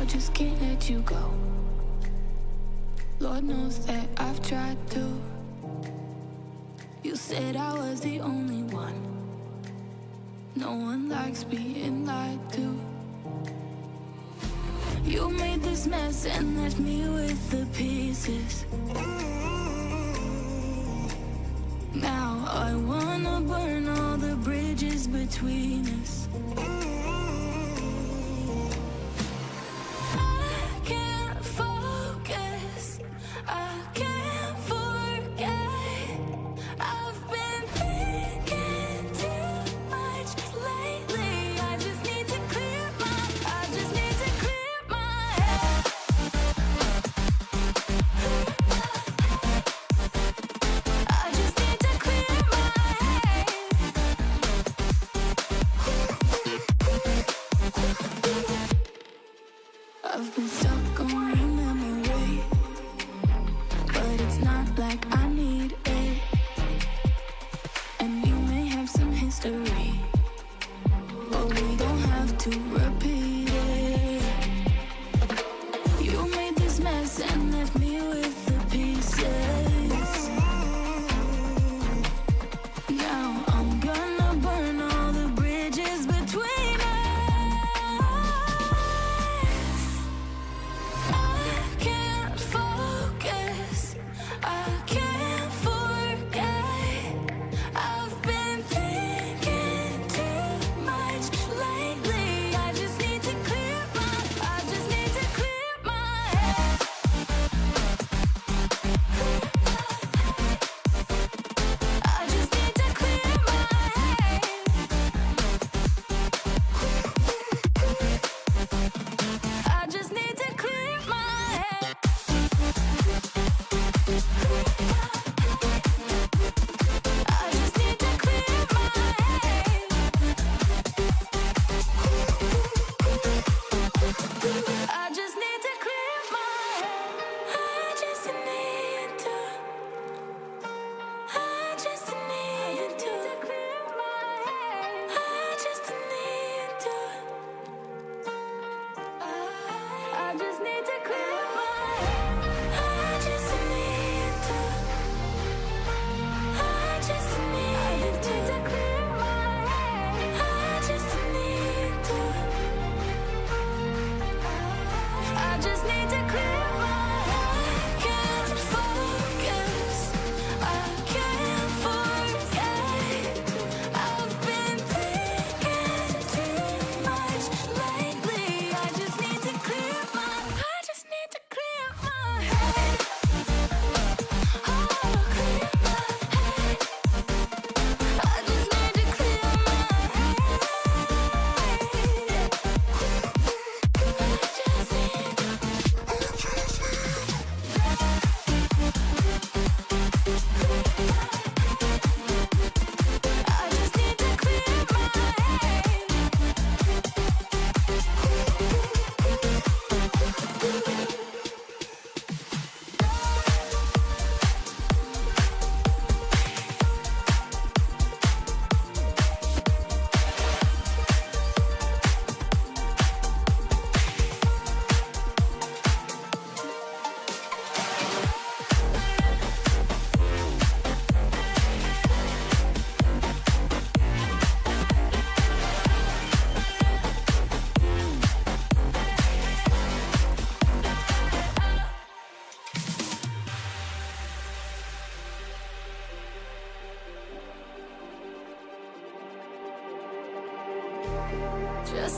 I just can't let you go. Lord knows that I've tried to. You said I was the only one. No one likes being lied to. You made this mess and left me with the pieces. Now I wanna burn all the bridges between us.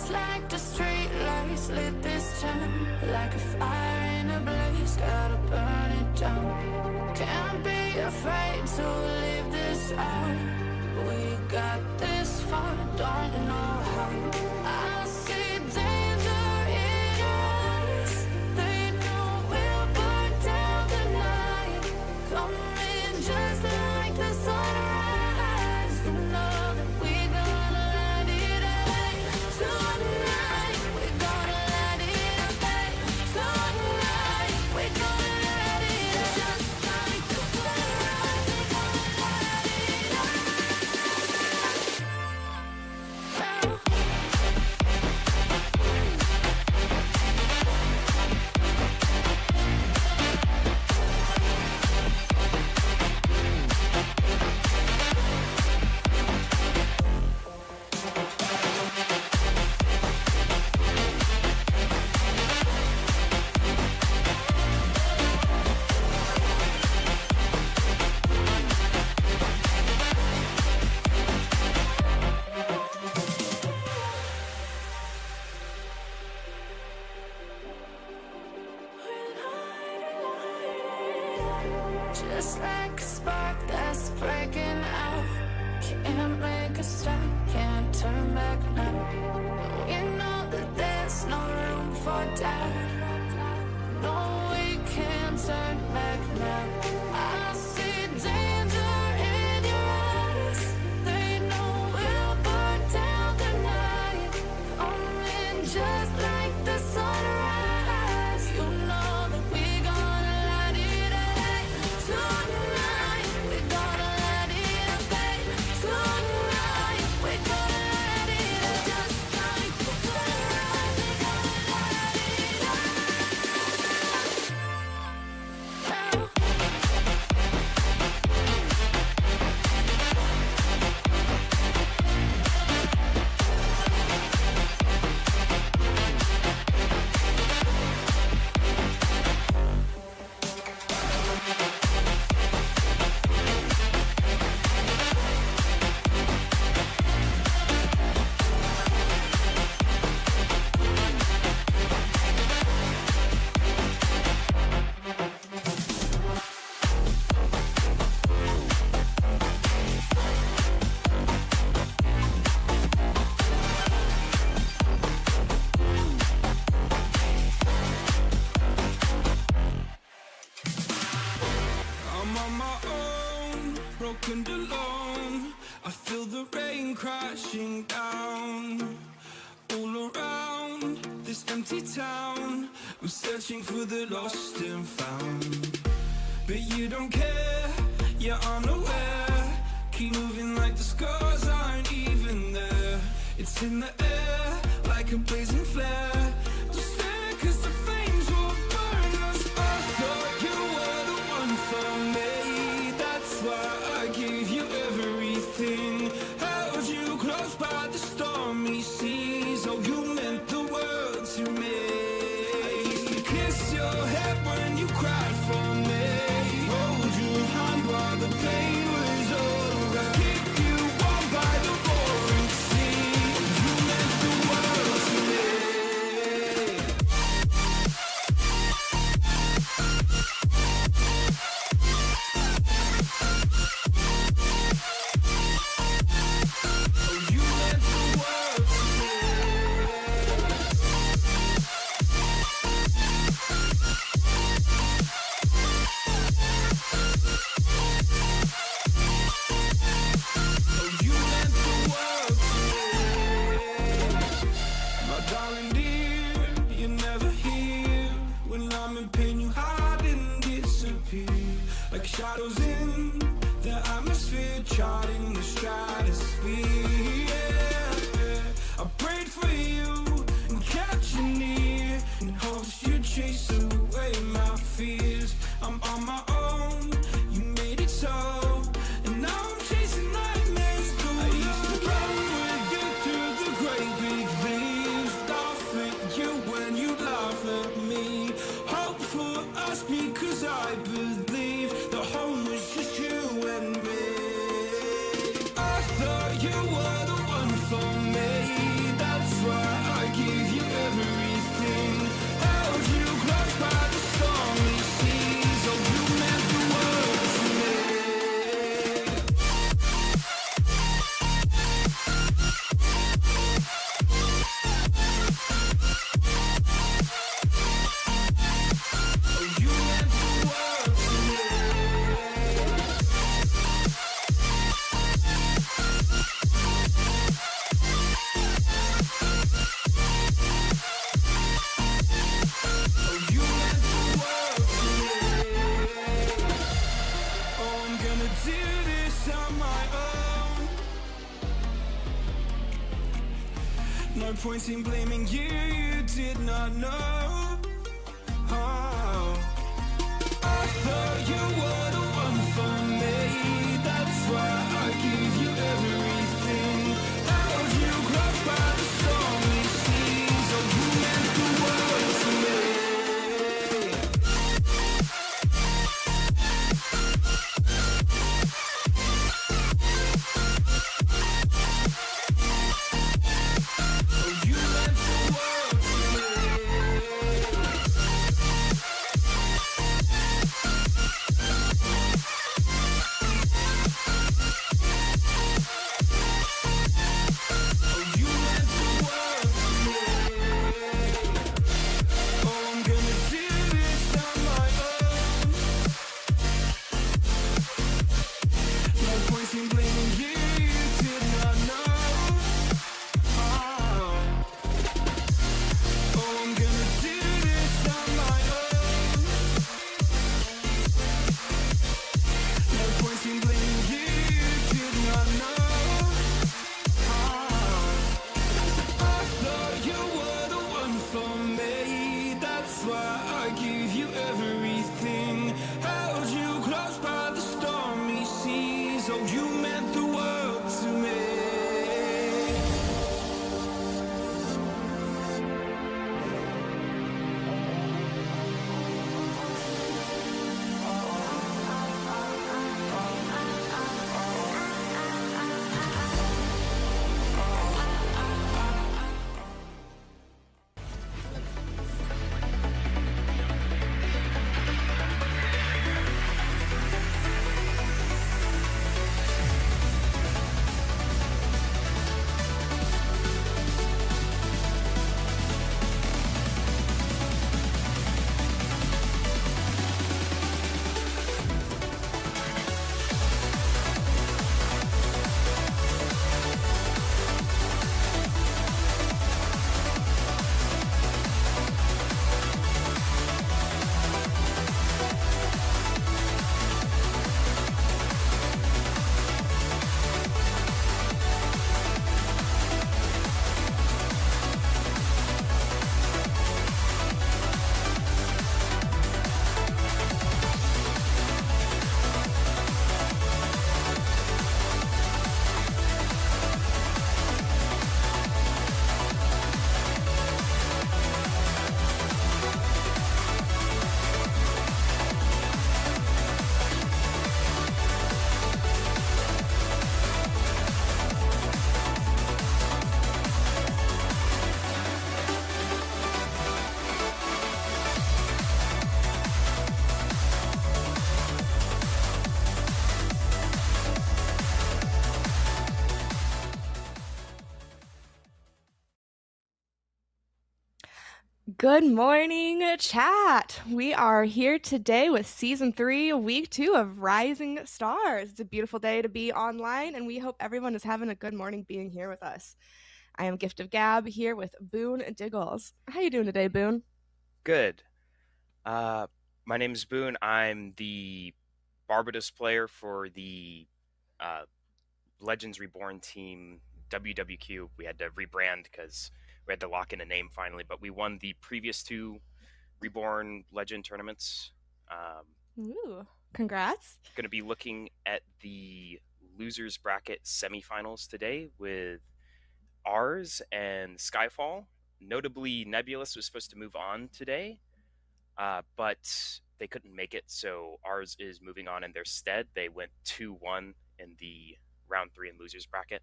Just like the street lights lit this town, like a fire in a blaze, gotta burn it down. Can't be afraid to leave this out. We got this far, don't know how. I see danger in your eyes. They know we'll burn down the night. Coming just like the sunrise. You know that we gonna let it out. Tonight, we gonna let it out. Tonight, we gonna let it out. Just like the sunrise, we gonna let it out. Just like a spark that's breaking out. Can't make a stop, can't turn back now. We know that there's no room for doubt. No, we can't turn back now. I see danger in your eyes. They know we'll burn down the night. Coming just like the sunrise. You know that we gonna let it out. Tonight, we gonna let it out. Tonight, we gonna let it out. Just like the sunrise, we gonna let it out. I'm on my own, broken alone. I feel the rain crashing down all around this empty town. I'm searching for the lost and found, but you don't care, you're unaware. Keep moving like the scars aren't even there. It's in the air like a blazing flare. Don't stare 'cause the flames will burn us. I thought you were the one for me. That's why I gave you everything. Held you close by the stormy seas. Oh, you meant the world to me. I used to kiss your head when you cried for me. Hold your hand while the pain was over. Keep you warm by the roaring sea. You meant the world to me. Oh, you meant the world to me. Oh, you meant the world to me. My darling dear, you're never here. When I'm in pain, you hide and disappear. Like shadows in the atmosphere, charting the stratosphere. Yeah. I prayed for you and kept you near, in hopes you'd chase away my fears. I'm on my own, you made it so, and now I'm chasing nightmares too. I used to run with you through the great big leaves, laugh at you when you laugh at me. Hope for us because I believe the home was just you and me. point in blaming you, you did not know. Oh, I thought you were the one for me. That's why I give you everything. Held you close by the stormy seas. Oh, you meant the world to me. Oh, you meant the world to me. Oh, you meant the world to me. Oh, I'm gonna do this on my own. No point in blaming you, you did not know. Oh, oh, I'm gonna do this on my own. No point in blaming you, you did not know. I thought you were the one for me. That's why I give you everything. Held you close by the stormy seas. Oh, you meant the world to me. Good morning, chat. We are here today with season 3, week 2 of Rising Stars. It's a beautiful day to be online, and we hope everyone is having a good morning being here with us. I am Gift of Gab here with Boone Diggles. How you doing today, Boone? Good. Uh, my name is Boone. I'm the Barbados player for the uh, Legends Reborn team WWQ. We had to rebrand because we had to lock in a name finally, but we won the previous 2 Reborn Legend tournaments. Ooh, congrats. Going to be looking at the losers bracket semifinals today with ours and Skyfall. Notably, Nebulous was supposed to move on today, but they couldn't make it, so ours is moving on in their stead. They went 2-1 in the round 3 in losers bracket,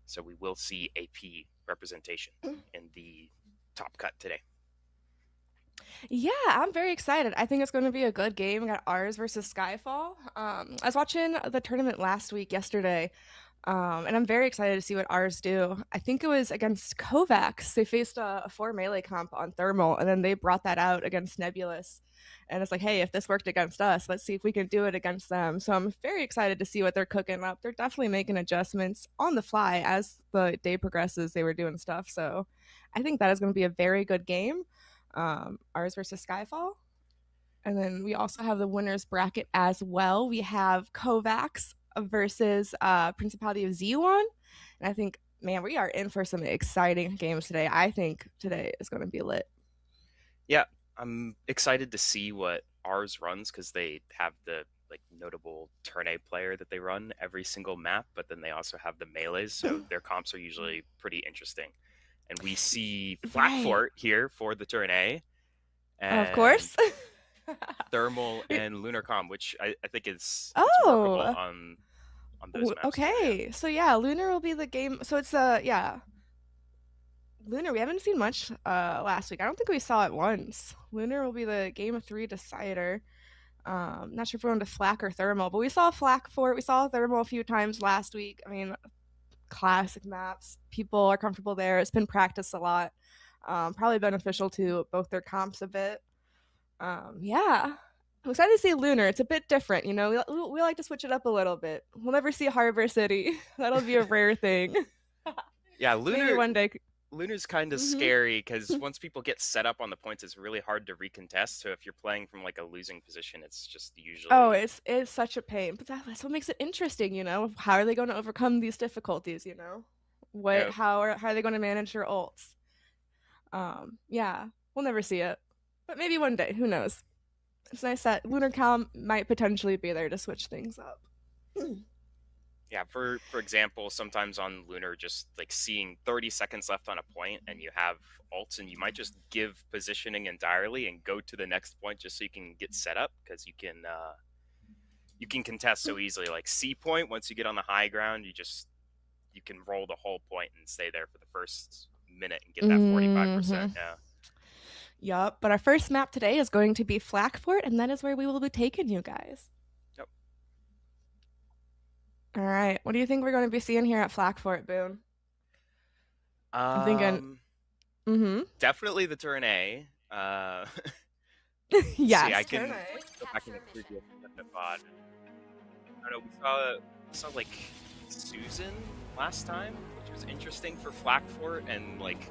so we will see AP representation in the top cut today. Yeah, I'm very excited. I think it's going to be a good game. We got ours versus Skyfall. I was watching the tournament yesterday, and I'm very excited to see what ours do. I think it was against Kovacs. They faced a 4 melee comp on Thermal, and then they brought that out against Nebulous. And it's like, hey, if this worked against us, let's see if we can do it against them. So I'm very excited to see what they're cooking up. They're definitely making adjustments on the fly as the day progresses. They were doing stuff. So I think that is going to be a very good game. Ours versus Skyfall. And then we also have the winners bracket as well. We have Kovacs versus Principality of Zeon. And I think Man, we are in for some exciting games today. I think today is going to be lit. Yeah, I'm excited to see what ours runs because they have the like notable turn A player that they run every single map, but then they also have the melees, so their comps are usually pretty interesting. And we see Flak Right. Fort here for the turn A, Of and course. Thermal We- and Lunar Com, which I think is it's workable oh, on those maps too. Yeah. okay. So yeah, Lunar will be the game. So it's yeah, Lunar. We haven't seen much last week. I don't think we saw it once. Lunar will be the game of 3 decider. Not sure if we're going to Flak or Thermal, but we saw Flak Fort. We saw Thermal a few times last week. I mean, classic maps. People are comfortable there. It's been practiced a lot. Probably beneficial to both their comps a bit. Yeah. I'm excited to see Lunar. It's a bit different, you know. We like to switch it up a little bit. We'll never see Harbor City. That'll be a rare thing. Yeah, Maybe one day. Lunar's kind of Hmm. scary because once people get set up on the points, it's really hard to recontest. So if you're playing from like a losing position, it's just Oh, usually it's such a pain, but that's what makes it interesting, you know. How are they going to overcome these difficulties, you know? you What know, how are they going to manage their ults? Yeah, we'll never see it, but maybe one day. Who knows? It's nice that Lunar Calm might potentially be there to switch things up. yeah. For example, sometimes on Lunar, just like seeing 30 seconds left on a point, and you have ults, and you might just give positioning entirely and go to the next point just so you can get set up because you can contest so easily. Like C point, once you get on the high ground, you can roll the whole point and stay there for the first minute and get that 45%. Yeah. Yup. But our first map today is going to be Flak Fort, and that is where we will be taking you guys. Yep. All right. What do you think we're going to be seeing here at Flak Fort, Boone? I'm thinking. Mm-hmm. Definitely the turn A. Yes. I can turn go back in the previous VOD. I don't know. We saw like Susan last time, which was interesting for Flak Fort and like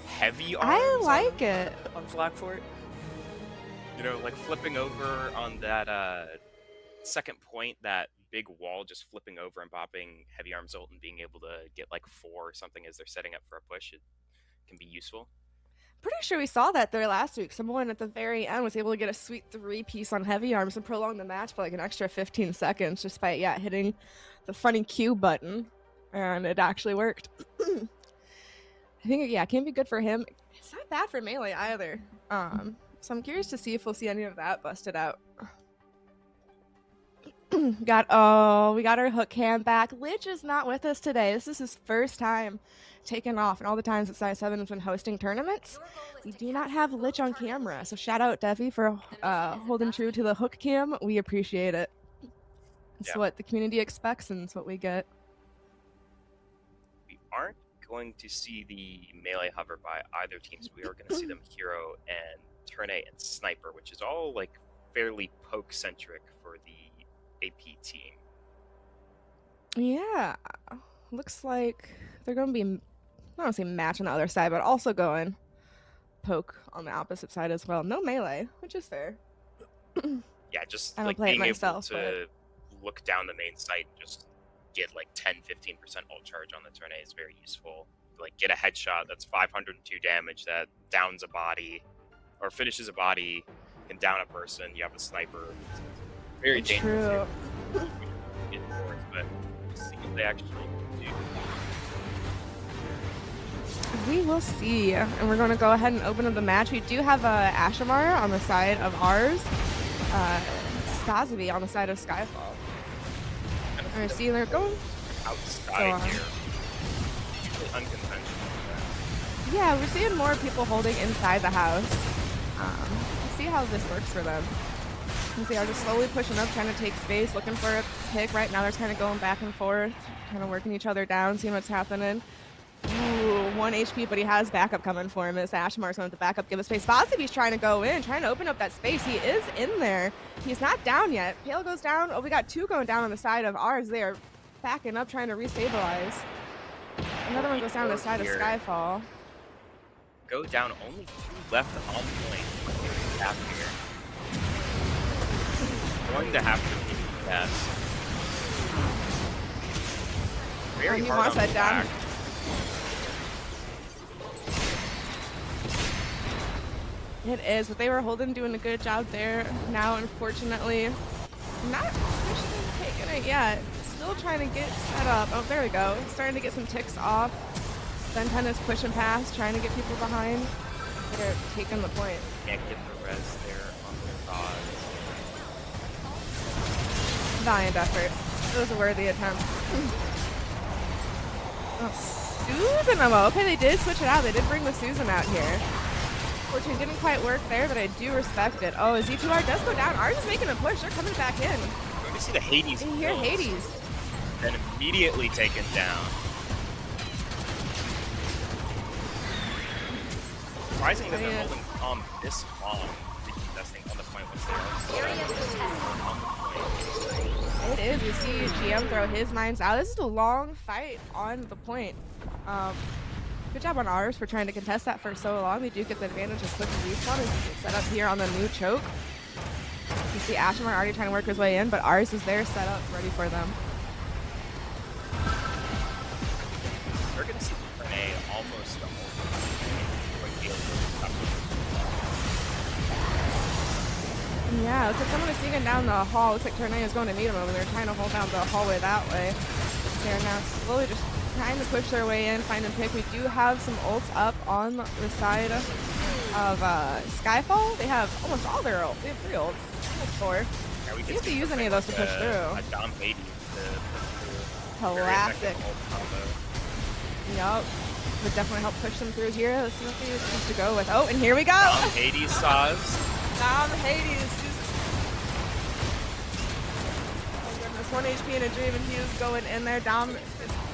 heavy arms. I like it on Flak Fort. You know, like flipping over on that second point, that big wall, just flipping over and popping heavy arms ult and being able to get like 4 or something as they're setting up for a push. It can be useful. Pretty sure we saw that there last week. Someone at the very end was able to get a sweet 3-piece on heavy arms and prolong the match by like an extra 15 seconds just by hitting the funny Q button, and it actually worked. I think it can be good for him. It's not bad for melee either. So I'm curious to see if we'll see any of that busted out. We got our hook cam back. Lich is not with us today. This is his first time taking off, and all the times that Size 7 has been hosting tournaments, we do not have Lich on camera. So shout out Devi for holding true to the hook cam. We appreciate it. It's what the community expects, and it's what we get. We aren't going to see the melee hover by either team, so we are going to see them hero and turn A and sniper, which is all like fairly poke centric for the AP team. Yeah, looks like they're going to be, I don't want to say match on the other side, but also going poke on the opposite side as well. No melee, which is fair. Yeah, just I don't like play it being myself, able to look down the main site and just get like 10-15% ult charge on the turn A is very useful. Like get a headshot that's 502 damage that downs a body or finishes a body, can down a person. You have a sniper. It's very dangerous. True. But we'll see if they actually do. We will see. And we're going to go ahead and open up the match. We do have Ashamar on the side of ours. Stazavi on the side of Skyfall. We're seeing they're going outside here. Usually unconventional. Yeah, we're seeing more people holding inside the house. Let's see how this works for them. They are just slowly pushing up, trying to take space, looking for a pick. Right now they're kind of going back and forth, kind of working each other down, seeing what's happening. Ooh, 1 HP, but he has backup coming for him. As Ashmar's going to backup, give a space. Fossiby's trying to go in, trying to open up that space. He is in there. He's not down yet. Pale goes down. Oh, we got 2 going down on the side of ours. They are backing up, trying to restabilize. Another one goes down on the side of Skyfall. Go down, only 2 left on point. After here. Going to have to be best. Very he hard wants on that down. It is, but they were holding, doing a good job there. Now, unfortunately, not officially taking it yet. Still trying to get set up. Oh, there we go. Starting to get some ticks off. Then Tennis pushing past, trying to get people behind. They're taking the point. Can't get the res there on the thought. Valiant effort. It was a worthy attempt. Oh, Susan Momo. Okay, they did switch it out. They did bring the Susan out here. Fortunately, didn't quite work there, but I do respect it. Oh, Z2R does go down. Ours is making a push. They're coming back in. Going to see the Hades. You hear kills, Hades. Then immediately taken down. Surprising that they're holding on this long, contesting on the point once they are on the point. It is. We see GM throw his mines out. This is a long fight on the point. Good job on ours for trying to contest that for so long. They do get the advantage of quick respawn as he gets set up here on the new choke. You see Ashmar already trying to work his way in, but ours is there set up ready for them. They're going to see Renee almost the whole Yeah, looks like someone is sneaking down the hall. Looks like Tournay is going to meet him over there, trying to hold down the hallway that way. They're now slowly just trying to push their way in, find and pick. We do have some ults up on the side of Skyfall. They have almost all their ults. They have 3 ults. Almost 4. Yeah, we have to use any of those to push through. A Dom Hades to push through. Classic. Yup. Would definitely help push them through here. Let's see what they choose to go with. Oh, and here we go! Dom Hades saws. Dom Hades. This 1 HP in a dream, and he is going in there. Dom is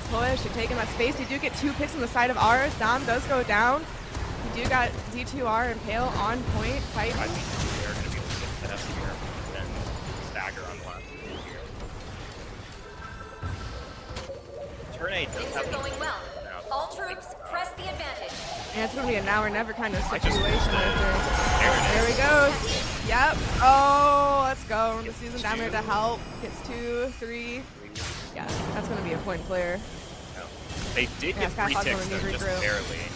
push and taking that space. You do get 2 picks on the side of ours. Dom does go down. You do got D2R and Pale on point fighting. I think they're going to be able to get set up here and stagger on the last here. Turn 8 does have going well. All troops, press the advantage. And it's going to be a now or never kind of situation right there. There we go. Yep. Oh, let's go. The season down there to help. Gets 2, 3. Yeah, that's going to be a point clear. No. They did get 3 ticks, though, just barely.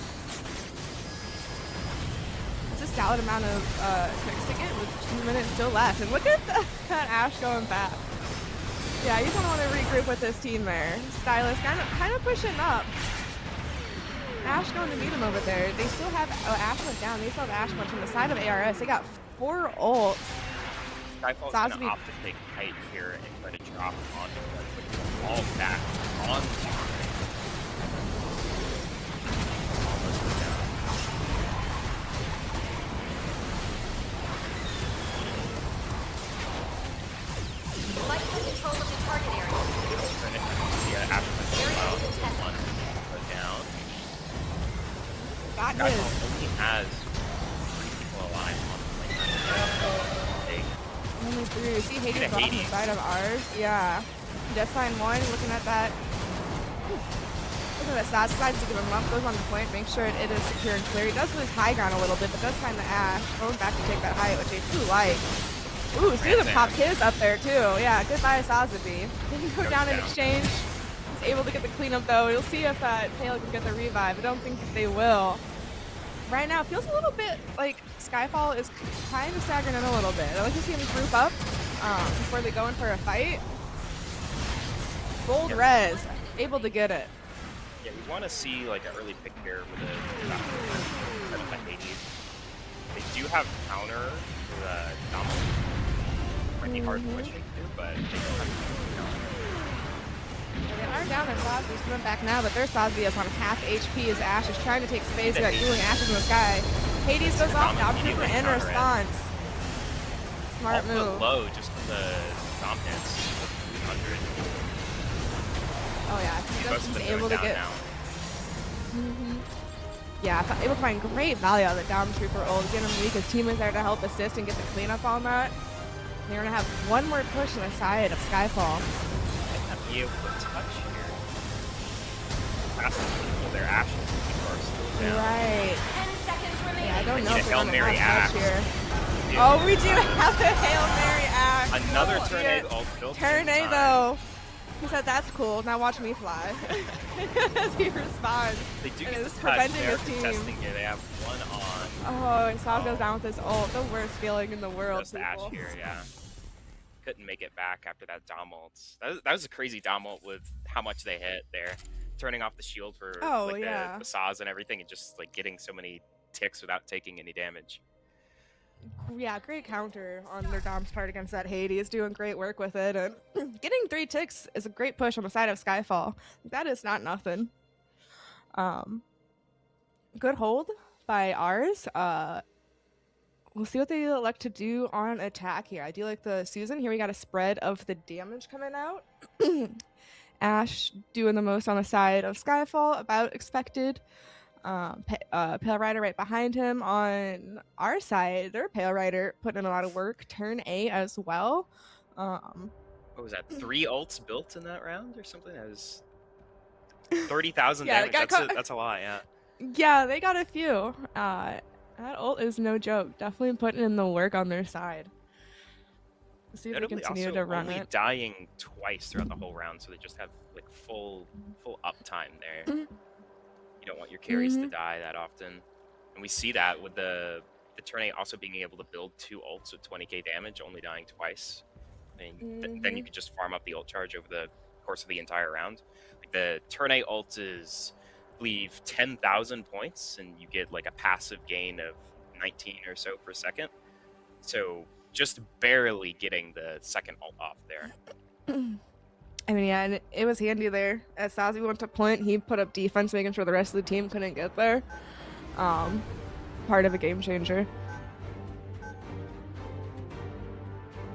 It's a solid amount of ticks to get with 2 minutes still left. And look at that Ash going back. Yeah, he's going to want to regroup with this team there. Stylus kind of pushing up. Ash going to meet him over there. They still have, Ash went down. They still have Ash punch on the side of ARS. They got 4 ults. Skyfall's going to opt to take height here and try to drop onto them, but all back on almost down. Light control of the target area. Yeah, after the one go down. Got Skyfall his. only has 3 people alive on the plane. Only 3. You see Hades on the side of ours? Yeah. Just find 1. Looking at that. Look at that sad side to give him up. Goes on the point. Make sure it is secure and clear. He does lose high ground a little bit, but does find the Ash. Going back to take that height, which I do like. Ooh, Susan pops his up there too. Yeah, goodbye Sazabi. Didn't go down in exchange. He's able to get the cleanup though. You'll see if Taylor can get the revive. I don't think that they will. Right now, it feels a little bit like Skyfall is kind of staggering in a little bit. I like to see him group up before they go in for a fight. Gold res, able to get it. Yeah, we want to see like an early pick here with a Hades. They do have counter for the dominant. Might be hard pushing too, but they don't have counter. They are down in Sazby's coming back now, but their Sazby is on half HP as Ash is trying to take space. We got dueling Ashes in the sky. Hades goes off, Dom Trooper in response. Smart move. Low, just the dominance. 300. Oh yeah, he's able to get. Yeah, able to find great value out of the Dom Trooper ult. Get him weak. His team is there to help assist and get the cleanup on that. They're gonna have one more push on the side of Skyfall. Be able to touch here. Passing people, their Ashes people are still down. Right. 10 seconds remaining. Yeah, I don't know if we're Hail gonna Mary have Ash. touch here. Oh, we do have the Hail Mary Ash. Another Oh, tornado ult built in Tornado. He said, "That's cool. Now watch me fly." As he responds. They do And get it's the touch. preventing They're his team. contesting here. They have one on Oh, and Saw goes Oh. down with his ult. The worst feeling in the world, Just Ash people. here, yeah. Couldn't make it back after that dom ult. That was a crazy dom ult with how much they hit there. Turning off the shield for Oh, like yeah. the saws and everything, and just like getting so many ticks without taking any damage. Yeah, great counter on their Dom's part against that Hades. Doing great work with it. And getting 3 ticks is a great push on the side of Skyfall. That is not nothing. Good hold by ours. We'll see what they elect to do on attack here. I do like the Susan. Here we got a spread of the damage coming out. Ash doing the most on the side of Skyfall, about expected. Pale Rider right behind him. On our side, their Pale Rider putting in a lot of work. Turn A as well. What was that? 3 ults built in that round or something? That was 30,000 Yeah, they damage. got That's a lot, yeah. Yeah, they got a few. That ult is no joke. Definitely putting in the work on their side. Let's see if they Notably continue also to run only it. dying twice throughout the whole round, so they just have like full uptime there. Mhm. You don't want your carries to die that often, and we see that with the turn 8 also being able to build 2 ults with 20k damage, only dying twice. Then you can just farm up the ult charge over the course of the entire round. Like the turn 8 ult is, I believe, 10,000 points, and you get like a passive gain of 19 or so per second. So just barely getting the second ult off there. I mean, yeah, and it was handy there. As Sazi went to point, he put up defense, making sure the rest of the team couldn't get there. Part of a game changer.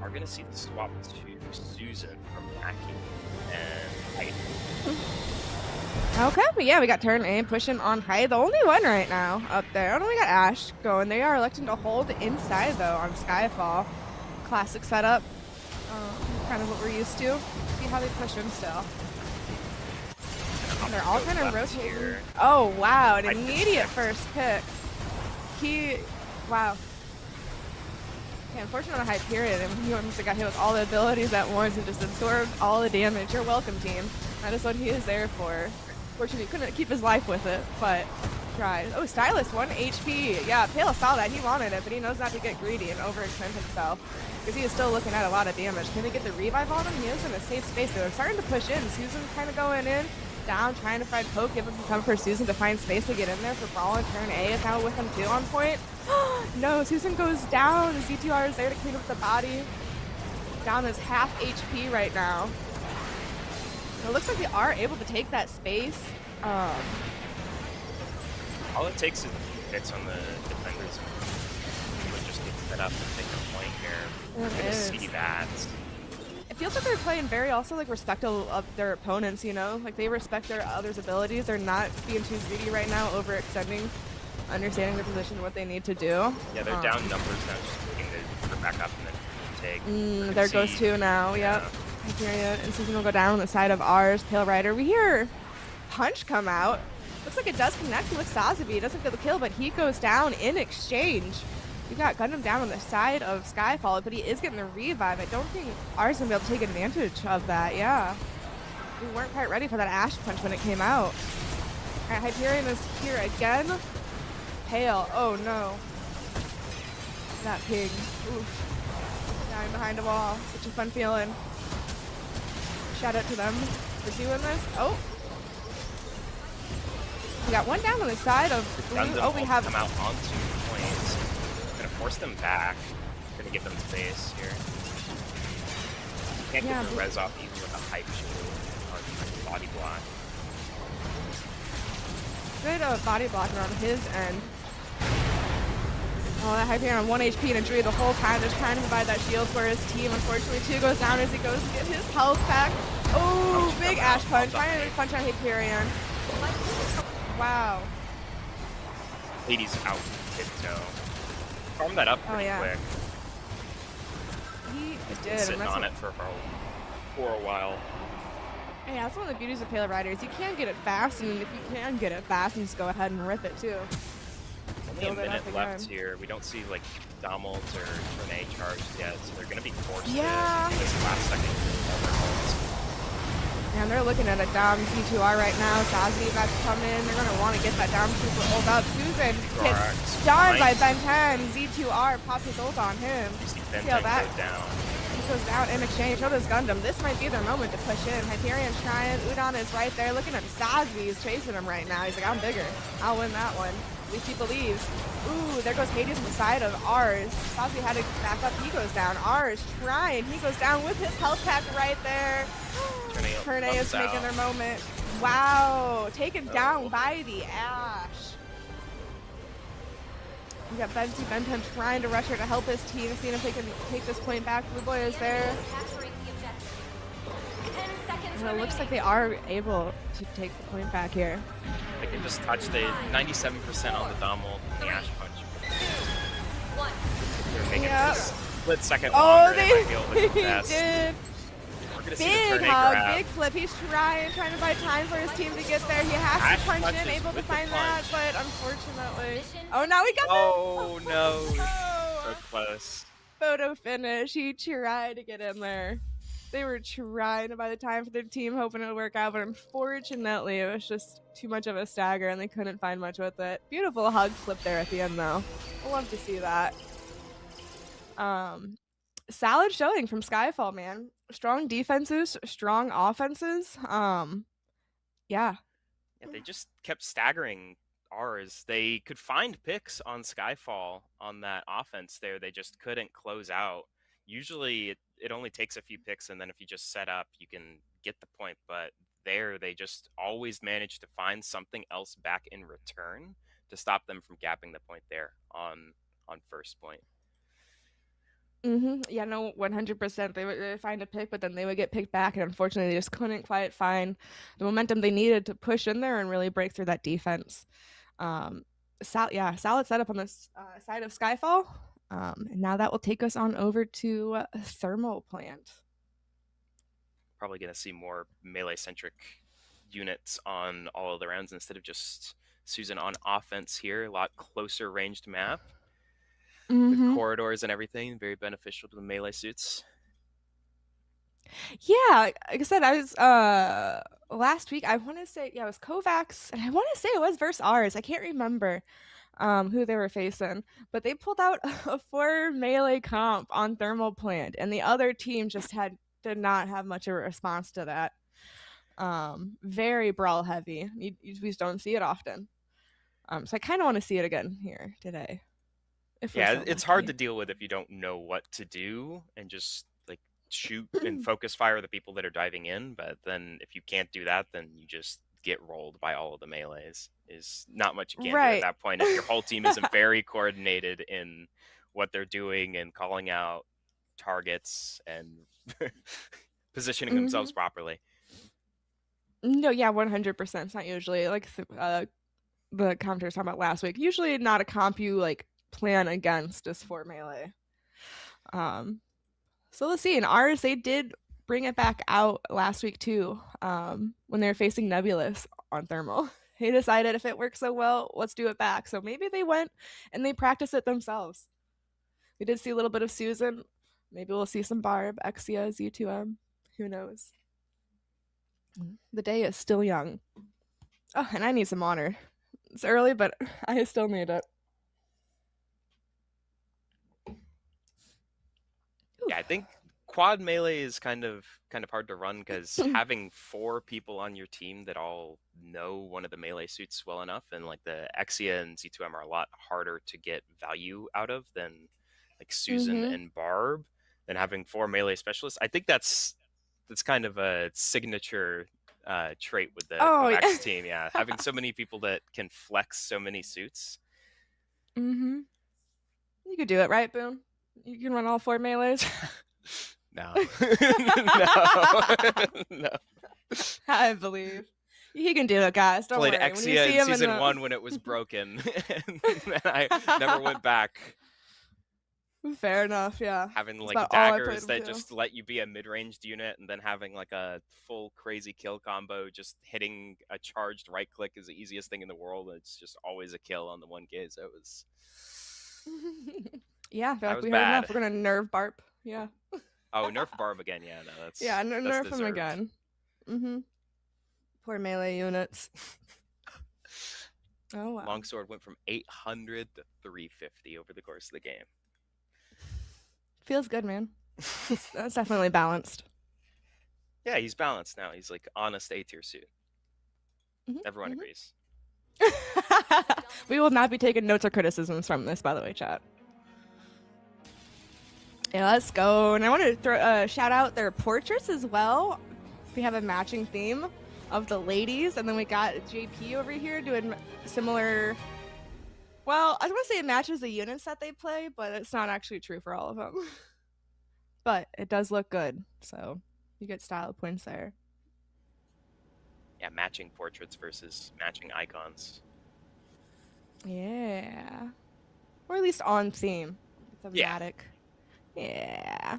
We're gonna see the swap to Susan from Mackie and Height. Okay, but yeah, we got turn A pushing on high. The only one right now up there. Oh, we got Ash going. They are electing to hold inside, though, on Skyfall. Classic setup. Kind of what we're used to. See how they push him still. They're all kind of rotating. Here. Oh, wow. An I immediate checked. first pick. Wow. Yeah, unfortunately on a Hyperion, and he almost got hit with all the abilities at once and just absorbed all the damage. You're welcome, team. That is what he is there for. Fortunately, he couldn't keep his life with it, but tried. Oh, Stylus, 1 HP. Yeah, Pale saw that. He wanted it, but he knows not to get greedy and overextend himself because he is still looking at a lot of damage. Can they get the revive on him? He is in a safe space. They're starting to push in. Susan's kind of going in, down, trying to find poke. Give him some cover for Susan to find space to get in there for Brawl, and turn A is now with him too on point. No, Susan goes down. ZTR is there to clean up the body. Down is half HP right now. It looks like they are able to take that space. All it takes is hits on the defenders. People just get set up and take a point here. We're gonna see that. It feels like they're playing very also like respectful of their opponents, you know? Like they respect their others' abilities. They're not being too greedy right now, overextending, understanding their position, what they need to do. Yeah, they're down numbers now, just looking to back up and then take. There goes 2 now, yep. Period. And Susan will go down on the side of ours. Pale Rider. We hear Punch come out. Looks like it does connect with Sazabi. It doesn't get the kill, but he goes down in exchange. We got Gundam down on the side of Skyfall, but he is getting the revive. I don't think ours is going to be able to take advantage of that, yeah. We weren't quite ready for that Ash Punch when it came out. Alright, Hyperion is here again. Pale. Oh no. That pig. Oof. Dying behind a wall. Such a fun feeling. Shout out to them for doing this. Oh. We got one down on the side of blue. Oh, we have come out onto points. Gonna force them back. Gonna give them space here. Can't get the res off even with a hype shield or body block. Good body blocker on his end. Oh, that Hyperion on 1 HP and injury the whole time, just trying to provide that shield for his team. Unfortunately, 2 goes down as he goes to get his health back. Oh, big Ash punch. Trying to punch on Hyperion. Wow. Hades out tiptoe. Farm that up pretty quick. He did. Been sitting on it for a while. Yeah, that's one of the beauties of Pale Riders. You can get it fast, and if you can get it fast, you just go ahead and rip it too. Only a minute left here. We don't see like Domalt or Renee charged yet, so they're gonna be forced to do this last second. And they're looking at a Dom Z2R right now. Sazi about to come in. They're going to want to get that Dom super ult up. Susan gets stunned by Ben 10. Z2R pops his ult on him. Ben See how 10 that goes down. goes down in exchange. So does Gundam. This might be their moment to push in. Hyperion's trying. Udon is right there. Looking at Sazi. He's chasing him right now. He's like, I'm bigger. I'll win that one. At least he believes. Ooh, there goes Hades on the side of ours. Sazi had to back up. He goes down. Ours trying. He goes down with his health pack right there. Turne is making their moment. Wow. Taken down by the Ash. We got Benzi Benton trying to rush her to help his team, seeing if they can take this point back. Blue Boy is there. Well, it looks like they are able to take the point back here. They can just touch the 97% on the Dom ult and the Ash punch. They're making this split second longer. They might be able to contest. did. We're gonna see Big the hug, grab. big flip. He's trying to buy time for his team to get there. He has Ash to punch in, punches able to with the find that, punch. but unfortunately. Oh, now he got Oh no. Oh. So close. Photo finish. He tried to get in there. They were trying to buy the time for their team, hoping it would work out, but unfortunately, it was just too much of a stagger, and they couldn't find much with it. Beautiful hug flip there at the end, though. I love to see that. Solid showing from Skyfall, man. Strong defenses, strong offenses. Yeah. They just kept staggering ours. They could find picks on Skyfall on that offense there. They just couldn't close out. Usually it only takes a few picks, and then if you just set up, you can get the point. But there, they just always manage to find something else back in return to stop them from gapping the point there on first point. Yeah, no, 100%. They would find a pick, but then they would get picked back, and unfortunately, they just couldn't quite find the momentum they needed to push in there and really break through that defense. Solid setup on this side of Skyfall. And now that will take us on over to Thermal Plant. Probably going to see more melee-centric units on all of the rounds instead of just Susan on offense here. A lot closer ranged map. With corridors and everything, very beneficial to the melee suits. Yeah, like I said, I was last week. I want to say, it was Kovacs, and I want to say it was versus ours. I can't remember who they were facing, but they pulled out a 4 melee comp on Thermal Plant, and the other team just did not have much of a response to that. Very brawl heavy. You just don't see it often. So I kind of want to see it again here today. Yeah, it's hard to deal with if you don't know what to do and just like shoot and focus fire the people that are diving in. But then if you can't do that, then you just get rolled by all of the melees. Is not much you can do at that point if your whole team isn't very coordinated in what they're doing and calling out targets and positioning themselves properly. No, yeah, 100%. It's not usually like the comp we were talking about last week. Usually not a comp you like plan against is for melee. So let's see. In ours, they did bring it back out last week too, when they were facing Nebulous on Thermal. They decided if it works so well, let's do it back. So maybe they went and they practiced it themselves. We did see a little bit of Susan. Maybe we'll see some Barb, Exia, Z2M. Who knows? The day is still young. Oh, and I need some honor. It's early, but I still need it. Yeah, I think quad melee is kind of hard to run because having 4 people on your team that all know one of the melee suits well enough, and like the Exia and Z2M are a lot harder to get value out of than like Susan and Barb, than having 4 melee specialists. I think that's kind of a signature trait with the Kovacs team. Yeah, having so many people that can flex so many suits. You could do it, right, Boone? You can run all 4 melees. No. No. I believe. He can do it, guys. Don't Played worry. Exia in season 1 when it was broken, and I never went back. Fair enough, yeah. Having like daggers that just let you be a mid-ranged unit, and then having like a full crazy kill combo, just hitting a charged right click is the easiest thing in the world. It's just always a kill on the 1K, so it was... Yeah, that was we bad. heard enough. We're gonna nerf Barb. Yeah. Oh, nerf Barb again. Yeah, no, that's... Yeah, nerf him deserved. again. Mm-hmm. Poor melee units. Oh wow. Longsword went from 800 to 350 over the course of the game. Feels good, man. That's definitely balanced. Yeah, he's balanced now. He's like honest A tier suit. Mhm, Everyone mhm. agrees. We will not be taking notes or criticisms from this, by the way, chat. Yeah, let's go. And I want to shout out their portraits as well. We have a matching theme of the ladies, and then we got JP over here doing similar. Well, I was going to say it matches the units that they play, but it's not actually true for all of them. But it does look good, so you get style points there. Yeah, matching portraits versus matching icons. Yeah. Or at least on theme. Thematic. Yeah.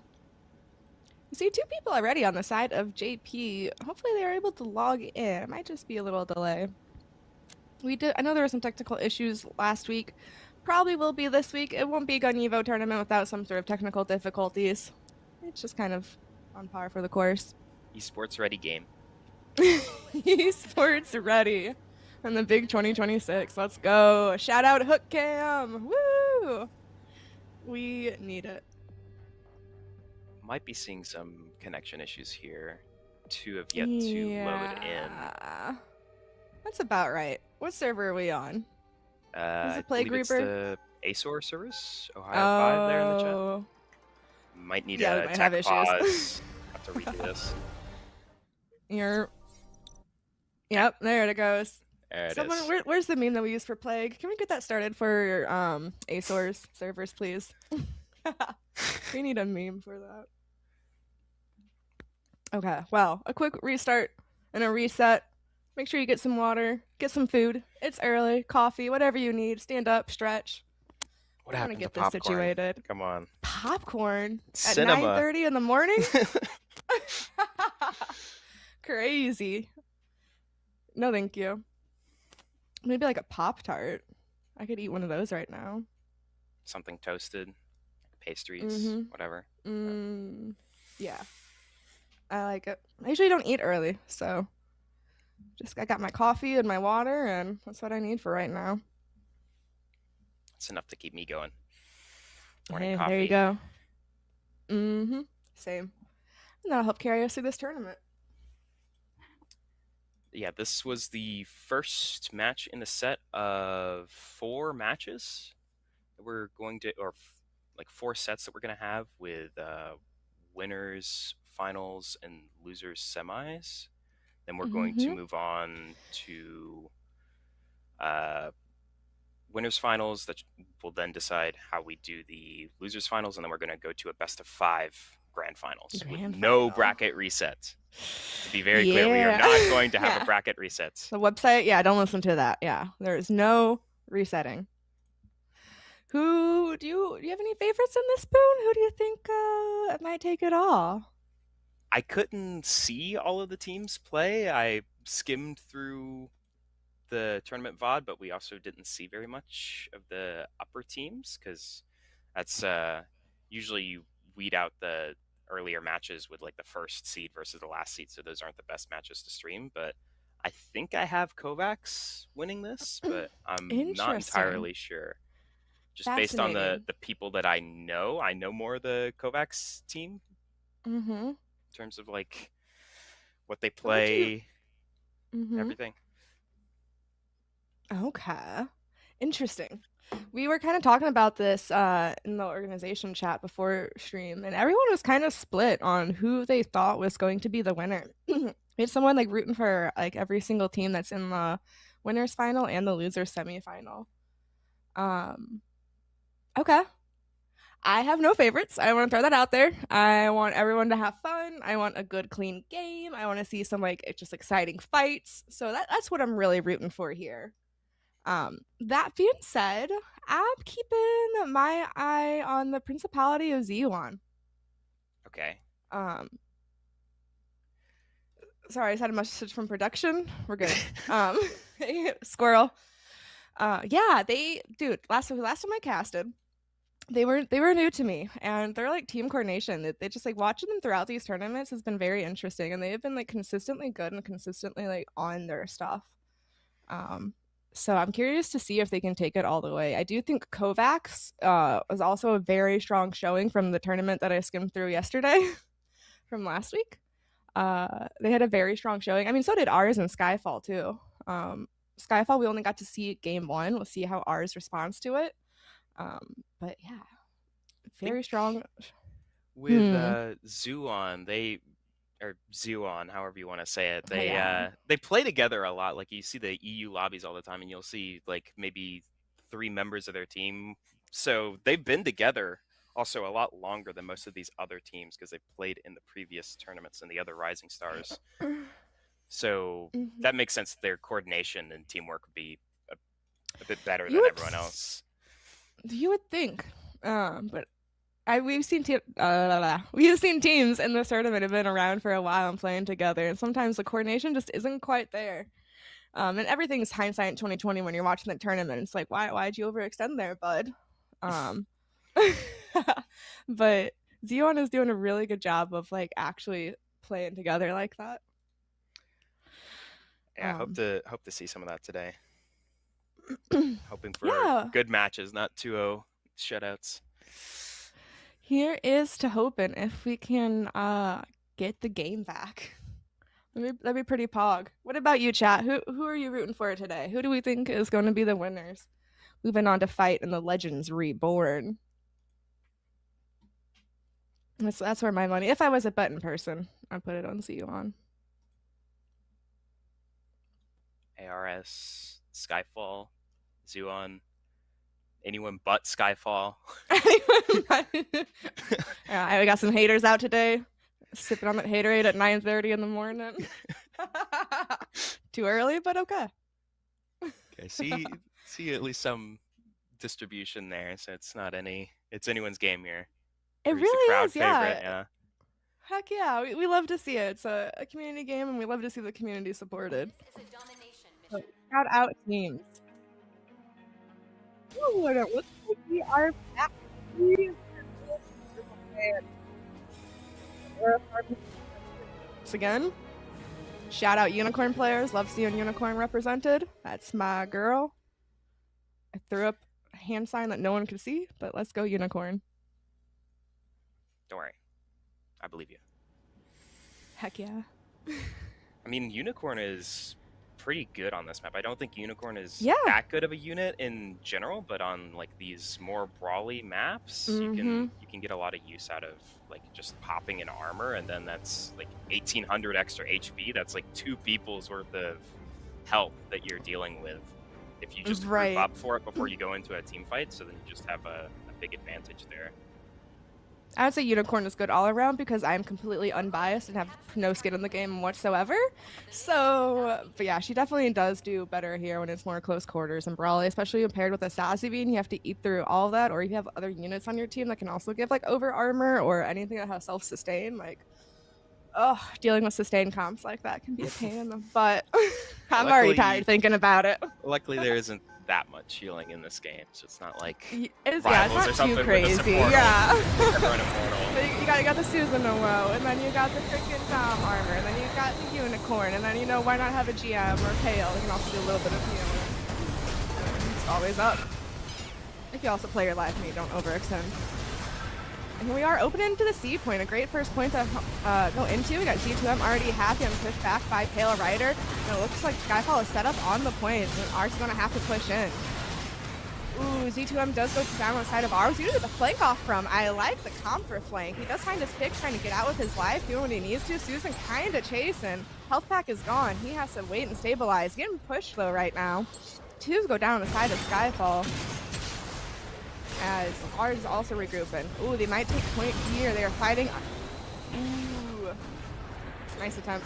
You see 2 people already on the side of JP. Hopefully they are able to log in. It might just be a little delay. I know there were some technical issues last week. Probably will be this week. It won't be a GEVO tournament without some sort of technical difficulties. It's just kind of on par for the course. Esports ready game. Esports ready. And the big 2026. Let's go. Shout out Hook Cam. Woo! We need it. Might be seeing some connection issues here. 2 have yet to load in. That's about right. What server are we on? I it Play believe it's Grouper? the ASOR service, Ohio 5 there in the chat. Oh. Might need Yeah, we a might tech have issues. pause. Have to redo this. Yep, there it goes. There it Someone, is. where's the meme that we use for Plague? Can we get that started for ASOR's servers, please? We need a meme for that. Okay, well, a quick restart and a reset. Make sure you get some water, get some food. It's early, coffee, whatever you need. Stand up, stretch. What I want to happened get to this popcorn? situated. Come on. Popcorn Cinema. at 9:30 in the morning? Crazy. No, thank you. Maybe like a Pop-Tart. I could eat one of those right now. Something toasted, pastries, whatever. Yeah. I like it. I usually don't eat early, so I got my coffee and my water, and that's what I need for right now. It's enough to keep me going. Morning Hey, coffee. there you go. Same. And that'll help carry us through this tournament. Yeah, this was the first match in the set of 4 matches that we're going to, or like 4 sets that we're going to have with winners, finals, and losers, semis. Then we're going to move on to winners finals that will then decide how we do the losers finals, and then we're going to go to a best of 5 grand finals with no bracket reset. To be very clear, we are not going to have a bracket reset. The website, don't listen to that. Yeah, there is no resetting. Do you have any favorites in this spoon? Who do you think might take it all? I couldn't see all of the teams play. I skimmed through the tournament VOD, but we also didn't see very much of the upper teams because that's usually you weed out the earlier matches with like the first seed versus the last seed, so those aren't the best matches to stream. But I think I have Kovacs winning this, but I'm not entirely sure. Just based on the people that I know more of the Kovacs team in terms of like what they play, everything. Okay. Interesting. We were kind of talking about this in the organization chat before stream, and everyone was kind of split on who they thought was going to be the winner. We had someone like rooting for like every single team that's in the winners final and the losers semifinal. Okay. I have no favorites. I want to throw that out there. I want everyone to have fun. I want a good, clean game. I want to see some like just exciting fights. So that's what I'm really rooting for here. That being said, I'm keeping my eye on the Principality of Zeon. Okay. Sorry, I just had a message from production. We're good. Squirrel. Last time I casted, They were new to me, and they're like team coordination. They just like watching them throughout these tournaments has been very interesting, and they have been like consistently good and consistently like on their stuff. Um, so I'm curious to see if they can take it all the way. I do think Kovacs was also a very strong showing from the tournament that I skimmed through yesterday from last week. They had a very strong showing. I mean, so did ours and Skyfall too. Skyfall, we only got to see game one. We'll see how ours responds to it. But yeah, very strong. With Zuon, or Zuon, however you want to say it, they play together a lot. Like you see the EU lobbies all the time, and you'll see like maybe 3 members of their team. So they've been together also a lot longer than most of these other teams because they played in the previous tournaments and the other Rising Stars. So that makes sense. Their coordination and teamwork would be a bit better than everyone else. You would think, but we've seen teams in this tournament have been around for a while and playing together, and sometimes the coordination just isn't quite there. And everything's hindsight in 2020 when you're watching the tournament. It's like, why'd you overextend there, bud? But Xeon is doing a really good job of like actually playing together like that. Yeah, hope to see some of that today. Hoping for good matches, not 2-0 shutouts. Here is to hoping if we can get the game back. That'd be pretty pog. What about you, chat? Who are you rooting for today? Who do we think is going to be the winners? Moving on to fight in the Legends Reborn. That's where my money. If I was a betting person, I'd put it on Xeon. ARS, Skyfall, Zuon, anyone but Skyfall. Yeah, I got some haters out today, sipping on that haterade at 9:30 in the morning. Too early, but okay. Okay, see at least some distribution there, so it's anyone's game here. It really crowd is, favorite, yeah. Heck yeah, we love to see it. It's a community game, and we love to see the community supported. So, shout out teams. Ooh, it looks like we are back. Again, shout out Unicorn players. Love seeing Unicorn represented. That's my girl. I threw up a hand sign that no one could see, but let's go Unicorn. Don't worry, I believe you. Heck yeah. I mean, Unicorn is pretty good on this map. I don't think Unicorn is that good of a unit in general, but on like these more brawly maps, you can get a lot of use out of like just popping in armor, and then that's like 1800 extra HP. That's like 2 people's worth of health that you're dealing with if you just group up for it before you go into a team fight. So then you just have a big advantage there. I would say Unicorn is good all around because I'm completely unbiased and have no skin in the game whatsoever. So, but yeah, she definitely does do better here when it's more close quarters and brawly, especially compared with a Sassy Bean. You have to eat through all of that, or you have other units on your team that can also give like over armor or anything that has self-sustain. Like, dealing with sustained comps like that can be a pain in the butt. I'm already tired thinking about it. Luckily, there isn't that much healing in this game, so it's not like it's Rivals not or something too crazy. With a Yeah. you got the Susan in a row, and then you got the freaking Dom armor, and then you got the Unicorn, and then why not have a GM or Pale? You can also do a little bit of healing. It's always up. If you also play your life and you don't overextend. And here we are opening to the C point. A great first point to go into. We got Z2M already happy and pushed back by Pale Rider. And it looks like Skyfall is set up on the point, and Ar's going to have to push in. Ooh, Z2M does go down on the side of Ars. You do the flank off from. I like the comp for flank. He does find his pick, trying to get out with his life, doing what he needs to. Susan kind of chasing. Health pack is gone. He has to wait and stabilize. Getting pushed, though, right now. Twos go down on the side of Skyfall. As Ars is also regrouping. Ooh, they might take point here. They are fighting. Ooh. Nice attempt.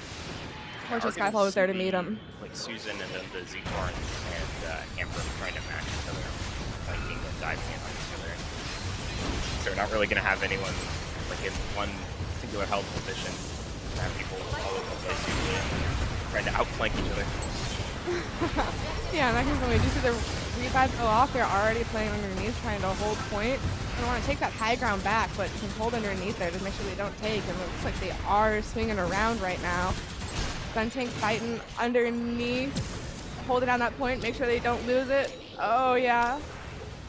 Fortunately, Skyfall was there to meet him. Like Susan and then the Z-Corn and Amber trying to match each other. Fighting and diving in on each other. So we're not really going to have anyone like in one singular health position. Have people all over the place usually trying to outflank each other. Yeah, that can be. Do you see the revives go off, they're already playing underneath, trying to hold point. They want to take that high ground back, but can hold underneath there to make sure they don't take. And it looks like they are swinging around right now. Guntank fighting underneath, holding down that point, make sure they don't lose it. Oh yeah.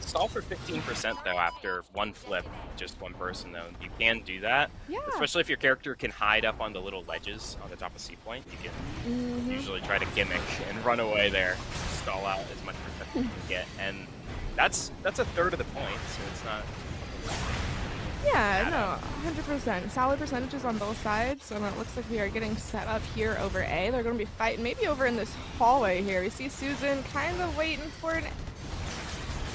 Stall for 15% though after one flip, just one person though. You can do that, Yeah. especially if your character can hide up on the little ledges on the top of C point. You can usually try to gimmick and run away there, stall out as much protection as you can get, and that's a third of the point, so it's not. Yeah, no, 100%. Solid percentages on both sides, and it looks like we are getting set up here over A. They're going to be fighting maybe over in this hallway here. We see Susan kind of waiting for an.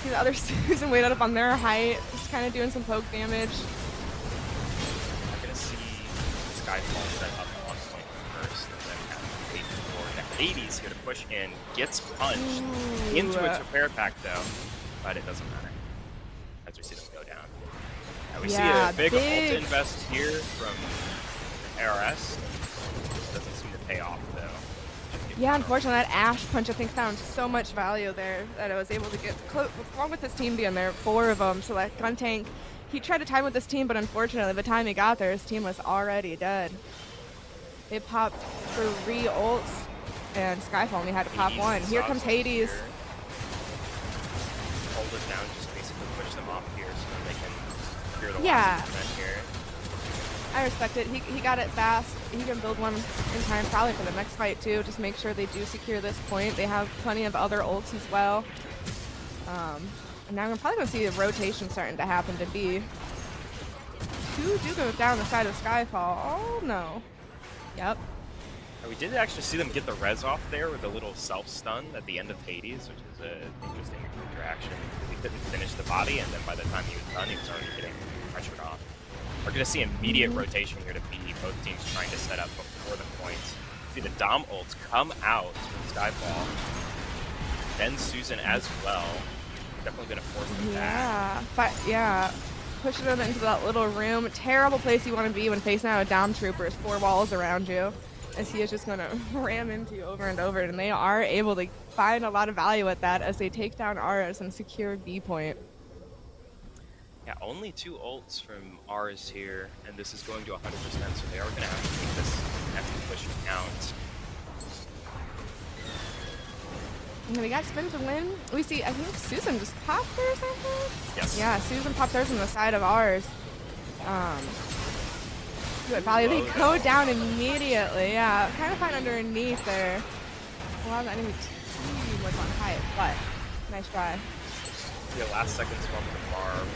See the other Susan waited up on their height, just kind of doing some poke damage. I'm gonna see Skyfall set up on point first, and then have to wait for the Hades here to push in. Gets punched into its repair pack though, but it doesn't matter as we see them go down. And we see a big ult invest here from ARS. Doesn't seem to pay off though. Yeah, unfortunately, that Ash punch I think found so much value there that I was able to get close, along with his team being there, 4 of them. So that Guntank, he tried to time with his team, but unfortunately, by the time he got there, his team was already dead. They popped 3 ults, and Skyfall only had to pop 1. Here comes Hades. Hold it down, just basically push them off here so that they can clear the Yeah. last event here. I respect it. He got it fast. He can build one in time probably for the next fight too. Just make sure they do secure this point. They have plenty of other ults as well. And now we're probably going to see a rotation starting to happen to B. 2 do go down the side of Skyfall. Oh no. Yep. And we did actually see them get the res off there with a little self-stun at the end of Hades, which is an interesting interaction. He couldn't finish the body, and then by the time he was done, he was already getting pressured off. We're going to see immediate rotation here to B. Both teams trying to set up before the points. See the Dom ults come out from Skyfall. Then Susan as well. Definitely going to force them back. Yeah, pushing them into that little room. Terrible place you want to be when facing out a Dom Troopers. 4 walls around you. As he is just going to ram into you over and over. And they are able to find a lot of value at that as they take down Aras and secure B point. Yeah, only 2 ults from ours here, and this is going to 100%, so they are going to have to take this next push count. And we got spin to win. We see, I think Susan just popped there or something? Yes. Yeah, Susan popped hers on the side of ours. Good value. They go down immediately. Yeah, kind of fine underneath there. A lot of the enemy team was on height, but nice try. The last seconds from the farm.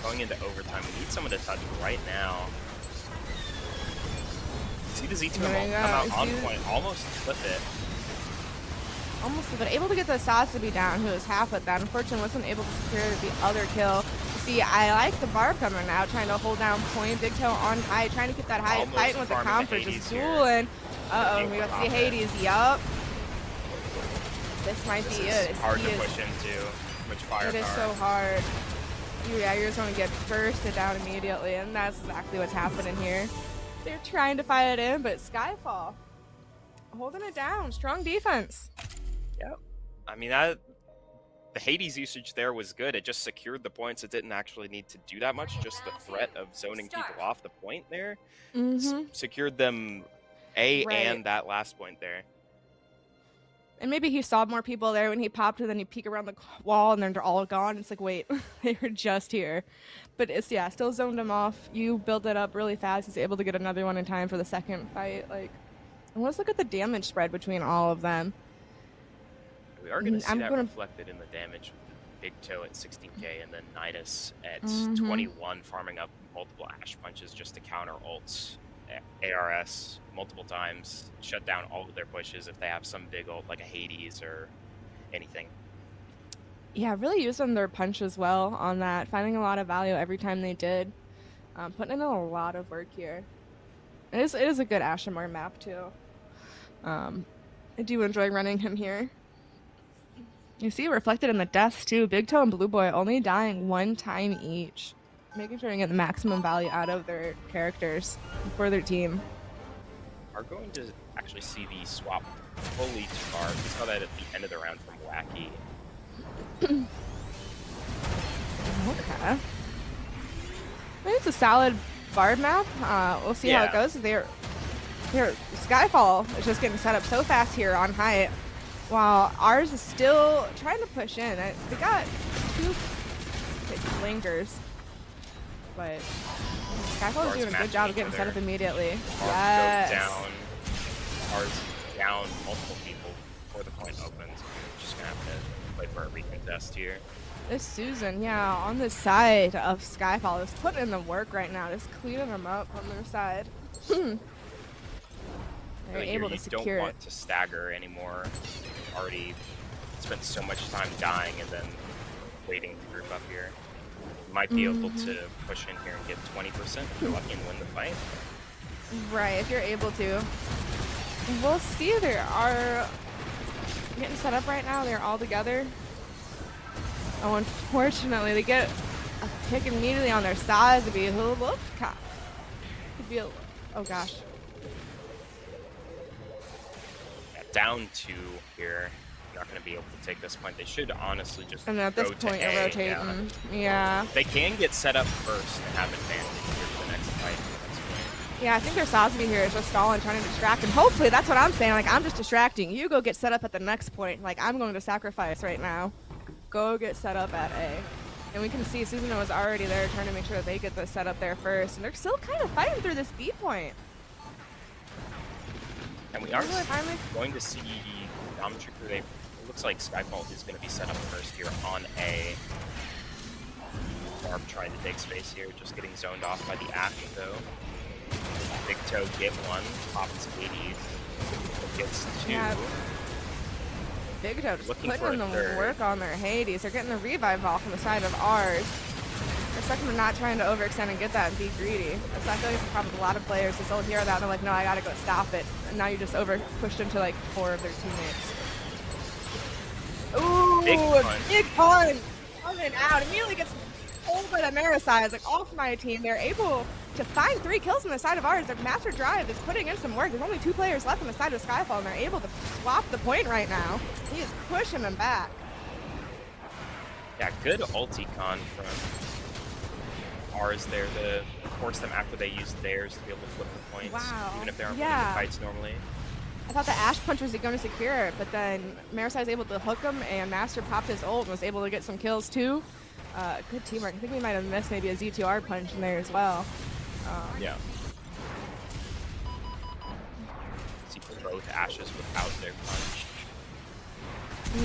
Going into overtime, we need someone to touch right now. See the Z2 come out on point, almost flip it. Almost flip it. Able to get the Sasabi down, who was half with that. Unfortunately, wasn't able to secure the other kill. See, I like the Barb coming out, trying to hold down point. Big Toe on high, trying to get that high, Almost fighting with the farming comfort, the just Hades dueling. Uh-oh, we got to see Hades, yup. This might be it. It's hard to push into. Much firepower. It is so hard. Yeah, you're just going to get bursted down immediately, and that's exactly what's happening here. They're trying to fight it in, but Skyfall holding it down. Strong defense. Yep. I mean, the Hades usage there was good. It just secured the points. It didn't actually need to do that much. Just the threat of zoning people off the point there secured them and that last point there. And maybe he saw more people there when he popped, and then you peek around the wall, and then they're all gone. It's like, wait, they were just here. But it's, yeah, still zoned him off. You build it up really fast. He's able to get another one in time for the second fight. Like, and let's look at the damage spread between all of them. We are going to see that reflected in the damage with the Big Toe at 16k, and then Nidus at 21, farming up multiple Ash punches just to counter ults. ARS multiple times, shut down all of their pushes if they have some big ult like a Hades or anything. Yeah, really using their punch as well on that, finding a lot of value every time they did. Putting in a lot of work here. It is a good Ashamar map too. I do enjoy running him here. You see it reflected in the deaths too. Big Toe and Blue Boy only dying 1 time each. Making sure to get the maximum value out of their characters for their team. Are going to actually see the swap fully to Barb. We saw that at the end of the round from Wacky. Okay. I think it's a solid Bard map. We'll see how it Yeah. goes. Here, Skyfall is just getting set up so fast here on height, while ours is still trying to push in. They got 2 lingers, but Skyfall is Ours doing a good matching job of each getting set other. up immediately. Ours Yes. goes down. Ours down multiple people before the point opens. We're just gonna have to wait for a recontest here. This Susan, yeah, on the side of Skyfall is putting in the work right now, just cleaning them up on their side. They're Really able here, to you don't secure it. want to stagger anymore. You've already spent so much time dying and then waiting to group up here. You might be able to push in here and get 20% if you're lucky and win the fight. Right, if you're able to. We'll see. They are getting set up right now. They're all together. Oh, unfortunately, they get a pick immediately on their sides. It'd be a little could be a, oh gosh. Yeah, down 2 here. Not going to be able to take this point. They should honestly just And at this go to point, A, you're rotating. Yeah. They can get set up first and have advantage here for the next fight. That's great. Yeah, I think their Sosby here is just stalling, trying to distract him. Hopefully, that's what I'm saying. Like, I'm just distracting. You go get set up at the next point. Like, I'm going to sacrifice right now. Go get set up at A. And we can see Susan was already there trying to make sure that they get the setup there first. And they're still kind of fighting through this B point. And we are Really, finally? going to see Dom Trooper. It looks like Skyfall is going to be set up first here on A. Barb trying to take space here, just getting zoned off by the Ash though. Big Toe get 1, pops 80, gets 2. Yeah. Big Toe just Looking for putting a in the third. work on their Hades. They're getting the revive ball from the side of ours. Respect them not trying to overextend and get that and be greedy. So I feel like it's a problem with a lot of players is they'll hear that and they're like, no, I gotta go stop it. And now you just over pushed into like 4 of their teammates. Ooh, Big punch. big punch coming out. Immediately gets pulled by the Marisides, like off my team. They're able to find 3 kills on the side of ours. Their Master Drive is putting in some work. There's only 2 players left on the side of Skyfall, and they're able to swap the point right now. He is pushing them back. Yeah, good ulti con from ours there to force them after they use theirs to be able to flip the points, Wow. even if they aren't Yeah. winning the fights normally. I thought the Ash Punch was going to secure it, but then Marisai was able to hook him, and Master popped his ult and was able to get some kills too. Good teamwork. I think we might have missed maybe a Z2R punch in there as well. Yeah. See both Ashes without their punch.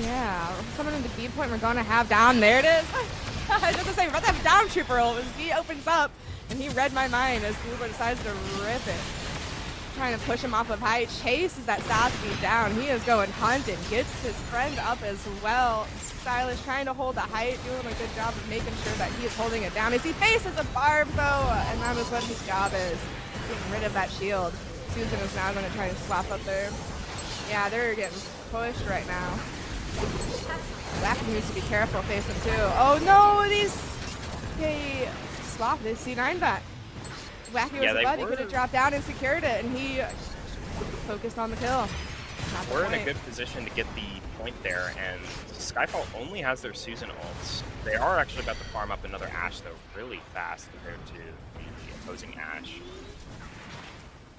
Yeah, we're coming into B point. We're going to have down. There it is. I was going to say, we're about to have down trooper ult as B opens up, and he read my mind as Blue decides to rip it. Trying to push him off of height. Chases that Sasuke down. He is going hunting. Gets his friend up as well. Stylish trying to hold the height, doing a good job of making sure that he is holding it down as he faces a Barb though, and that is what his job is, getting rid of that shield. Susan is now going to try to swap up there. Yeah, they're getting pushed right now. Wacky needs to be careful facing too. Oh no, they swapped his C9 back. Wacky was a bud, he could have dropped down and secured it, and he focused on the kill. We're in a good position to get the point there, and Skyfall only has their Susan ults. They are actually about to farm up another Ashe, though, really fast compared to the opposing Ashe.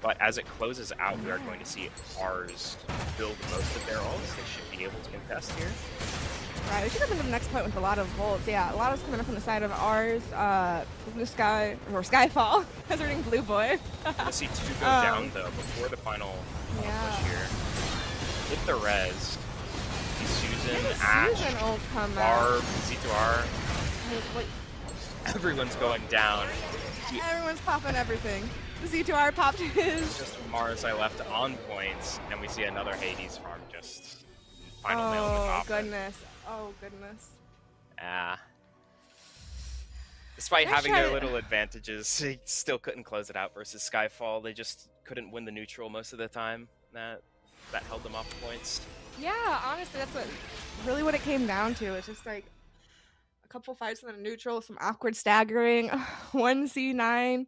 But as it closes out, we are going to see ours build most of their ults. They should be able to contest here. Right, we should have into the next point with a lot of volts. Yeah, a lot is coming up on the side of ours. Blue Sky, or Skyfall, as we're reading Blue Boy. We're going to see 2 go down, though, before the final push here. Hit the res. Susan, Ashe, Susan ult come Barb, Z2R. Wait, Everyone's going down. everyone's popping everything. Z2R popped his. Just Marisai left on points, and we see another Hades farm just final nail in the Oh, coffin. goodness. Oh, goodness. Despite Nice having try their to- little advantages, they still couldn't close it out versus Skyfall. They just couldn't win the neutral most of the time. That held them off points. Yeah, honestly, that's really what it came down to. It's just like a couple fights in the neutral, some awkward staggering, 1 C9.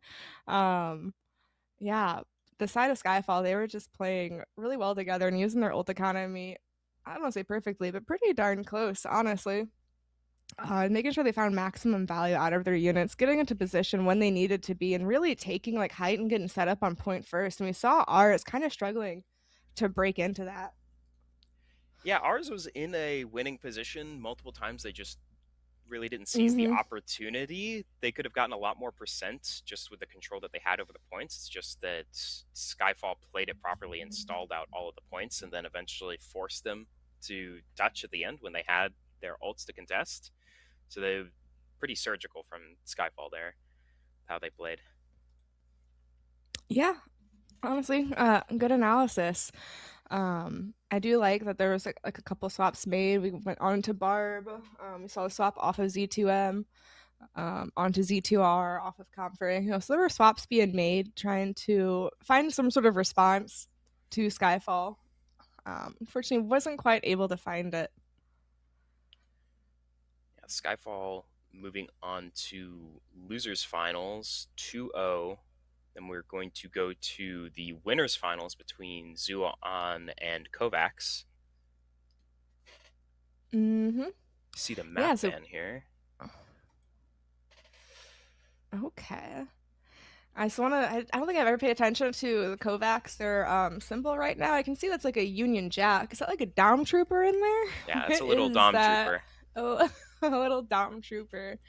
Yeah, the side of Skyfall, they were just playing really well together and using their ult economy I don't want to say perfectly, but pretty darn close, honestly. Making sure they found maximum value out of their units, getting into position when they needed to be, and really taking like height and getting set up on point first. And we saw ours kind of struggling to break into that. Yeah, ours was in a winning position multiple times. They just really didn't seize the Hmm. opportunity. They could have gotten a lot more percent just with the control that they had over the points. It's just that Skyfall played it properly and stalled out all of the points and then eventually forced them to touch at the end when they had their ults to contest. So they were pretty surgical from Skyfall there, how they played. Yeah, honestly, good analysis. I do like that there was like a couple swaps made. We went on to Barb. We saw the swap off of Z2M, onto Z2R, off of Comfrey. So there were swaps being made, trying to find some sort of response to Skyfall. Unfortunately, wasn't quite able to find it. Yeah, Skyfall moving on to losers finals 2-0. Then we're going to go to the winners finals between Zuan and Kovacs. Mm-hmm. See the map Yeah, so ban here. okay. I just want to. I don't think I've ever paid attention to the Kovacs, their symbol right now. I can see that's like a Union Jack. Is that like a Dom Trooper in there? Yeah, it's What a little is Dom that? Trooper. Oh, a little Dom Trooper.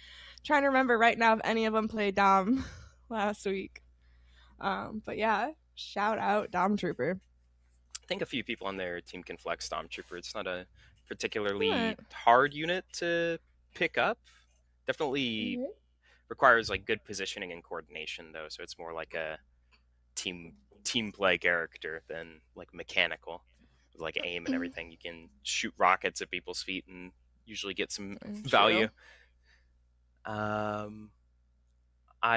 Trying to remember right now if any of them played Dom last week. But yeah, shout out Dom Trooper. I think a few people on their team can flex Dom Trooper. It's not a particularly Alright. hard unit to pick up. Definitely requires like good positioning and coordination though, so it's more like a team play character than like mechanical. With like aim and everything, you can shoot rockets at people's feet and usually get some value. I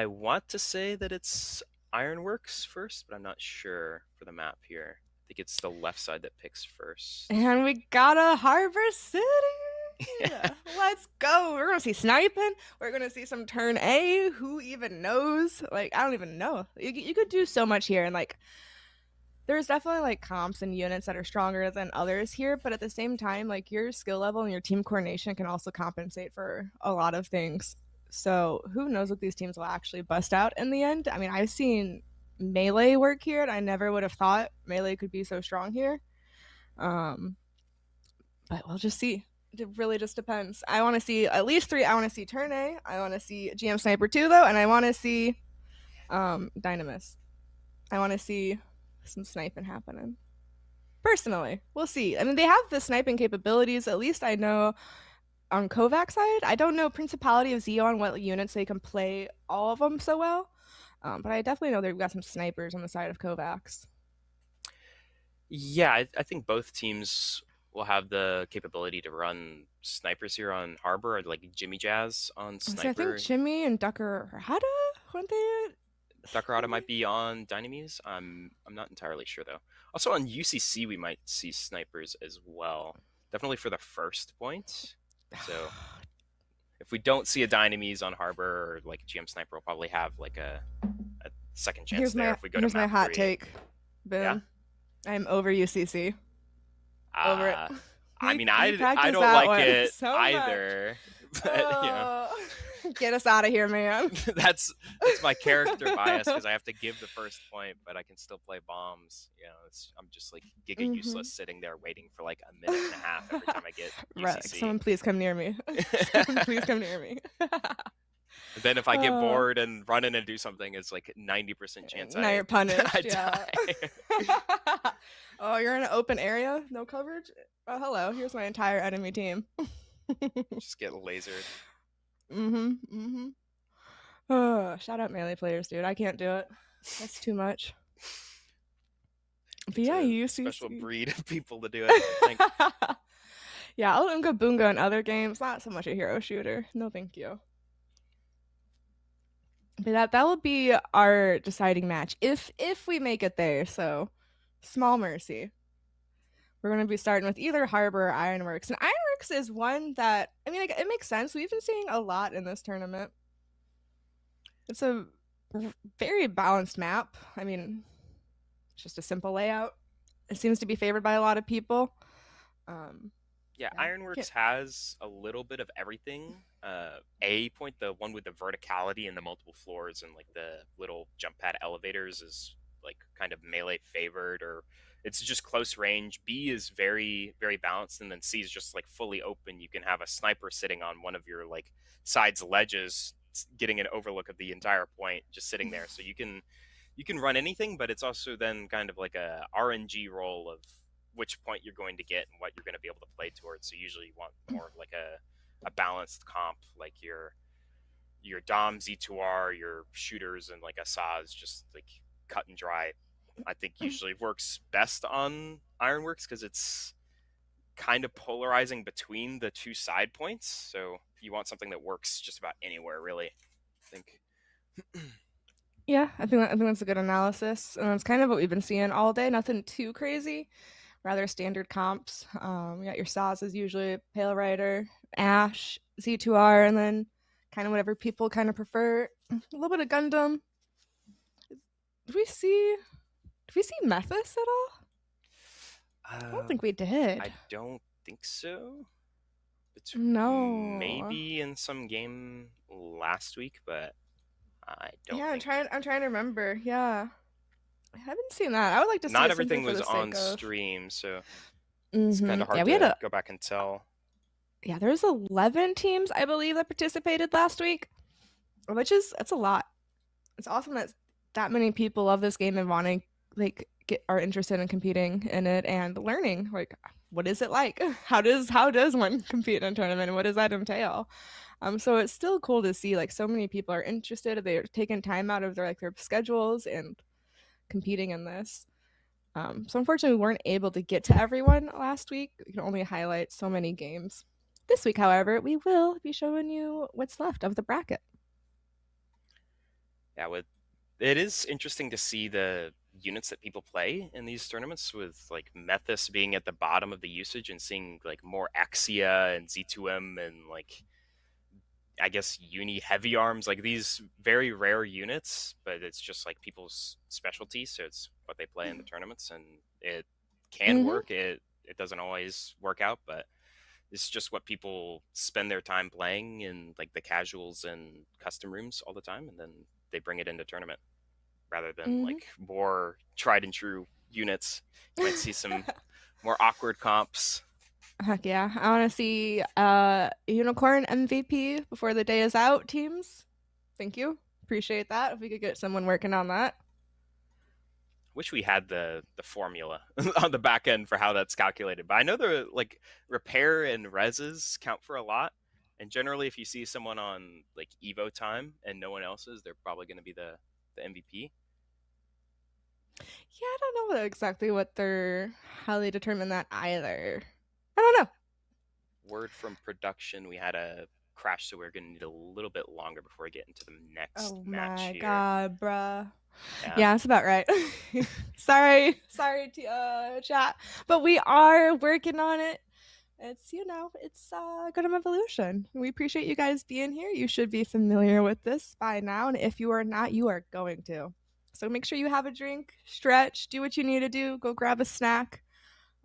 want to say that it's Ironworks first, but I'm not sure for the map here. I think it's the left side that picks first. And we got a Harbor City. Yeah. Let's go. We're gonna see sniping. We're gonna see some turn A. Who even knows? Like, I don't even know. You could do so much here, and like, there's definitely like comps and units that are stronger than others here, but at the same time, like your skill level and your team coordination can also compensate for a lot of things. So who knows what these teams will actually bust out in the end? I mean, I've seen melee work here, and I never would have thought melee could be so strong here. Um, but we'll just see. It really just depends. I want to see at least 3. I want to see turn A. I want to see GM Sniper 2 though, and I want to see Dynamis. I want to see some sniping happening. Personally, we'll see. I mean, they have the sniping capabilities. At least I know on Kovac side. I don't know Principality of Xeon what units they can play all of them so well, but I definitely know they've got some snipers on the side of Kovacs. Yeah, I think both teams will have the capability to run snipers here on Harbor, or like Jimmy Jazz on So I Sniper. think Jimmy and Ducker Hada, weren't they? Dakarada might be on Dynamis. I'm not entirely sure though. Also on UCC we might see snipers as well. Definitely for the first point. So if we don't see a Dynamis on Harbor or like GM Sniper, we'll probably have like a second chance there if we go to here's my map hot 3. take. Boom. Yeah? I'm over UCC. Over it. I mean, We I practiced don't that like one it so much. either. But Oh, get us out of here, man. that's my character bias because I have to give the first point, but I can still play bombs. I'm just like giga useless sitting there waiting for like a minute and a half every time I get Right. UCC. Someone please come near me. Someone please come near me. And then if I get bored and run in and do something, it's like 90% chance Now you're punished. I Yeah. die. Oh, you're in an open area? No coverage? Oh, hello. Here's my entire enemy team. Just get lasered. Oh, shout out melee players, dude. I can't do it. That's too much. But It's yeah, a you see. special breed of people to do it. I think. Yeah, I'll Unga Boonga in other games. Not so much a hero shooter. No, thank you. But that will be our deciding match if we make it there. So, small mercy. We're going to be starting with either Harbor or Ironworks. And Ironworks is one that, I mean, like, it makes sense. We've been seeing a lot in this tournament. It's a very balanced map. I mean, it's just a simple layout. It seems to be favored by a lot of people. Um, Yeah, yeah, can't. Ironworks has a little bit of everything. A point, the one with the verticality and the multiple floors and like the little jump pad elevators is like kind of melee favored, or it's just close range. B is very very balanced, and then C is just like fully open. You can have a sniper sitting on one of your like sides ledges, getting an overlook of the entire point, just sitting there. So you can run anything, but it's also then kind of like a RNG role of which point you're going to get and what you're going to be able to play towards. So usually you want more of like a balanced comp, like your Dom Z2R, your shooters, and like a SAS, just like cut and dry. I think usually works best on Ironworks because it's kind of polarizing between the two side points. So you want something that works just about anywhere, really. I think. Yeah, I think that's a good analysis, and that's kind of what we've been seeing all day. Nothing too crazy, rather standard comps. You got your sauce is usually Pale Rider, Ash, Z2R, and then kind of whatever people kind of prefer. A little bit of Gundam. Did we see? Did we see Mephis at all? I don't think we did. I don't think so. It's No. maybe in some game last week, but I don't Yeah, I'm think. trying. I'm trying to remember. Yeah, I haven't seen that. I would like to see Not it simply everything for was the on sake of. stream, so it's kind of Yeah, hard we had to a. go back and tell. Yeah, there's 11 teams I believe that participated last week, which is that's a lot. It's awesome that that many people love this game and wanting like get are interested in competing in it and learning like what is it like? How does one compete in a tournament and what does that entail? So it's still cool to see like so many people are interested. They're taking time out of their schedules and competing in this. So unfortunately, we weren't able to get to everyone last week. We can only highlight so many games. This week, however, we will be showing you what's left of the bracket. Yeah, it is interesting to see the units that people play in these tournaments, with like Methus being at the bottom of the usage and seeing like more Axia and Z2M and like I guess uni heavy arms, like these very rare units, but it's just like people's specialty, so it's what they play in the tournaments, and it can Mm-hmm. work. It doesn't always work out, but it's just what people spend their time playing in like the casuals and custom rooms all the time, and then they bring it into tournament rather than Mm-hmm. like more tried and true units. You might see some more awkward comps. Heck yeah. I want to see Unicorn MVP before the day is out, teams. Thank you. Appreciate that. If we could get someone working on that. Wish we had the formula on the back end for how that's calculated. But I know the like repair and reses count for a lot. And generally, if you see someone on like Evo time and no one else is, they're probably going to be the MVP. Yeah, I don't know exactly how they determine that either. I don't know. Word from production, we had a crash, so we're going to need a little bit longer before we get into the next Oh match my here. god, bruh. Yeah. Yeah, that's about right. sorry, chat, but we are working on it. It's Gundam Evolution. We appreciate you guys being here. You should be familiar with this by now, and if you are not, you are going to. So make sure you have a drink, stretch, do what you need to do, go grab a snack.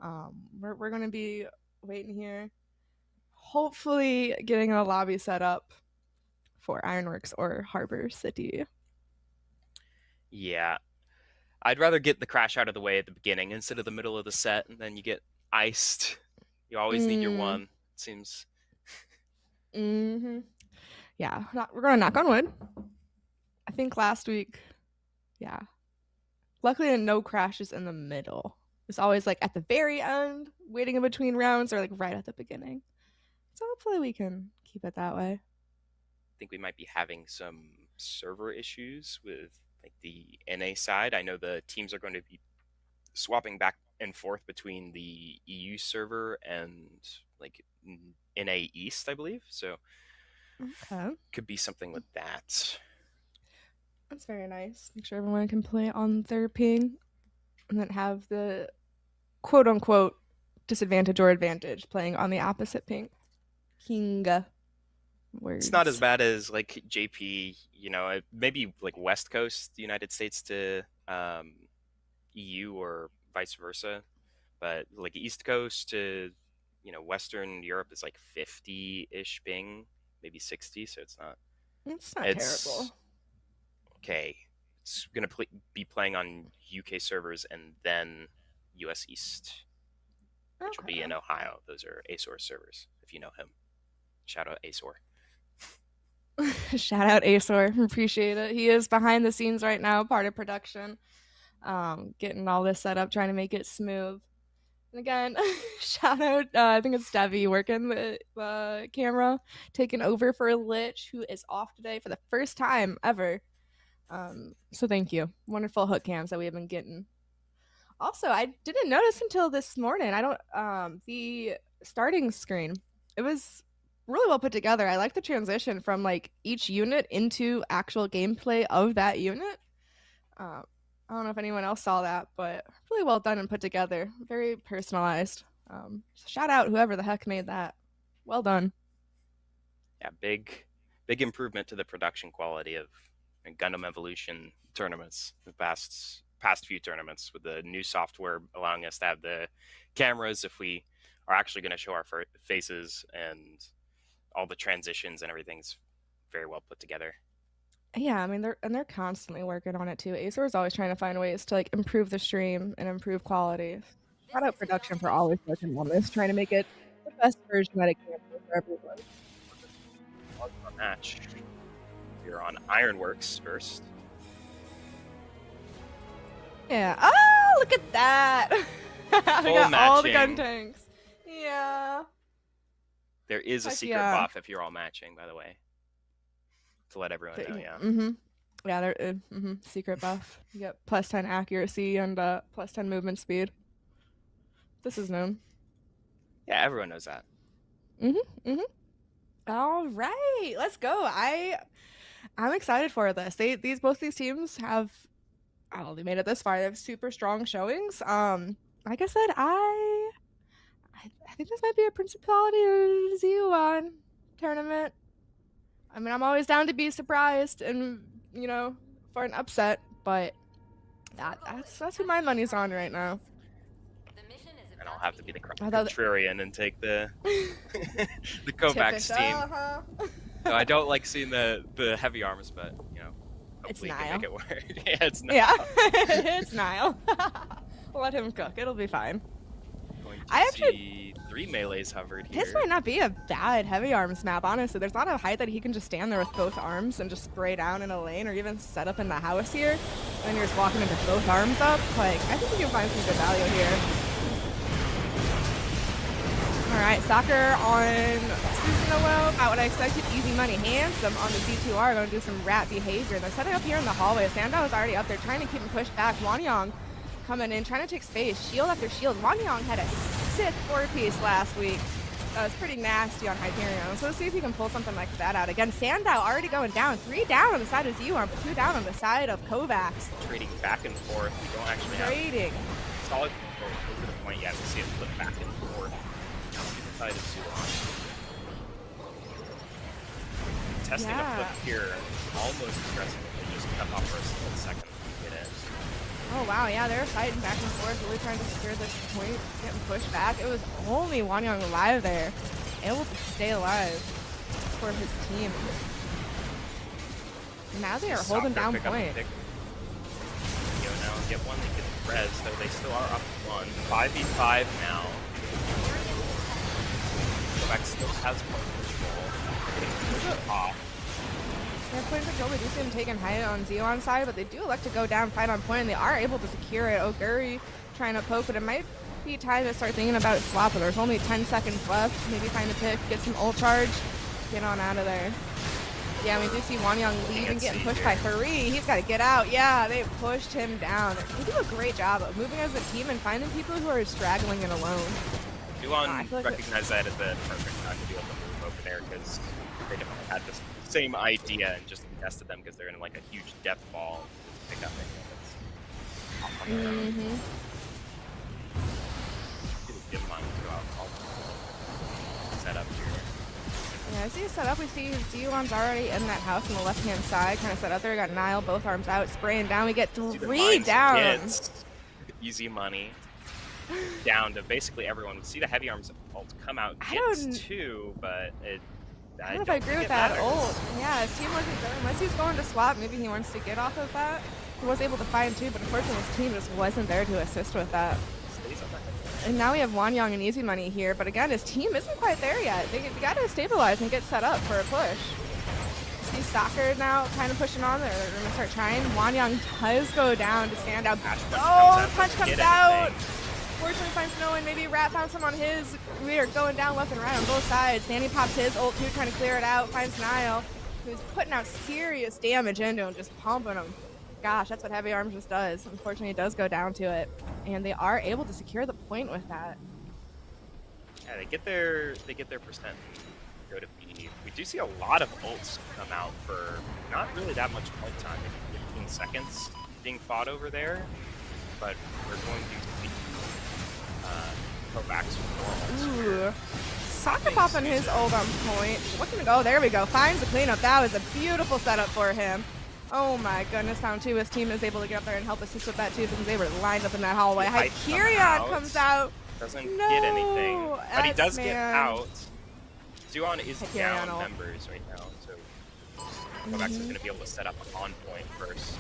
We're gonna be waiting here, hopefully getting a lobby set up for Ironworks or Harbor City. Yeah. I'd rather get the crash out of the way at the beginning instead of the middle of the set, and then you get iced. You always need your one, it seems. Mm-hmm. Yeah, we're gonna knock on wood. I think last week, yeah. Luckily, no crashes in the middle. It's always like at the very end, waiting in between rounds, or like right at the beginning. So hopefully we can keep it that way. I think we might be having some server issues with like the NA side. I know the teams are going to be swapping back and forth between the EU server and like NA East, I believe. So Okay, could be something with that. that's very nice. Make sure everyone can play on their ping, and then have the quote unquote disadvantage or advantage playing on the opposite ping. Kinga. Words. It's not as bad as like JP, maybe like West Coast United States to EU or vice versa, but like East Coast to Western Europe is like 50-ish ping, maybe 60, so it's not. It's not It's terrible. okay. It's gonna be playing on UK servers and then US East, which will be in Ohio. Those are ASOR servers, if you know him. Shout out ASOR. Shout out Asor, appreciate it. He is behind the scenes right now, part of production, getting all this set up, trying to make it smooth. And again, shout out, I think it's Devi working the camera, taking over for Lich, who is off today for the first time ever. So thank you. Wonderful hook cams that we have been getting. Also, I didn't notice until this morning. The starting screen. It was really well put together. I like the transition from like each unit into actual gameplay of that unit. I don't know if anyone else saw that, but really well done and put together. Very personalized. Shout out whoever the heck made that. Well done. Yeah, big improvement to the production quality of Gundam Evolution tournaments, the past few tournaments, with the new software allowing us to have the cameras if we are actually going to show our faces, and all the transitions and everything's very well put together. Yeah, I mean they're constantly working on it too. Acer is always trying to find ways to like improve the stream and improve quality. Shout out production for always working on this, trying to make it the best version that it can be for everyone. Match. We're on Ironworks first. Yeah. Oh, look at that! We got Full all the gun matching. tanks. Yeah. There is a Heck secret yeah. buff if you're all matching, by the way. To let everyone know, yeah. Mm-hmm. Yeah, there. Secret buff. You get plus 10 accuracy and plus 10 movement speed. This is known. Yeah, everyone knows that. All right, let's go. I'm excited for this. Both these teams have, they made it this far. They have super strong showings. Like I said, I think this might be a Principality Z1 tournament. I mean, I'm always down to be surprised and for an upset, but that's who my money's on right now. And I'll have to be the contrarian and take the the Kovacs team. No, I don't like seeing the heavy arms, but hopefully you can make it work. Yeah, it's Nile. Yeah, it's Nile. Let him cook. It'll be fine. I actually see 3 melees hovered here. This might not be a bad heavy arms map, honestly. There's a lot of height that he can just stand there with both arms and just spray down in a lane, or even set up in the house here, and you're just walking into both arms up. Like, I think you can find some good value here. Alright, Soccer on Susanoo, about what I expected. Easy money. Handsome on the D2R, going to do some rat behavior. They're setting up here in the hallway. Sandow is already up there, trying to keep him pushed back. Wanyang coming in, trying to take space. Shield after shield. Wanyang had a sick 4-piece last week. That was pretty nasty on Hyperion. So let's see if he can pull something like that out. Again, Sandow already going down. 3 down on the side of Z1, but 2 down on the side of Kovacs. Trading back and forth. We don't actually have solid control over the point yet. We see it flip back and forth. Side of Z1. Testing a flip here, almost aggressively, just cut off for a split second to get in. Oh wow, yeah, they're fighting back and forth, really trying to secure this point, getting pushed back. It was only Wanyang alive there, able to stay alive for his team. Now they are holding down point. Now get one, they get the res, though they still are up 1. 5v5 now. Kovacs still has point control. Off. They have point control. We do see him taking height on Zeon side, but they do elect to go down, fight on point, and they are able to secure it. Oguri trying to poke, but it might be time to start thinking about swap. There's only 10 seconds left. Maybe find a pick, get some ult charge, get on out of there. Yeah, we do see Wanyang leaving, getting pushed by Farid. He's got to get out. Yeah, they pushed him down. They do a great job of moving as a team and finding people who are straggling and alone. Duan recognized that as the perfect time to be able to move over there, because they definitely had this same idea and just invested them because they're in like a huge death ball to pick up anything. Set up here. Yeah, I see a setup. We see Z1's already in that house on the left-hand side, kind of set up there. We got Nile, both arms out, spraying down. We get 3 down. Easy money. down to basically everyone. We see the heavy arms ult come out, I gets don't- 2, but I don't know if I agree think with it that matters. ult. Yeah, his team wasn't there. Unless he's going to swap, maybe he wants to get off of that. He was able to find 2, but unfortunately his team just wasn't there to assist with that. Stays on that. And now we have Wanyang and Easy Money here, but again, his team isn't quite there yet. They got to stabilize and get set up for a push. See Soccer now kind of pushing on there. They're going to start trying. Wanyang does go down to stand out. Ash punch Oh, comes out, punch doesn't comes get out. anything. Fortunately finds no one. Maybe Rat found some on his. We are going down left and right on both sides. Danny pops his ult too, trying to clear it out. Finds Niall, who's putting out serious damage into him, just pumping him. Gosh, that's what Heavy Arms just does. Unfortunately, it does go down to it. And they are able to secure the point with that. Yeah, they get their percent and go to B. We do see a lot of ults come out for not really that much point time, maybe 15 seconds being fought over there. But we're going to see Kovacs with normals. Ooh. Soccer popping his ult on point. Looking to go. There we go. Finds the cleanup. That was a beautiful setup for him. Oh my goodness. Found 2. His team is able to get up there and help assist with that too because they were lined up in that hallway. Hyperion comes out. Doesn't No, get anything, but he does get X-Man. out. Zuon is Hyperion down ult. members right now, so Kovacs is going to be able to set up on point first.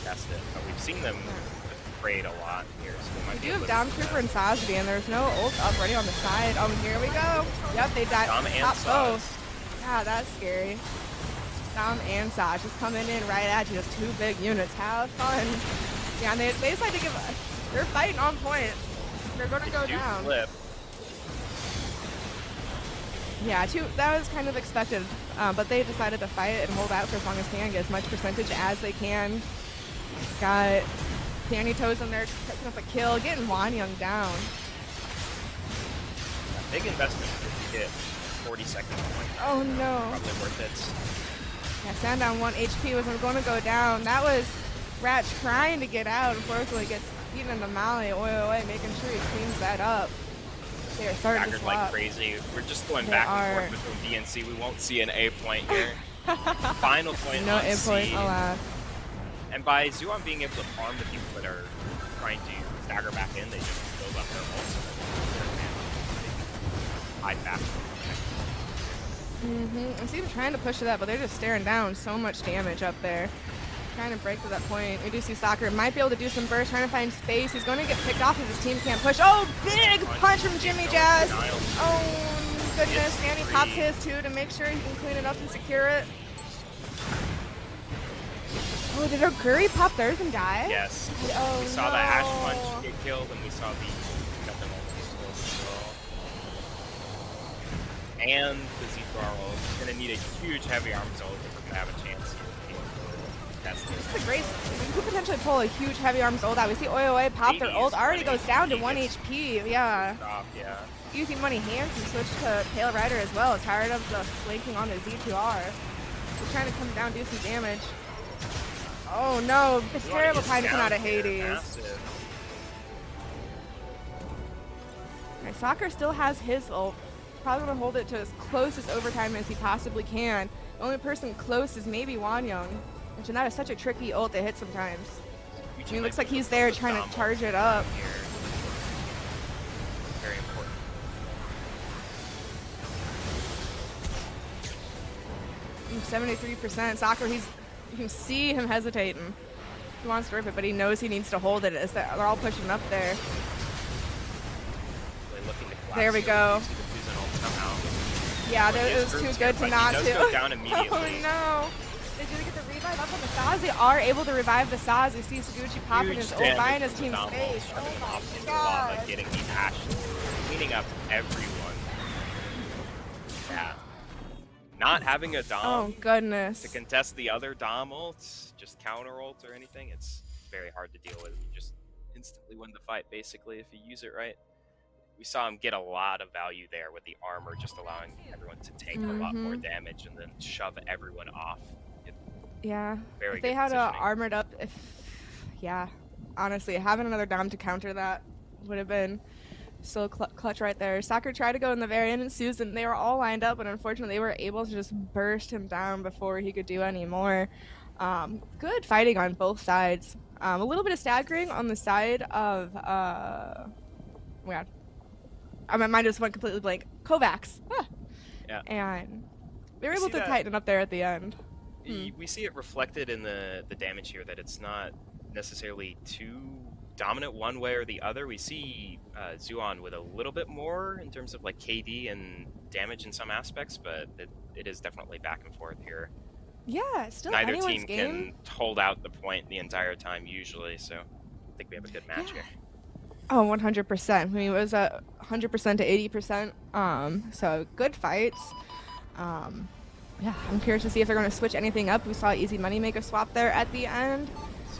Test it. But we've seen them trade a lot here, so they might We be do able have to Dom Trooper and Sazby, and there's no ult up ready on the side. Oh, here we go. Yep, they died. Dom and Top Saz. both. Yeah, that's scary. Dom and Saj just coming in right at you. Just 2 big units. Have fun. Yeah, and they decide to give. They're fighting on point. They're going to go do down. flip. Yeah, that was kind of expected, but they decided to fight and hold out for as long as they can, get as much percentage as they can. Got Danny Toes in there picking up a kill, getting Wanyang down. Big investment to get 40 seconds point. Oh no. Probably worth it. Yeah, Sandown 1 HP was going to go down. That was Rat trying to get out. Unfortunately, gets eaten in the Mali. Oi, making sure he cleans that up. They are starting to Staggered swap. like crazy. We're just going They back are. and forth between B and C. We won't see an A point here. Final point No on A point C. allowed. And by Zuon being able to farm the people that are trying to stagger back in, they just build up their ults and hide back. I see them trying to push to that, but they're just staring down so much damage up there. Trying to break to that point. We do see Soccer might be able to do some burst, trying to find space. He's going to get picked off if his team can't push. Oh, big punch from Jimmy Jazz. Oh, goodness. Danny pops his too to make sure he can clean it up and secure it. Oh, did Curry pop theirs and die? Yes. Oh, We saw no. the Ash punch get killed, and we saw the got them all killed as well. And the Z-Thrower ult. Gonna need a huge heavy arms ult if we're gonna have a chance here. Test This it. is a great. We could potentially pull a huge heavy arms ult out. We see Oi pop their Maybe ult. use Already 1 goes down to HP. 1 HP. Yeah. Stop, yeah. Easy Money hands and switch to Pale Rider as well. Tired of the flanking on the Z2R. We're trying to come down, do some damage. Oh no, it's We wanna terrible get time to come down out of here, Hades. massive. Right, Soccer still has his ult. Probably gonna hold it to as close as overtime as he possibly can. The only person close is maybe Wanyang, which that is such a tricky ult to hit sometimes. I mean, it looks like he's there trying to charge it up. Here. Very important. 73%. Soccer, you can see him hesitating. He wants to rip it, but he knows he needs to hold it. They're all pushing up there. Really looking to collapse There we here. go. You see the Fusion ult come out. Yeah, But it his was too group's good here, to but not he to. does go down Oh immediately. no! They do get the revive up on the Saz. They are able to revive the Saz. You see Saguchi popping Huge his ult, damage buying his from team's the space. Dominoes, shoving him Oh off into my lava, god! getting the Ash, cleaning up everyone. Yeah. Not having a Dom Oh to goodness! contest the other Dom ults, just counter ult or anything, it's very hard to deal with. You just instantly win the fight, basically, if you use it right. We saw him get a lot of value there with the armor, just allowing everyone to take a lot more damage and then shove everyone off. Yeah. Very If they good had positioning. armored up, yeah, honestly, having another Dom to counter that would have been so clutch right there. Soccer tried to go in the very end, and Susan, they were all lined up, but unfortunately, they were able to just burst him down before he could do any more. Good fighting on both sides. A little bit of staggering on the side of Oh my god. My mind just went completely blank. Kovacs. Ah. Yeah. And they were We able see to that- tighten up there at the end. We see it reflected in the damage here, that it's not necessarily too dominant one way or the other. We see Zuon with a little bit more in terms of like KD and damage in some aspects, but it is definitely back and forth here. Yeah, it's still Neither anyone's team game. can hold out the point the entire time usually, so I think we have a good match here. Oh, 100%. I mean, it was a 100% to 80%. So good fights. Yeah, I'm curious to see if they're going to switch anything up. We saw Easy Money make a swap there at the end.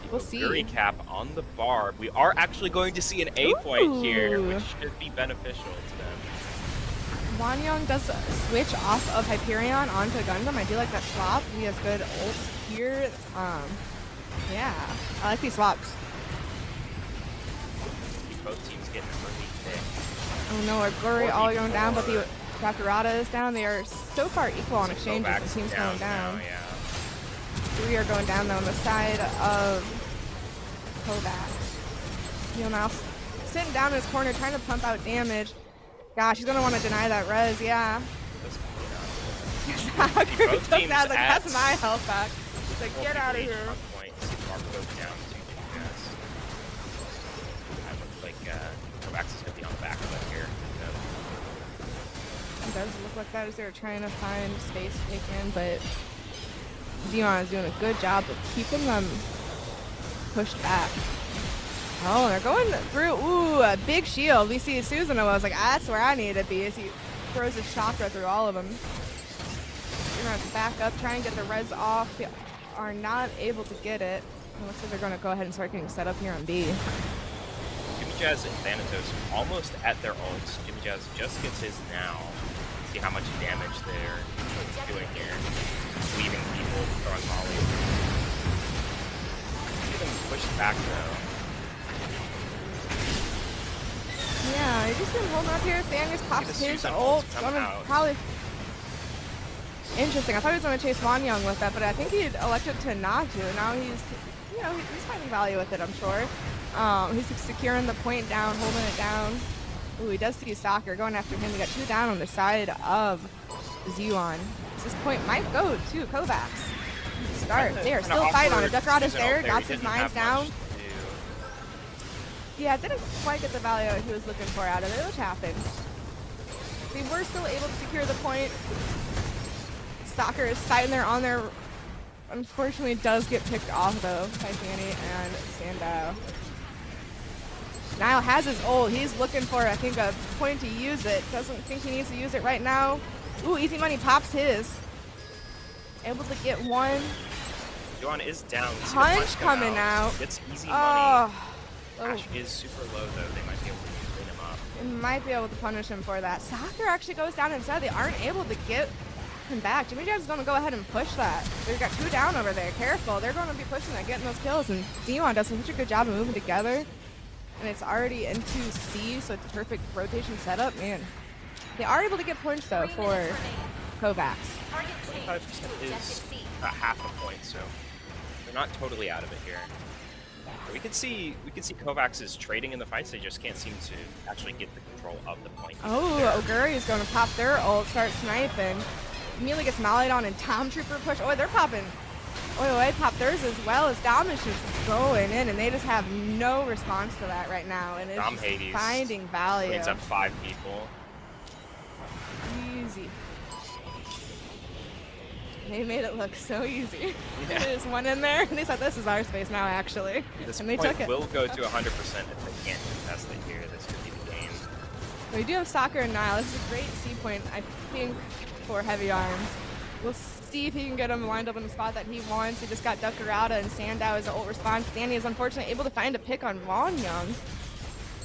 We'll see. Guri cap on the bar. We are actually going to see an A point here, Ooh. which should be beneficial to them. Wanyang does switch off of Hyperion onto Gundam. I do like that swap. He has good ults here. Yeah, I like these swaps. Both teams getting early pick. Oh no, our Glory all going down, but the 4v4. Dakarada is down. They are so far equal on exchanges. Kovacs The team's going down. now, yeah. We are going down though on the side of Kovacs. He'll now sitting down in his corner trying to pump out damage. Gosh, he's gonna want to deny that res, yeah. Both Took teams that, like, at- that's my health back. He's like, get out of here. Front point. See the bar goes down to Jazz. That looks like Kovacs is going to be on the back foot here. It does look like that as they're trying to find space to take in, but Dion is doing a good job of keeping them pushed back. Oh, they're going through. Ooh, a big shield. We see Susanoo was like, that's where I need to be, as he throws his chakra through all of them. They're going to back up, try and get the res off. They are not able to get it. It looks like they're going to go ahead and start getting set up here on B. Jimmy Jazz and Thanatos almost at their ults. Jimmy Jazz just gets his now. See how much damage they're doing here. Leaving people, throwing mollies. See them pushed back though. Yeah, he's just been holding up here. Thanius pops Get a his Susan ult. ult to come out. Probably interesting. I thought he was going to chase Wanyang with that, but I think he elected to not to. Now he's, you know, he's finding value with it, I'm sure. He's securing the point down, holding it down. Ooh, he does see Soccer going after him. We got two down on the side of Zuon. This point might go to Kovacs. Start. They are still fighting on it. Deathrod is there. Got his mines down. Yeah, didn't quite get the value he was looking for out of it, which happens. They were still able to secure the point. Soccer is fighting there on their. Unfortunately, it does get picked off though by Fanny and Sandow. Niall has his ult. He's looking for, I think, a point to use it. Doesn't think he needs to use it right now. Ooh, Easy Money pops his. Able to get one. Johan is down. Punch coming out. It's Easy Oh. Money. Ash is super low though. They might be able to clean him up. It might be able to punish him for that. Soccer actually goes down instead. They aren't able to get him back. Jimmy Jazz is going to go ahead and push that. They've got two down over there. Careful. They're going to be pushing that, getting those kills. And Dion does such a good job of moving together. And it's already into C, so it's a perfect rotation setup. Man, they are able to get points though 3 for minutes remaining. Kovacs. Target change. 25% Objective is C. a half a point, so they're not totally out of it here. We could see Kovacs is trading in the fights. They just can't seem to actually get the control of the point. Oh, Oguri is going to pop their ult, start sniping. Immediately gets mollied on and Tom Trooper push. Oh, they're popping. Oi, pop theirs as well as Dom is just going in, and they just have no response to that right now. And it's Dom just Hades finding value. cleans up 5 people. Easy. They made it look so easy. Yeah. There's one in there, and they said, this is our space now, actually. This And they point took it. will go to 100% if they can't contest it here. This could be the game. We do have Soccer and Nile. This is a great C point, I think, for Heavy Arms. We'll see if he can get him lined up in the spot that he wants. He just got Duckarada and Sandow as an ult response. Danny is unfortunately able to find a pick on Wanyang.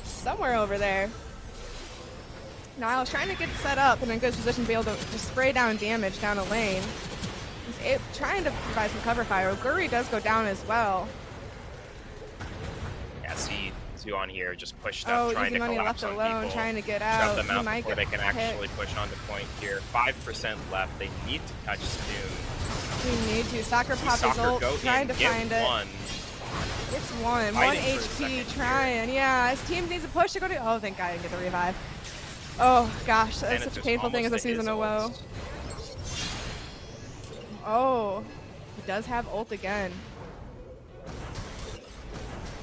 Somewhere over there. Niall's trying to get set up in a good position to be able to spray down damage down a lane. He's trying to provide some cover fire. Oguri does go down as well. Yeah, see Zuon here just pushed Oh, up, trying Easy to Money collapse left on alone, people. trying to get Shove out. them He out might before get they can picked. actually push on the point here. 5% left. They need to touch soon. We need to. Soccer See pop his Soccer ult, go trying in, to get find it. one. It's one Fighting for a HP second here. trying. Yeah, his team needs a push to go to. Oh, thank God I didn't get the revive. Oh gosh, that's such a Thanatos painful thing as a almost to his season of WoW. ult. Oh, he does have ult again.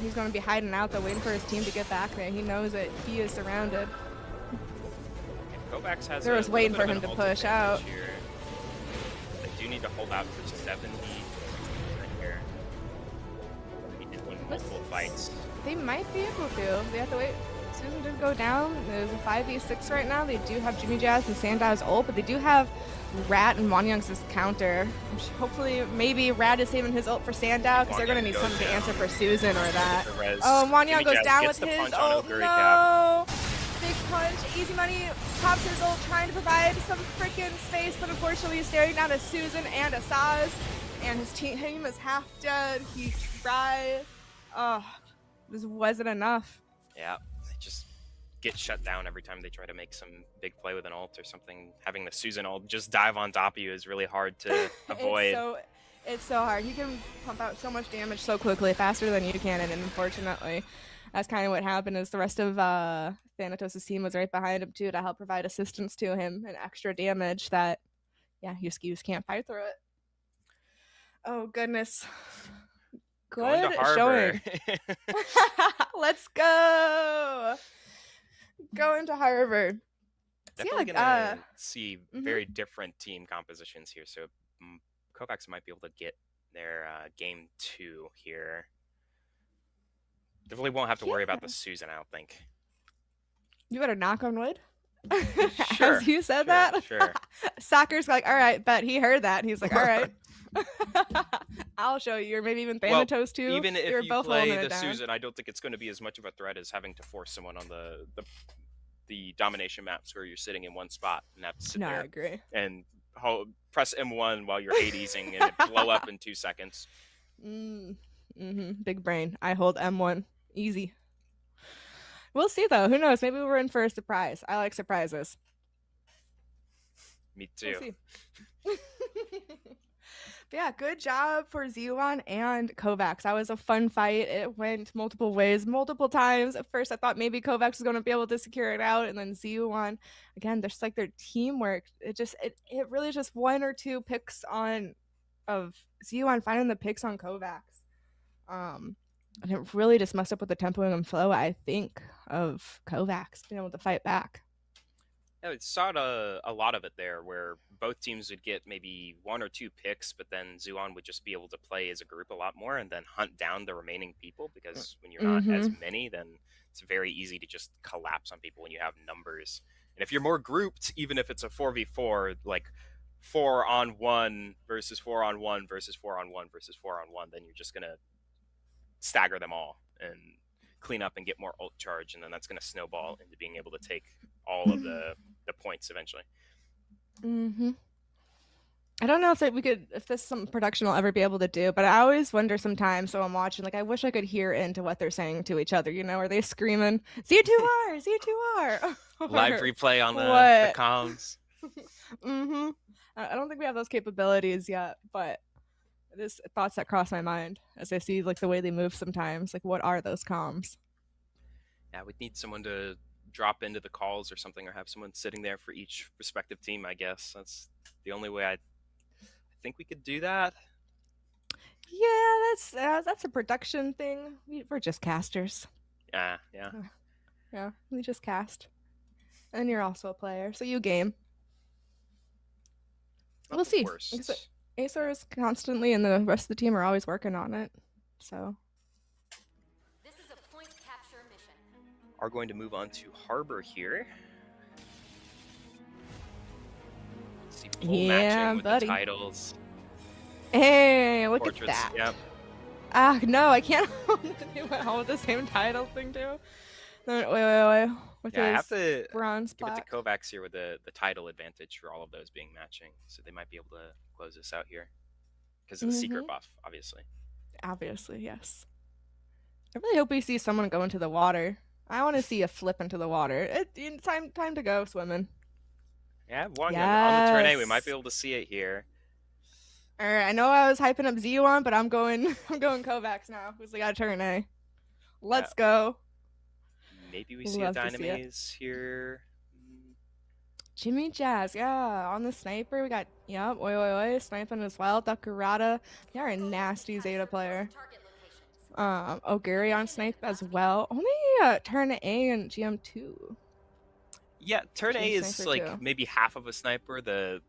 He's going to be hiding out though, waiting for his team to get back there. He knows that he is surrounded. Kovacs has They're just waiting for him an to ult push out. advantage here. They do need to hold out for 70 right here. He did win multiple fights. They might be able to. They have to wait. Susan did go down. There's a 5v6 right now. They do have Jimmy Jazz and Sandow's ult, but they do have Rat and Wanyang's counter. Hopefully, maybe Rat is saving his ult for Sandow because they're going to need something to answer for Susan or that. Oh, Wanyang goes down with his ult. No! Big punch. Easy Money pops his ult, trying to provide some freaking space, but unfortunately he's staring down to Susan and Asaz, and his team is half dead. He tried. Oh, this wasn't enough. Yeah, they just get shut down every time they try to make some big play with an ult or something. Having the Susan ult just dive on top of you is really hard to avoid. It's so hard. He can pump out so much damage so quickly, faster than you can, and unfortunately, that's kind of what happened. Is the rest of Thanatos' team was right behind him too to help provide assistance to him and extra damage that, yeah, you just can't fight through it. Oh goodness. Good showing. Let's go. Going to Harvard. Definitely gonna see very different team compositions here. So Kovacs might be able to get their game 2 here. Definitely won't have to worry about the Susan, I don't think. You better knock on wood. Sure, As you said that. Sure. Soccer's like, all right, bet he heard that. He's like, all right. I'll show you, or maybe even Thanatos too. Even if You're you both play holding the it down. Susan, I don't think it's going to be as much of a threat as having to force someone on the domination maps where you're sitting in one spot and have to sit No, there I agree. and press M1 while you're Hadesing and it blow up in 2 seconds. Big brain. I hold M1. Easy. We'll see though. Who knows? Maybe we're in for a surprise. I like surprises. Me too. We'll see. But yeah, good job for Zewan and Kovacs. That was a fun fight. It went multiple ways, multiple times. At first, I thought maybe Kovacs was going to be able to secure it out, and then Zewan, again, just like their teamwork. It really just one or two picks of Zewan finding the picks on Kovacs. And it really just messed up with the tempo and flow, I think, of Kovacs being able to fight back. Yeah, we saw a lot of it there where both teams would get maybe 1 or 2 picks, but then Zuan would just be able to play as a group a lot more and then hunt down the remaining people, because when you're not as many, then it's very easy to just collapse on people when you have numbers. And if you're more grouped, even if it's a 4v4, like 4-on-1 versus 4-on-1 versus 4-on-1 versus 4-on-1, then you're just going to stagger them all and clean up and get more ult charge, and then that's going to snowball into being able to take all of the points eventually. I don't know if this is something production will ever be able to do, but I always wonder sometimes, so I'm watching, like, I wish I could hear into what they're saying to each other. You know, are they screaming Z2R, Z2R? Live replay on the comms. I don't think we have those capabilities yet, but there's thoughts that cross my mind as I see like the way they move sometimes. Like, what are those comms? Yeah, we'd need someone to drop into the calls or something, or have someone sitting there for each respective team, I guess. That's the only way I think we could do that. Yeah, that's a production thing. We're just casters. Yeah. Yeah, we just cast. And you're also a player, so you game. Not we'll see. Worst. Acer is constantly, and the rest of the team are always working on it. So. This is a point capture mission. Are going to move on to Harbor here. Let's see, full matching with buddy. the titles. Hey, look Portraits, at that. Yep. Ah, no, I can't. They went all with the same title thing too. Wait. With I have his to bronze give it plaque. to Kovacs here with the title advantage for all of those being matching, so they might be able to close this out here because of the secret buff, obviously. Obviously, yes. I really hope we see someone go into the water. I want to see a flip into the water. Time to go swimming. Yeah, on the turn A, we might be able to see it here. All right, I know I was hyping up Zeon, but I'm going I'm going Kovacs now. Who's got a turn A? Yeah, Let's go. maybe we see a Love to see it. Dynamaze here. Jimmy Jazz, yeah, on the sniper. We got, yep, oi, oi, oi, sniping as well. Duckarada, they are a nasty Zeta player. Target locations. Oguri on snipe as well. Only turn A and GM2. Yeah, turn A Team is sniper like too. maybe half of a sniper. The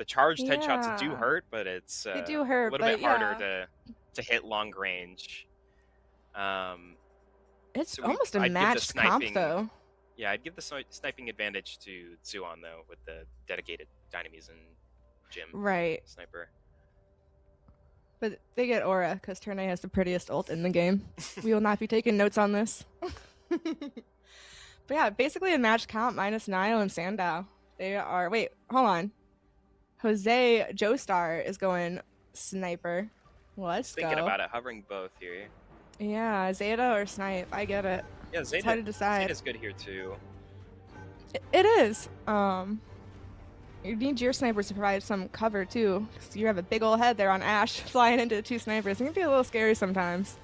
charged headshots do Yeah, hurt, but it's they do a hurt, little but bit harder yeah, to hit long range. it's So almost a I'd give the matched comp sniping. though. Yeah, I'd give the sniping advantage to Zuon though, with the dedicated Dynamaze and Jim Right, sniper. but they get Aura because turn A has the prettiest ult in the game. We will not be taking notes on this. But yeah, basically a match comp minus Nile and Sandow. They are. Wait, hold on. Jose Joestar is going sniper. Let's Thinking go. about it, hovering both here. Yeah, Zeta or snipe. I get it. Yeah, It's hard to decide. Zeta's good here too. It is. You need your snipers to provide some cover too. 'Cause you have a big old head there on Ash flying into two snipers. It can be a little scary sometimes.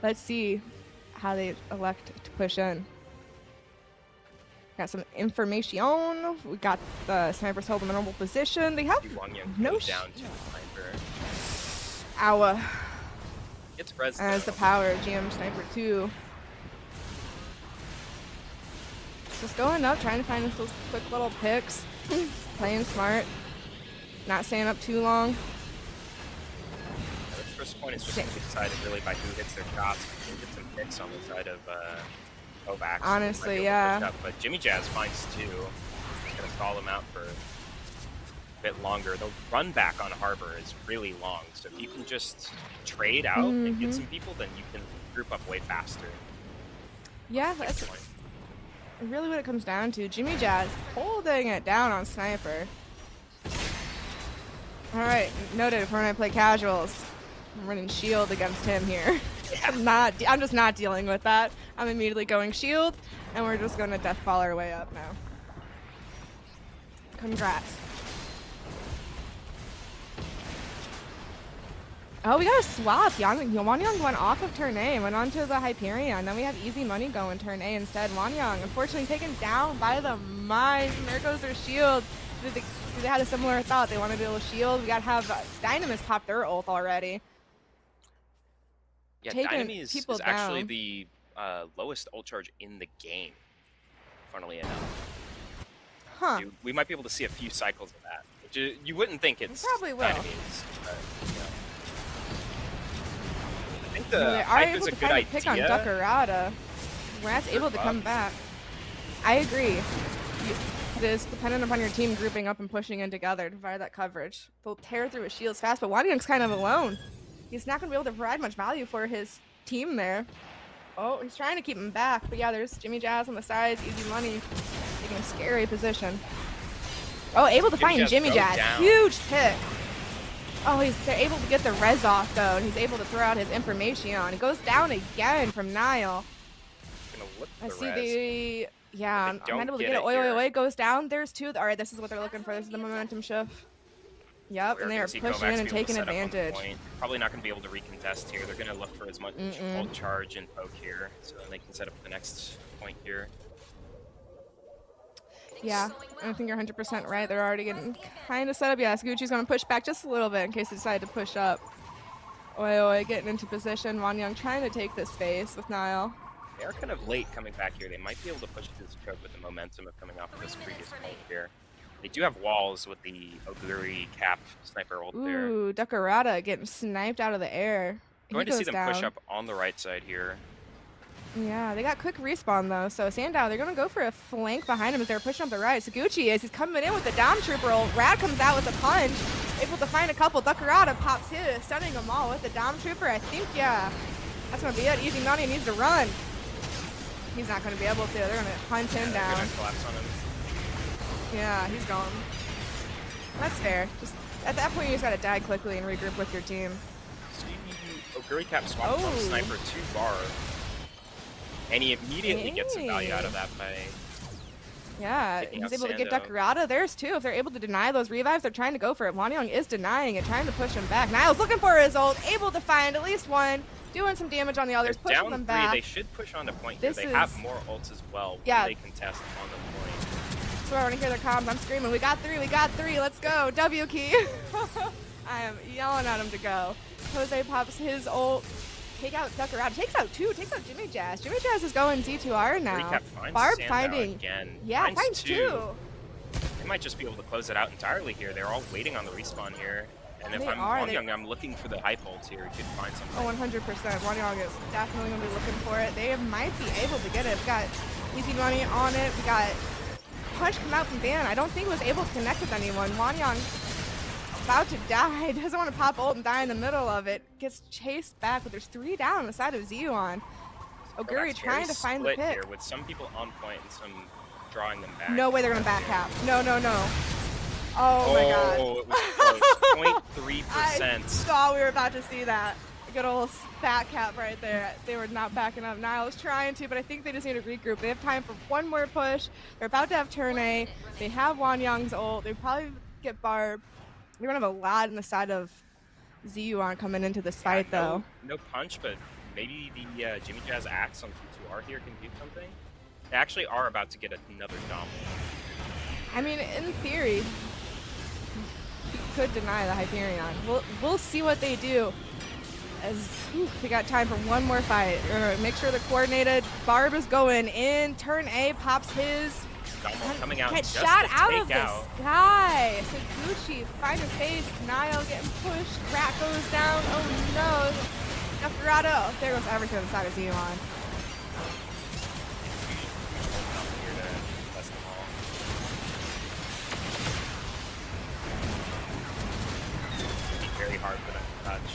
Let's see how they elect to push in. Got some information. We got the snipers held in a normal position. They have Wang Yang no goes down to the sniper. Awa It's res as the though. power GM sniper 2. Just going up, trying to find those quick little picks. Playing smart. Not staying up too long. The first point is just going to be decided really by who hits their shots. We can get some picks on the side of Kovacs. Honestly, yeah. But Jimmy Jazz finds two. He's going to stall them out for a bit longer. The run back on Harbor is really long, so if you can just trade out and get some people, then you can group up way faster. Yeah, that's really what it comes down to. Jimmy Jazz holding it down on sniper. All right, noted for when I play casuals. I'm running shield against him here. Yeah. I'm just not dealing with that. I'm immediately going shield, and we're just going to deathfall our way up now. Congrats. Oh, we got a swap. Wanyang went off of turn A and went on to the Hyperion. Then we have easy money going turn A instead. Wanyang, unfortunately, taken down by the mines. And there goes their shield. They had a similar thought. They want to be able to shield. We got to have Dynamis pop their ult already. Yeah, Taking Dynamaze people is actually down. the lowest ult charge in the game, funnily enough. Huh. We might be able to see a few cycles of that. Which you wouldn't think it's probably will. Dynamaze, but, you know. I think They the are hype able is a to good find a pick on idea. Duckarada. Rat's able to come buff. back. I agree. It is dependent upon your team grouping up and pushing in together to provide that coverage. They'll tear through his shields fast, but Wanyang's kind of alone. He's not going to be able to provide much value for his team there. Oh, he's trying to keep him back, but yeah, there's Jimmy Jazz on the sides, easy money, taking a scary position. Oh, able to find Jimmy Jazz, down. huge pick. Oh, they're able to get the res off though, and he's able to throw out his information. He goes down again from Nile. Gonna whip I the see res. the, yeah, But I'm they don't not able to get get it. it Oi, oi, here. oi, goes down. There's two. All right, this is what they're looking for. This is the momentum shift. Yep, We're and they gonna are see pushing Kovacs in and be able to taking set up on the advantage. point. Probably not going to be able to recontest here. They're going to look for as much ult charge and poke here, so then they can set up the next point here. Yeah, I think you're 100% right. They're already getting kind of set up. Yeah, Gucci's going to push back just a little bit in case they decide to push up. Oi, oi, getting into position. Wanyang trying to take this space with Nile. They are kind of late coming back here. They might be able to push this choke with the momentum of coming off of this previous point here. They do have walls with the Oguri cap sniper ult there. Ooh, Duckarada getting sniped out of the air. Going He to see goes them push down. up on the right side here. Yeah, they got quick respawn though. So Sandow, they're gonna go for a flank behind him as they're pushing up the right. Saguchi is he's coming in with the down trooper ult. Rad comes out with a punch, able to find a couple. Duckarada pops his, stunning them all with the dom trooper. I think yeah, that's gonna be it. Easy money needs to run. He's not gonna be able to. They're gonna hunt him They're down. gonna collapse on him. Yeah, he's gone. That's fair. Just at that point, you just gotta die quickly and regroup with your team. See Oguri cap swap from Oh. sniper to bar. And he immediately gets some value out of that by Yeah, Taking he's out able to get Sando. Decorada. There's two. If they're able to deny those revives, they're trying to go for it. Wanyang is denying it, trying to push him back. Niles looking for his ult, able to find at least one, doing some damage on the others, They're pushing down them 3. back. They should push on the point This here. They have is- more ults as well when Yeah. they contest on the point. So I want to hear their comms. I'm screaming, we got three, let's go. W key. I am yelling at him to go. Jose pops his ult. Take out Decorada. Takes out two. Takes out Jimmy Jazz. Jimmy Jazz is going Z2R now. Recap finds Barb Sandow finding. again. Yeah, finds two. They might just be able to close it out entirely here. They're all waiting on the respawn here. And if They I'm are. Wanyang, I'm looking for the hype ult here. Could find something. Oh, 100%. Wanyang is definitely going to be looking for it. They might be able to get it. We got easy money on it. We got Punch come out from Van. I don't think he was able to connect with anyone. Wanyang about to die. Doesn't want to pop ult and die in the middle of it. Gets chased back, but there's 3 down on the side of Ziyuan. Oguri trying to find the pick. Here with some people on point and some drawing them back. No way they're going to back cap. No. Oh my god. Oh, it was close. 0.3%. I thought we were about to see that. Good old back cap right there. They were not backing up. Niles trying to, but I think they just need to regroup. They have time for one more push. They're about to have turn A. They have Wanyang's ult. They probably get Barb. They're going to have a lot on the side of Ziyuan coming into this fight, though. No punch, but maybe the Jimmy Jazz axe on T2R here can do something. They actually are about to get another dom. I mean, in theory, he could deny the Hyperion. We'll see what they do. As we got time for one more fight. Make sure they're coordinated. Barb is going in. Turn A pops his. Coming out. Get just shot to out take of the out. sky. Saguchi find his face. Niall getting pushed. Rat goes down. Oh no. Desperado. Oh, there goes everything on the side of Zeon. Here to test them all. It'd be very hard for them to touch.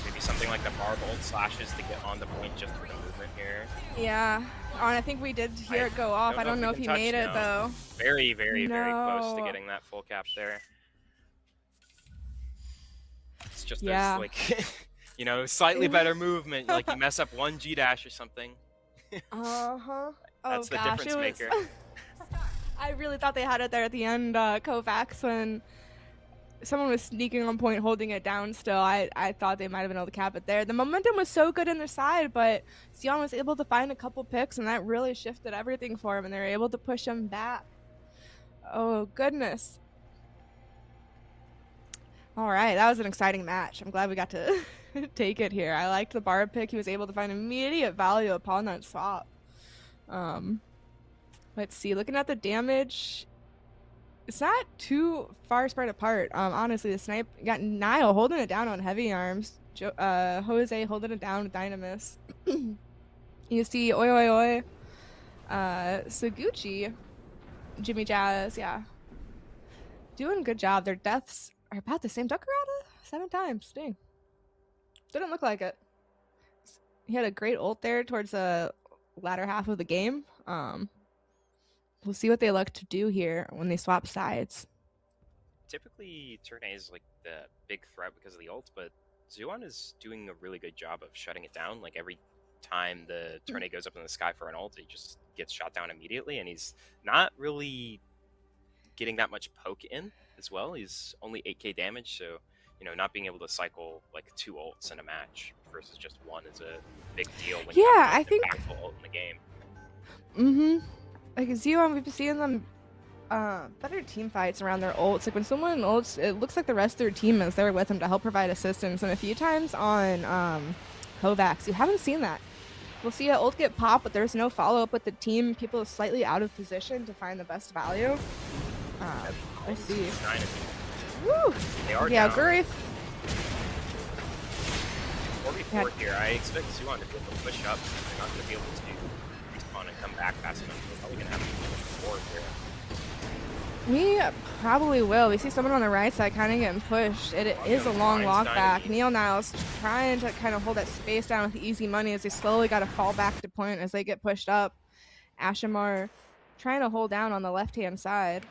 Maybe something like the Barb ult slashes to get on the point just for the movement here. Yeah. Oh, and I think we did hear it go off. I don't know if he made it, though. Very, very, very close to No. getting that full cap there. It's just Yeah. those, like, you know, slightly better movement. Like, you mess up one G-dash or something. Uh-huh. That's the gosh, difference it was... maker. I really thought they had it there at the end, Kovacs, when someone was sneaking on point, holding it down still. I thought they might have been able to cap it there. The momentum was so good in their side, but Sion was able to find a couple picks, and that really shifted everything for him, and they were able to push him back. Oh, goodness. All right, that was an exciting match. I'm glad we got to take it here. I liked the Barb pick. He was able to find immediate value upon that swap. Let's see. Looking at the damage, it's not too far spread apart. Honestly, the snipe got Niall holding it down on heavy arms. Jose holding it down with Dynamis. You see Oi Oi Oi. Saguchi. Jimmy Jazz, yeah. Doing a good job. Their deaths are about the same. Decorada? 7 times. Dang. Didn't look like it. He had a great ult there towards the latter half of the game. We'll see what they look to do here when they swap sides. Typically, turn A is like the big threat because of the ult, but Zuan is doing a really good job of shutting it down. Like every time the turn A goes up in the sky for an ult, he just gets shot down immediately, and he's not really getting that much poke in as well. He's only 8k damage, so you know, not being able to cycle like 2 ults in a match versus just one is a big deal when you have the most impactful ult in the game. Mm-hmm. Like Zeon, we've been seeing them better team fights around their ults. Like when someone ults, it looks like the rest of their team is there with them to help provide assistance. And a few times on Kovacs, you haven't seen that. We'll see an ult get popped, but there's no follow-up with the team. People are slightly out of position to find the best value. We'll see. Woo! They are yeah, down. Guri. 4v4 here. I expect Zuan to be able to push up. They're not going to be able to respawn and come back fast enough. We're probably going to have to do forward here. We probably will. We see someone on the right side kind of getting pushed. It is a long walk back. Neil Niles trying to kind of hold that space down with easy money as they slowly got to fall back to point as they get pushed up. Ashimar trying to hold down on the left-hand side.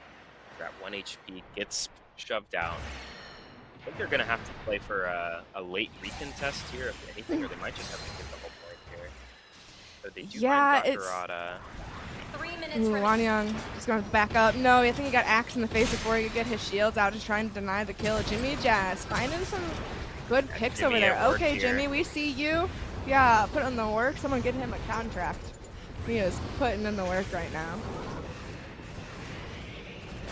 They're at 1 HP, gets shoved down. I think they're going to have to play for a late recontest here, if anything, or they might just have to get the whole point here. So they do find Dr. minutes Ooh, remaining. Wanyang just going to back up. No, I think he got axed in the face before he could get his shields out, just trying to deny the kill. Jimmy Jazz finding some good picks Jimmy over there. at work Okay, here. Jimmy, we see you. Yeah, put in the work. Someone get him a contract. He is putting in the work right now.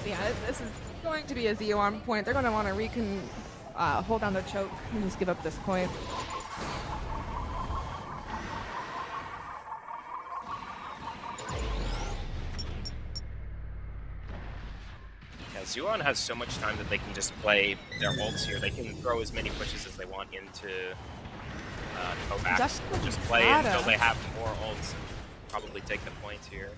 Yeah, this is going to be a Z1 point. They're going to want to hold down their choke and just give up this point. Yeah, Zuon has so much time that they can just play their ults here. They can throw as many pushes as they want into Kovacs. Just play until they have more ults and probably take the points here.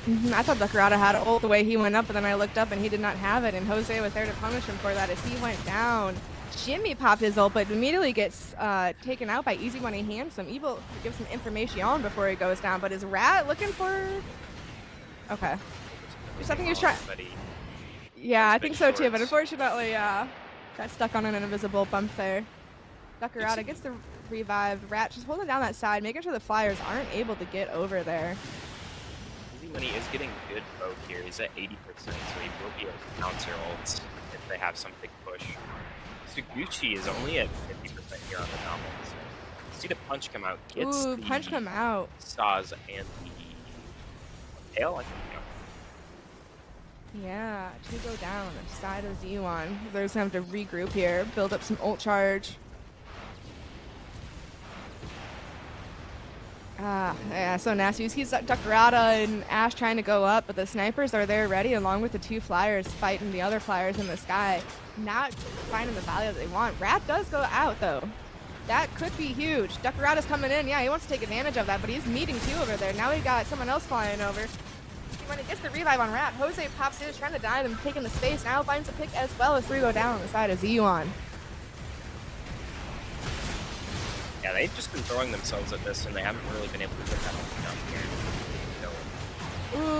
I thought Dakarada had ult the way he went up, but then I looked up and he did not have it, and Jose was there to punish him for that as he went down. Jimmy popped his ult, but immediately gets taken out by Easy Money Handsome. Evil gives some information before he goes down, but is Rat looking for... Okay. I think he was trying... Yeah, I think so too, but unfortunately, got stuck on an invisible bump there. Dakarada gets the revive. Rat just holding down that side, making sure the Flyers aren't able to get over there. Money is getting good poke here. He's at 80%, so he will be able to counter ults if they have some big push. Suguchi is only at 50% here on the novel. So see the punch come out. Gets Ooh, the punch come out. Staz and the tail, I think. Yeah, to go down the side of Z1. They're just gonna have to regroup here, build up some ult charge. Yeah, so nasty. He's Dakarada and Ash trying to go up, but the snipers are there ready along with the two Flyers fighting the other Flyers in the sky. Not finding the value that they want. Rat does go out though. That could be huge. Dakarada's coming in. Yeah, he wants to take advantage of that, but he's meeting two over there. Now we got someone else flying over. When he gets the revive on Rat, Jose pops in, trying to deny them, taking the space. Now finds a pick as well as 3 go down on the side of Ziyuan. Yeah, they've just been throwing themselves at this, and they haven't really been able to get that open down here.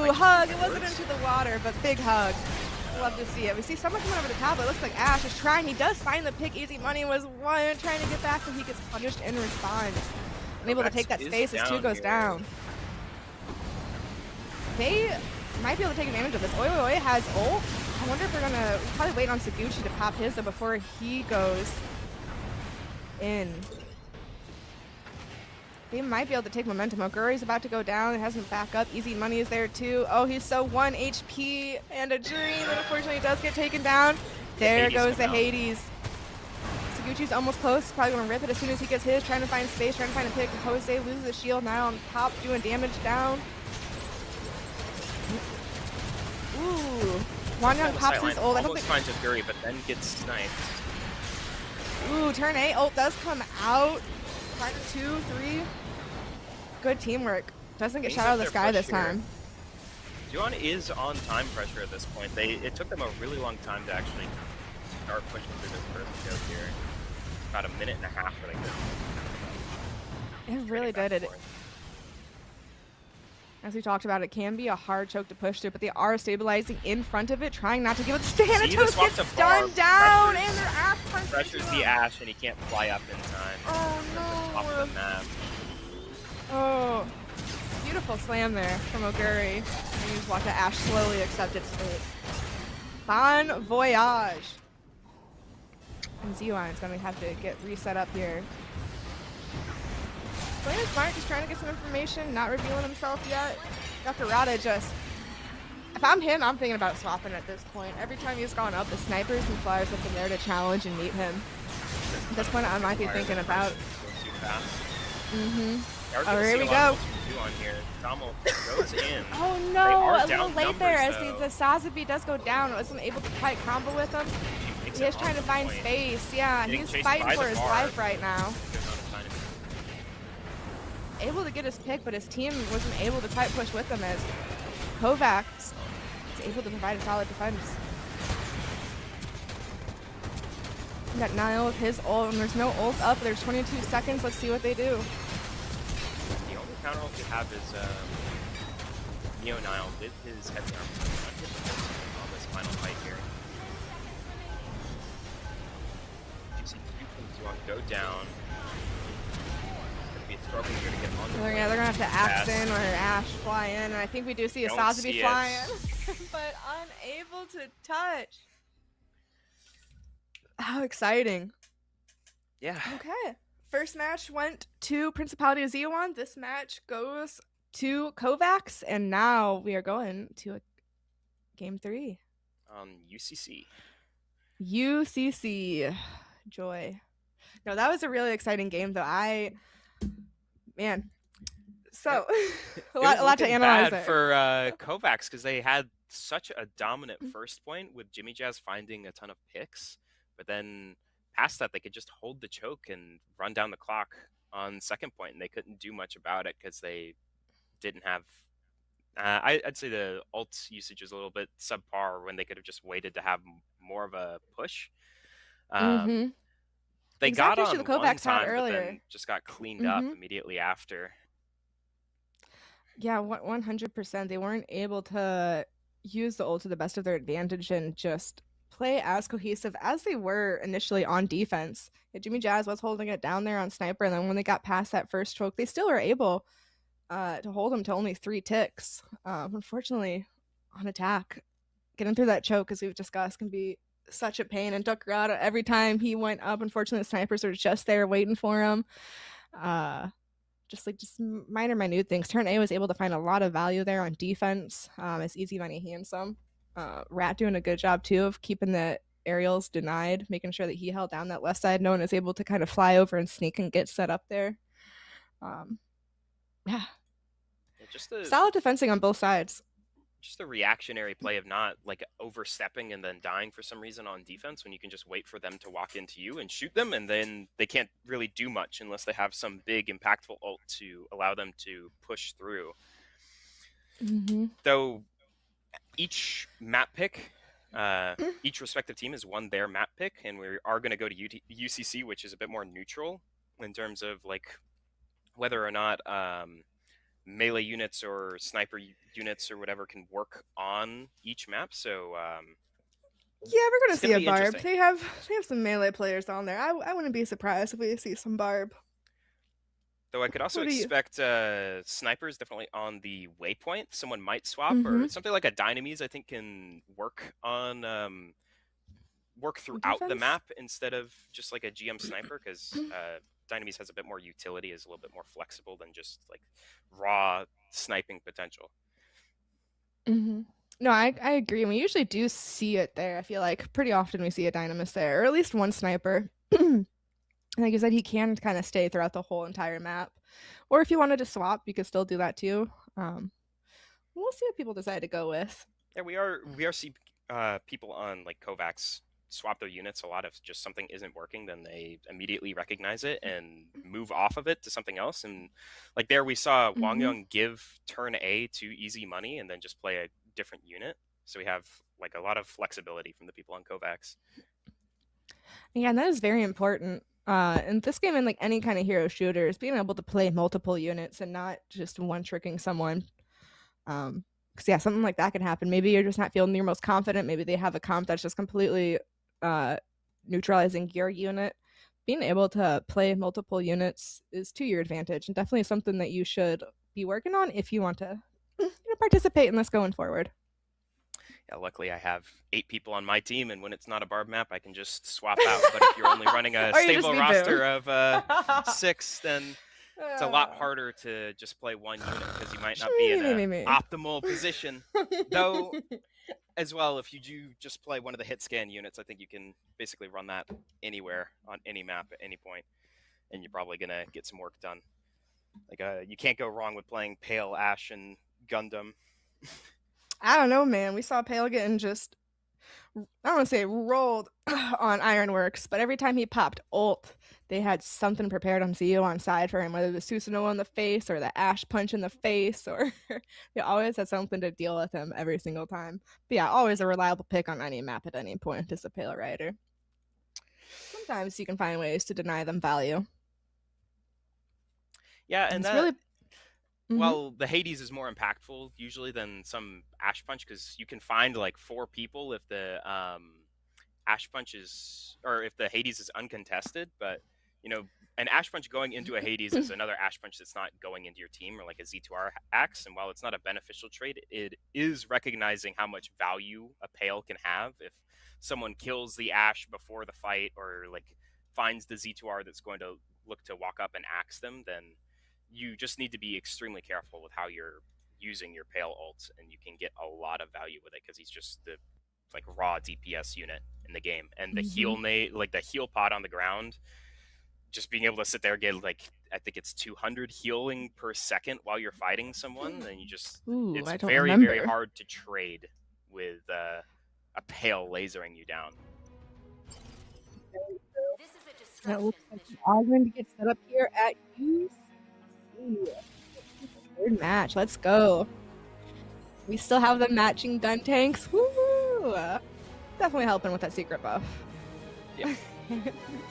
Ooh, hug. It wasn't into the water, but big hug. Love to see it. We see someone coming over the top. It looks like Ash is trying. He does find the pick. Easy Money was one trying to get back, but he gets punished in response. Unable to take that space as 2 goes down. They might be able to take advantage of this. Oi Oi Oi has ult. I wonder if they're going to probably wait on Suguchi to pop his though before he goes in. They might be able to take momentum. Oguri's about to go down. It hasn't back up. Easy Money is there too. Oh, he's so 1 HP and a dream that unfortunately does get taken down. There goes the Hades. Suguchi's almost close. Probably going to rip it as soon as he gets his. Trying to find space, trying to find a pick. Jose loses the shield now on top, doing damage down. Ooh. Wanyang pops his ult. Almost finds a Fury, but then gets sniped. Ooh, turn 8 ult does come out. Find 2, 3. Good teamwork. Doesn't get shot out of the sky this time. Juan is on time pressure at this point. It took them a really long time to actually start pushing through this first joke here. About a minute and a half for It really did. As we talked about, it can be a hard choke to push through, but they are stabilizing in front of it, trying not to give it to Thanatos. Gets stunned down, and their Ash punch. Pressures the Ash, and he can't fly up in time. Oh no! Top of the map. Oh, beautiful slam there from Oguri. And you just watch the Ash slowly accept its fate. Bon voyage. And Ziyuan is going to have to get reset up here. Playing smart, just trying to get some information, not revealing himself yet. Dakarada just... If I'm him, I'm thinking about swapping at this point. Every time he's gone up, the snipers and Flyers have been there to challenge and meet him. At this point, I might be thinking about... Oh, here we go. Oh no, a little late there as the Sazabi does go down. I wasn't able to quite combo with him. He is trying to find space. Yeah, he's fighting for his life right now. Able to get his pick, but his team wasn't able to quite push with him as Kovacs is able to provide a solid defense. We got Niall with his ult, and there's no ult up. There's 22 seconds. Let's see what they do. The only counter ult you have is Neo Niall with his heavy armor on this final fight here. You see two from Zuan go down. They're gonna have to Axon or Ash fly in, and I think we do see a Don't Sazabi see fly it. in, but unable to touch. How exciting. Yeah. Okay. First match went to Principality of Zeon. This match goes to Kovacs, and now we are going to a game 3. UCC. UCC. Joy. No, that was a really exciting game, though. Man. So, a lot to looking analyze bad there. for Kovacs because they had such a dominant first point with Jimmy Jazz finding a ton of picks, but then past that they could just hold the choke and run down the clock on second point, and they couldn't do much about it because they didn't have. I'd say the ult usage was a little bit subpar when they could have just waited to have more of a push. Mm-hmm. They Exact got issue on the one Kovacs had time, but then earlier. just got cleaned up immediately after. Yeah, 100%. They weren't able to use the ult to the best of their advantage and just play as cohesive as they were initially on defense. Yeah, Jimmy Jazz was holding it down there on Sniper, and then when they got past that first choke, they still were able to hold them to only 3 ticks. Unfortunately, on attack, getting through that choke, as we've discussed, can be such a pain. And Duckerada, every time he went up, unfortunately, the snipers were just there waiting for him. Just minute things. Turn A was able to find a lot of value there on defense. It's easy money handsome. Rat doing a good job too of keeping the aerials denied, making sure that he held down that left side. No one is able to kind of fly over and sneak and get set up there. Yeah. Just solid defensing on both sides. Just the reactionary play of not like overstepping and then dying for some reason on defense when you can just wait for them to walk into you and shoot them, and then they can't really do much unless they have some big impactful ult to allow them to push through. Though each map pick, each respective team has won their map pick, and we are going to go to UCC, which is a bit more neutral in terms of like whether or not melee units or sniper units or whatever can work on each map. So yeah, we're gonna see a barb. interesting. They have some melee players on there. I wouldn't be surprised if we see some barb. Though I could also expect snipers definitely on the waypoint. Someone might swap, or something like a Dynamise I think can work on work throughout the map instead of just like a GM sniper, because Dynamise has a bit more utility, is a little bit more flexible than just like raw sniping potential. No, I agree. And we usually do see it there. I feel like pretty often we see a Dynamis there, or at least one sniper. Like I said, he can kind of stay throughout the whole entire map. Or if you wanted to swap, you could still do that too. We'll see what people decide to go with. Yeah, we are seeing people on like Kovacs swap their units a lot. If just something isn't working, then they immediately recognize it and move off of it to something else. And like there we saw Wang Yong give turn A to easy money and then just play a different unit. So we have like a lot of flexibility from the people on Kovacs. Yeah, and that is very important. In this game, and like any kind of hero shooters, being able to play multiple units and not just one tricking someone. Because yeah, something like that can happen. Maybe you're just not feeling your most confident. Maybe they have a comp that's just completely neutralizing your unit. Being able to play multiple units is to your advantage, and definitely something that you should be working on if you want to participate in this going forward. Yeah, luckily I have 8 people on my team, and when it's not a barb map, I can just swap out. But if you're only running a stable roster of 6, then it's a lot harder to just play one unit because you might not be in an optimal position. Though, as well, if you do just play one of the hit scan units, I think you can basically run that anywhere on any map at any point, and you're probably going to get some work done. Like you can't go wrong with playing Pale, Ash, and Gundam. I don't know, man. We saw Pale getting just, I don't want to say rolled on Ironworks, but every time he popped ult, they had something prepared on Zeo on side for him, whether the Susanoo in the face or the Ash punch in the face, or they always had something to deal with him every single time. But yeah, always a reliable pick on any map at any point is a Pale Rider. Sometimes you can find ways to deny them value. Yeah, and that... Really... Well, the Hades is more impactful usually than some Ash Punch, because you can find like 4 people if the Ash Punch is, or if the Hades is uncontested. But you know, An Ash Punch going into a Hades is another Ash Punch that's not going into your team, or like a Z2R axe. And while it's not a beneficial trade, it is recognizing how much value a Pale can have. If someone kills the Ash before the fight, or like finds the Z2R that's going to look to walk up and axe them, then you just need to be extremely careful with how you're using your Pale ult, and you can get a lot of value with it because he's just the like raw DPS unit in the game. And the heal like the heal pod on the ground, just being able to sit there and get like, I think it's 200 healing per second while you're fighting someone, and you just it's I don't very remember. very hard to trade with a Pale lasering you down. This is a And it destruction looks like mission. the augment gets set up here at UC. Third match. Let's go. We still have the matching gun tanks. Woo! Definitely helping with that secret buff. Yeah.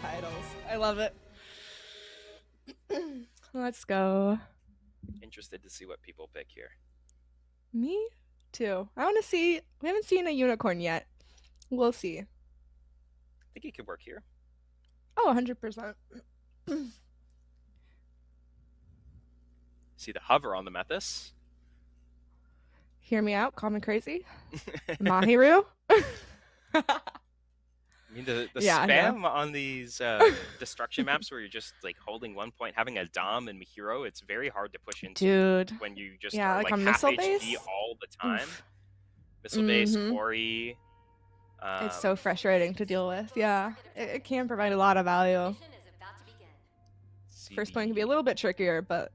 Titles. I love it. Let's go. Interested to see what people pick here. Me too. I want to see. We haven't seen a unicorn yet. We'll see. I think it could work here. Oh, 100%. See the hover on the Methus. Hear me out. Call me crazy. Mahiru. I mean, the Yeah, spam on these destruction maps where you're just like holding 1 point, having a Dom and Mihiro, it's very hard to push into Dude. when you just Yeah, are like like on half missile HP base? all the time. Oof. Missile base, Mhm. Quarry. It's so frustrating to deal with. Yeah, it can provide a lot of value. Mission is about to begin. First point can be a little bit trickier, but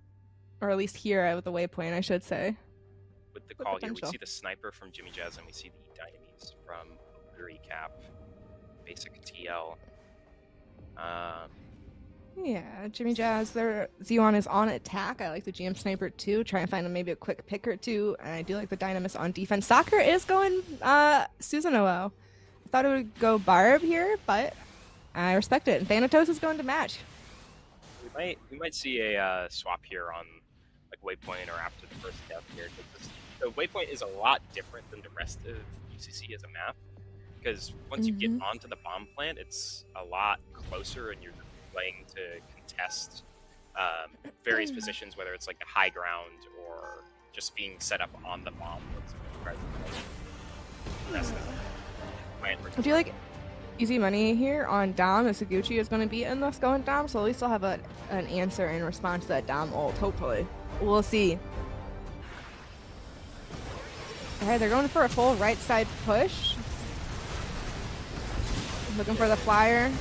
or at least here with the waypoint, I should say. With the with call here, we potential. see the sniper from Jimmy Jazz, and we see the Dynamite from Uri Cap. Basic TL. Yeah, Jimmy Jazz, their Zeon is on attack. I like the GM Sniper too. Try and find maybe a quick pick or two. And I do like the Dynamis on defense. Soccer is going Susanoo. I thought it would go Barb here, but I respect it. And Thanatos is going to match. We might see a swap here on like Waypoint or after the first death here. The Waypoint is a lot different than the rest of UCC as a map, because once you get onto the bomb plant, it's a lot closer, and you're playing to contest various positions, whether it's like the high ground or just being set up on the bomb. I feel like easy money here on Dom. If Saguchi is going to be in this going Dom, so at least I'll have an answer in response to that Dom ult, hopefully. We'll see. Alright, they're going for a full right side push. Looking for the flyer.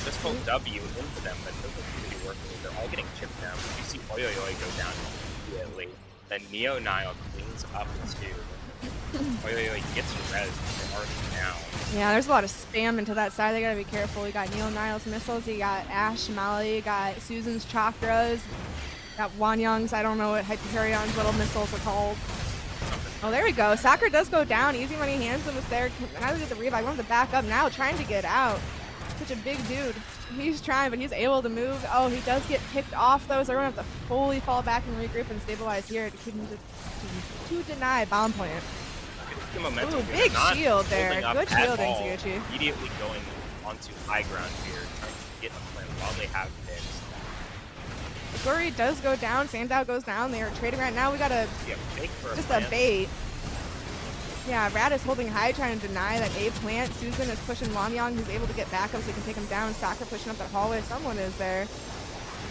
Just pull W into them, but doesn't seem to be working. They're all getting chipped down. You see Oyoyoi go down immediately. Then Neo Nile cleans up too. Oyoyoi gets res, they're already down. Yeah, there's a lot of spam into that side. They gotta be careful. We got Neo Nile's missiles. You got Ash, Molly. You got Susan's chakras. Got Wanyang's. I don't know what Hyperion's little missiles are called. Oh, there we go. Soccer does go down. Easy money hands him with there. How did the revive? Wanted to back up now, trying to get out. Such a big dude. He's trying, but he's able to move. Oh, he does get picked off though, so we're gonna have to fully fall back and regroup and stabilize here to keep him to deny bomb plant. Momentum Ooh, here, big not shield there. holding up Good at shielding, all, Saguchi. Immediately going onto high ground here, trying to get a plant while they have this. Gory does go down. Sandow goes down. They are trading right now. We got a Yeah, fake for just plant. a bait. Yeah, Rad is holding high, trying to deny that A plant. Susan is pushing Wanyang, who's able to get back up so he can take him down. Soccer pushing up that hallway. Someone is there.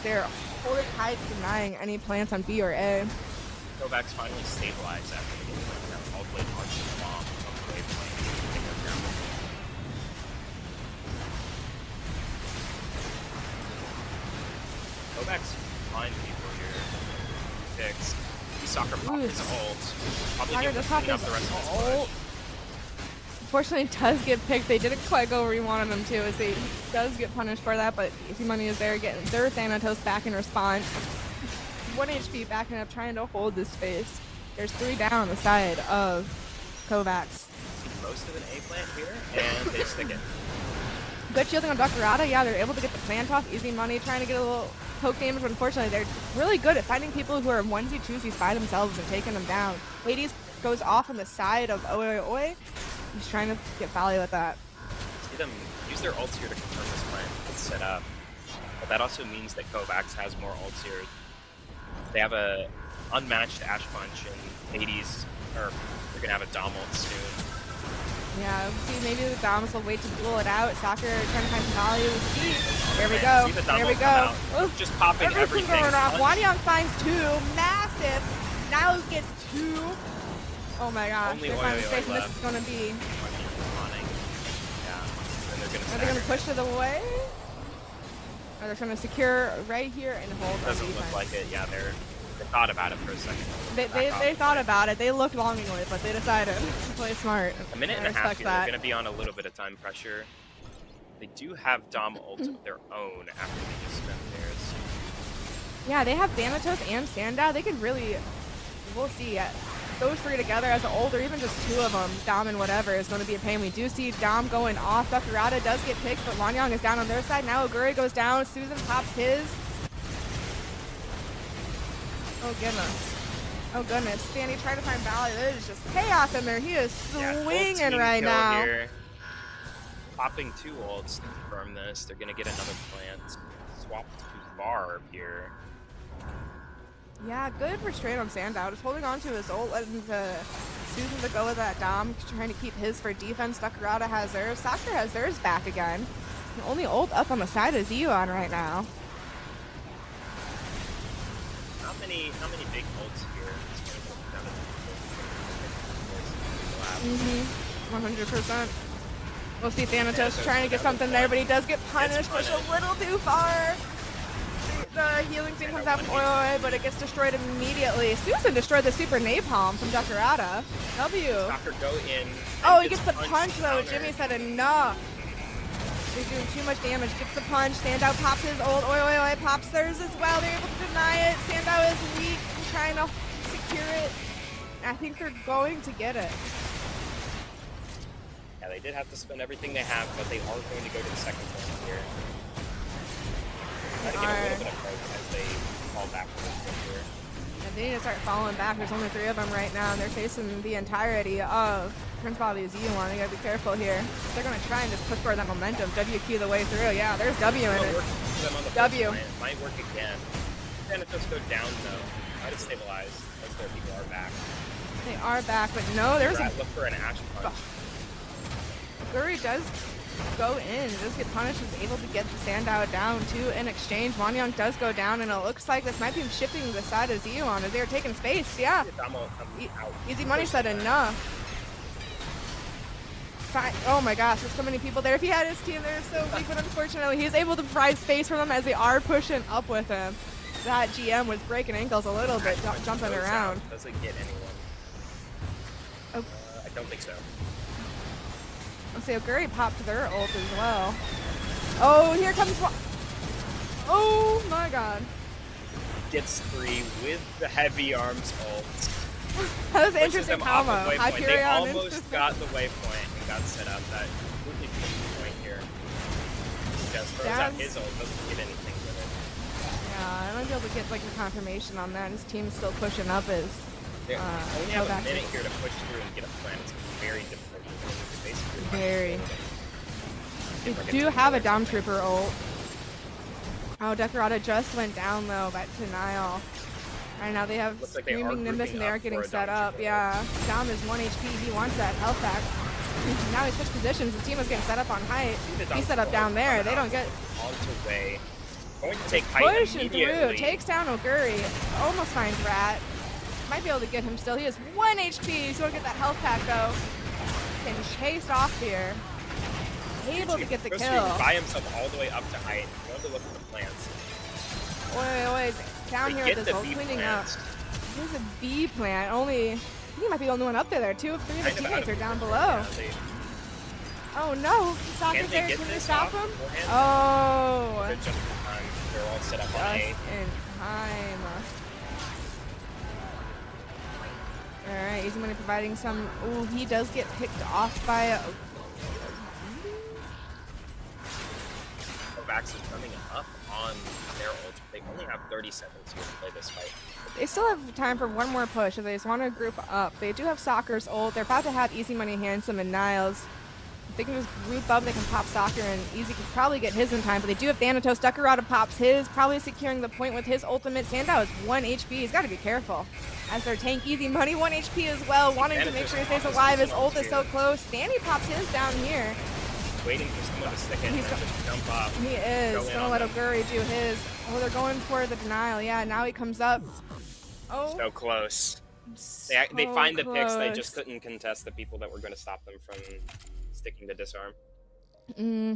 They're holding high, denying any plants on B or A. Kovacs finally stabilized after the game went down all the way onto the bomb on the waypoint. Take them down. Kovacs find people here. Picks. Soccer pop his ult. Probably Soccer get does to pop clean up his the rest of his ult. push. Unfortunately, does get picked. They didn't quite go where he wanted them to, as he does get punished for that, but Easy Money is there getting their Thanatos back in response. 1 HP backing up, trying to hold this space. There's 3 down on the side of Kovacs. Most of an A plant here, and they stick it. Good shielding on Dr. Rada. Yeah, they're able to get the plant off. Easy Money trying to get a little poke damage, but unfortunately, they're really good at finding people who are onesie-twosies by themselves and taking them down. Hades goes off on the side of Oi Oi Oi. He's trying to get value with that. See them use their ults here to confirm this plant. It's set up. but that also means that Kovacs has more ults here. They have a unmatched Ash Punch, and Hades, or they're gonna have a Dom ult soon. Yeah, see, maybe the Doms will wait to duel it out. Soccer trying to find some value. See, there we go. See the Dom There we ult come go. out. Oof. Just popping Everything everything. going off. Punch. Wanyang finds 2. Massive. Niles gets 2. Oh my gosh. Only They're Oi finding Oi space, and this left. is going to be. Running. Yeah. And they're gonna Are they going to stagger. push to the way? Or they're trying to secure right here and hold on Doesn't defense? look like it. Yeah, they thought about it for a second. They thought about it. They looked longingly, but they decided to play smart. A minute and I a half respect here. that. They're going to be on a little bit of time pressure. They do have Dom ult of their own after they just spent theirs. Yeah, they have Thanatos and Sandow. They could really, we'll see. Those 3 together as an ult, or even just 2 of them, Dom and whatever, is going to be a pain. We do see Dom going off. Dakurada does get picked, but Wanyang is down on their side. Now Oguri goes down. Susan pops his. Oh, goodness. Oh, goodness. Fanny trying to find value. There's just chaos in there. He is Yeah, full swinging team right kill now. Here. Popping 2 ults to confirm this. They're going to get another plant. Swap to Barb here. Yeah, good restraint on Sandow. Just holding on to his ult, letting Susan to go with that Dom, trying to keep his for defense. Dakurada has theirs. Soccer has theirs back again. The only ult up on the side is Zeon right now. How many big ults here? 100%. We'll see Thanatos trying to get something there, but he does get punished, pushed a little too far. The healing thing comes out from Oi, but it gets destroyed immediately. Susan destroyed the super napalm from Dakurada. W. Soccer go in. Oh, he gets the punch though. counter. Jimmy said enough. He's doing too much damage. Gets the punch. Sandow pops his ult. Oi pops theirs as well. They're able to deny it. Sandow is weak. Trying to secure it. I think they're going to get it. Yeah, they did have to spend everything they have, but they are going to go to the second point here. Try to get a little bit of hope as they fall back from this point here. And they need to start falling back. There's only 3 of them right now, and they're facing the entirety of Prince Bobby's Z1. They gotta be careful here. They're gonna try and just push for that momentum. WQ the way through. Yeah, there's W in it. W. Might work again. Thanatos go down though. Try to stabilize. Most of their people are back. They are back, but no, there's a Look for an Ash Punch. Guri does go in, does get punished, is able to get the Sandow down too in exchange. Wanyang does go down, and it looks like this might be shifting to the side of Zeon as they're taking space. Yeah. Easy Money said enough. Fine. Oh my gosh, there's so many people there. If he had his team there, so weak, but unfortunately he's able to provide space for them as they are pushing up with him. That GM was breaking ankles a little bit, jumping around. Doesn't get anyone. Oh. I don't think so. Let's see, Oguri popped their ult as well. Oh, here comes oh my god. Gets 3 with the heavy arms ult. That was an Pushes interesting them off combo. of waypoint. They Hyperion almost got the waypoint and got set up. That completely pushed the point here. Just throws out his ult, doesn't get anything with it. Yeah, I might be able to get like a confirmation on that. His team's still pushing up as They only have a back minute here to push through and get a plan. It's very difficult. very. They do have a Dom Trooper ult. Oh, Dakurada just went down though, back to Niall. Right now they have Looks like they are Screaming Nimbus and they are getting set up. Yeah, Dom is 1 HP. He wants that health back. Now he switched positions. The team was getting set up on height. He set up down there. They don't get onto way. Going to take height pushing through. immediately. Takes down Oguri. Almost finds Rat. Might be able to get him still. He has 1 HP. He's going to get that health pack though. Getting chased off here. Able to get the kill. By himself all the way up to height. Going to look for the plants. Oi, down They here get with the this ult B cleaning up. plant. There's a B plant. Only, I think he might be the only one up there. 2 of 3 of the Kind of out teammates of are down position. below. Yeah, Oh no, Sokka's Can they there. get Can they this stop off him? beforehand? Oh, They're just in time. They're all set up on just A. in time. Alright, Easy Money providing some. Ooh, he does get picked off by. Kovacs is coming up on their ult. They only have 30 seconds here to play this fight. They still have time for one more push if they just want to group up. They do have Soccer's ult. They're about to have Easy Money, Handsome, and Niles they can just group up, they can pop Soccer, and Easy can probably get his in time, but they do have Thanatos. Duckerata pops his, probably securing the point with his ultimate. Sandow is 1 HP. He's got to be careful. As their tank, Easy Money, 1 HP as well, wanting to make sure he stays alive. His ult is so close. Danny pops his down here. Waiting for someone to stick it and just jump up. He is. Gonna let Oguri do his. Oh, they're going for the denial. Yeah, now he comes up. Oh. So close. They find the picks, they just couldn't contest the people that were going to stop them from sticking the disarm.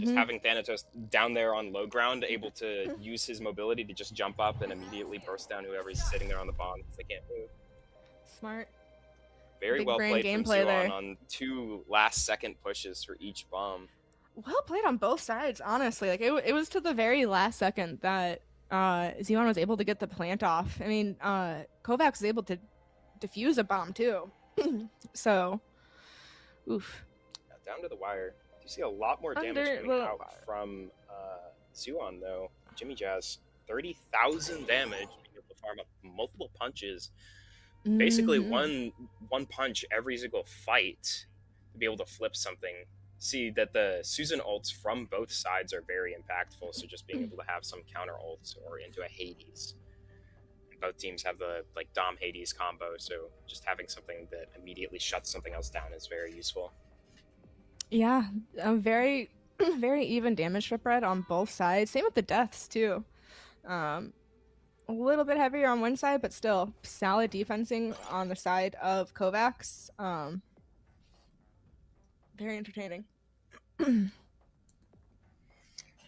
Just having Thanatos down there on low ground, able to use his mobility to just jump up and immediately burst down whoever's sitting there on the bomb because they can't move. Smart. Very Big well brain played from gameplay there. Zuon on 2 last-second pushes for each bomb. Well played on both sides, honestly. Like it was to the very last second that Zuon was able to get the plant off. I mean, Kovacs was able to defuse a bomb too. So, oof. Down to the wire. You see a lot more damage coming out from Zuon, though. Jimmy Jazz, 30,000 damage, being able to farm up multiple punches. Basically, one punch every single fight to be able to flip something. See that the Susan ults from both sides are very impactful, so just being able to have some counter ults or into a Hades. Both teams have the Dom Hades combo, so just having something that immediately shuts something else down is very useful. Yeah, very, very even damage spread on both sides. Same with the deaths too. A little bit heavier on one side, but still solid defensing on the side of Kovacs. Very entertaining.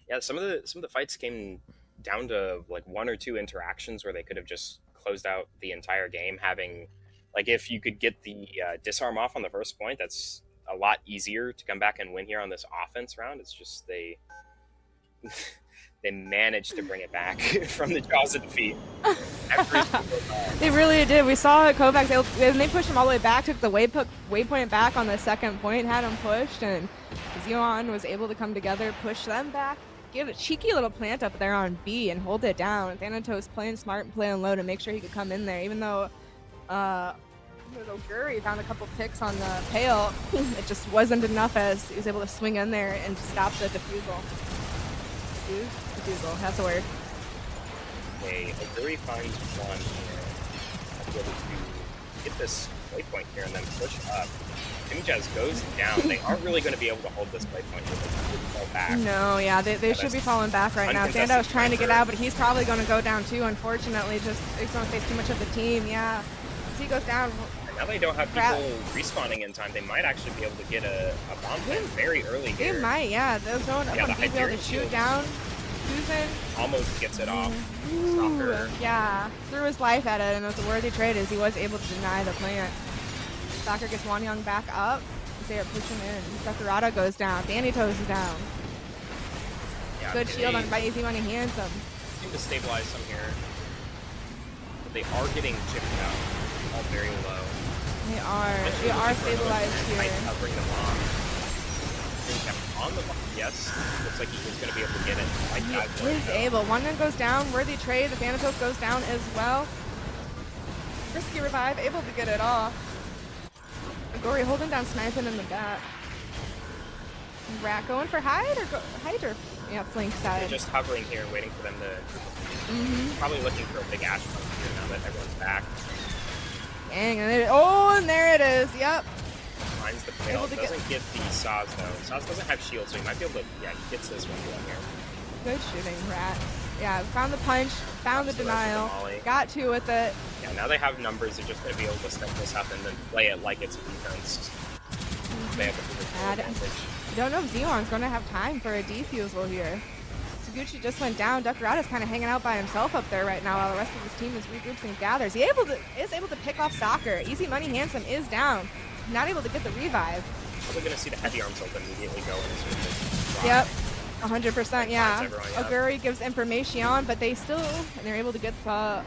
Yeah, some of the fights came down to 1 or 2 interactions where they could have just closed out the entire game. Having if you could get the disarm off on the first point, that's a lot easier to come back and win here on this offense round. It's just they managed to bring it back from the jaws of defeat. They really did. We saw Kovacs, they pushed him all the way back, took the waypoint back on the second point, had him pushed, and Zuon was able to come together, push them back, give a cheeky little plant up there on B and hold it down. Thanatos playing smart and playing low to make sure he could come in there, even though Oguri found a couple picks on the pail. It just wasn't enough as he was able to swing in there and stop the defusal. Defusal, that's a word. Okay, Oguri finds one here. I'll be able to get this waypoint here and then push up. Jimmy Jazz goes down. They aren't really going to be able to hold this waypoint here. They fall back. No, yeah, they should be falling back right now. Sandow's trying to get out, but he's probably going to go down too, unfortunately. Just he's going to face too much of the team, yeah. As he goes down. Now they don't have people respawning in time. They might actually be able to get a bomb plant very early here. They might, yeah. Those don't be able to shoot down. Susan almost gets it off. Soccer. Yeah, threw his life at it, and it was a worthy trade as he was able to deny the plant. Soccer gets Wanyang back up as they are pushing in. Duckerata goes down. Thanatos is down. Yeah, good shield on by Easy Money Handsome. Seem to stabilize some here. But they are getting chipped out. All very low. They are stabilized here. Covering the bomb. On the bomb. Yes. Looks like he was going to be able to get it. He is able. Wanyang goes down. Worthy trade. The Thanatos goes down as well. Risky revive. Able to get it off. Oguri holding down sniping in the back. Rat going for hide or yeah, flank side. They're just hovering here, waiting for them to. Probably looking for a big ash punch here now that everyone's back. Dang, and there it is. Yep. Finds the pail. Doesn't get the Saz though. Saz doesn't have shield, so he might be able to. Yeah, he gets this one going here. Good shooting, Rat. Yeah, found the punch, found the denial, got 2 with it. Yeah, now they have numbers. They're just going to be able to step this up and then play it like it's a defense. They have a advantage. I don't know if Zeon's going to have time for a defusal here. Suguchi just went down. Duckerata's kind of hanging out by himself up there right now while the rest of his team is regroups and gathers. He is able to pick off Soccer. Easy Money Handsome is down. Not able to get the revive. Probably going to see the heavy arms ult immediately go into. Yep. 100%, yeah. Oguri gives information, but they're able to get the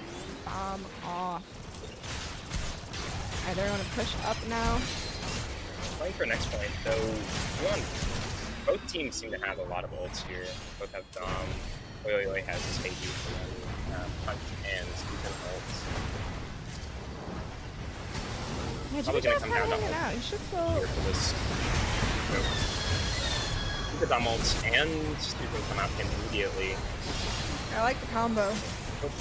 bomb off. Alright, they're going to push up now. Playing for next point, though. Both teams seem to have a lot of ults here. Both have Dom. Oyoyoy has his Hades, and then Punch and Susan ults. Yeah, Jimmy Jazz kind of hanging out. He should go. Super Dom ults and Super come out immediately. I like the combo.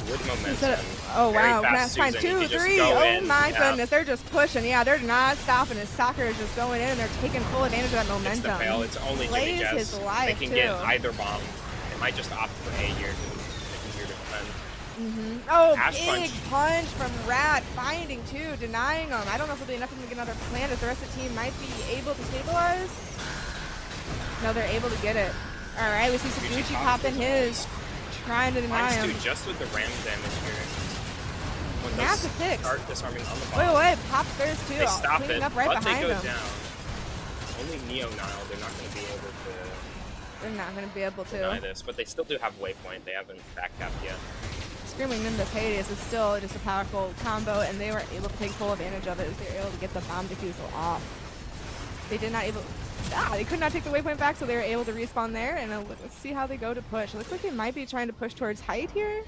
With momentum. Oh Very wow, fast that's fine. Susan. You 2, can just 3. go Oh in. my Yeah. goodness, they're just pushing. Yeah, they're not stopping. His soccer is just going in, and they're taking full advantage of that It's the momentum. fail. It's only Jimmy Plays Jazz. his life, They can too. get either bomb. They might just opt for A here because it's easier to defend. Oh, Ash big punch from Rat, finding two, denying him. I don't know if it'll be enough to get another plant as the rest of the team might be able to stabilize. No, they're able to get it. All right, we see Saguchi popping his, trying to deny him. Finds two just with the ram damage here. When those Massive picks. start disarming on the bomb. Wait, pops theirs too. They stop Cleaning it, up right but they behind go them. down. Only Neo Nile, they're not going to be able to They're not going to be able deny to. this, but they still do have Waypoint. They haven't backcapped yet. Screaming Nimbus Hades is still just a powerful combo, and they were able to take full advantage of it as they were able to get the bomb defusal off. They did not able. They could not take the waypoint back, so they were able to respawn there. And let's see how they go to push. It looks like they might be trying to push towards height here.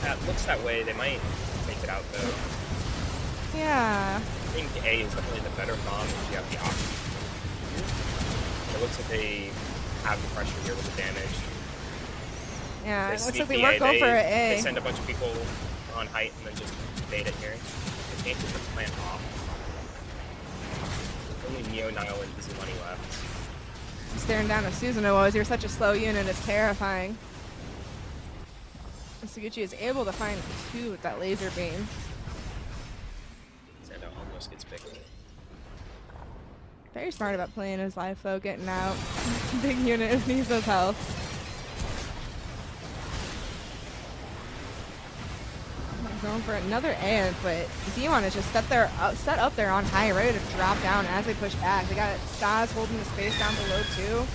That looks that way. They might make it out though. Yeah. I think A is definitely the better bomb if you have the option. It looks like they have the pressure here with the damage. Yeah, They it looks sneak like they the were going for an They A. send a bunch of people on height and then just bait it here. They can't get the plant off. Only Neo Nile and Easy Money left. Staring down at Susanoo was. You're such a slow unit. It's terrifying. And Saguchi is able to find two with that laser beam. Sando almost gets picked. Very smart about playing his life though, getting out. Big unit needs those health. Going for another A, but Zeon is just set up there on high, ready to drop down as they push back. They got Stas holding the space down below too.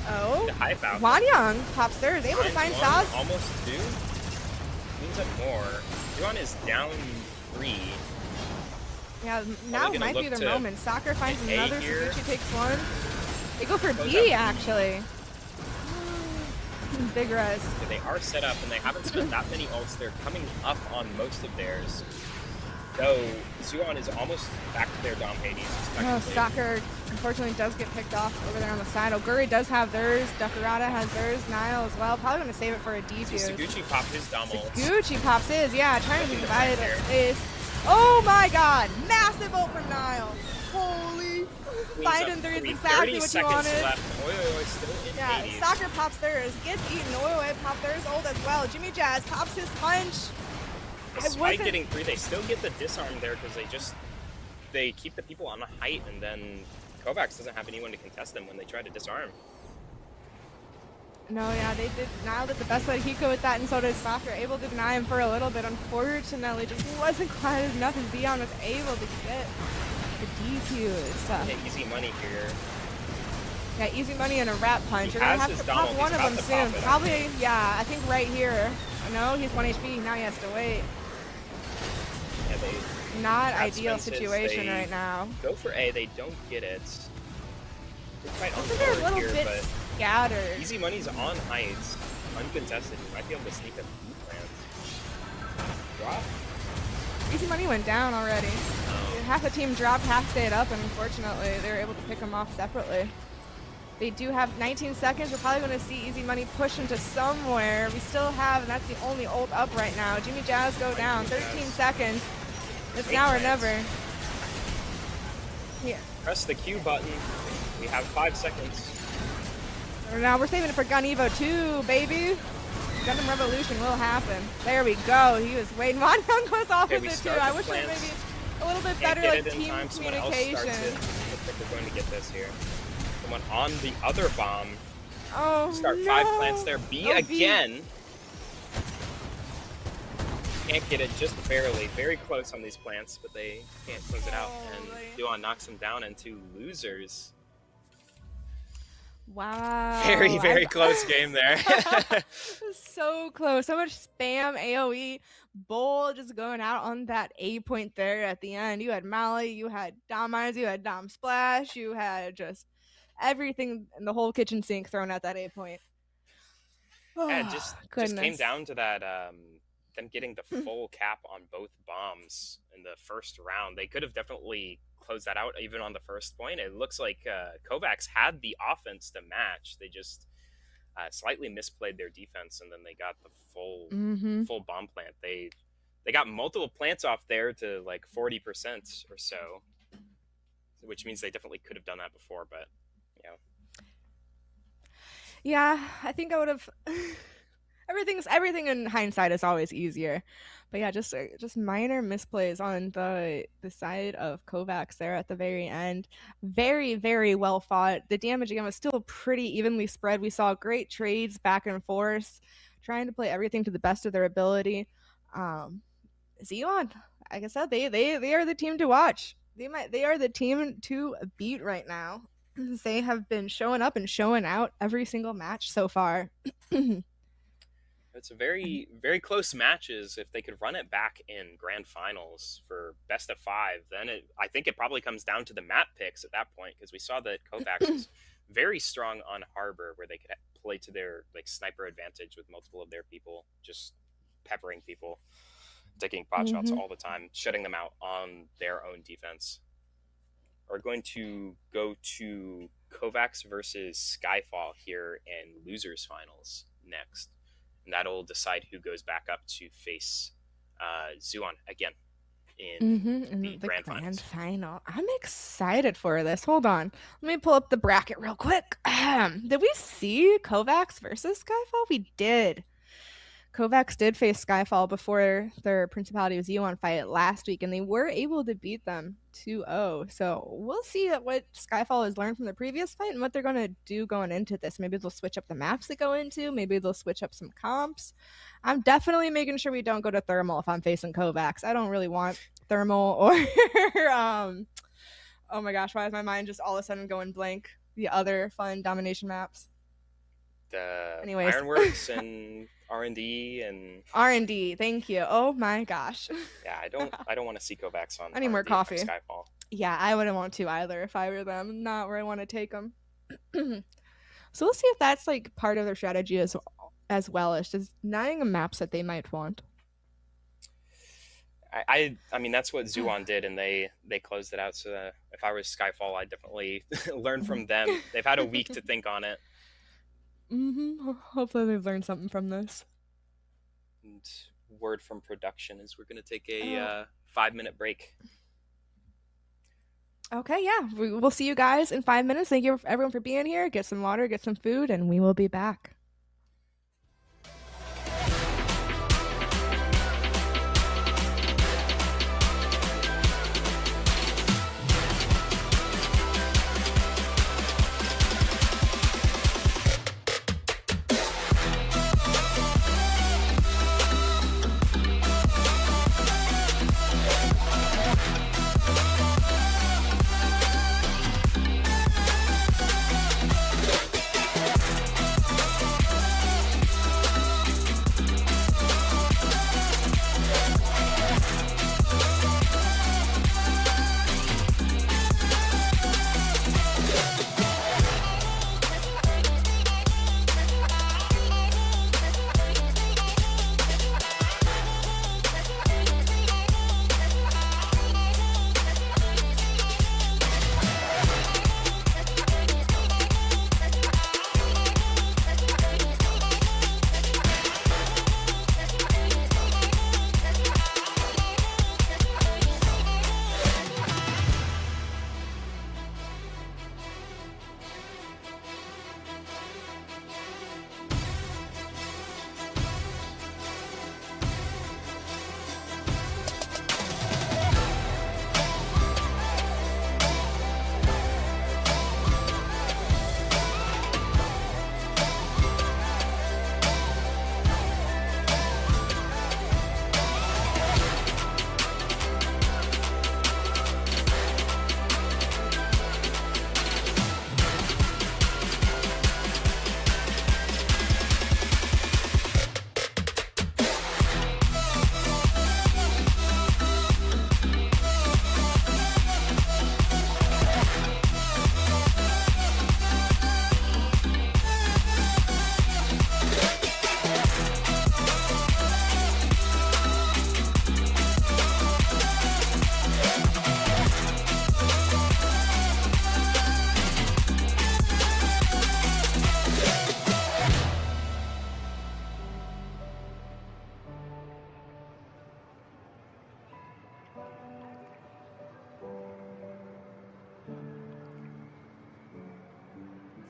Oh, The hype out. Wanyang pops theirs, able to find Finds Stas. one, almost two. Cleans up more. Yuan is down 3. Yeah, now gonna might be look their to moment. Soccer finds get A another, here. Saguchi takes one. They go for Goes B up. actually. Big res. Okay, they are set up and they haven't spent that many ults. They're coming up on most of theirs. Though Zuon is almost back to their Dom Hades. Oh, Soccer unfortunately does get picked off over there on the side. Oguri does have theirs. Duckarada has theirs. Nile as well. Probably going to save it for a defuse. Saguchi popped his Dom ult. Gucci pops his. Yeah, trying to be divided at space. Oh my god. Massive ult from Nile. Holy. 5 and 3 is exactly what you wanted. Left. Oi, oi, oi, still in Yeah, Hades. Soccer pops theirs. Gets eaten. Oioi pops theirs ult as well. Jimmy Jazz pops his punch. Despite getting 3, they still get the disarm there because they keep the people on the height, and then Kovacs doesn't have anyone to contest them when they try to disarm. No, yeah, they did. Nile did the best that he could with that, and so did Soccer. Able to deny him for a little bit. Unfortunately, just wasn't quite enough, and Dion was able to get the defuse. Yeah, easy money here. Yeah, easy money and a rat punch. He You're gonna has have his to pop Donald. one He's of about them to soon. pop it, I Probably, think. yeah, I think right here. No, he's 1 HP. Now he has to wait. Yeah, they Not Rat ideal Spences, situation they right now. go for A, they don't get it. They fight on Looks like they're a forward little here, bit but scattered. easy money's on heights, uncontested. You might be able to sneak a few plants. Drop. Easy money went down already. Half the team dropped, half stayed up, and unfortunately, they were able to pick them off separately. They do have 19 seconds. We're probably going to see Easy Money push into somewhere. We still have, and that's the only ult up right now. Jimmy Jazz go down. 13 seconds. It's now or never. Here. Press the Q button. We have 5 seconds. Now we're saving it for Gun Evo 2, baby. Gundam Revolution will happen. There we go. He was waiting. Wanyang goes off Okay, with we it too. start I the wish there plants. maybe a little bit Can't better get like it in team time. Someone else starts communication. it. Looks like we're going to get this here. Someone on the other bomb. Oh Start no. 5 plants there. B Oh, B. again. Can't get it just barely. Very close on these plants, but they can't close it out. And Yuan knocks them down into losers. Wow. Very, very close game there. So close. So much spam AoE. Bull just going out on that A point there at the end. You had Mali, you had Dom Eyes, you had Dom Splash, you had just everything in the whole kitchen sink thrown at that A point. Yeah, it just came Goodness. down to that them getting the full cap on both bombs in the first round. They could have definitely closed that out even on the first point. It looks like Kovacs had the offense to match. They just slightly misplayed their defense, and then they got the full bomb plant. They got multiple plants off there to like 40% or so, which means they definitely could have done that before. But you know, Yeah, I think I would have. Everything in hindsight is always easier, but yeah, just minor misplays on the side of Kovacs there at the very end. Very, very well fought. The damage again was still pretty evenly spread. We saw great trades back and forth, trying to play everything to the best of their ability. Xeon, like I said, they are the team to watch. They are the team to beat right now. They have been showing up and showing out every single match so far. it's a very, very close matches. If they could run it back in grand finals for best of 5, then I think it probably comes down to the map picks at that point, because we saw that Kovacs was very strong on Harbor, where they could play to their like sniper advantage with multiple of their people, just peppering people, taking pot shots all the time, shutting them out on their own defense. Are going to go to Kovacs versus Skyfall here in losers finals next, and that'll decide who goes back up to face Zuon again in the grand final. I'm excited for this. Hold on, let me pull up the bracket real quick. Did we see Kovacs versus Skyfall? We did. Kovacs did face Skyfall before their Principality of Xeon fight last week, and they were able to beat them 2-0. So we'll see what Skyfall has learned from the previous fight and what they're going to do going into this. Maybe they'll switch up the maps they go into. Maybe they'll switch up some comps. I'm definitely making sure we don't go to Thermal if I'm facing Kovacs. I don't really want Thermal or oh my gosh, why is my mind just all of a sudden going blank? The other fun domination maps. Anyways. Ironworks and R&D and R&D. Thank you. Oh my gosh. Yeah, I don't want to see Kovacs on. I need more coffee. Skyfall. Yeah, I wouldn't want to either if I were them. Not where I want to take them. So we'll see if that's like part of their strategy as well as just denying them maps that they might want. I mean that's what Zuon did, and they closed it out. So if I was Skyfall, I'd definitely learn from them. They've had a week to think on it. Hopefully they've learned something from this. And word from production is we're going to take a 5-minute break. Okay, yeah. We'll see you guys in 5 minutes. Thank you everyone for being here. Get some water, get some food, and we will be back.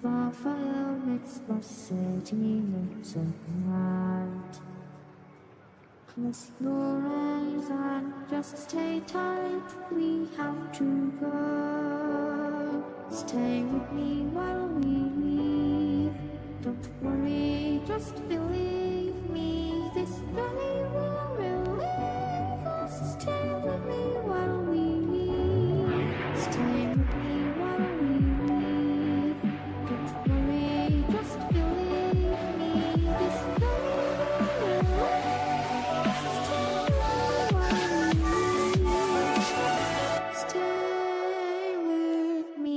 The fire makes the city makes it bright. Close your eyes and just stay tight. We have to go. Stay with me while we leave. Don't worry, just believe me. This journey will relieve us. Stay with me while we leave. Stay with me while we leave. Don't worry, just believe me. This journey will relieve us. Stay with me.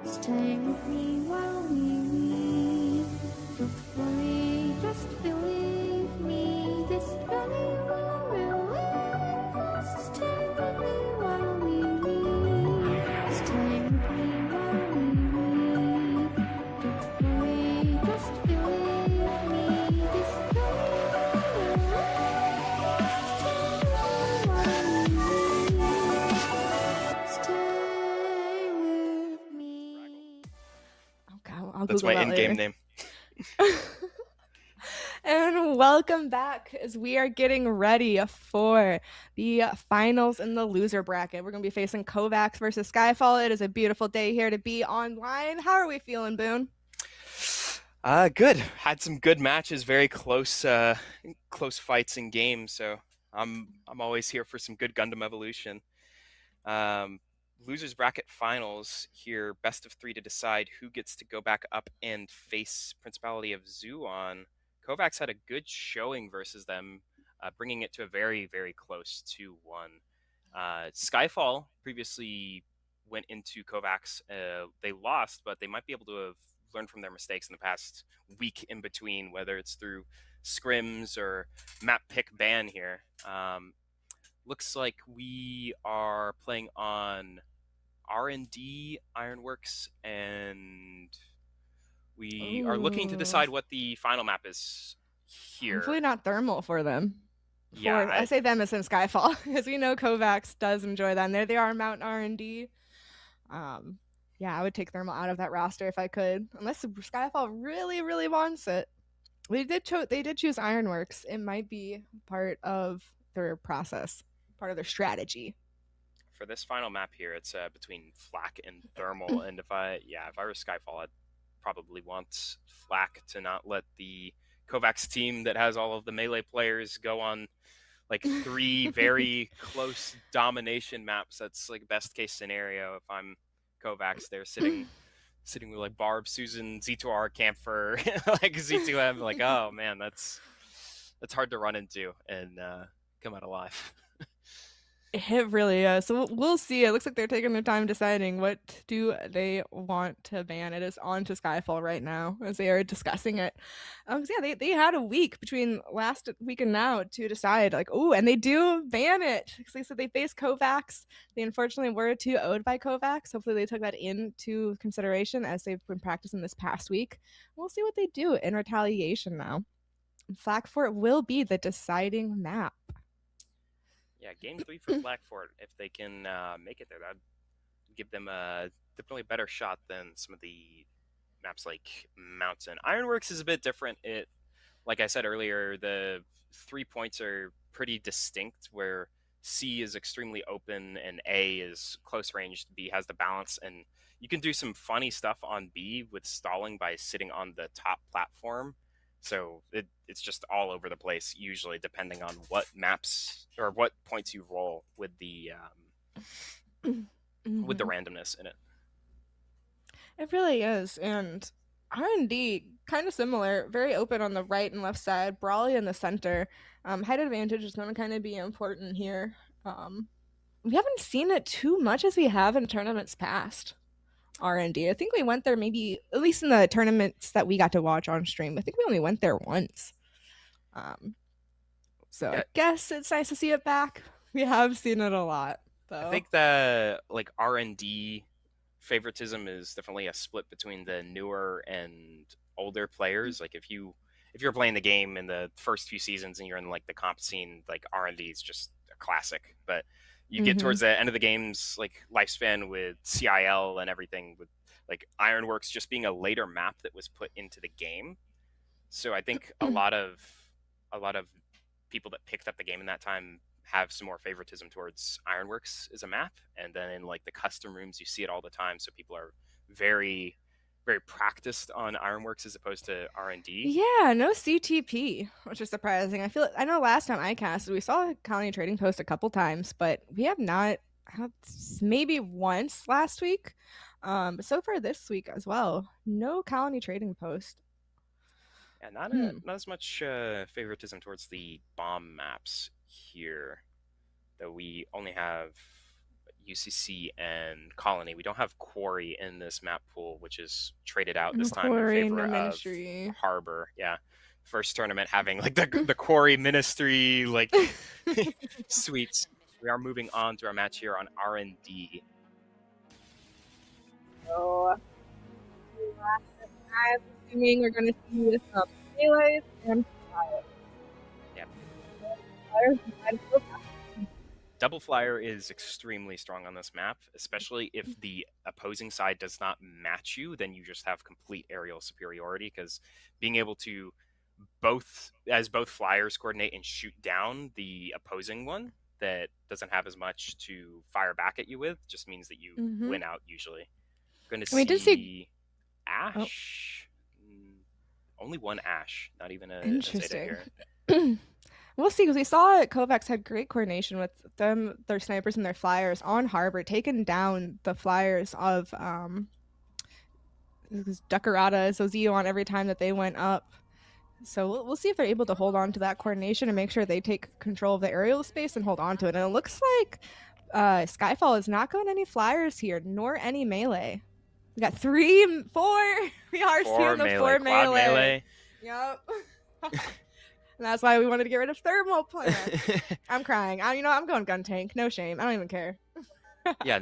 Stay with me while we leave. Don't worry, just believe me. This journey will relieve us. Stay with me while we leave. Stay with me while we leave. Don't worry, just believe me. This journey will relieve us. Stay with me while we leave. Stay with me. Okay, I'll That's Google my that in-game later. name. And welcome back as we are getting ready for the finals in the loser bracket. We're going to be facing Kovacs versus Skyfall. It is a beautiful day here to be online. How are we feeling, Boone? Good. Had some good matches, very close fights in games. So I'm always here for some good Gundam evolution. Losers bracket finals here, best of 3 to decide who gets to go back up and face Principality of Zuon. Kovacs had a good showing versus them, bringing it to a very, very close 2-1. Skyfall previously went into Kovacs. They lost, but they might be able to have learned from their mistakes in the past week in between, whether it's through scrims or map pick ban here. Looks like we are playing on R&D Ironworks, and we are looking to Ooh. decide what the final map is here. Hopefully not thermal for them. Yeah, I say them as in Skyfall, because we know Kovacs does enjoy that. And there they are, Mountain R&D. Yeah, I would take thermal out of that roster if I could, unless Skyfall really, really wants it. They did choose Ironworks. It might be part of their process, part of their strategy. For this final map here, it's between Flak and Thermal, and if I were Skyfall, I'd probably want Flak to not let the Kovacs team that has all of the melee players go on like 3 very close domination maps. That's like best case scenario. If I'm Kovacs, they're sitting with like Barb, Susan, Z2R, Camphor, like Z2M. Like, oh man, that's hard to run into and come out alive. It really is. So we'll see. It looks like they're taking their time deciding what do they want to ban. It is on to Skyfall right now as they are discussing it. Yeah, they had a week between last week and now to decide. Like, oh, and they do ban it because they said they faced Kovacs. They unfortunately were 2-0'd by Kovacs. Hopefully, they took that into consideration as they've been practicing this past week. We'll see what they do in retaliation now. Flag Fort will be the deciding map. Yeah, game 3 for Blackfort. If they can make it there, that'd give them a definitely a better shot than some of the maps like Mountain. Ironworks is a bit different. It, like I said earlier, the 3 points are pretty distinct, where C is extremely open and A is close ranged. B has the balance, and you can do some funny stuff on B with stalling by sitting on the top platform. So it's just all over the place, usually, depending on what maps or what points you roll with the Mhm. randomness in it. It really is, and R&D kind of similar, very open on the right and left side, brawly in the center. Height advantage is going to kind of be important here. We haven't seen it too much as we have in tournaments past. R&D. I think we went there maybe at least in the tournaments that we got to watch on stream. I think we only went there once. So Yeah, I guess it's nice to see it back. We have seen it a lot, though. I think that like R&D favoritism is definitely a split between the newer and older players. Like if you're playing the game in the first few seasons and you're in like the comp scene, like R&D is just a classic. But you get towards the end of the game's like lifespan with CIL and everything, with like Ironworks just being a later map that was put into the game. So I think a lot of people that picked up the game in that time have some more favoritism towards Ironworks as a map, and then in like the custom rooms you see it all the time, so people are very very practiced on Ironworks as opposed to R&D. Yeah, no CTP, which is surprising. I know last time I casted, we saw a Colony Trading Post a couple times, but we have not. Maybe once last week, but so far this week as well, no Colony Trading Post. Yeah, not as much favoritism towards the bomb maps here, though. We only have UCC and Colony. We don't have Quarry in this map pool, which is traded out this time in Quarry, favor no of Ministry. Harbor. Yeah, first tournament having like the Quarry Ministry like suites. We are moving on to our match here on R&D. So, I'm assuming we're going to see some melees and flyers. Yep. Flyers and Double Flyer is extremely strong on this map, especially if the opposing side does not match you, then you just have complete aerial superiority, because being able to both flyers coordinate and shoot down the opposing one that doesn't have as much to fire back at you with just means that you win out usually. We're going to We did see see Ash. Only one Ash, not even a Zeta interesting. here. We'll see, because we saw Kovacs had great coordination with them, their snipers and their flyers on Harbor, taking down the flyers of Duckerata, Zozio on every time that they went up. So we'll see if they're able to hold on to that coordination and make sure they take control of the aerial space and hold on to it. And it looks like Skyfall is not going any flyers here, nor any melee. We got 3, 4. We are seeing the 4 melee. Yep. And that's why we wanted to get rid of thermal plant. I'm crying. I'm going gun tank. No shame. I don't even care. Yeah,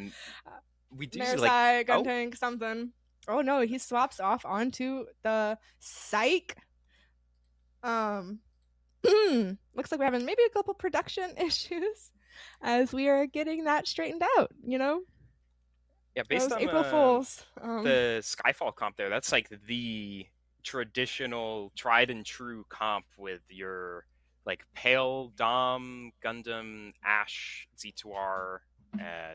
we do see like gun tank something. Oh no, he swaps off onto the psych. Looks like we're having maybe a couple production issues as we are getting that straightened out. Yeah, based on April Fools. The Skyfall comp there, that's like the traditional tried and true comp with your like Pale, Dom, Gundam, Ash, Z2R,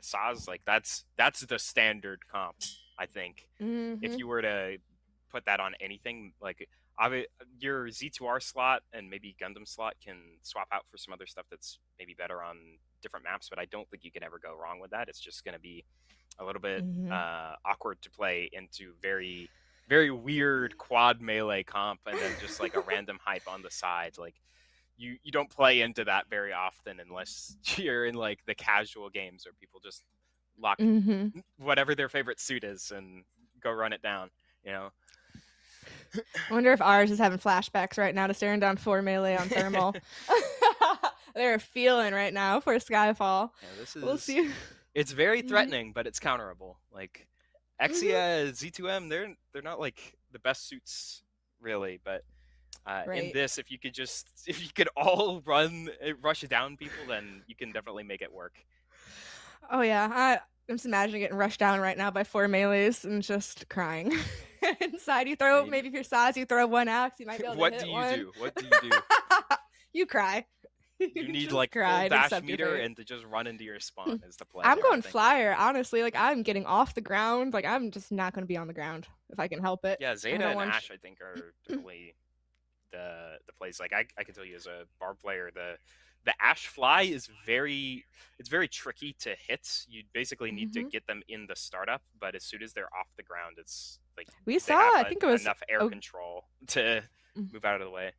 Saz. Like that's the standard comp, I think. If you were to put that on anything, like your Z2R slot and maybe Gundam slot can swap out for some other stuff that's maybe better on different maps, but I don't think you can ever go wrong with that. It's just going to be a little bit awkward to play into very, very weird quad melee comp and then just like a random hype on the side. Like you don't play into that very often unless you're in like the casual games where people just lock whatever their favorite suit is and go run it down, I wonder if ours is having flashbacks right now to staring down 4 melee on thermal. They're feeling right now for Skyfall. Yeah, we'll see. It's very threatening, but it's counterable. Like Exia, Z2M, they're not like the best suits really, but in this, if you could all rush down people, then you can definitely make it work. Oh yeah, I'm just imagining getting rushed down right now by 4 melees and just crying. Inside, you throw, mean- maybe if you're Saz, you throw one axe, you might be able to What hit do you one. do? What do you do? You cry. You need just like cry full and dash accept your meter fate. and to just run into your spawn is the play I'm there, I going think. flyer, honestly. Like, I'm getting off the ground. Like, I'm just not going to be on the ground if I can help it. Yeah, I Zeta don't and want Ash I think are definitely the plays. Like I can tell you as a barb player, the Ash fly is very tricky to hit. You basically need to Mhm. get them in the startup, but as soon as they're off the ground, it's like We they saw, have I think it was, enough air oh, control to Mm. move out of the way.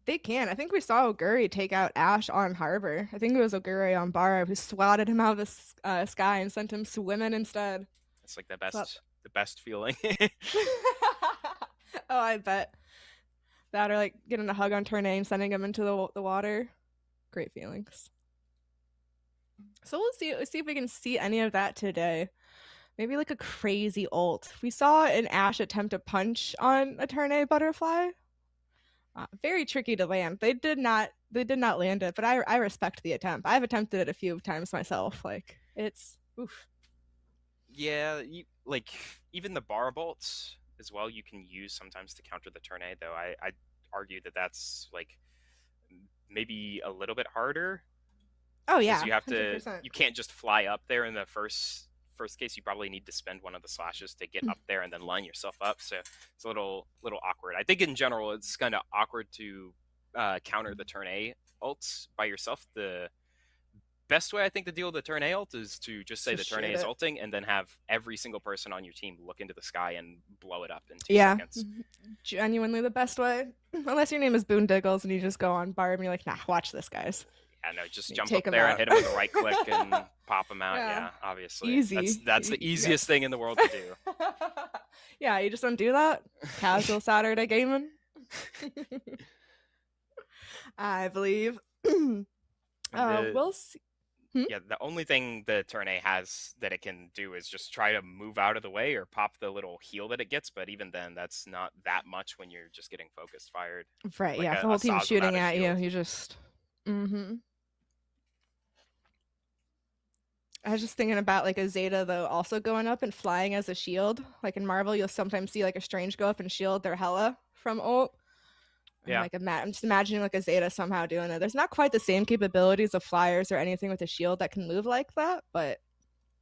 they can. I think we saw Oguri take out Ash on Harbor. I think it was Oguri on Bar who swatted him out of the sky and sent him swimming instead. It's like the So best feeling. oh, I bet. That or like getting a hug on turn A and sending him into the water. Great feelings. So we'll see if we can see any of that today. Maybe like a crazy ult. We saw an Ash attempt a punch on a turn A butterfly. Very tricky to land. They did not land it, but I respect the attempt. I've attempted it a few times myself. Like it's oof. Yeah, like even the bar bolts as well. You can use sometimes to counter the turn A. Though I argue that that's like maybe a little bit harder. Oh Because yeah, you have to 100%. you can't just fly up there in the first case. You probably need to spend one of the slashes to get up there and then line yourself up, so it's a little awkward. I think in general it's kind of awkward to counter the turn A ults by yourself. The best way I think to deal with the turn A ult is to just say Just the turn A shoot is it. ulting and then have every single person on your team look into the sky and blow it up in 2 Yeah, seconds. genuinely the best way. Unless your name is Boondiggles and you just go on Barb and you're like, nah, watch this, guys. Yeah, no, just You jump take up 'em there and out. hit him with a right click and pop him out. Yeah. Yeah, obviously. Easy. That's the easiest thing in the world to do. Yeah, you just don't do that. Casual Saturday gaming. I believe. We'll see. Yeah, the only thing the turn A has that it can do is just try to move out of the way or pop the little heal that it gets, but even then, that's not that much when you're just getting focused fired. Right, Like yeah, if the a whole team's Saz without shooting a at you, shield. you just. Mm-hmm. I was just thinking about like a Zeta though also going up and flying as a shield. Like in Marvel, you'll sometimes see like a Strange go up and shield their Hela from ult. Yeah. Like I'm just imagining like a Zeta somehow doing it. There's not quite the same capabilities of flyers or anything with a shield that can move like that, but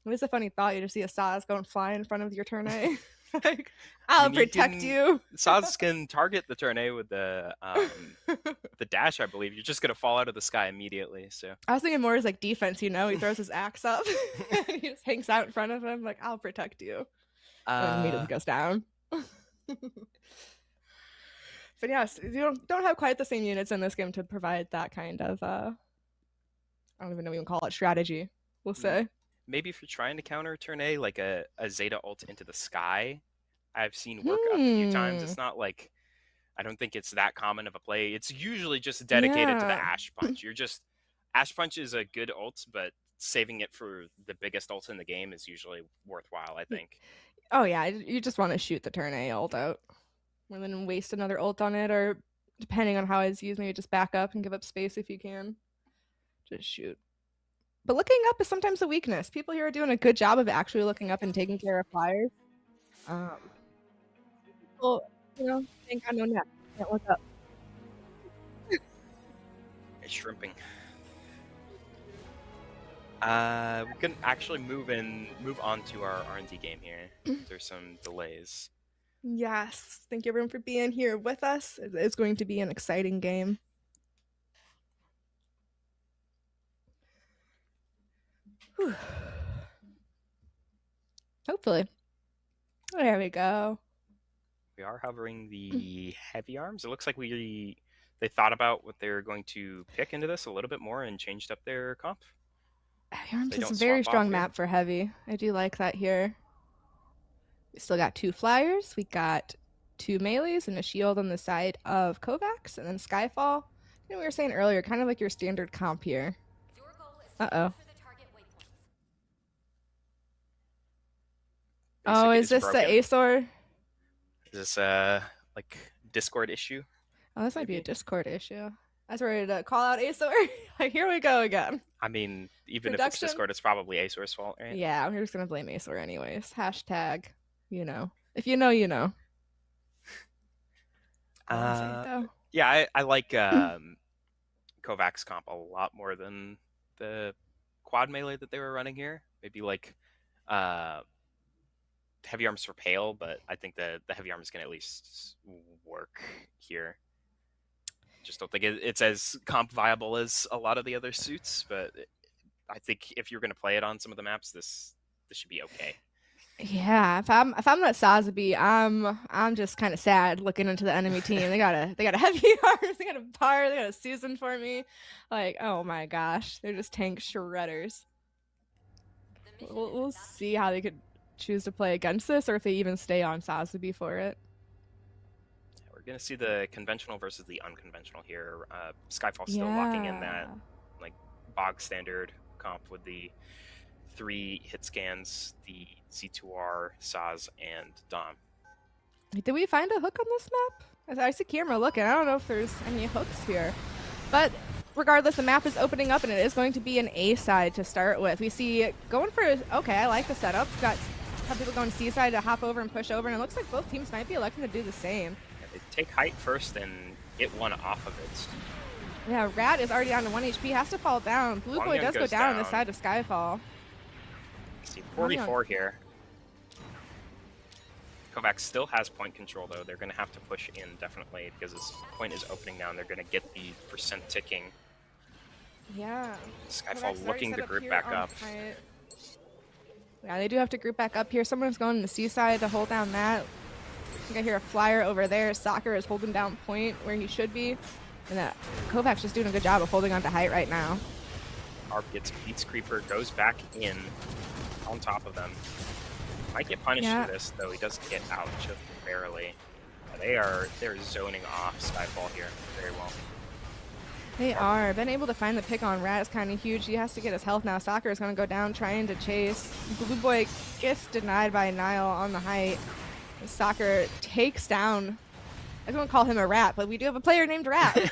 it is a funny thought. You just see a Saz going flying in front of your turn A. Like, I'll protect you. Saz can target the turn A with the dash, I believe. You're just gonna fall out of the sky immediately. So I was thinking more as like defense, you know, he throws his axe up and he just hangs out in front of him, like, I'll protect you. And then immediately goes down. But yes, you don't have quite the same units in this game to provide that kind of I don't even know what you can call it, strategy, we'll say. maybe if you're trying to counter turn A, like a Zeta ult into the sky, I've seen work a few times. It's not like, I don't think it's that common of a play. It's usually just dedicated to the Yeah. Ash Punch. Ash Punch is a good ult, but saving it for the biggest ult in the game is usually worthwhile, I think. Oh yeah, you just want to shoot the turn A ult out more than waste another ult on it, or depending on how it's used, maybe just back up and give up space if you can. Just shoot. But looking up is sometimes a weakness. People here are doing a good job of actually looking up and taking care of flyers. People, think I know net. Can't look up. It's shrimping. We can actually move on to our R&D game here. There's some delays. Yes. Thank you everyone for being here with us. It's going to be an exciting game. Whew. Hopefully. There we go. We are hovering the heavy arms. It looks like they thought about what they're going to pick into this a little bit more and changed up their comp. Heavy arms They is a don't very swap strong off here. map for heavy. I do like that here. We still got 2 flyers. We got 2 melees and a shield on the side of Kovacs, and then Skyfall. We were saying earlier, kind of like your standard comp here. Your goal is to Uh-oh. capture the target waypoints. Oh, Basic is this broken. the Azor? Is this a like Discord issue? Oh, this might be a Maybe. Discord issue. I was ready to call out Acer. Like, here we go again. I mean, even if it's Production? Discord, it's probably Acer's fault, right? Yeah, we're just gonna blame Acer anyways. Hashtag, you know. If you know, you know. I wouldn't say it, though. Yeah, I like Kovacs comp a lot more than the quad melee that they were running here. Maybe like heavy arms for Pale, but I think the heavy arms can at least work here. Just don't think it's as comp viable as a lot of the other suits, but I think if you're going to play it on some of the maps, this should be okay. Yeah, if I'm that Sazabi, I'm just kind of sad looking into the enemy team. They got a heavy arms, they got a bar, they got a Susan for me. Like, oh my gosh, they're just tank shredders. We'll see how they could choose to play against this, or if they even stay on Sazabi for it. Yeah, we're going to see the conventional versus the unconventional here. Skyfall still locking in that like bog standard comp with the 3 hit scans, the C2R, Saz, and Dom. Did we find a hook on this map? I see camera looking. I don't know if there's any hooks here. But regardless, the map is opening up, and it is going to be an A side to start with. We see going for, okay, I like the setup. We've got some people going C side to hop over and push over, and it looks like both teams might be electing to do the same. Yeah, they take height first and get one off of it. Yeah, Rat is already down to 1 HP, has to fall down. Blue Boy does go down on the side of Skyfall. See, 44 here. Kovacs still has point control, though. They're going to have to push in, definitely, because this point is opening now, and they're going to get the percent ticking. Yeah. Skyfall looking to group back up. Yeah, they do have to group back up here. Someone's going to the C side to hold down that. I think I hear a flyer over there. Soccer is holding down point where he should be. And Kovacs just doing a good job of holding on to height right now. Arp gets beats Creeper, goes back in on top of them. Might get punished for this, though. He does get out just barely. They're zoning off Skyfall here very well. They are. Been able to find the pick on Rat is kind of huge. He has to get his health now. Soccer is going to go down trying to chase. Blue Boy gets denied by Nile on the height. Soccer takes down, I don't want to call him a rat, but we do have a player named Rat.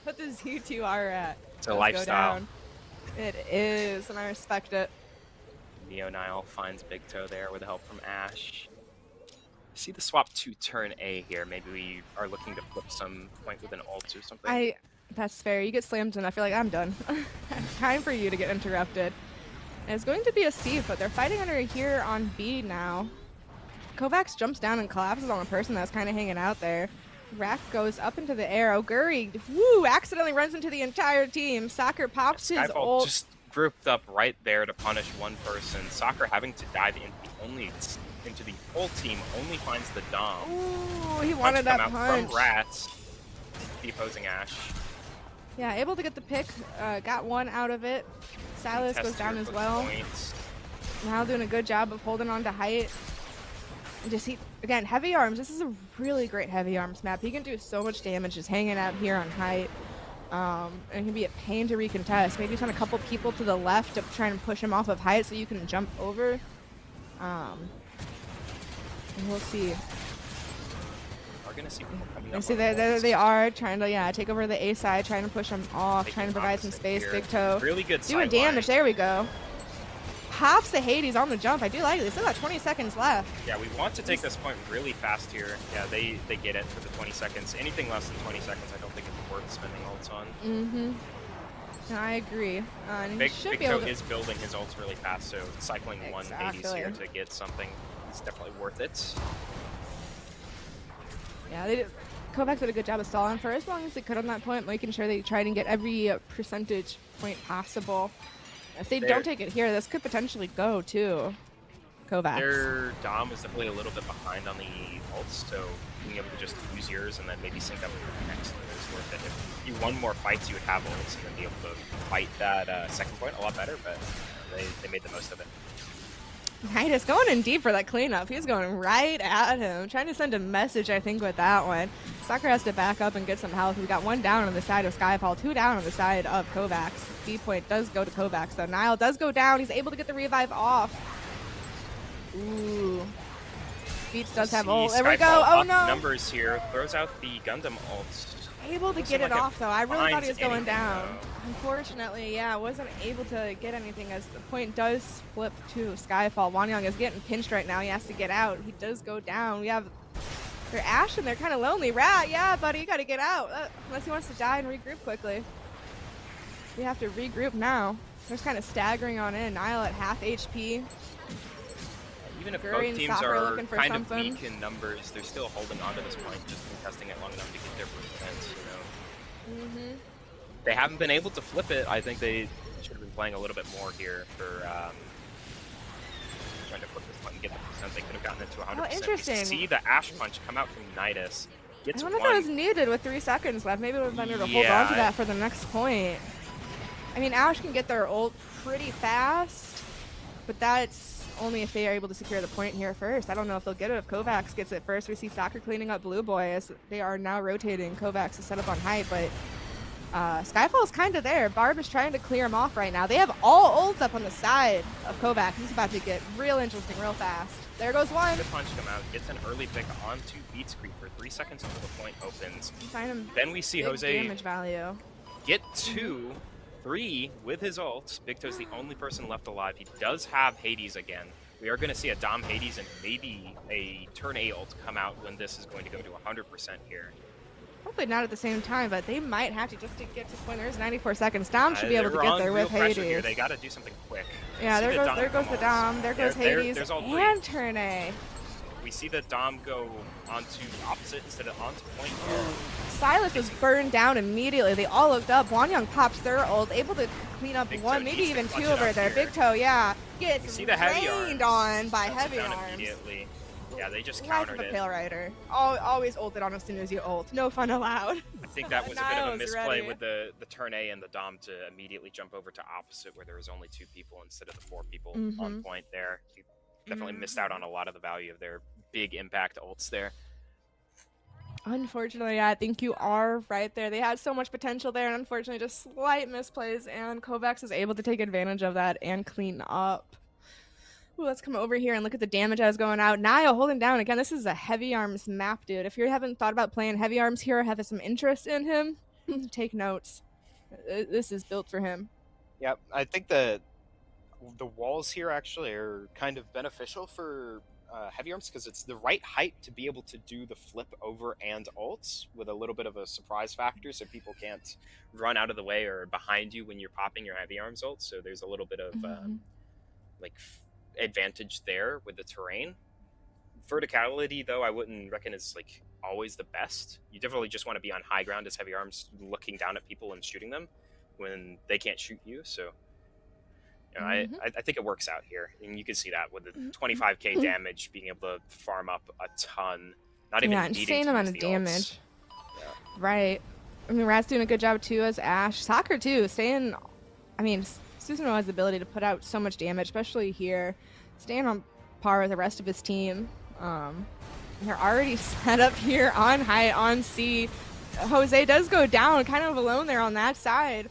But the Z2R Rat. It's a lifestyle. It is, and I respect it. Neo Nile finds Big Toe there with help from Ash. See the swap to turn A here. Maybe we are looking to flip some point with an ult or something. That's fair. You get slammed and I feel like I'm done. It's time for you to get interrupted. And it's going to be a C, but they're fighting under here on B now. Kovacs jumps down and collapses on the person that's kind of hanging out there. Rack goes up into the air. Oguri, woo, accidentally runs into the entire team. Soccer pops his ult. Just grouped up right there to punish one person. Soccer having to dive into the whole team, only finds the Dom. Ooh, he wanted that punch. From Rats, the opposing Ash. Yeah, able to get the pick. Got one out of it. Silas goes down as well. Now doing a good job of holding on to height. And just again, heavy arms. This is a really great heavy arms map. He can do so much damage just hanging out here on height. And it can be a pain to recontest. Maybe send a couple people to the left to try and push him off of height so you can jump over. And we'll see. We're gonna see people coming up. See, there they are trying to take over the A side, trying to push him off, trying to provide some space. Big Toe really good doing damage. There we go. Pops the Hades on the jump. I do like it. They still got 20 seconds left. Yeah, we want to take this point really fast here. Yeah, they get it for the 20 seconds. Anything less than 20 seconds, I don't think it's worth spending ults on. No, I agree. And Big Toe is building his ults really fast, so cycling one Hades here to get something is definitely worth it. Yeah, Kovacs did a good job of stalling for as long as they could on that point, making sure they tried and get every percentage point possible. If they don't take it here, this could potentially go to Kovacs. Their Dom is definitely a little bit behind on the ults, so being able to just use yours and then maybe sync up with your next one is worth it. If you won more fights, you would have ults and then be able to fight that second point a lot better, but they made the most of it. Midas going in deep for that cleanup. He's going right at him, trying to send a message, I think, with that one. Soccer has to back up and get some health. We got one down on the side of Skyfall, two down on the side of Kovacs. B point does go to Kovacs, though. Nile does go down. He's able to get the revive off. Ooh. Beats does have See ult. There we go. Skyfall Oh up no. numbers here. Throws out the Gundam ult. Able to Doesn't get it look like off though. I really thought he was finds going anything, down. though. Unfortunately, yeah, wasn't able to get anything as the point does flip to Skyfall. Wanyang is getting pinched right now. He has to get out. He does go down. We have their Ash and they're kind of lonely. Rat, yeah, buddy, you got to get out. Unless he wants to die and regroup quickly. We have to regroup now. They're just kind of staggering on in. Nile at half HP. Even if Guri both and teams Sakura are looking for kind something. of weak in numbers, they're still holding on to this point, just contesting it long enough to get their percent, you know. They haven't been able to flip it. I think they should have been playing a little bit more here for trying to flip this one and get the percent. They could have gotten it to 100%. Oh, interesting. You see the Ash Punch come out from Nidus. I Gets wonder if one. that was needed with 3 seconds left. Maybe it would have been better to hold Yeah, on to that for the next point. I mean, Ash can get their ult pretty fast, but that's only if they are able to secure the point here first. I don't know if they'll get it if Kovacs gets it first. We see Soccer cleaning up Blue Boy as they are now rotating. Kovacs is set up on height, but Skyfall is kind of there. Barb is trying to clear him off right now. They have all ults up on the side of Kovacs. He's about to get real interesting real fast. There goes one. The punch come out, gets an early pick onto Beats Creeper 3 seconds until the point opens. Find him Then we see big Jose damage value. get 2, 3 with his ult. Big Toe's the only person left alive. He does have Hades again. We are going to see a Dom Hades and maybe a turn A ult come out when this is going to go to 100% here. Hopefully not at the same time, but they might have to just to get to point. There's 94 seconds. Dom should be able to They're get on there real with pressure Hades. Here. They got to do something quick. Yeah, See there the goes the Dom. There goes Hades. There's all 3. And turn A. We see the Dom go onto opposite instead of onto point here. Silas was burned down immediately. They all looked up. Wanyang pops their ult, able to clean up Big 1, Toe maybe needs to even clutch 2 it over up there. here. Big Toe, yeah, You gets see the heavy rained arms. on by Shuts it heavy down arms. immediately. Yeah, they just Life countered of a it. Pale Rider. Always ulted on as soon as you ult. No fun allowed. I think that was a bit of a Niall's misplay ready. with the turn A and the Dom to immediately jump over to opposite where there was only 2 people instead of the 4 people on point there. He definitely missed out on a lot of the value of their big impact ults there. Unfortunately, yeah, I think you are right there. They had so much potential there, and unfortunately, just slight misplays, and Kovacs is able to take advantage of that and clean up. Ooh, let's come over here and look at the damage that's going out. Naya holding down. Again, this is a heavy arms map, dude. If you haven't thought about playing heavy arms here or have some interest in him, take notes. This is built for him. Yep, I think the walls here actually are kind of beneficial for heavy arms because it's the right height to be able to do the flip over and ults with a little bit of a surprise factor, so people can't Run out of the way or behind you when you're popping your heavy arms ult, so there's a little bit of advantage there with the terrain. Verticality, though, I wouldn't reckon is always the best. You definitely just want to be on high ground as heavy arms, looking down at people and shooting them when they can't shoot you. So, you know, I think it works out here, and you can see that with the 25k damage, being able to farm up a ton, not even needing insane to amount use of the ults. damage. Yeah. Right. I mean, Rat's doing a good job too as Ash. Soccer too, staying. I mean, Susanoo has the ability to put out so much damage, especially here, staying on par with the rest of his team. They're already set up here on high, on C. Jose does go down, kind of alone there on that side.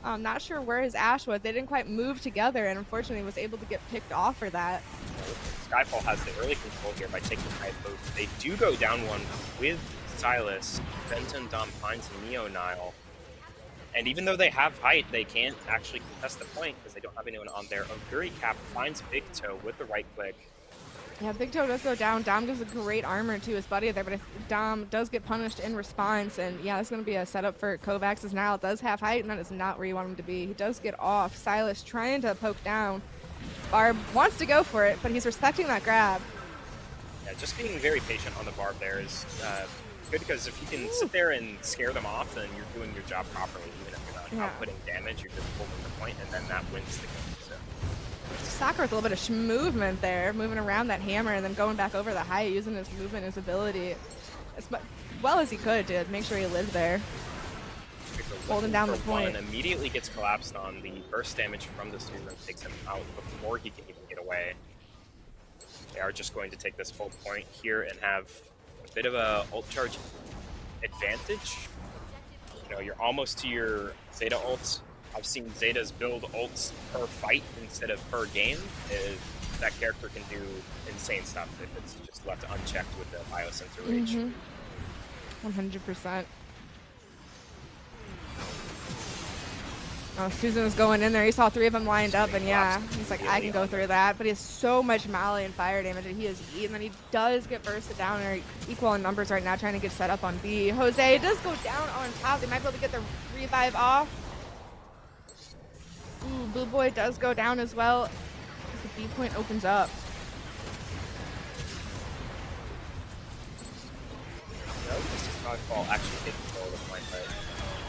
I'm not sure where his Ash was. They didn't quite move together, and unfortunately was able to get picked off for that. Skyfall has the early control here by taking high boost. They do go down one with Silas. Benton Dom finds Neo Nile. And even though they have height, they can't actually contest the point because they don't have anyone on there. Oguri Cap finds Big Toe with the right click. Yeah, Big Toe does go down. Dom gives a great armor to his buddy there, but if Dom does get punished in response, and yeah, it's going to be a setup for Kovacs, as Nile does have height, and that is not where you want him to be. He does get off. Silas trying to poke down. Barb wants to go for it, but he's respecting that grab. Yeah, just being very patient on the Barb there is good, because if you can sit there and scare them off, then you're doing your job properly. Even if you're not outputting damage, you're just holding the point, and then that wins the game. So. Soccer with a little bit of movement there, moving around that hammer and then going back over the height, using his movement, his ability as well as he could to make sure he lived there. Holding down the point. And immediately gets collapsed on. The burst damage from the streamer takes him out before he can even get away. They are just going to take this full point here and have a bit of a ult charge advantage. You know, you're almost to your Zeta ults. I've seen Zetas build ults per fight instead of per game. that character can do insane stuff if it's just left unchecked with the biosensor rage. 100%. Oh, Susan was going in there. He saw 3 of them lined up, and yeah, he's like, I can go through that. But he has so much melee and fire damage that he is eaten. And he does get bursted down, or equal in numbers right now, trying to get set up on B. Jose does go down on top. They might be able to get the revive off. Ooh, Blue Boy does go down as well. The B point opens up. No, this is Godfall actually take control of the point, but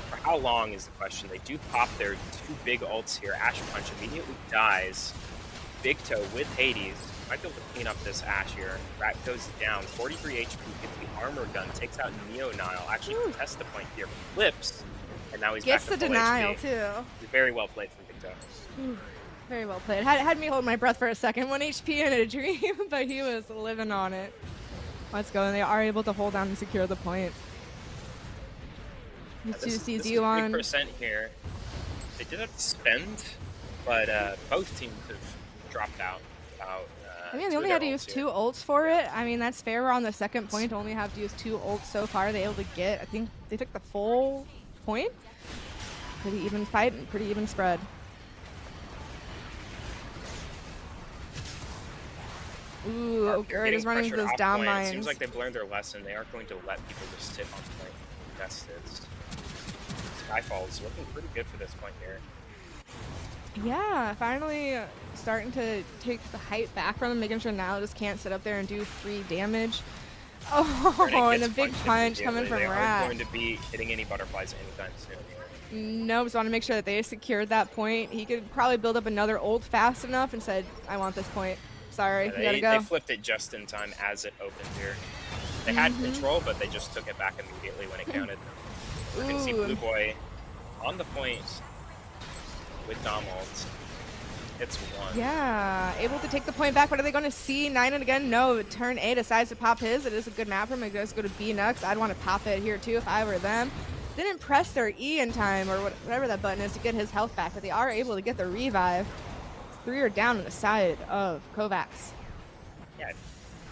for how long is the question. They do pop their 2 big ults here. Ash Punch immediately dies. Big Toe with Hades. Might be able to clean up this Ash here. Rat goes down. 43 HP, gets the armor gun, takes out Neo Nile. Actually contests the point here. Flips. And now he's Gets back to the full denial, HP. too. Very well played from Big Toe. Very well played. Had me hold my breath for a second. 1 HP in a dream, but he was living on it. Let's go, and they are able to hold down and secure the point. This sees is you on 3% here. They did have to spend, but both teams have dropped out. I mean, they only had to use 2 ults for it. I mean, that's fair. We're on the second point. Only have to use 2 ults so far. They able to get, I think they took the full point. Pretty even fight and pretty even spread. Ooh, Gerd is running into those down mines. It seems like they've learned their lesson. They aren't going to let people just sit on point and contest it. Skyfall is looking pretty good for this point here. Yeah, finally starting to take the height back from them, making sure now just can't sit up there and do 3 damage. Oh, and a big punch coming from They Rat. aren't going to be hitting any butterflies anytime soon here. No, just want to make sure that they secured that point. He could probably build up another ult fast enough and said, I want this point. Sorry, Yeah, you gotta go. They flipped it just in time as it opened here. They had control, but they just took it back immediately when it counted. You can see Blue Boy on the point with Dom ult. It's 1. Yeah, able to take the point back. What are they going to see? 9 and again? No, turn A decides to pop his. It is a good map for him. He goes to go to B next. I'd want to pop it here too if I were them. Didn't press their E in time or whatever that button is to get his health back, but they are able to get the revive. 3 are down on the side of Kovacs. Yeah,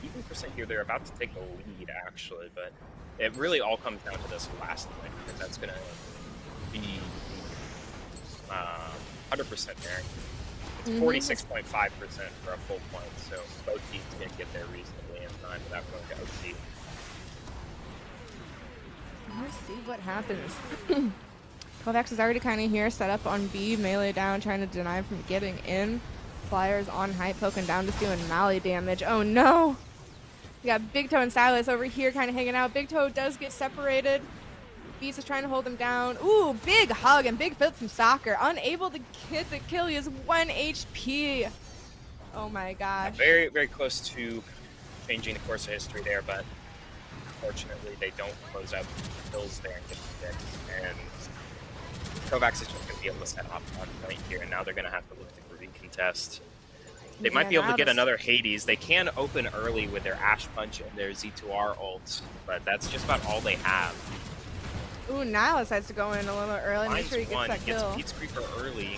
even percent here, they're about to take the lead actually, but it really all comes down to this last point because that's going to be 100% there. It's 46.5% for a full point, so both teams can get there reasonably in time without going to OC. Let's see what happens. Kovacs is already kind of here, set up on B, melee down, trying to deny him from getting in. Flyers on height, poking down, just doing melee damage. Oh no! We got Big Toe and Silas over here kind of hanging out. Big Toe does get separated. Beats is trying to hold him down. Ooh, big hug and big flip from Soccer. Unable to get the kill. He has 1 HP. Oh my gosh. Very, very close to changing the course of history there, but unfortunately they don't close out the kills there and get the fix. And Kovacs is just going to be able to set up on point here, and now they're going to have to look to recontest. They might be able to get another Hades. They can open early with their Ash Punch and their Z2R ult, but that's just about all they have. Ooh, Nile decides to go in a little early. Make sure he gets that kill. Gets Pete's Creeper early.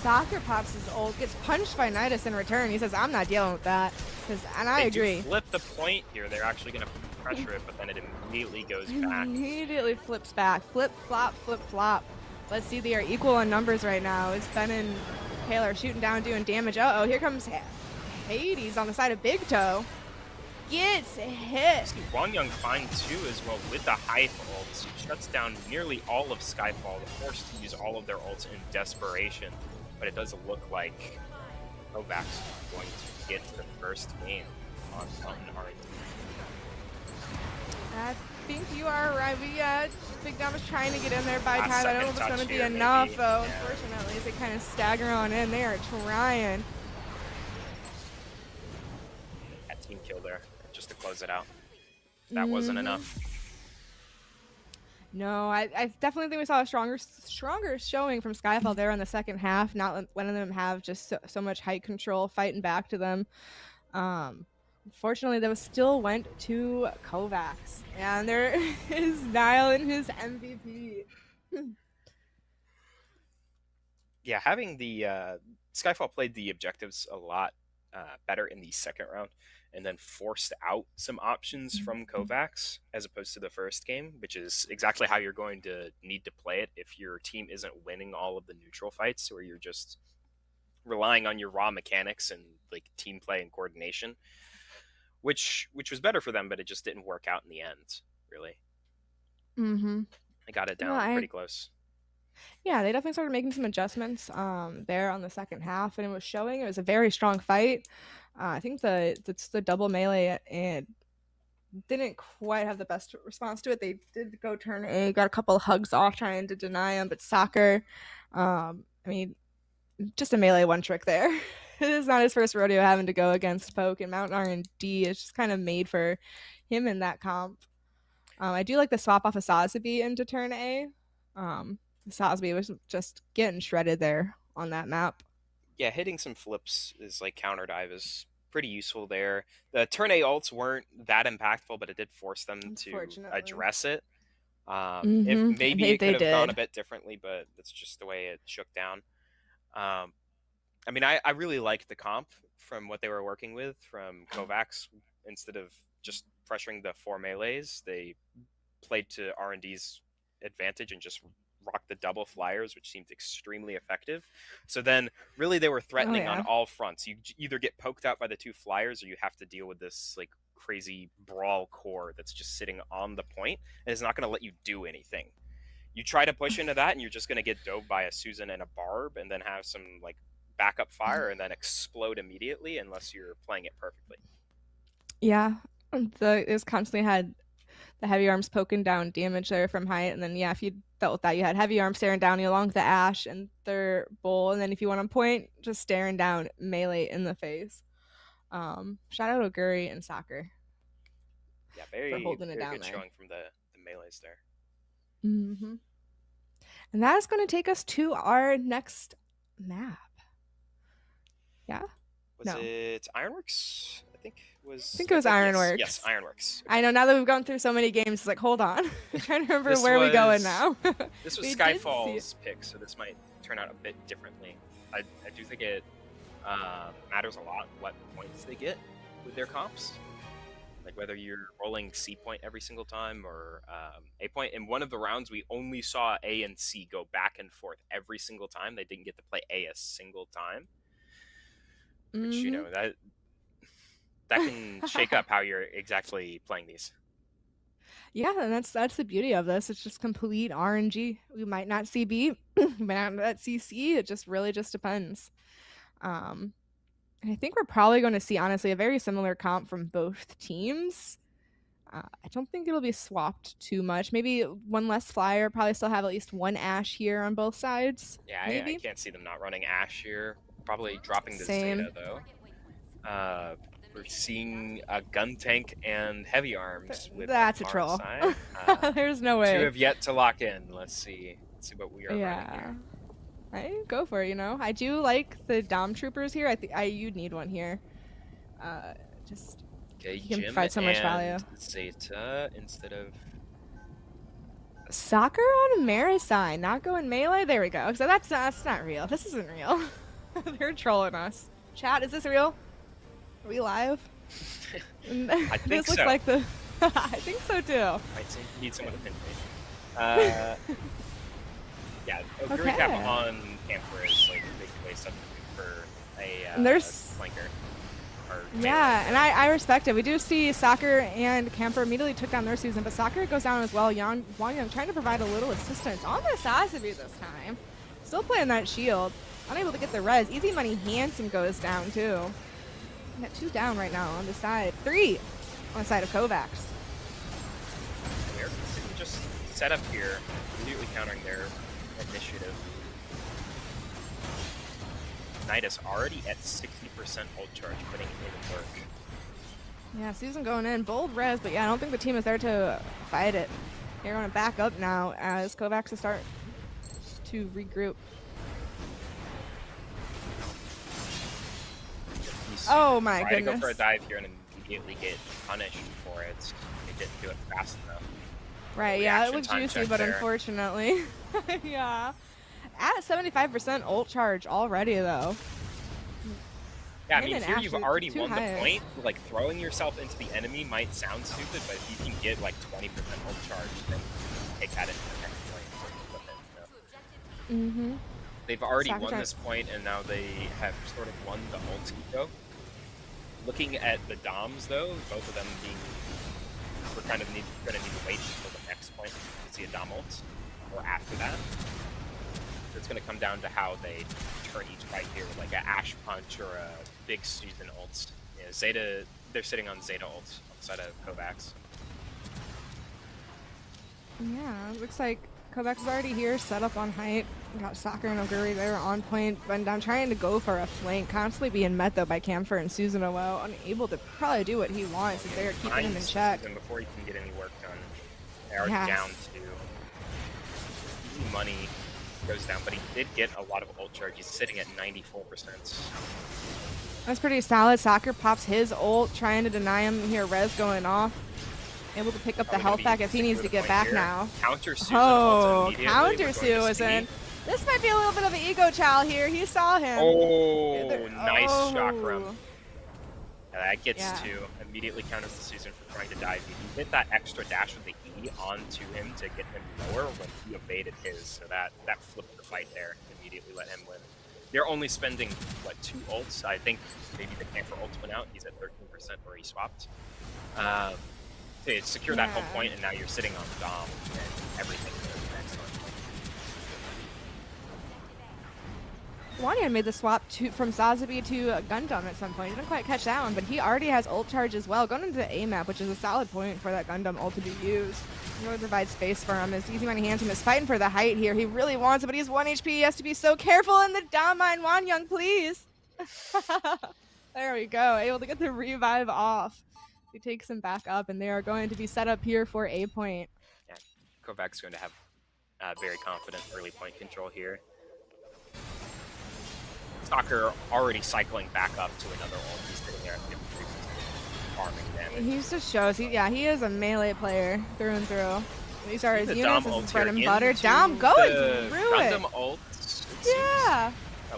Soccer pops his ult, gets punched by Nidus in return. He says, I'm not dealing with that. And I agree. They flip the point here. They're actually going to pressure it, but then it immediately goes back. Immediately flips back. Flip, flop, flip, flop. Let's see, they are equal in numbers right now. It's Ben and Taylor shooting down, doing damage. Uh-oh, here comes Hades on the side of Big Toe. Gets hit. See Wang Young fine too as well with the Hive ults. Shuts down nearly all of Skyfall. They're forced to use all of their ults in desperation. But it does look like Kovacs is going to get the first game on Mountain R&D. I think you are right. Big Dom is trying to get in there by Last time. I don't know if second it's going to touch be here, enough, maybe. though. Yeah. Unfortunately, as they kind of stagger on in, they are trying. That team kill there just to close it out. That wasn't enough. No, I definitely think we saw a stronger showing from Skyfall there in the second half, not letting them have just so much height control, fighting back to them. Unfortunately, that still went to Kovacs. And there is Nile in his MVP. Yeah, having the Skyfall played the objectives a lot better in the second round, and then forced out some options from Kovacs as opposed to the first game, which is exactly how you're going to need to play it if your team isn't winning all of the neutral fights, or you're just relying on your raw mechanics and like team play and coordination, which was better for them, but it just didn't work out in the end. Really, Mm-hmm. they got it No, down pretty close. Yeah, they definitely started making some adjustments there on the second half, and it was showing. It was a very strong fight. I think the double melee and didn't quite have the best response to it. They did go turn A, got a couple hugs off trying to deny him, but Soccer, I mean, just a melee one trick there. It is not his first rodeo having to go against Poke, and Mount R&D is just kind of made for him in that comp. I do like the swap off of Sazabi into turn A. Sazabi was just getting shredded there on that map. Yeah, hitting some flips is like counter dive is pretty useful there. The turn A ults weren't that impactful, but it did force them to address it. If maybe it could have gone a bit differently, but that's just the way it shook down. I mean, I really liked the comp from what they were working with from Kovacs. Instead of just pressuring the 4 melees, they played to R&D's advantage and just rocked the double flyers, which seemed extremely effective. So then really they were threatening on all fronts. You either get poked out by the 2 flyers, or you have to deal with this like crazy brawl core that's just sitting on the point and is not going to let you do anything. You try to push into that and you're just going to get dove by a Susan and a Barb, and then have some like backup fire and then explode immediately unless you're playing it perfectly. Yeah, it was constantly had the heavy arms poking down damage there from height, and then if you dealt with that, you had heavy arms staring down you along the Ash and their bowl, and then if you went on point, just staring down melee in the face. Shout out to Guri and Soccer. Yeah, very holding it down good there. showing from the melees there. Mm-hmm. And that is going to take us to our next map. Yeah? Was it Ironworks? I think it was Ironworks. Yes, Ironworks. I know, now that we've gone through so many games, it's like, hold on. I'm trying to remember where we're going now. This was Skyfall's pick, so this might turn out a bit differently. I do think it matters a lot what points they get with their comps. Like whether you're rolling C point every single time or A point. In one of the rounds, we only saw A and C go back and forth every single time. They didn't get to play A a single time. Which, you know, that can shake up how you're exactly playing these. Yeah, and that's the beauty of this. It's just complete RNG. We might not see B, we might not see C. It just really just depends. And I think we're probably going to see, honestly, a very similar comp from both teams. I don't think it'll be swapped too much. Maybe one less flyer. Probably still have at least one Ash here on both sides. Yeah, maybe. I can't see them not running Ash here. Probably dropping the Same. Zeta, though. We're seeing a gun tank and heavy arms. With That's a troll. Side. There's no way. 2 have yet to lock in. Let's see what we are running here. I go for it, you know. I do like the Dom Troopers here. I think you'd need one here. Just okay, you can Jim provide so much value. Zeta instead of Soccer on Marisine, not going melee. There we go. So that's not real. This isn't real. They're trolling us. Chat, is this real? Are we live? I think this looks so. like the. I think so too. I need someone to pin me. Yeah, Guri Cap on Camper is like a big way substitute for a flanker. Yeah, and I respect it. We do see Soccer and Camper immediately took down their season, but Soccer goes down as well. Wanyang trying to provide a little assistance on the Sazabi this time. Still playing that shield. Unable to get the res. Easy Money Handsome goes down too. We got 2 down right now on the side. 3 on the side of Kovacs. We're just set up here, immediately countering their initiative. Knight is already at 60% ult charge, putting in work. Yeah, Susan going in. Bold res, but yeah, I don't think the team is there to fight it. They're going to back up now as Kovacs will start to regroup. Oh my goodness. Try to go for a dive here and immediately get punished for it. They didn't do it fast enough. Right, yeah, it looked juicy, but unfortunately. Yeah. At 75% ult charge already, though. Yeah, I Him mean, and here Ash you've are the already two won the highest. point. Like, throwing yourself into the enemy might sound stupid, but if you can get, like, 20% ult charge, then take that into the next point. Flip it, you know? Mm-hmm. They've already Soccer won trying- this point, and now they have sort of won the ult eco. Looking at the Doms, though, both of them being... We're kind of going to need to wait until the next point to see a Dom ult, or after that. So it's going to come down to how they turn each fight here, with like an Ash Punch or a big Susan ult. Yeah, Zeta, they're sitting on Zeta ult on the side of Kovacs. Yeah, it looks like Kovacs is already here, set up on height. We got Soccer and Oguri there on point, but I'm trying to go for a flank, constantly being met though by Camphor and Susanoo, unable to probably do what he wants if they're keeping him in check. Susan before he can get any work done. They're already Yes. down to money goes down, but he did get a lot of ult charge. He's sitting at 94%. That's pretty solid. Soccer pops his ult, trying to deny him here. Rez going off. Able to pick up the Probably health gonna back be as he needs to secure get the back point here. now. Counter Susan Oh, ult immediately. counter We're going to Susan. see- This might be a little bit of an ego chow here. He saw him. Oh, There- nice shock oh. rum. Yeah, that gets Yeah. to immediately counters the Susan for trying to dive. You hit that extra dash with the E onto him to get him lower when he evaded his, so that flipped the fight there. Immediately let him win. They're only spending, what, 2 ults? I think maybe the Camphor ult went out. He's at 13% where he swapped. To secure that whole Yeah. point, and now you're sitting on Dom and everything goes next on. Wanian made the swap from Sazabi to Gundam at some point. Didn't quite catch that one, but he already has ult charge as well. Going into the A map, which is a solid point for that Gundam ult to be used. Really provides space for him. As Easy Money Handsome is fighting for the height here. He really wants it, but he's 1 HP. He has to be so careful in the Dom mine. Wanyang, please. There we go. Able to get the revive off. He takes him back up, and they are going to be set up here for A point. Yeah, Kovac's going to have very confident early point control here. Stalker already cycling back up to another ult. He's sitting there at 53% farming damage. He just shows, he is a melee player through and through. These are his The units, Dom this ult is bread here and butter. into Dom going the through it. Gundam ult. it seems. Yeah.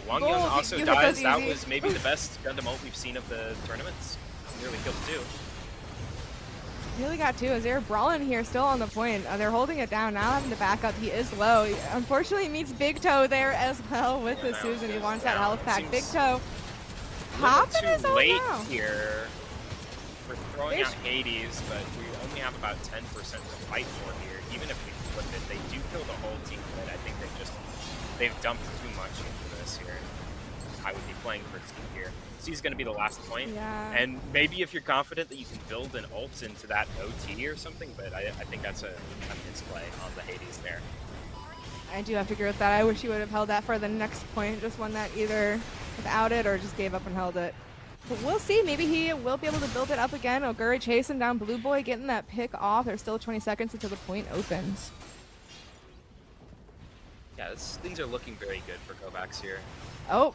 Wang Gold, Young also you hit dies. those That easy. was maybe the best Gundam ult we've seen of the tournaments. Nearly killed 2. Really got 2 as they're brawling here still on the point. They're holding it down now, having to back up. He is low. He unfortunately meets Big Toe there as well with the now Susan. He goes wants that down. health pack. Seems Big Toe A little popping his too own late now. here. We're throwing They out Hades, but we only have about 10% to fight for here. Even if we flip it, they do kill the whole team, but I think they've dumped too much into this here. I would be playing for C here. C is going to be the last point. Yeah. And maybe if you're confident that you can build an ult into that OT or something, but I think that's a misplay on the Hades there. I do have to agree with that. I wish he would have held that for the next point. Just won that either without it or just gave up and held it. But we'll see. Maybe he will be able to build it up again. Oguri chasing down Blue Boy, getting that pick off. There's still 20 seconds until the point opens. Yeah, things are looking very good for Kovacs here. Oh.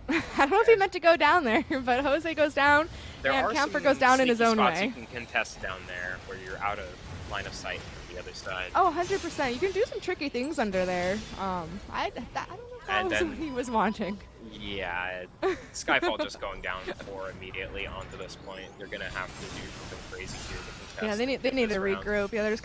I don't know if he meant to go down there, but Jose goes down, There and are Camper some goes down in his sneaky own spots way. you can contest down there where you're out of line of sight from the other side. Oh, 100%. You can do some tricky things under there. I don't know if that And was then- what he was wanting. Yeah, Skyfall just going down 4 immediately onto this point. They're gonna have to do something crazy here to contest. Yeah, they need this to round. regroup. Yeah, they've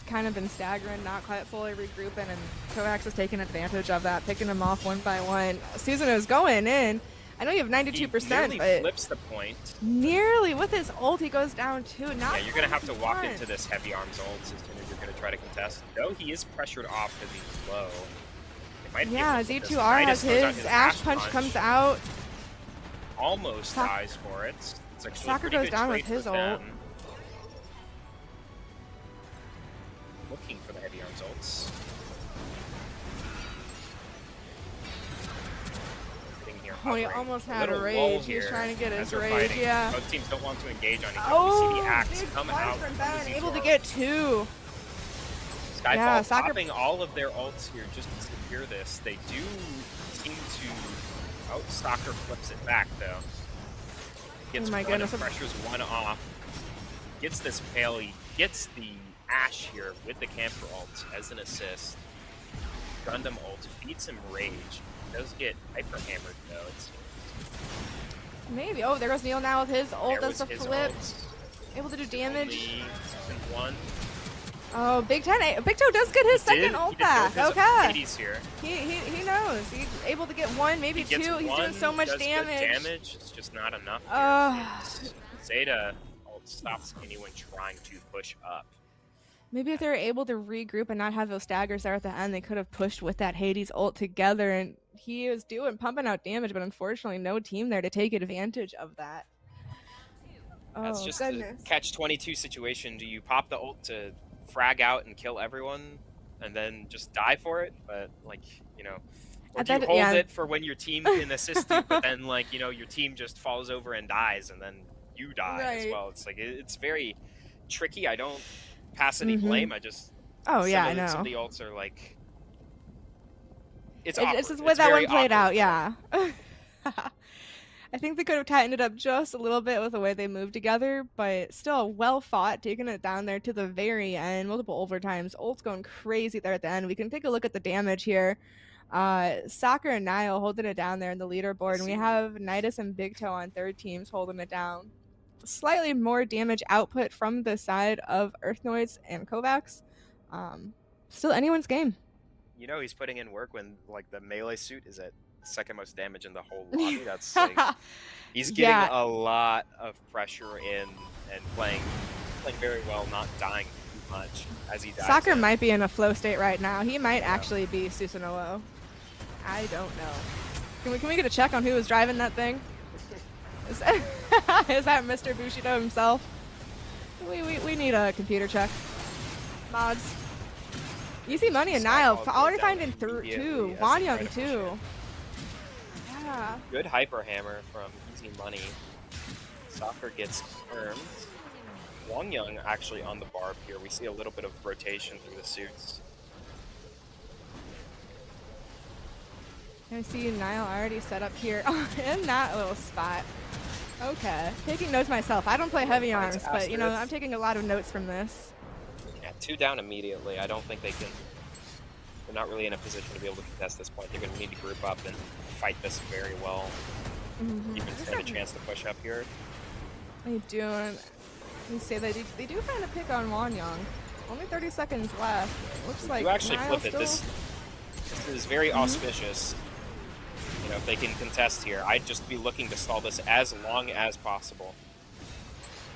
kind of been staggering, not quite fully regrouping, and Kovacs is taking advantage of that, picking them off one by one. Susan is going in. I know you have 92%, He nearly but flips the point. nearly with his ult, he goes down too. Not Yeah, you're gonna have to walk front. into this heavy arms ult as soon as you're gonna try to contest. Though he is pressured off because he's low. They might be Yeah, able to flip this. Z2R has Midas throws out his Ash Punch comes out. Almost Soc- dies for it. It's actually a Soccer pretty goes good down with trade his for ult. them. Looking for the heavy arms ults. Sitting here Oh, he hovering. almost A had a little rage. lull He was here trying to get as his they're rage, fighting. yeah. Both teams don't want to engage on each other. Oh, We see the axe big come punch out from from Ben, the able to Z2R. get 2. Skyfall Yeah, Soccer- popping all of their ults here just to secure this. They do seem to... Oh, Stalker flips it back, though. Gets Oh my one goodness. and pressures one off. Gets this pale. He gets the Ash here with the Camphor ult as an assist. Gundam ult feeds him rage. Does get hyper hammered, though, it seems. Maybe. Oh, there goes Neil now with his ult. There Does the was his flip. ult. Able to do damage. Only season 1. Oh, Big Toe does get his second ult back. Okay. Hades here. He knows. He's able to get one, maybe He gets two. He's doing so much does good damage. It's just not enough here. Zeta ult stops anyone trying to push up. Maybe if they were able to regroup and not have those staggers there at the end, they could have pushed with that Hades ult together. And he is pumping out damage, but unfortunately no team there to take advantage of that. That's Oh, just goodness. a catch-22 situation. Do you pop the ult to frag out and kill everyone and then just die for it? But, like, you know, or do you hold it for when your team can assist you, but then, like, you know, your team just falls over and dies and then you die as well. It's like, it's very tricky. I don't pass any blame. I just... Oh, yeah, I know. Some of the ults are, like... It's just the way that one played out, yeah. I think they could have tightened it up just a little bit with the way they moved together, but still well fought, taking it down there to the very end, multiple overtimes. Ult's going crazy there at the end. We can take a look at the damage here. Soccer and Nile holding it down there in the leaderboard, and we have Nidus and Big Toe on third teams holding it down. Slightly more damage output from the side of Earthnoids and Kovacs. Still anyone's game. You know he's putting in work when, like, the melee suit is at second most damage in the whole lobby. That's like, he's getting a lot of pressure in and playing very well, not dying too much as he dies. Soccer might be in a flow state right now. He might actually be Susanoo. I don't know. Can we get a check on who was driving that thing? Is that Mr. Bushido himself? We need a computer check. Mods. Easy money and Nile. Already finding 2. Wanyang too. Yeah. Good hyper hammer from Easy Money. Soccer gets confirmed. Wanyang actually on the barb here. We see a little bit of rotation through the suits. I see Nile already set up here in that little spot. Okay. Taking notes myself. I don't play heavy arms, but you know, I'm taking a lot of notes from this. Yeah, 2 down immediately. I don't think they can... They're not really in a position to be able to contest this point. They're going to need to group up and fight this very well. Even stand a chance to push up here. They do. You say they do kind of pick on Wanyang. Only 30 seconds left. Looks like you actually Nile flip it. This is very auspicious. You know, if they can contest here, I'd just be looking to stall this as long as possible.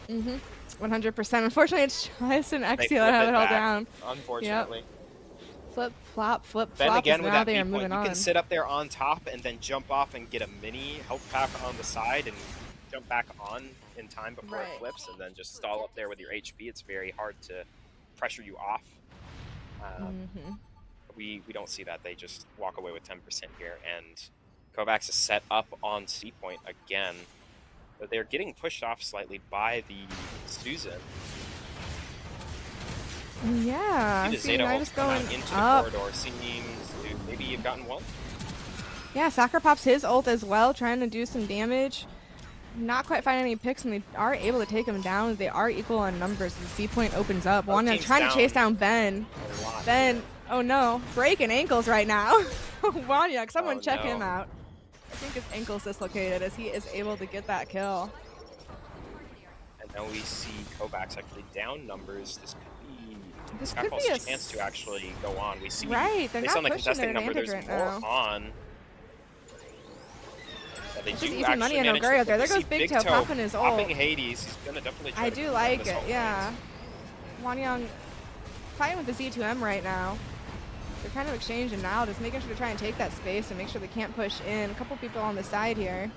100%. Unfortunately, it's just an Exia that have it all down. Unfortunately. Yep. Flip, flop, flip, Then flop. again, with now that they are B moving point, you on. can sit up there on top and then jump off and get a mini health pack on the side and jump back on in time before it flips, and then just stall up there with your HP. It's very hard to pressure you off. We don't see that. They just walk away with 10% here, and Kovacs is set up on C point again. But they're getting pushed off slightly by the Susan. Yeah, Zeta I just going into the up. corridor. Seems to maybe you've gotten one. Yeah, Soccer pops his ult as well, trying to do some damage. Not quite finding any picks, and they are able to take him down. They are equal on numbers. The C point opens up. Wanya trying to chase down Ben. Ben, oh no, breaking ankles right now. Wanya, someone check him out. I think his ankle's dislocated as he is able to get that kill. And now we see Kovacs actually down numbers. This could be a chance to actually go on. We see they're based on not the pushing their contesting number, advantage there's right more now. on. They It's do just easy actually money and manage to Ogario flip. there. There We goes see Big Toe popping his ult. Popping Hades. He's gonna definitely try I to do confirm like this it, ult. yeah. Wanyang fighting with the Z2M right now. They're kind of exchanging now, just making sure to try and take that space and make sure they can't push in. A couple people on the side here.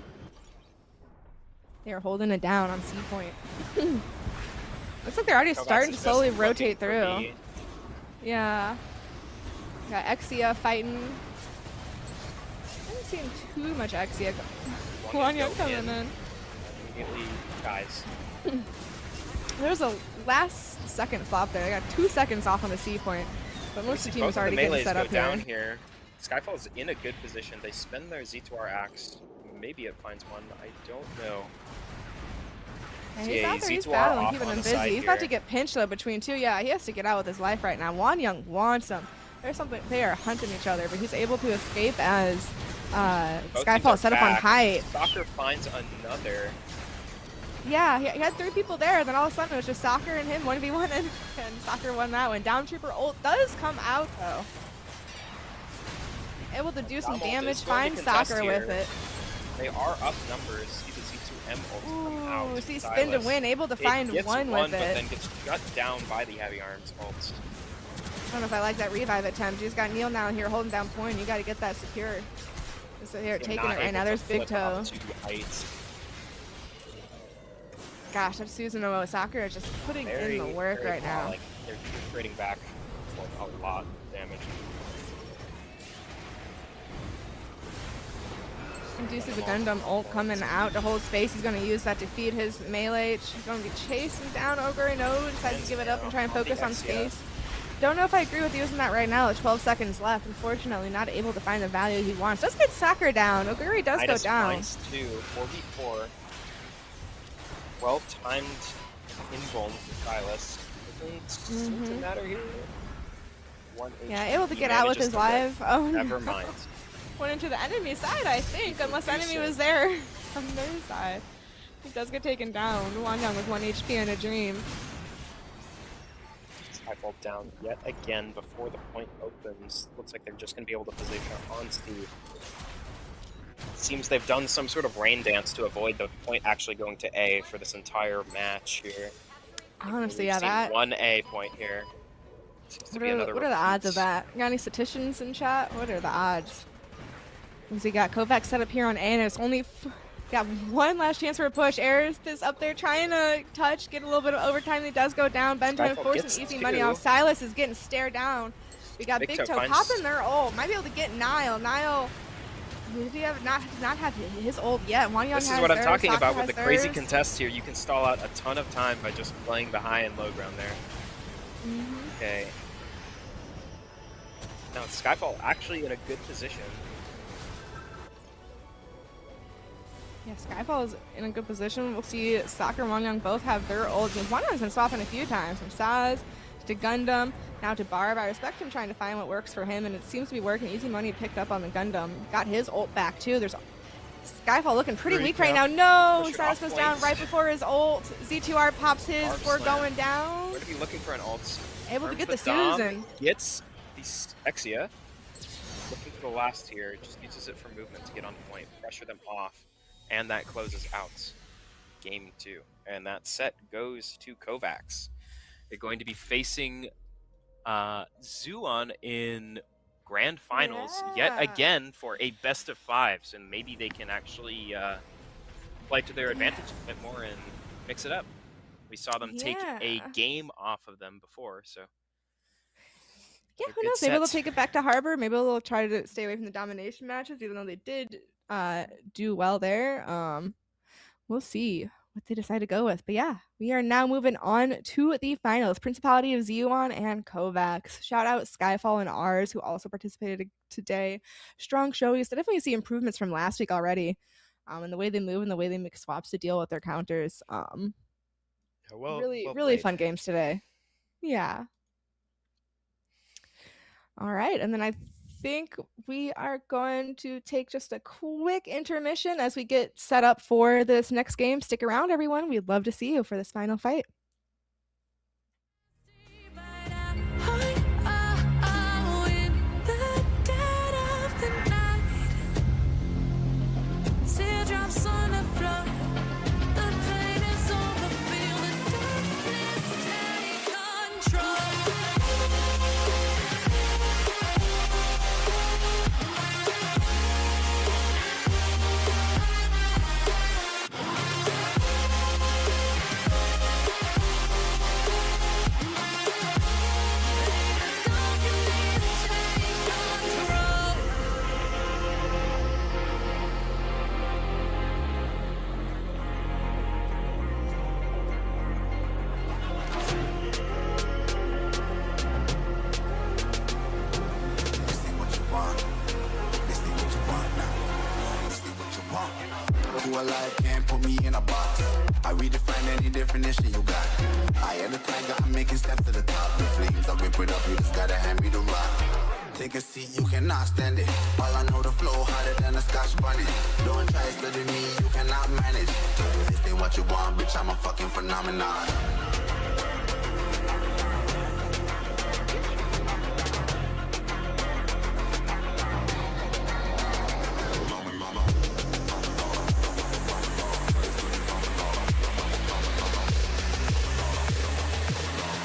They are holding it down on C point. Looks like they're already starting to slowly rotate through. Yeah. Got Exia fighting. I haven't seen too much Exia. Wanyang coming in. Immediately dies. There's a last second flop there. I got 2 seconds off on the C point. But most of the team is already getting set up down here. here. Skyfall's in a good position. They spend their Z2R axe. Maybe it finds one. I don't know. Yeah, he's out there, he's battling, keeping him busy. He's about to get pinched though between two. Yeah, he has to get out with his life right now. Wanyang wants him. There's something, they are hunting each other, but he's able to escape as Both teams Skyfall are set up on back. height. Soccer finds another. Yeah, he had 3 people there, and then all of a sudden it was just Soccer and him 1v1, and Soccer won that one. Down Trooper ult does come out, though. Able to do some Dom ult damage, is going to find contest Soccer with here. it. They are up numbers. See the Z2M ult come out. Ooh, see spin to Silas. win, able to find It gets one with but it. then gets shut down by the heavy arms ult. I don't know if I like that revive attempt. You just got Neil now here holding down point. You got to get that secure. Just here They're taking not it right able now. to There's Big flip Toe. up to heights. Gosh, that Susanoo Soccer is just putting in the work very right now. Like they're trading back for a lot of damage. You do see the Gundam ult coming out to hold space. He's going to use that to feed his melee. He's going to be chasing down Ogre. No, decides to give it up and try and focus on space. Don't know if I agree with using that right now. 12 seconds left. Unfortunately, not able to find the value he wants. Does get Soccer down. Oguri does go down. -2, 4v4. Well-timed invuln for Silas. Doesn't seem to matter here. Yeah, able to get out with his live. Oh, never no. mind. Went into the enemy side, I think, unless enemy was there on their side. He does get taken down. Wanyang with 1 HP and a dream. Skyfall down yet again before the point opens. Looks like they're just going to be able to position on Steve. Seems they've done some sort of rain dance to avoid the point actually going to A for this entire match here. Honestly, We've yeah, seen that. one A point here. What are the odds of that? Got any statisticians in chat? What are the odds? Because we got Kovac set up here on A, and it's only got one last chance for a push. Aerith is up there trying to touch, get a little bit of overtime. He does go down. Ben trying to force some easy money off. Silas is getting stared down. We got Big Toe popping their ult. Might be able to get Nile. Nile, does he have not have his ult yet? Wanyang This is what I'm talking about with the crazy contest here. You can stall out a ton of time by just playing the high and low ground there. Okay. Now Skyfall actually in a good position. Yeah, Skyfall is in a good position. We'll see Soccer and Wanyang both have their ults. Wanyang's been swapping a few times from Saz to Gundam, now to Barb. I respect him trying to find what works for him, and it seems to be working. Easy money picked up on the Gundam. Got his ult back, too. There's Skyfall looking pretty weak right now. No! Silas goes down right before his ult. Z2R pops his before going down. We're going to be looking for an ult. Able to get the Susan. Gets the Exia. Looking for the last here. Just uses it for movement to get on point. Pressure them off. And that closes out game 2. And that set goes to Kovacs. They're going to be facing Zuon in grand finals yet again for a best of 5. So maybe they can actually play to their advantage a bit more and mix it up. We saw them take a game off of them before, so. Yeah, who knows? Maybe they'll take it back to Harbor. Maybe they'll try to stay away from the domination matches, even though they did do well there. We'll see what they decide to go with. But yeah, we are now moving on to the finals. Principality of Zuon and Kovacs. Shout out Skyfall and Ars, who also participated today. Strong show. You definitely see improvements from last week already. And the way they move and the way they make swaps to deal with their counters. Really fun games today. Yeah. All right, and then I think we are going to take just a quick intermission as we get set up for this next game. Stick around, everyone. We'd love to see you for this final fight. Alive can't put me in a box. I redefine any definition you got. I am the tiger, I'm making steps to the top. The flames, I whip it up, you just gotta hand me the rock. Take a seat, you cannot stand it. All I know, the flow harder than a Scotch bonnet. Don't try study me, you cannot manage. This ain't what you want, bitch, I'm a fucking phenomenon.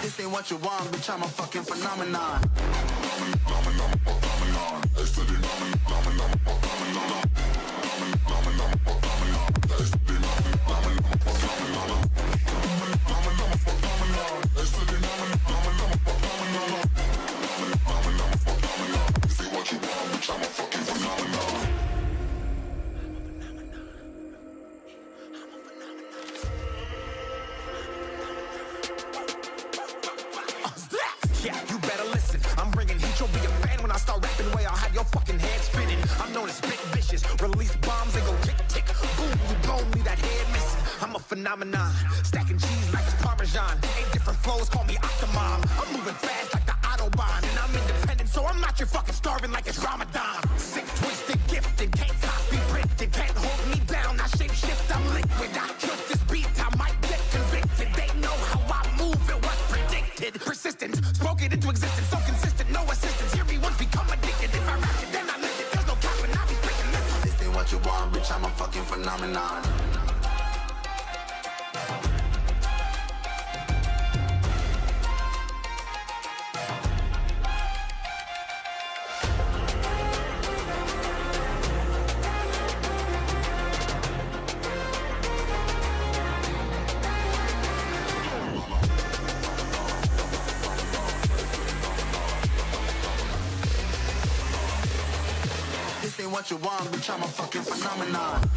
This ain't what you want, bitch, I'm a fucking phenomenon. Yeah, you better listen. I'm bringing heat, you'll be a fan when I start rapping. Way I'll have your fucking head spinning. I'm known as spit vicious, release bombs and go tick tick. Boom, you blow me that head missing. I'm a phenomenon, stacking cheese like it's Parmesan. 8 different flows, call me Octomom. I'm moving fast like the Autobahn, and I'm independent, so I'm not your fucking starving like it's Ramadan. Sick, twisted, gifted, can't copy, printed, can't hold me down. I shape shift, I'm liquid. I killed this beat, I might get convicted. They know how I move, it was predicted. Persistent, spoke it into existence, so consistent, no assistance. Hear me once, become addicted. If I rap it, then I live it. There's no cap, and I be freaking listen. This ain't what you want, bitch, I'm a fucking phenomenon. This ain't what you want, bitch, I'm a fucking phenomenon.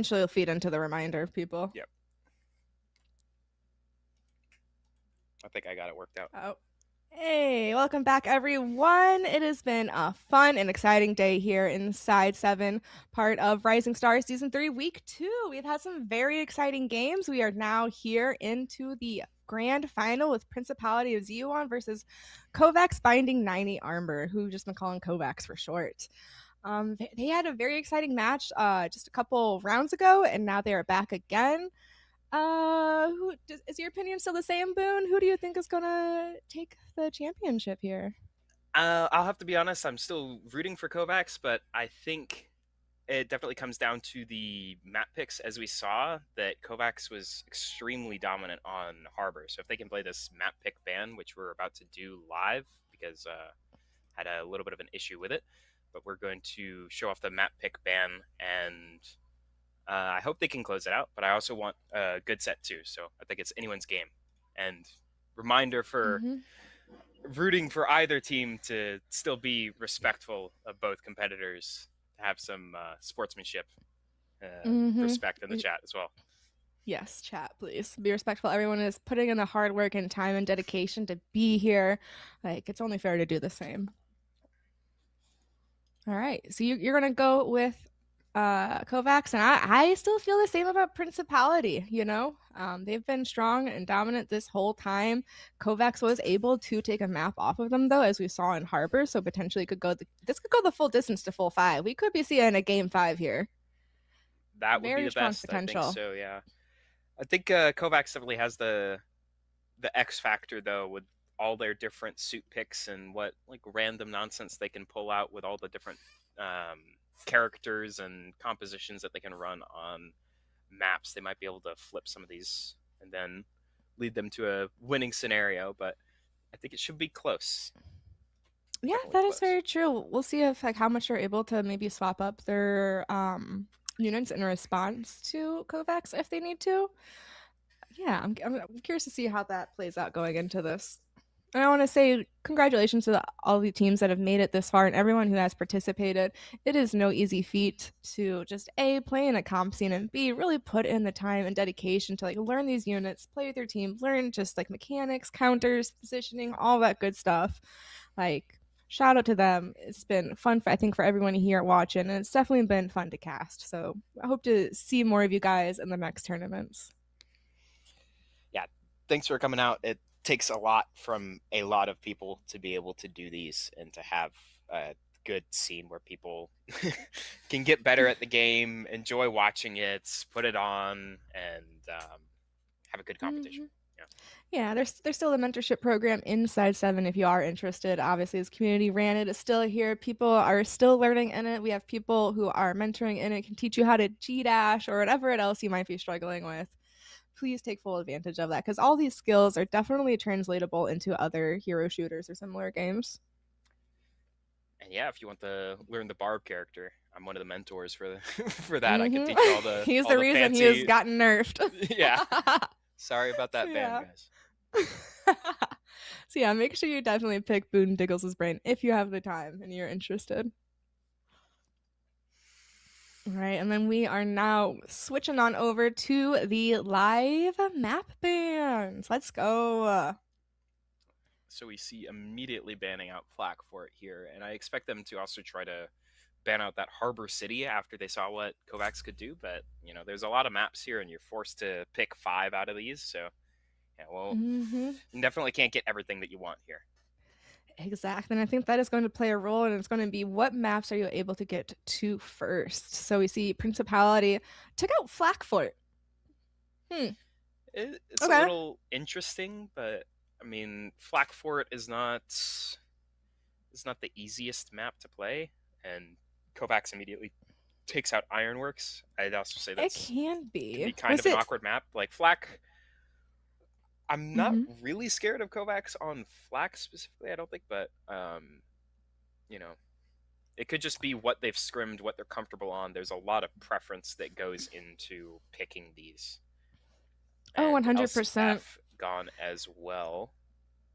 eventually will feed into the reminder of people. Yep. I think I got it worked out. Oh. Hey, welcome back, everyone. It has been a fun and exciting day here inside 7, part of Rising Stars Season 3, Week 2. We've had some very exciting games. We are now here into the grand final with Principality of Zeon versus Kovacs Binding 90 Armor, who we've just been calling Kovacs for short. They had a very exciting match just a couple rounds ago, and now they are back again. Is your opinion still the same, Boone? Who do you think is gonna take the championship here? I'll have to be honest. I'm still rooting for Kovacs, but I think it definitely comes down to the map picks. As we saw, that Kovacs was extremely dominant on Harbor. So if they can play this map pick ban, which we're about to do live because had a little bit of an issue with it, but we're going to show off the map pick ban, and I hope they can close it out. But I also want a good set too. So I think it's anyone's game. And reminder for rooting for either team to still be respectful of both competitors, to have some sportsmanship, respect in the chat as well. Yes, chat, please. Be respectful. Everyone is putting in the hard work and time and dedication to be here. Like, it's only fair to do the same. All right. So you're going to go with Kovacs, and I still feel the same about Principality. They've been strong and dominant this whole time. Kovacs was able to take a map off of them, though, as we saw in Harbor, so potentially this could go the full distance to full 5. We could be seeing a game 5 here. That would Very be the strong best. potential. I think so, yeah. I think Kovacs definitely has the X factor, though, with all their different suit picks and what random nonsense they can pull out with all the different characters and compositions that they can run on maps. They might be able to flip some of these and then lead them to a winning scenario, but I think it should be close. Yeah, Definitely that close. is very true. We'll see if how much they're able to maybe swap up their units in response to Kovacs if they need to. Yeah, I'm curious to see how that plays out going into this. And I want to say congratulations to all the teams that have made it this far and everyone who has participated. It is no easy feat to just A, play in a comp scene, and B, really put in the time and dedication to learn these units, play with your team, learn just mechanics, counters, positioning, all that good stuff. Shout out to them. It's been fun, I think, for everyone here watching, and it's definitely been fun to cast. So I hope to see more of you guys in the next tournaments. Yeah, thanks for coming out. It takes a lot from a lot of people to be able to do these and to have a good scene where people can get better at the game, enjoy watching it, put it on, and have a good competition. Yeah, there's still a mentorship program inside 7 if you are interested. Obviously, as community ran, it is still here. People are still learning in it. We have people who are mentoring in it, can teach you how to G-dash or whatever else you might be struggling with. Please take full advantage of that, because all these skills are definitely translatable into other hero shooters or similar games. And yeah, if you want to learn the Barb character, I'm one of the mentors for for that. I can teach you all the He's all the the reason fancy... he has gotten nerfed. Yeah. Sorry about that, ban, guys. So yeah, make sure you definitely pick Boone Diggles's brain if you have the time and you're interested. All right, and then we are now switching on over to the live map bans. Let's go. So we see immediately banning out Flak for it here, and I expect them to also try to ban out that Harbor City after they saw what Kovacs could do, but there's a lot of maps here and you're forced to pick 5 out of these, so you definitely can't get everything that you want here. Exactly, and I think that is going to play a role, and it's going to be what maps are you able to get to first. So we see Principality took out Flak Fort. It's a little interesting, but I mean, Flak Fort is not the easiest map to play, and Kovacs immediately takes out Ironworks. I'd also say that it can be kind of an awkward map. Like Flak, I'm not really scared of Kovacs on Flak specifically, I don't think, but it could just be what they've scrimmed, what they're comfortable on. There's a lot of preference that goes into picking these. Oh, And 100%. LCF gone as well.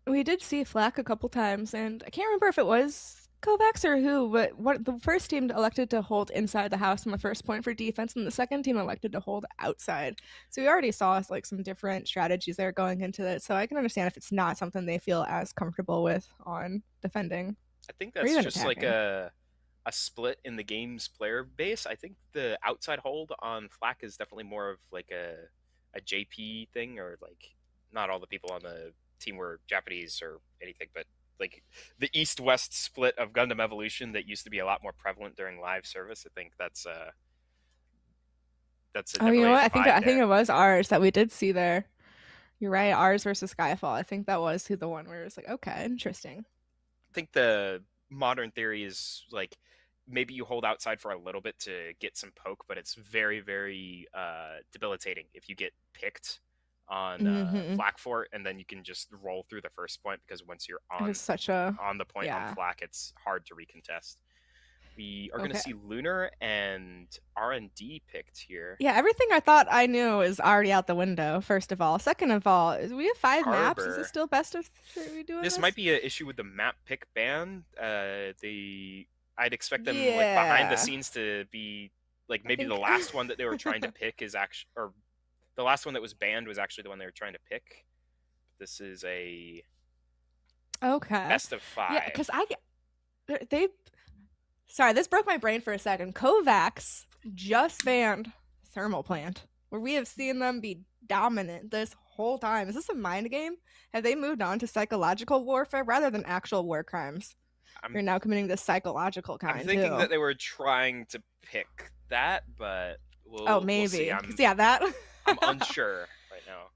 We did see Flak a couple times, and I can't remember if it was Kovacs or who? But what the first team elected to hold inside the house on the first point for defense, and the second team elected to hold outside. So we already saw like some different strategies there going into it. So I can understand if it's not something they feel as comfortable with on defending. I think Or that's even just like attacking. a split in the game's player base. I think the outside hold on Flak is definitely more of like a JP thing, or like not all the people on the team were Japanese or anything, but like the east-west split of Gundam Evolution that used to be a lot more prevalent during live service. I think that's Oh, you know definitely what? a I vibe think there. it was ours that we did see there. You're right, ours versus Skyfall. I think that was who the one where it was like, okay, interesting. I think the modern theory is like maybe you hold outside for a little bit to get some poke, but it's very, very debilitating if you get picked on Mm-hmm. flak fort, and then you can just roll through the first point because once you're It is such a on the point on yeah. flak, it's hard to recontest. We are going to Okay. see Lunar and R&D picked here. Yeah, everything I thought I knew is already out the window, first of all. Second of all, we have 5 maps. Is it Harbor. still best of 3 doing This this? might be an issue with the map pick ban. I'd expect them like behind the Yeah. scenes to be like I maybe the think last one that they were trying to pick is actually, or the last one that was banned was actually the one they were trying to pick. This is a Okay. best of Yeah, 5. because they sorry, this broke my brain for a second. Kovacs just banned Thermal Plant, where we have seen them be dominant this whole time. Is this a mind game? Have they moved on to psychological warfare rather than actual war crimes? You're I'm now committing the psychological I'm kind thinking too. that they were trying to pick that, but Oh, we'll see. maybe. Yeah, that. I'm unsure right now.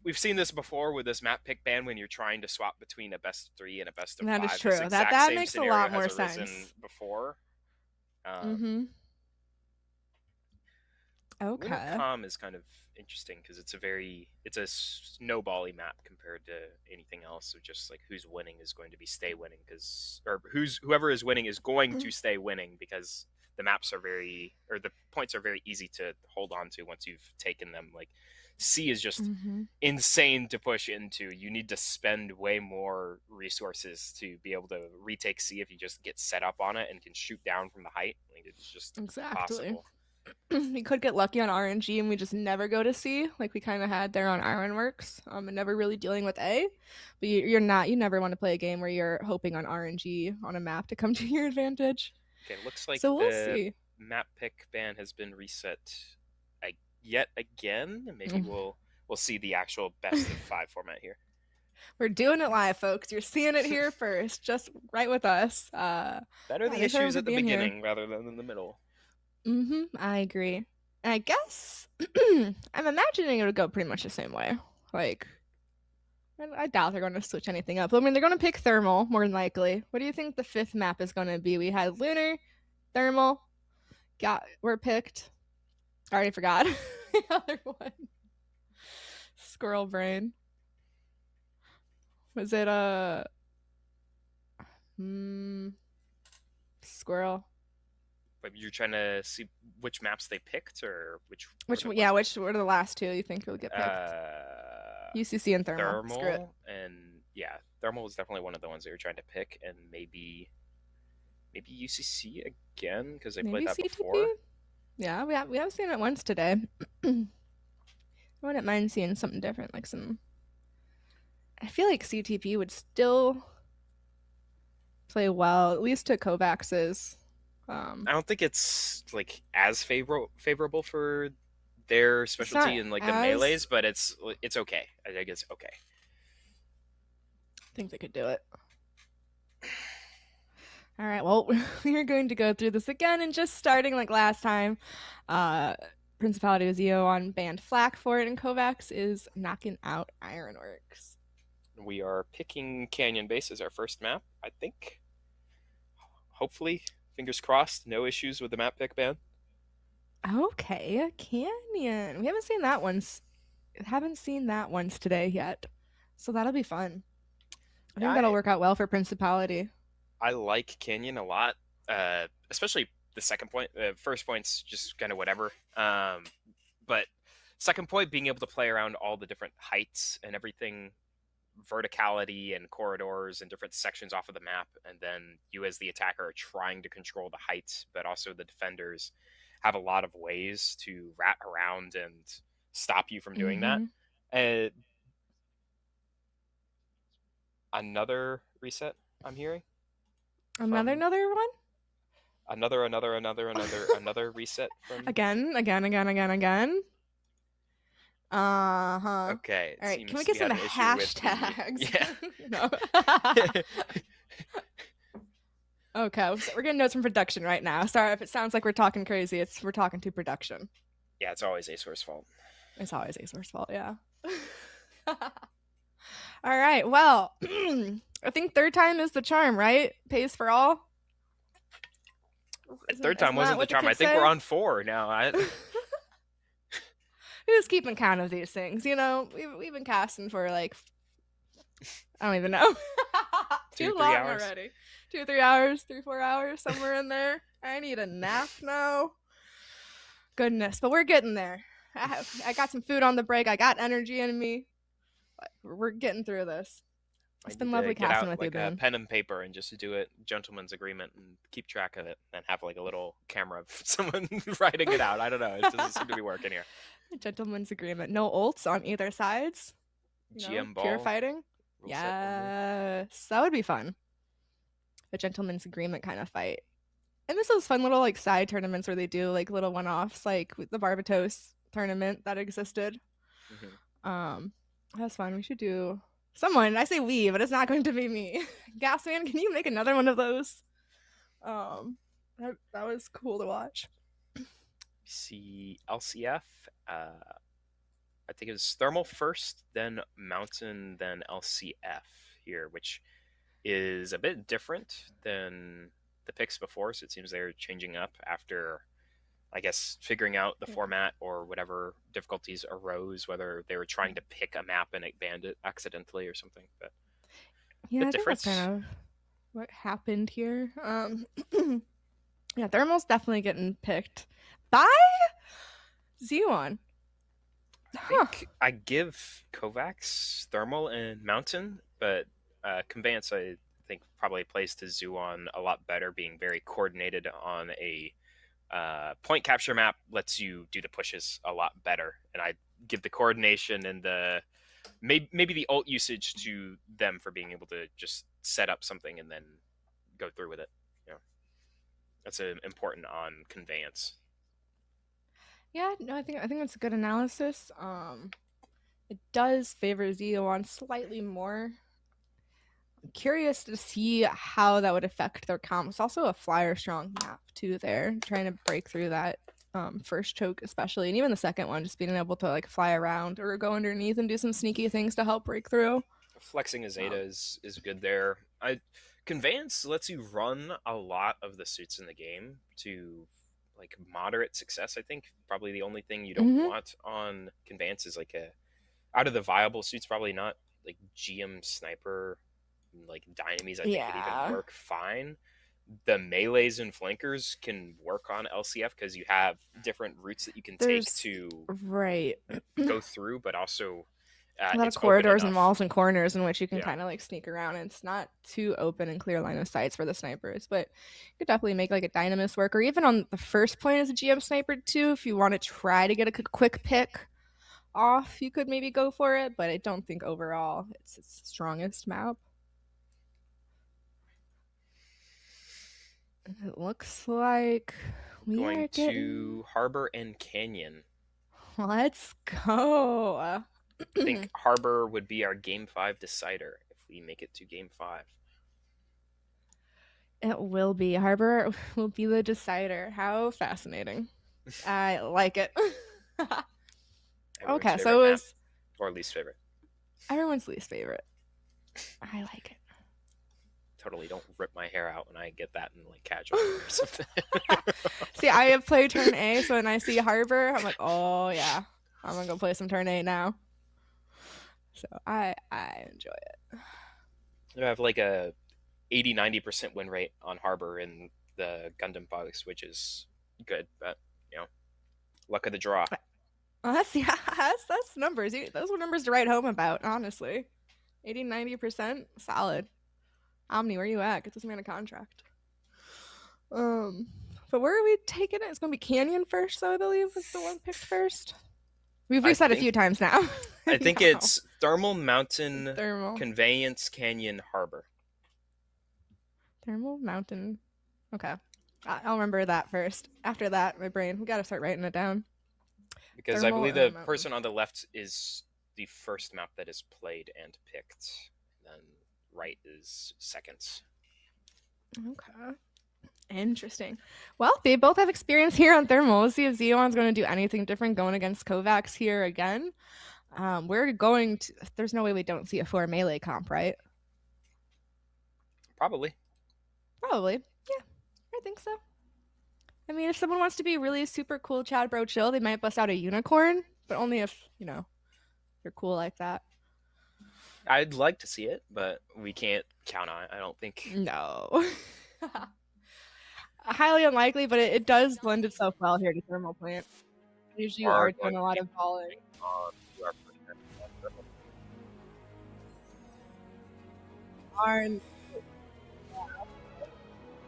We've seen this before with this map pick ban when you're trying to swap between a best of 3 and a best of That 5. is true. This That exact same makes a scenario lot has more arisen sense. before. Mm-hmm. Lunar Okay. Com is kind of interesting because it's a snowbally map compared to anything else. So just like who's winning is going to be stay winning or whoever is winning is going to stay winning because the maps are the points are very easy to hold on to once you've taken them. Like C is just Mm-hmm. insane to push into. You need to spend way more resources to be able to retake C if you just get set up on it and can shoot down from the height. Like it's just Exactly. impossible. We could get lucky on RNG and we just never go to C, like we kind of had there on Ironworks, and never really dealing with A. But you never want to play a game where you're hoping on RNG on a map to come to your advantage. Okay, looks like So we'll the see. map pick ban has been reset yet again. Maybe we'll see the actual best of 5 format here. We're doing it live, folks. You're seeing it here first, just right with us. Better yeah, the thanks everyone issues for at the being here. beginning rather than in the middle. I agree. And I guess I'm imagining it would go pretty much the same way. Like, I doubt they're going to switch anything up. I mean, they're going to pick Thermal, more than likely. What do you think the 5th map is going to be? We had Lunar, Thermal, were picked. I already forgot the other one. Squirrel brain. Was it Squirrel? But you're trying to see which maps they picked, or which were the last 2 you think will get picked? UCC and Thermal. Thermal was definitely one of the ones they were trying to pick, and maybe UCC again because they played that CTP? before. Yeah, we have seen it once today. I wouldn't mind seeing something different, like some. I feel like CTP would still play well, at least to Kovacs's. I don't think it's like as favorable for their specialty in like the melees, but it's okay. I think it's okay. I think they could do it. All right, well, we are going to go through this again and just starting like last time. Principality of Zeo on banned Flak for it, and Kovacs is knocking out Ironworks. We are picking Canyon Base as our first map, I think. Hopefully, fingers crossed, no issues with the map pick ban. Okay, Canyon. We haven't seen that once today yet, so that'll be fun. I think that'll work out well for Principality. I like Canyon a lot, especially the second point. First point's just kind of whatever. But second point, being able to play around all the different heights and everything verticality and corridors and different sections off of the map, and then you as the attacker are trying to control the height, but also the defenders have a lot of ways to rat around and stop you from doing that. Mhm. Another reset I'm hearing. Another from one? another reset from. Again. Uh-huh. Okay, it All right, can we seems get we some have an issue with the hashtags? yeah. Okay, so we're getting notes from production right now. Sorry if it sounds like we're talking crazy. We're talking to production. Yeah, it's always ASOR's fault. It's always ASOR's fault, yeah. All right, well, I think third time is the charm, right? Pays for all. Third time wasn't the charm. I think we're on 4 now. Who's keeping count of these things? You know, we've been casting for like, I don't even know. Too 2-3 long hours. already. 2-3 hours, 3-4 hours, somewhere in there. I need a nap now. Goodness, but we're getting there. I got some food on the break. I got energy in me. But we're getting through this. It's been lovely get casting out with you, like a Ben. pen and paper and just do it gentleman's agreement and keep track of it and have like a little camera of someone writing it out. I don't know. It doesn't seem to be working here. A gentleman's agreement. No ults on either sides. GM Pure ball. fighting. Rule set only. Yes, that would be fun. A gentleman's agreement kind of fight. And this is fun little like side tournaments where they do like little one-offs, like with the Barbatos tournament that existed. That's fun. We should do someone. I say we, but it's not going to be me. Gasman, can you make another one of those? That was cool to watch. See LCF. I think it was Thermal first, then Mountain, then LCF here, which is a bit different than the picks before. So it seems they're changing up after, I guess, figuring out the format or whatever difficulties arose, whether they were trying to pick a map and it banned it accidentally or something. But yeah, I think that's kind of what happened here. Yeah, Thermal's definitely getting picked by Zeon. I think I give Kovacs, Thermal, and Mountain, but Conveyance I think probably plays to Zuon a lot better, being very coordinated on a point capture map, lets you do the pushes a lot better, and I give the coordination and the maybe the ult usage to them for being able to just set up something and then go through with it. That's important on Conveyance. Yeah, no, I think that's a good analysis. It does favor Zeon slightly more. I'm curious to see how that would affect their comp. It's also a flyer strong map too. There, trying to break through that first choke, especially, and even the second one, just being able to like fly around or go underneath and do some sneaky things to help break through. Flexing a Zeta is good there. Conveyance lets you run a lot of the suits in the game to like moderate success. I think probably the only thing you don't want on Conveyance is like out of the viable suits, probably not like GM Sniper, like Dynamis. I think could even work fine. The melees and flankers can work on LCF because you have different routes that you can take to go through, but also a lot of corridors and walls and corners in which you can kind of like sneak around, and it's not too open and clear line of sights for the snipers, but you could definitely make like a Dynamis work, or even on the first point as a GM sniper too. If you want to try to get a quick pick off, you could maybe go for it, but I don't think overall it's its strongest map. It looks like we going to Harbor and Canyon. Let's go. I think Harbor would be our Game 5 decider if we make it to Game 5. It will be. Harbor will be the decider. How fascinating. I like it. Okay, so it was... Or least favorite. Everyone's least favorite. I like it. Totally don't rip my hair out when I get that in like casual or something. See, I have played turn A, so when I see Harbor, I'm like, oh yeah, I'm gonna go play some turn A now. So I enjoy it. You have like a 80-90% win rate on Harbor in the Gundam Bugs, which is good, but luck of the draw. Well, that's numbers. Those were numbers to write home about, honestly. 80-90%, solid. Omni, where you at? Get this man a contract. But where are we taking it? It's gonna be Canyon first, so I believe was the one picked first. We've reset a few times now. I think it's Thermal Mountain Thermal. Conveyance Canyon Harbor. Thermal Mountain. Okay. I'll remember that first. After that, my brain, we gotta start writing it down. Because Thermal I believe and the Mountain. person on the left is the first map that is played and picked. Then right is second. Okay. Interesting. Well, they both have experience here on Thermal. We'll see if Zeon's going to do anything different going against Kovacs here again. We're going to... There's no way we don't see a 4 melee comp, right? Probably. Probably. Yeah, I think so. I mean, if someone wants to be really super cool Chad Bro Chill, they might bust out a unicorn, but only if, you know, you're cool like that. I'd like to see it, but we can't count on it, I don't think. No. Highly unlikely, but it does lend itself well here to Thermal Plant. Usually you are doing a lot of balling.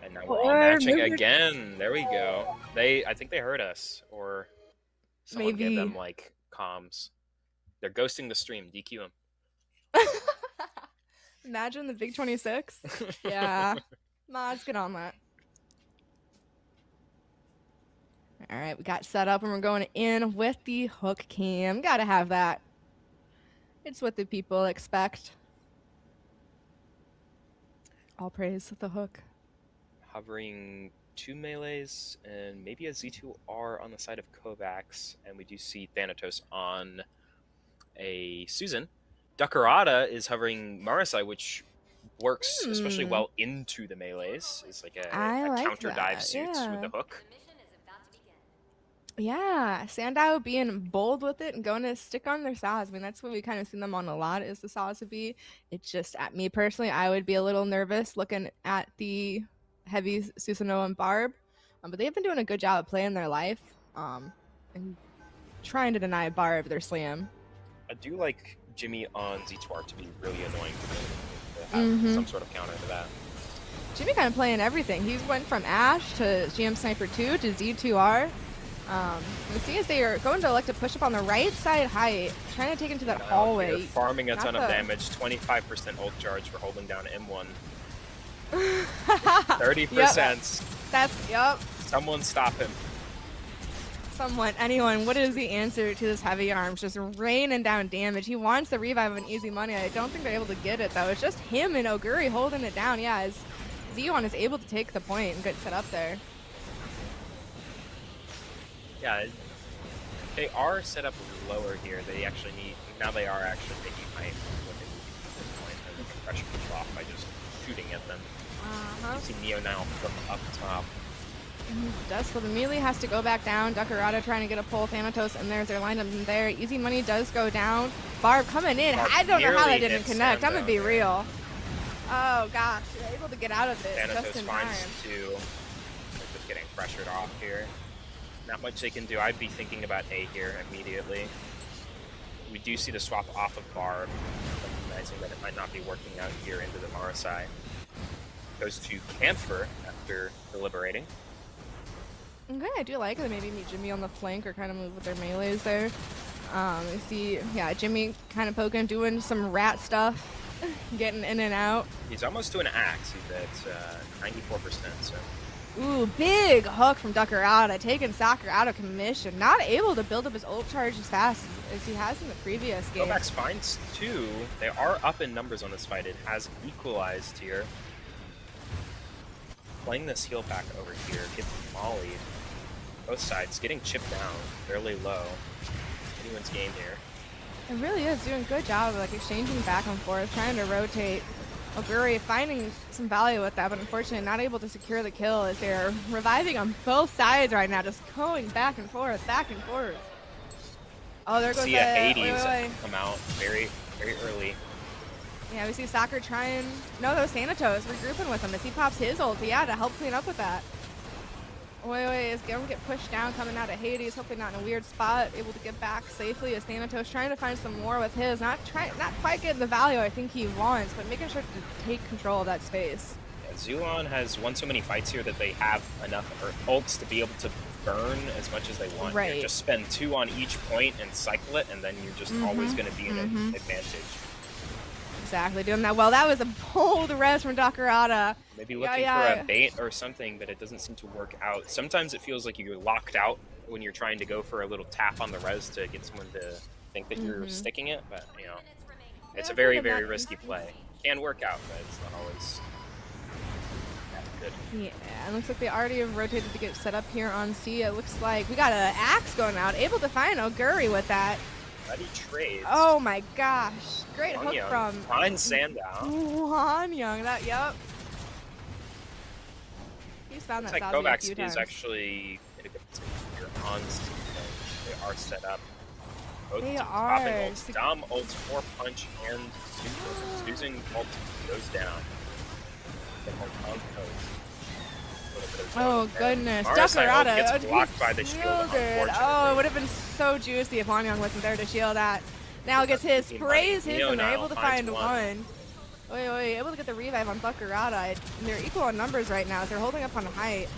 And now we're all matching again. There we go. I think they heard us, or someone gave them like comms. They're ghosting the stream. DQ them. Imagine the big 26. Yeah. Mods, get on that. All right, we got set up and we're going in with the hook cam. Gotta have that. It's what the people expect. All praise the hook. Hovering 2 melees and maybe a Z2R on the side of Kovacs, and we do see Thanatos on a Susan. Duckerata is hovering Marasai, which works especially well into the melees. It's like a counter dive suit with the hook. Yeah, Sandow being bold with it and going to stick on their saws. I mean, that's what we kind of seen them on a lot, is the saws to be. It's just, at me personally, I would be a little nervous looking at the heavy Susanoo and Barb. But they've been doing a good job of playing their life and trying to deny Barb their slam. I do like Jimmy on Z2R to be really annoying to have some sort of counter to that. Jimmy kind of playing everything. He went from Ash to GM Sniper 2 to Z2R. We see as they are going to elect to push up on the right side height, trying to take into that hallway. Farming a ton of damage, 25% ult charge for holding down M1. 30%. Yep. That's, Someone stop him. Someone, anyone, what is the answer to this heavy arms? Just raining down damage. He wants the revive of an easy money. I don't think they're able to get it, though. It's just him and Oguri holding it down. Yeah, as Zeon is able to take the point and get set up there. Yeah, they are set up lower here. They actually need, now they are actually taking height what they need at this point, and pressure control off by just shooting at them. You see Neo now from up top. Dusk, the melee has to go back down. Duckerata trying to get a pull. Thanatos, and there's their lineup in there. Easy money does go down. Barb coming in. I don't know how that didn't connect. I'm going to be real. Oh, gosh. They're able to get out of it Thanatos just in time. finds 2. They're just getting pressured off here. Not much they can do. I'd be thinking about A here immediately. We do see the swap off of Barb, recognizing that it might not be working out here into the Marasai. Goes to Camphor after deliberating. Okay, I do like that. Maybe meet Jimmy on the flank or kind of move with their melees there. You see, yeah, Jimmy kind of poking, doing some rat stuff, getting in and out. He's almost to an axe. He's at 94%. So. Ooh, big hook from Duckerata, taking Soccer out of commission. Not able to build up his ult charge as fast as he has in the previous game. Kovacs finds 2. They are up in numbers on this fight. It has equalized here. Playing this heal back over here, gets mollied. Both sides getting chipped down, fairly low. Anyone's game here. It really is doing a good job of like exchanging back and forth, trying to rotate. Oguri finding some value with that, but unfortunately not able to secure the kill as they're reviving on both sides right now, just going back and forth, back and forth. Oh, there goes see the Hades come out very, very early. Yeah, we see Soccer trying. No, those Thanatos regrouping with him as he pops his ult, yeah, to help clean up with that. Wait, is gonna get pushed down coming out of Hades, hopefully not in a weird spot, able to get back safely as Thanatos trying to find some more with his, not quite getting the value I think he wants, but making sure to take control of that space. Yeah, Zulon has won so many fights here that they have enough ults to be able to burn as much as they want. Right. Here. Just spend 2 on each point and cycle it, and then you're just always going to be in an advantage. Exactly, doing that well. That was a bold res from Dakarada. Maybe looking for a bait or something, but it doesn't seem to work out. Sometimes it feels like you're locked out when you're trying to go for a little tap on the res to get someone to think that you're sticking it, but you know, it's a very, very risky play. Can work out, but it's not always that good. Yeah, it looks like they already have rotated to get set up here on C. It looks like we got an axe going out, able to find Oguri with that. Buddy trades. Oh my gosh. Great hook from Fine Sandow. Juan Young. Yep. He's found that Looks like Sabi a Kovacs few is times. actually in a good position here on Steam. They are set up. Both They teams are. popping ults. Dom ults 4 punch and Susan ult goes down. Oh goodness, Dakarada Dakarada gets blocked by the shield, Oh, it would have been so juicy if Wanyang wasn't there to shield that. Now gets his, sprays his, and they're able to find one. Wait, able to get the revive on Dakarada. They're equal on numbers right now. They're holding up on height.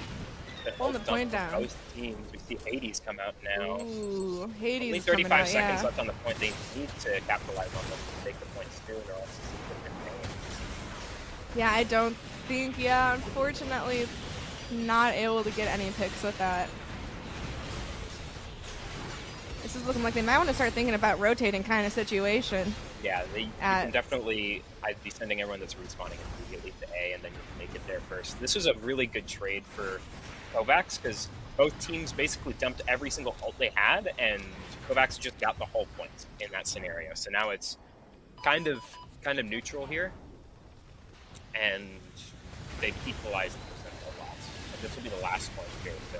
Holding the point down. Both teams. We see Hades come out now. Ooh, Hades Only is coming 35 out, seconds yeah. left on the point. They need to capitalize on them to take the points soon, or else Yeah, I don't think, unfortunately, not able to get any picks with that. This is looking like they might want to start thinking about rotating kind of situation. Yeah, you can definitely. I'd be sending everyone that's respawning immediately to A, and then you can make it there first. This was a really good trade for Kovacs because both teams basically dumped every single ult they had, and Kovacs just got the whole point in that scenario. So now it's kind of neutral here, and they've equalized the percent of loss. And this will be the last point here, so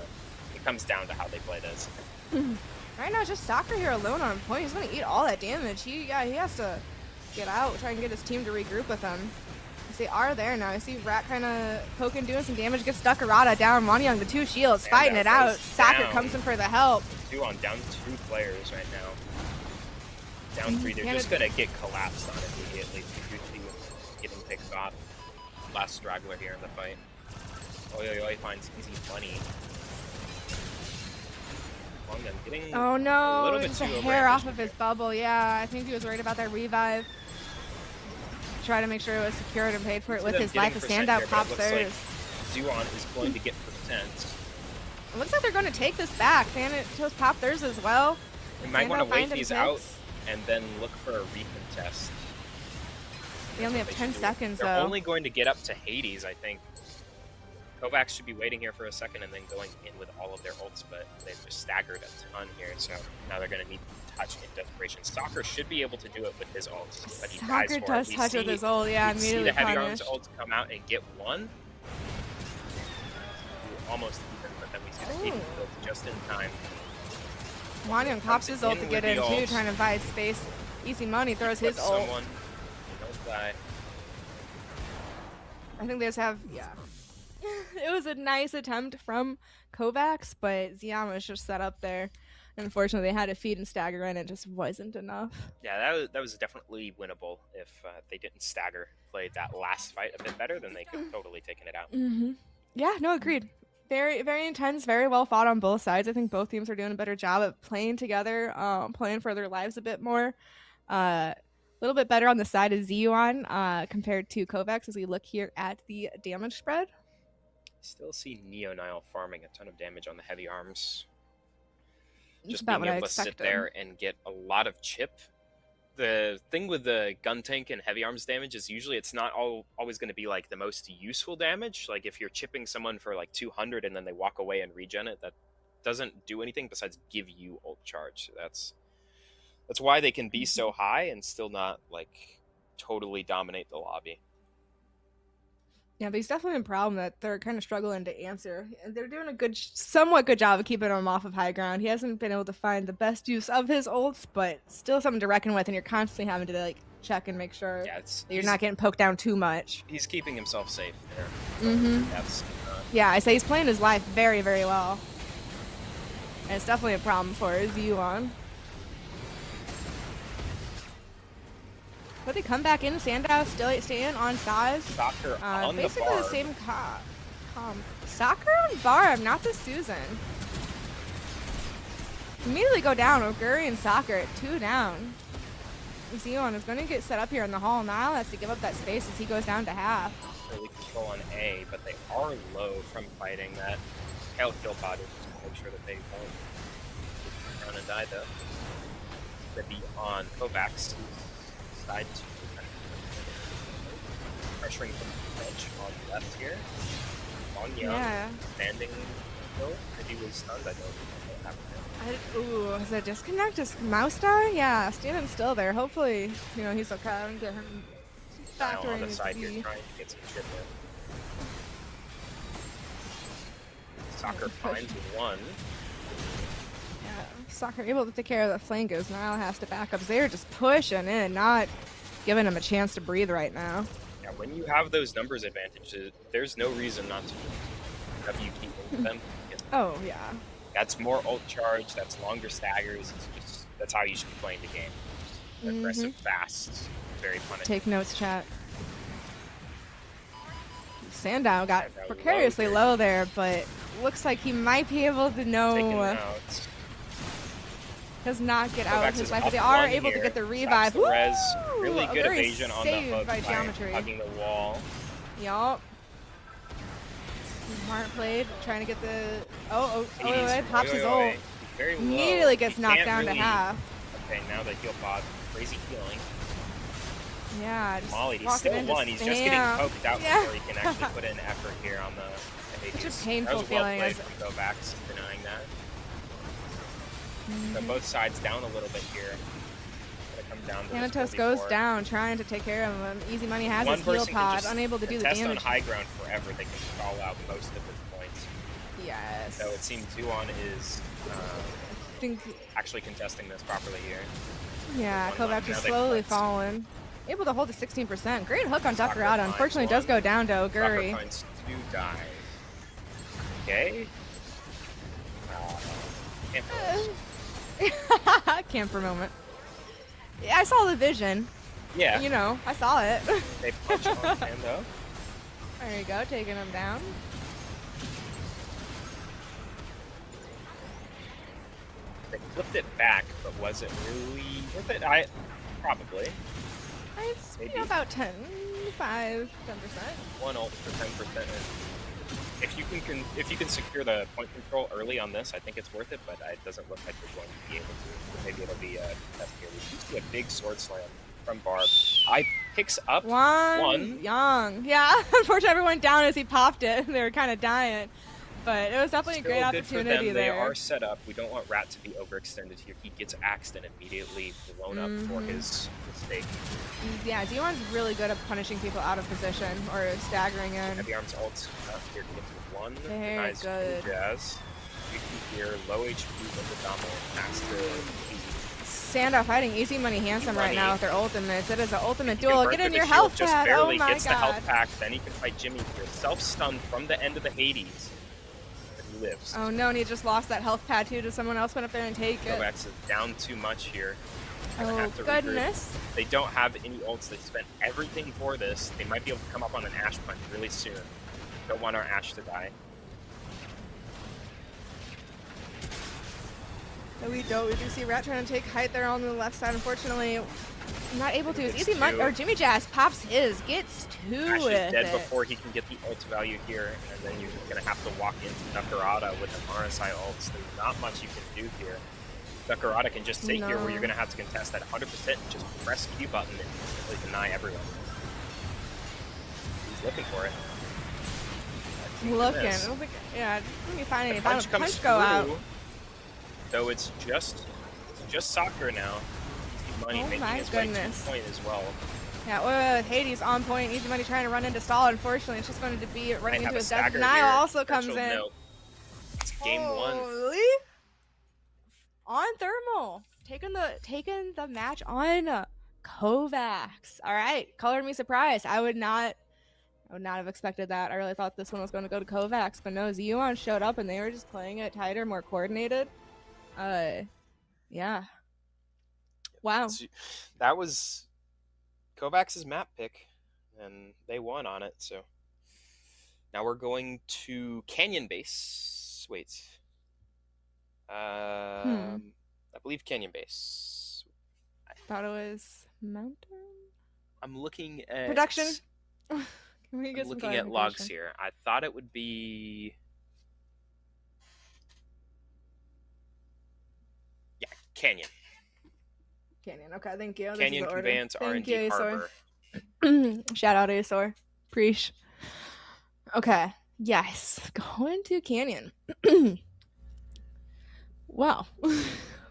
it comes down to how they play this. Right now, just Soccer here alone on point. He's going to eat all that damage. He has to get out, try and get his team to regroup with him. They are there now. I see Rat kind of poking, doing some damage. Gets Dakarada down. Wanyang, the 2 shields, fighting it out. Soccer comes in for the help. Down 2 players right now. Down 3. They're just going to get collapsed on immediately. Gucci getting picked off. Last straggler here in the fight. Oi finds easy money. Oh no, just just a hair off of his bubble. Yeah, I think he was worried about that revive. Try to make sure it was secured and paid for it with his life. A standout pops there. Zuon is going to get percent. It looks like they're going to take this back. Thanatos pop theirs as well. We might want to wait these out and then look for a recontest. They only have 10 seconds though. They're only going to get up to Hades, I think. Kovacs should be waiting here for a second and then going in with all of their ults, but they've just staggered a ton here, so now they're going to need to touch in desperation. Soccer should be able to do it with his ults, but he dies for it. Soccer does touch with his ult, yeah, immediately see the heavy punished. arms ults come out and get one. Almost even, but then we see the Hades built just in time. Wanyang pops his ult to get in too, trying to buy space. Easy money, throws his ult. Don't die. I think they just have, it was a nice attempt from Kovacs, but Ziyama was just set up there. Unfortunately, they had to feed and stagger in. It just wasn't enough. Yeah, that was definitely winnable. If they didn't stagger, played that last fight a bit better, then they could have totally taken it out. Yeah, no, agreed. Very, very intense, very well fought on both sides. I think both teams are doing a better job of playing together, playing for their lives a bit more. A little bit better on the side of Ziyuan compared to Kovacs as we look here at the damage spread. Still see Neo Nile farming a ton of damage on the heavy arms. Just about being what I able to sit expected. there and get a lot of chip. The thing with the gun tank and heavy arms damage is usually it's not always going to be like the most useful damage. Like if you're chipping someone for like 200 and then they walk away and regen it, that doesn't do anything besides give you ult charge. So that's why they can be so high and still not like totally dominate the lobby. Yeah, but he's definitely a problem that they're kind of struggling to answer. And they're doing a somewhat good job of keeping him off of high ground. He hasn't been able to find the best use of his ults, but still something to reckon with, and you're constantly having to like check and make sure that you're not getting poked down too much. He's keeping himself safe there. That's not Yeah, I say he's playing his life very, very well. And it's definitely a problem for Yuan. But they come back in. Sandow still staying on size. Soccer on the basically bar. the same Soccer on Barb, not the Susan. Immediately go down. Oguri and Soccer at 2 down. Zeon is going to get set up here in the hall. Nile has to give up that space as he goes down to half. Really control on A, but they are low from fighting that. Hell kill body just to make sure that they won't run and die though. To be on Kovacs side to pressuring from the bench on the left here. On Young standing still. If he was stunned, I don't know what happened there. Ooh, is it a disconnect? Is Mouse die? Yeah, standing still there. Hopefully, you know, he's okay and get him back Now on the side here trying to get some shit in. Soccer finds one. Yeah, Soccer able to take care of the flankers. Nile has to back up. They're just pushing in, not giving him a chance to breathe right now. Yeah, when you have those numbers advantages, there's no reason not to have you keep into them. Oh, yeah. That's more ult charge, that's longer staggers, it's just, that's how you should be playing the game. Aggressive, fast, very punishing. Take notes, chat. Sandow got precariously low there, but looks like he might be able to know. Does not get out of his life, but they are able to get the revive. The res, really good evasion on the hook by Geometry. Hugging the wall. Yup. Smart played, trying to get the pops his ult. Immediately gets knocked down to half. Okay, now the heal pod, crazy healing. Yeah, Molly, he's still one. He's just getting poked out before he can actually put in effort here on the Hades. Such a painful that was well feeling. Played from Kovacs, denying that. So both sides down a little bit here. Come down to Thanatos goes down, trying to take care of him. Easy Money has his heal pod, unable to do the damage. On high ground forever, they can stall out most of his points. Yes. So it seems Zuon is actually contesting this properly here. Yeah, Kovacs is slowly falling. Able to hold to 16%. Great hook on Dakarada. Unfortunately, does go down to Oguri. Finds 2 die. Okay. Camper moment. Yeah, I saw the vision. Yeah. You know, I saw it. They punch on Sando. There you go, taking him down. They flipped it back, but was it really worth it? Probably. It's about 10%. 10%. One ult for 10% is. If you can secure the point control early on this, I think it's worth it, but it doesn't look like you're going to be able to. Maybe it'll be a test here. We used to be a big sword slam from Barb. Picks up one. Young. Yeah, unfortunately everyone down as he popped it. They were kind of dying. But it was definitely Still a great good opportunity for them. there. They are set up. We don't want Rat to be overextended here. He gets axed and immediately blown up for his mistake. Yeah, Zeon's really good at punishing people out of position or staggering in. Heavy Arms ult here to get to one. Very Nice good. Jazz. GP here, low HP with the dominant pass to Sandow fighting Easy Money Handsome right now with their ultimates. It is an ultimate duel. Get in your shield, health just pad. barely Oh my gets the health god. pack, then he can fight Jimmy here. Self-stunned from the end of the Hades. He lives. Oh no, and he just lost that health pad too. Does someone else went up there and take it? Kovacs is down too much here. Oh goodness. They don't have any ults. They spent everything for this. They might be able to come up on an Ashe punch really soon. Don't want our Ashe to die. No, we don't. We do see Rat trying to take height there on the left side. Unfortunately, not able to. Easy Money or Jimmy Jazz pops his, gets two Ashe with is dead it. before he can get the ult value here, and then you're gonna have to walk into Dakarada with the RSI ults. There's not much you can do here. Dakarada can just sit here where you're gonna have to contest that 100%. Just press Q button and instantly deny everyone. He's looking for it. Looking. I don't think. Yeah, let me find any. Punch comes Punch go out. Though it's just soccer now. Easy Money making his way to point as well. Yeah, Hades on point. Easy Money trying to run into stall. Unfortunately, it's just going to be running into his death. Denial also comes in. No. It's game one. On Thermal, taking the match on Kovacs. All right, color me surprised. I would not I would not have expected that. I really thought this one was going to go to Kovacs, but no, Zeon showed up and they were just playing it tighter, more coordinated. Yeah. Wow. So that was Kovacs' map pick, and they won on it. So now we're going to Canyon Base. Wait. I believe Canyon Base. I thought it was Mountain. I'm looking at Production. Can we get I'm some looking at logs clarification? here. I thought it would be Canyon. Canyon. Okay, thank you. Canyon this is the order. Conveyance Thank R&D you, Azor. Harbor. Shout out Azor. Preach. Okay. Yes. Going to Canyon. Well,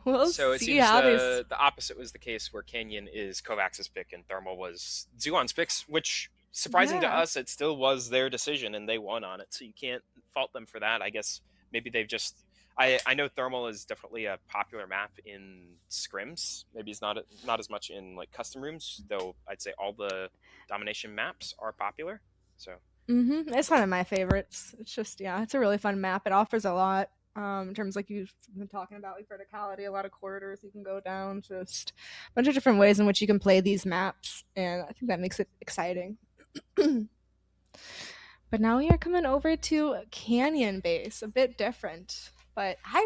we'll So it see seems how the opposite was the case, where Canyon is Kovacs' pick and Thermal was Zuon's picks, which, surprising to Yeah. us, it still was their decision and they won on it. So you can't fault them for that. I guess maybe they've just. I know Thermal is definitely a popular map in scrims. Maybe it's not as much in like custom rooms, though. I'd say all the domination maps are popular. So It's one of my favorites. It's just, yeah, it's a really fun map. It offers a lot in terms, like you've been talking about, like verticality, a lot of corridors you can go down, just a bunch of different ways in which you can play these maps, and I think that makes it exciting. But now we are coming over to Canyon Base, a bit different, but I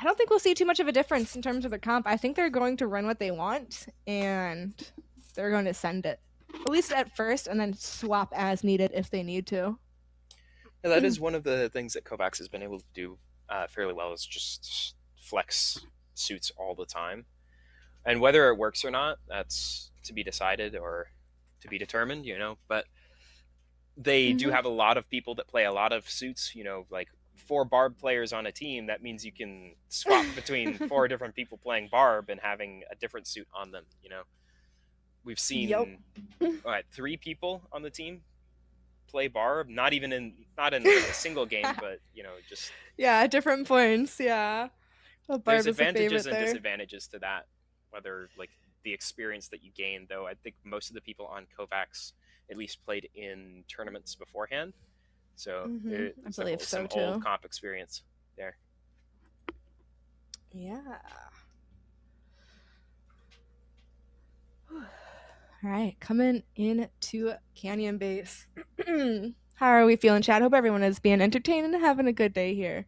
don't think we'll see too much of a difference in terms of the comp. I think they're going to run what they want, and they're going to send it, at least at first, and then swap as needed if they need to. yeah, that is one of the things that Kovacs has been able to do fairly well, is just flex suits all the time. And whether it works or not, that's to be decided or to be determined, but they do have a lot of people that play a lot of suits, like 4 Barb players on a team. That means you can swap between 4 different people playing Barb and having a different suit on them. We've seen 3 people on the team play Barb, not in a single game, but just Yeah, at different points. Yeah, well, Barb there's is a advantages favorite and there. disadvantages to that, whether like the experience that you gain. Though I think most of the people on Kovacs at least played in tournaments beforehand, so I there's believe definitely so some too. old comp experience there. Yeah. All right, coming into Canyon Base. How are we feeling, Chad? Hope everyone is being entertained and having a good day here.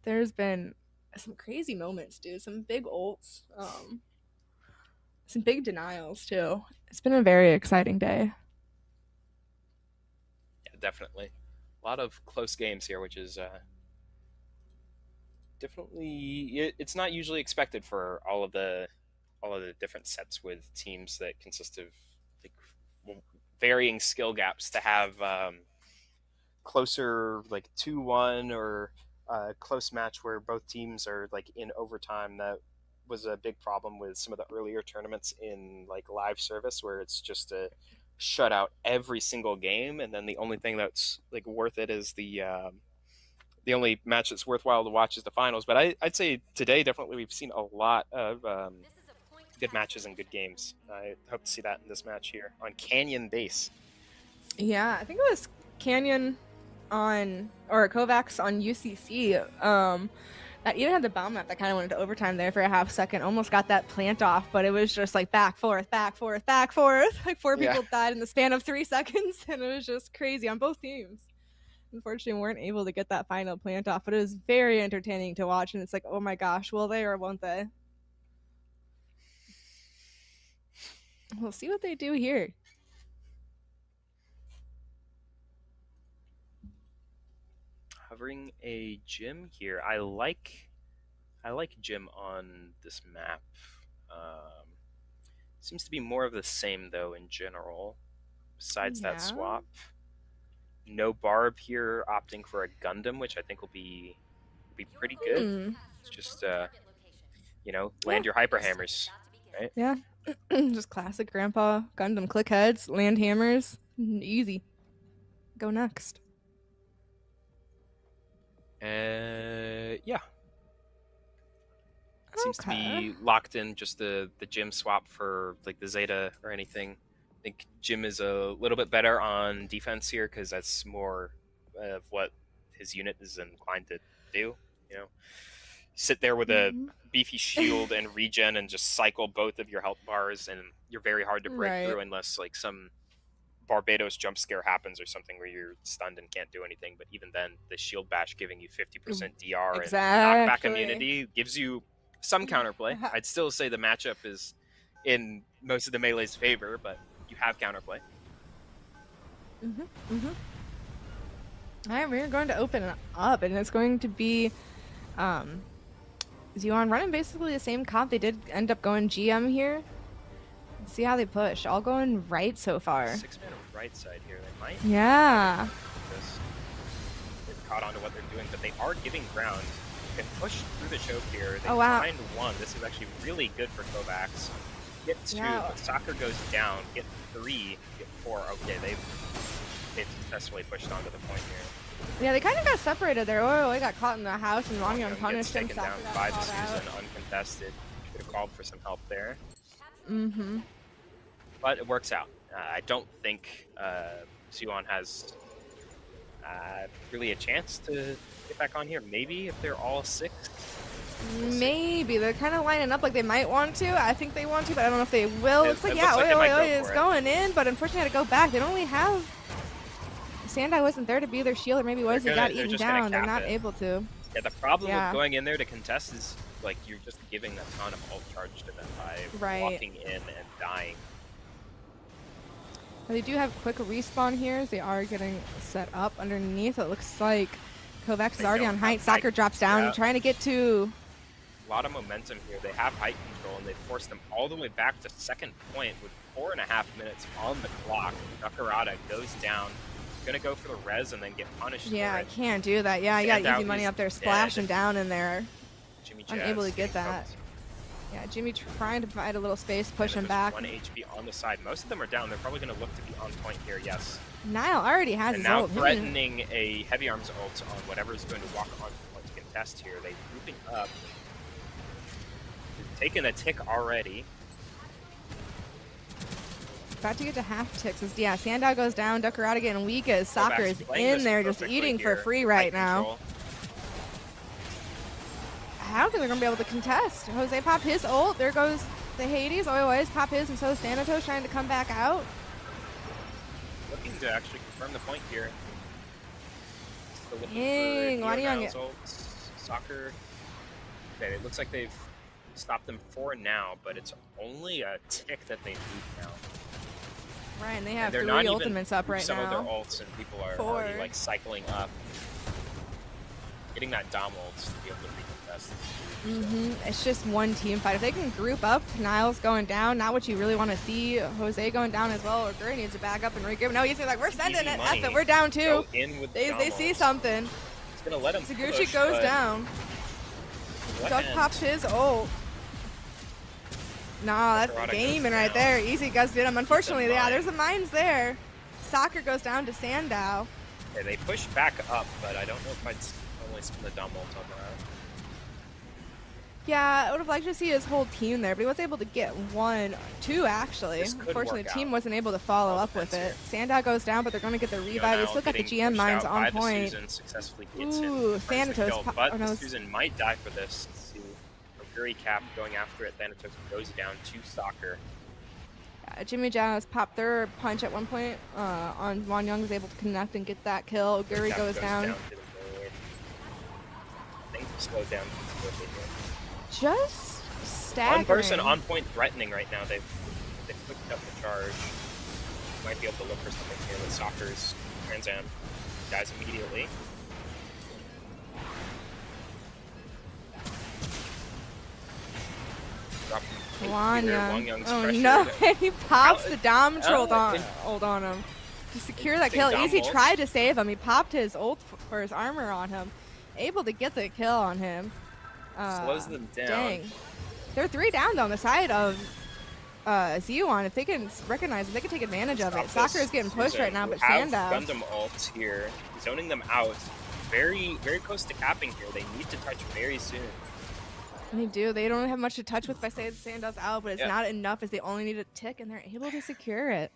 There's been some crazy moments, dude. Some big ults. Some big denials too. It's been a very exciting day. Yeah, definitely. A lot of close games here, which is definitely it's not usually expected for all of the different sets with teams that consist of like varying skill gaps to have closer like 2-1 or a close match where both teams are like in overtime. That was a big problem with some of the earlier tournaments in like live service, where it's just a shutout every single game, and then the only thing that's like worth it is the only match that's worthwhile to watch is the finals. But I'd say today definitely we've seen a lot of good matches and good games. I hope to see that in this match here on Canyon Base. Yeah, I think it was Canyon or Kovacs on UCC. That even had the bomb map that kind of went into overtime there for a half second. Almost got that plant off, but it was just like back, forth, back, forth, back, forth. Like 4 people died in the span of 3 seconds, and it was just crazy on both teams. Unfortunately, we weren't able to get that final plant off, but it was very entertaining to watch, and it's like, oh my gosh, will they or won't they? We'll see what they do here. Covering a gym here. I like gym on this map. Seems to be more of the same though in general. Besides that swap, no Barb here, opting for a Gundam, which I think will be pretty good. It's just land your hyper hammers, right? Yeah, just classic Grandpa Gundam click heads, land hammers, easy. Go next. Yeah. It seems to be locked in, just the gym swap for like the Zeta or anything think Jim is a little bit better on defense here because that's more of what his unit is inclined to do. You know, sit there with a beefy shield and regen and just cycle both of your health bars, and you're very hard to break Right. through unless like some Barbados jump scare happens or something where you're stunned and can't do anything. But even then, the shield bash giving you 50% DR and knockback Exactly. immunity gives you some counterplay. I'd still say the matchup is in most of the melee's favor, but you have counterplay. All right, we're going to open it up, and it's going to be Zeon running basically the same comp. They did end up going GM here. Let's see how they push. All going right so far. 6-man right side here. They might. Yeah. They've caught on to what they're doing, but they are giving ground. They push through the choke here. They find one. This is actually really good for Kovacs. Get 2, but Soccer goes down. Get 3, get 4. Okay, they've successfully pushed onto the point here. Yeah, they kind of got separated there. Oh, they got caught in the house, and Wongyong punished him. Taken down by the Susan, uncontested. Could have called for some help there. But it works out. I don't think Suon has really a chance to get back on here. Maybe if they're all 6. Maybe. They're kind of lining up like they might want to. I think they want to, but I don't know if they will. Looks like, yeah, Oi is going in, but unfortunately had to go back. They don't really have... Sandai wasn't there to be their shield, or maybe was. He got eaten down. They're not able to. Yeah, the problem with going in there to contest is, like, you're just giving a ton of ult charge to them by walking in and dying. Well, they do have quick respawn here as they are getting set up underneath. It looks like Kovacs is already on height. Soccer drops down, trying to get to... A lot of momentum here. They have height control, and they forced them all the way back to second point with 4.5 minutes on the clock. Nakarada goes down. Gonna go for the res and then get punished. Yeah, I can't do that. Yeah, I got easy money up there, splashing down in there. Jimmy unable to get that. Yeah, Jimmy trying to provide a little space, push him back. 1 HP on the side. Most of them are down. They're probably gonna look to be on point here. Yes. Nile already has his ult. And now threatening a heavy arms ult on whatever is going to walk on point to contest here. They grouping up. They've taken a tick already. About to get to half ticks. Yeah, Sandow goes down. Duckerada getting weak as Soccer is in there just eating for free right now. I don't think they're going to be able to contest. Jose popped his ult. There goes the Hades. Oi's pop his, and so is Thanatos trying to come back out. Looking to actually confirm the point here. Still looking for Soccer. Okay, it looks like they've stopped them for now, but it's only a tick that they need now. Right, and they have 3 ultimates up right now. Some of their ults, and people are already like cycling up. Getting that Dom ults to be able to recontest. It's just one team fight. If they can group up, Niles going down, not what you really want to see. Jose going down as well, or Gurry needs to back up and regroup. No, he's like, we're sending it. F it, we're down too. They see something. It's gonna let him Saguchi goes down. Duck pops his ult. Nah, that's gaming right there. Easy Gus did him. Unfortunately, yeah, there's a mines there. Soccer goes down to Sandow. Okay, they push back up, but I don't know if I'd only spin the dumb ult on that. Yeah, I would have liked to see his whole team there, but he was able to get 2 actually. Unfortunately, the team wasn't able to follow up with it. Sandow goes down, but they're going to get the revive. They still got the GM mines on point. Ooh, Thanatos. But Susan might die for this. Gurry Cap going after it. Thanatos goes down to Soccer. Jimmy Jazz popped their punch at one point on Wongyong, was able to connect and get that kill. Gurry goes down. Things slowed down. Just staggering. One person on point threatening right now. They've clicked up the charge. Might be able to look for something here with Soccer's Transam. Dies immediately. Wongyong. Oh no, he pops the Dom ult on him to secure that kill. Easy tried to save him. He popped his ult for his armor on him. Able to get the kill on him. Slows them down. Dang. They're 3 down though on the side of Zeon. If they can recognize it, they can take advantage of it. Soccer is getting pushed right now, but Sandow. Gundam ult here, zoning them out. Very, very close to capping here. They need to touch very soon. They do. They don't have much to touch with by saying Sandow's out, but it's not enough as they only need a tick, and they're able to secure it.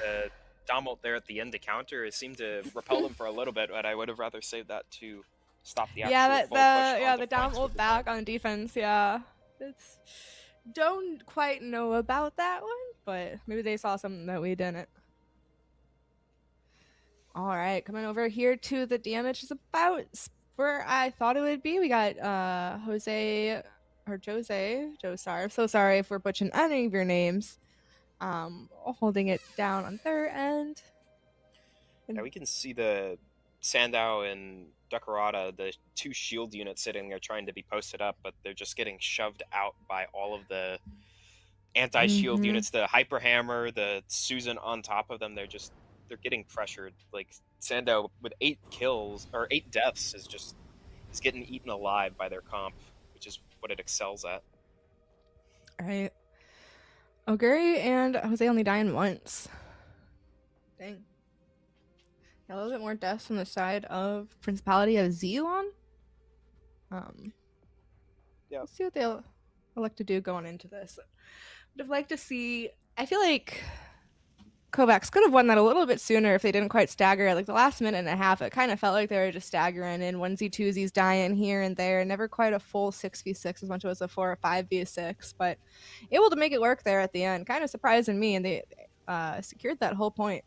The Dom ult there at the end to counter, it seemed to repel them for a little bit, but I would have rather saved that to stop the actual Yeah, full push the onto down flanks with ult the back Dom. on defense. Yeah, it's don't quite know about that one, but maybe they saw something that we didn't. All right, coming over here to the damage is about where I thought it would be. We got Jose. Joe, sorry. I'm so sorry if we're butchering any of your names. Holding it down on their end. Yeah, we can see the Sandow and Duckerata, the two shield units sitting there trying to be posted up, but they're just getting shoved out by all of the anti-shield units. The Hyper Hammer, the Susan on top of them, they're getting pressured. Like Sandow with 8 kills or 8 deaths is getting eaten alive by their comp, which is what it excels at. All right. Oguri and Jose only dying once. Dang. A little bit more deaths from the side of Principality of Zealon. Yeah. Let's see what they'll elect to do going into this. Would have liked to see. I feel like Kovacs could have won that a little bit sooner if they didn't quite stagger. Like the last minute and a half, it kind of felt like they were just staggering in onesie twosies, dying here and there. Never quite a full 6v6 as much as a 4 or 5v6, but able to make it work there at the end. Kind of surprising me, and they secured that whole point.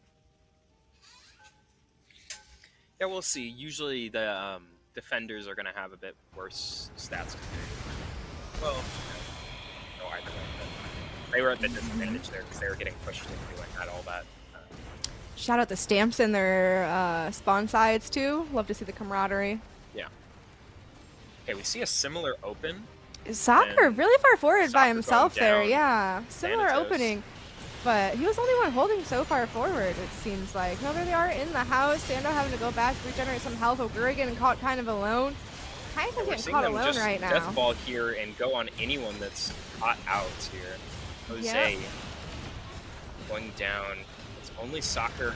Yeah, we'll see. Usually the defenders are going to have a bit worse stats. Well, no, either way. But they were at the disadvantage there because they were getting pushed into and had all that. Shout out the stamps in their spawn sides too. Love to see the camaraderie. Yeah. Okay, we see a similar open. Soccer really far forward by Soccer himself going there. down. Yeah, similar Thanatos. opening. But he was the only one holding so far forward, it seems like. No, there they are in the house. Sando having to go back to regenerate some health. Oguri getting caught kind of alone. Kind of We're getting seeing caught them alone just right now. death ball here and go on anyone that's caught out here. Jose going down. It's only Soccer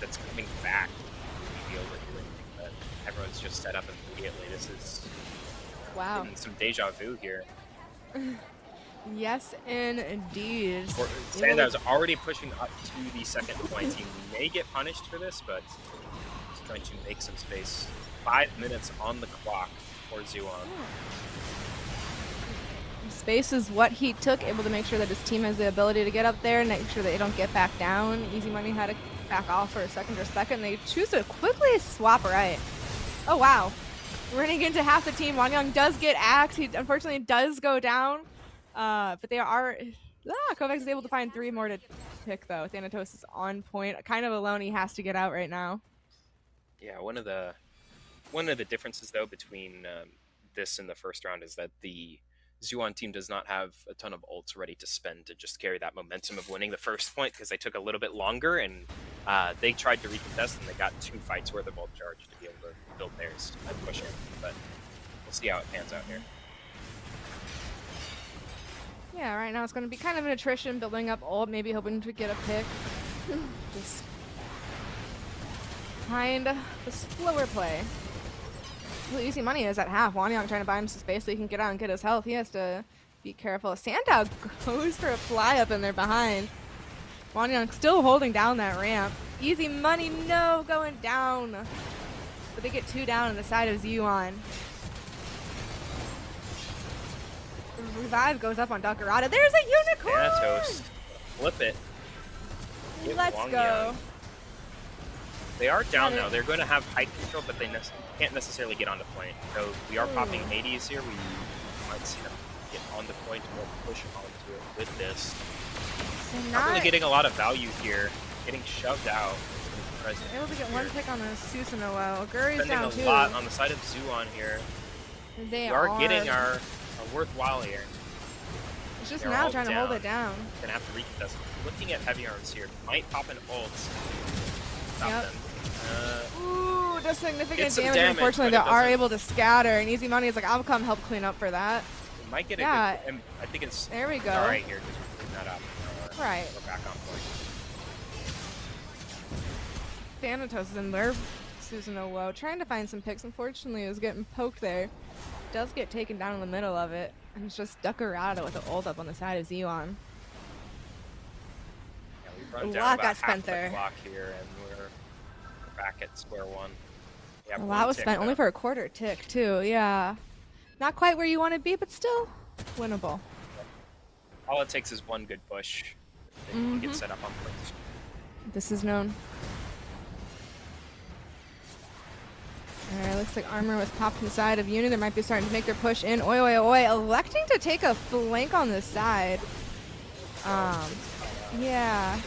that's coming back to be able to do anything, but everyone's just set up immediately. This is Wow. getting some deja vu here. Yes, indeed. Sandow's already pushing up to the second point. He may get punished for this, but he's trying to make some space. 5 minutes on the clock for Zuon. Space is what he took, able to make sure that his team has the ability to get up there and make sure that they don't get back down. Easy Money had to back off for a second or second. They choose to quickly swap right. Oh, wow. Running into half the team. Wanyang does get axed. He unfortunately does go down. But they are... Kovacs is able to find 3 more to pick, though. Thanatos is on point. Kind of alone. He has to get out right now. Yeah, one of the differences, though, between this and the first round is that the Zuon team does not have a ton of ults ready to spend to just carry that momentum of winning the first point because they took a little bit longer and they tried to recontest and they got 2 fights worth of ult charge to be able to build theirs and push it. But we'll see how it pans out here. Yeah, right now it's going to be kind of an attrition, building up ult, maybe hoping to get a pick. Just kind of the slower play. Well, Easy Money is at half. Wanyang trying to buy him some space so he can get out and get his health. He has to be careful. Sandow goes for a fly up in there behind. Wanyang still holding down that ramp. Easy Money, no, going down. But they get 2 down on the side of Zuon. Revive goes up on Duckerata. There's a unicorn! Thanatos, flip it. Get Let's Wang go. Yang. They are down now. They're going to have height control, but they can't necessarily get onto point. So we are popping 80s here. We might see them get onto point and we'll push onto it with this. Not really getting a lot of value here. Getting shoved out. Able to get 1 pick on the Susanoo. Oguri's Spending down a too. lot on the side of Zuon here. They We are getting our worthwhile here. It's just They're now all trying to hold it down. Gonna have to recontest. Looking at heavy arms here, might pop an ult. Stop Yep. them. Ooh, does significant Get some damage. damage, Unfortunately, but they it are doesn't- able to scatter, and Easy Money is like, I'll come help clean up for that. We might get a Yeah. good. And I think it's There we go. all right here because we're cleaning that up. Right. We're back on point. Thanatos is in there. Susanoo trying to find some picks. Unfortunately, it was getting poked there. Does get taken down in the middle of it. And it's just Duckerata with the ult up on the side of Zuon. Yeah, we've run A down lot about got spent half the there. clock here, and we're back at square one. We have A one lot was tick spent only now. for a quarter tick, too. Yeah. Not quite where you want to be, but still winnable. All it takes is one good push. Then you can get set up on points. This is known. Alright, looks like armor was popped in the side of Uni. They might be starting to make their push in. Oi, oi, oi. Electing to take a flank on this side. Yeah. And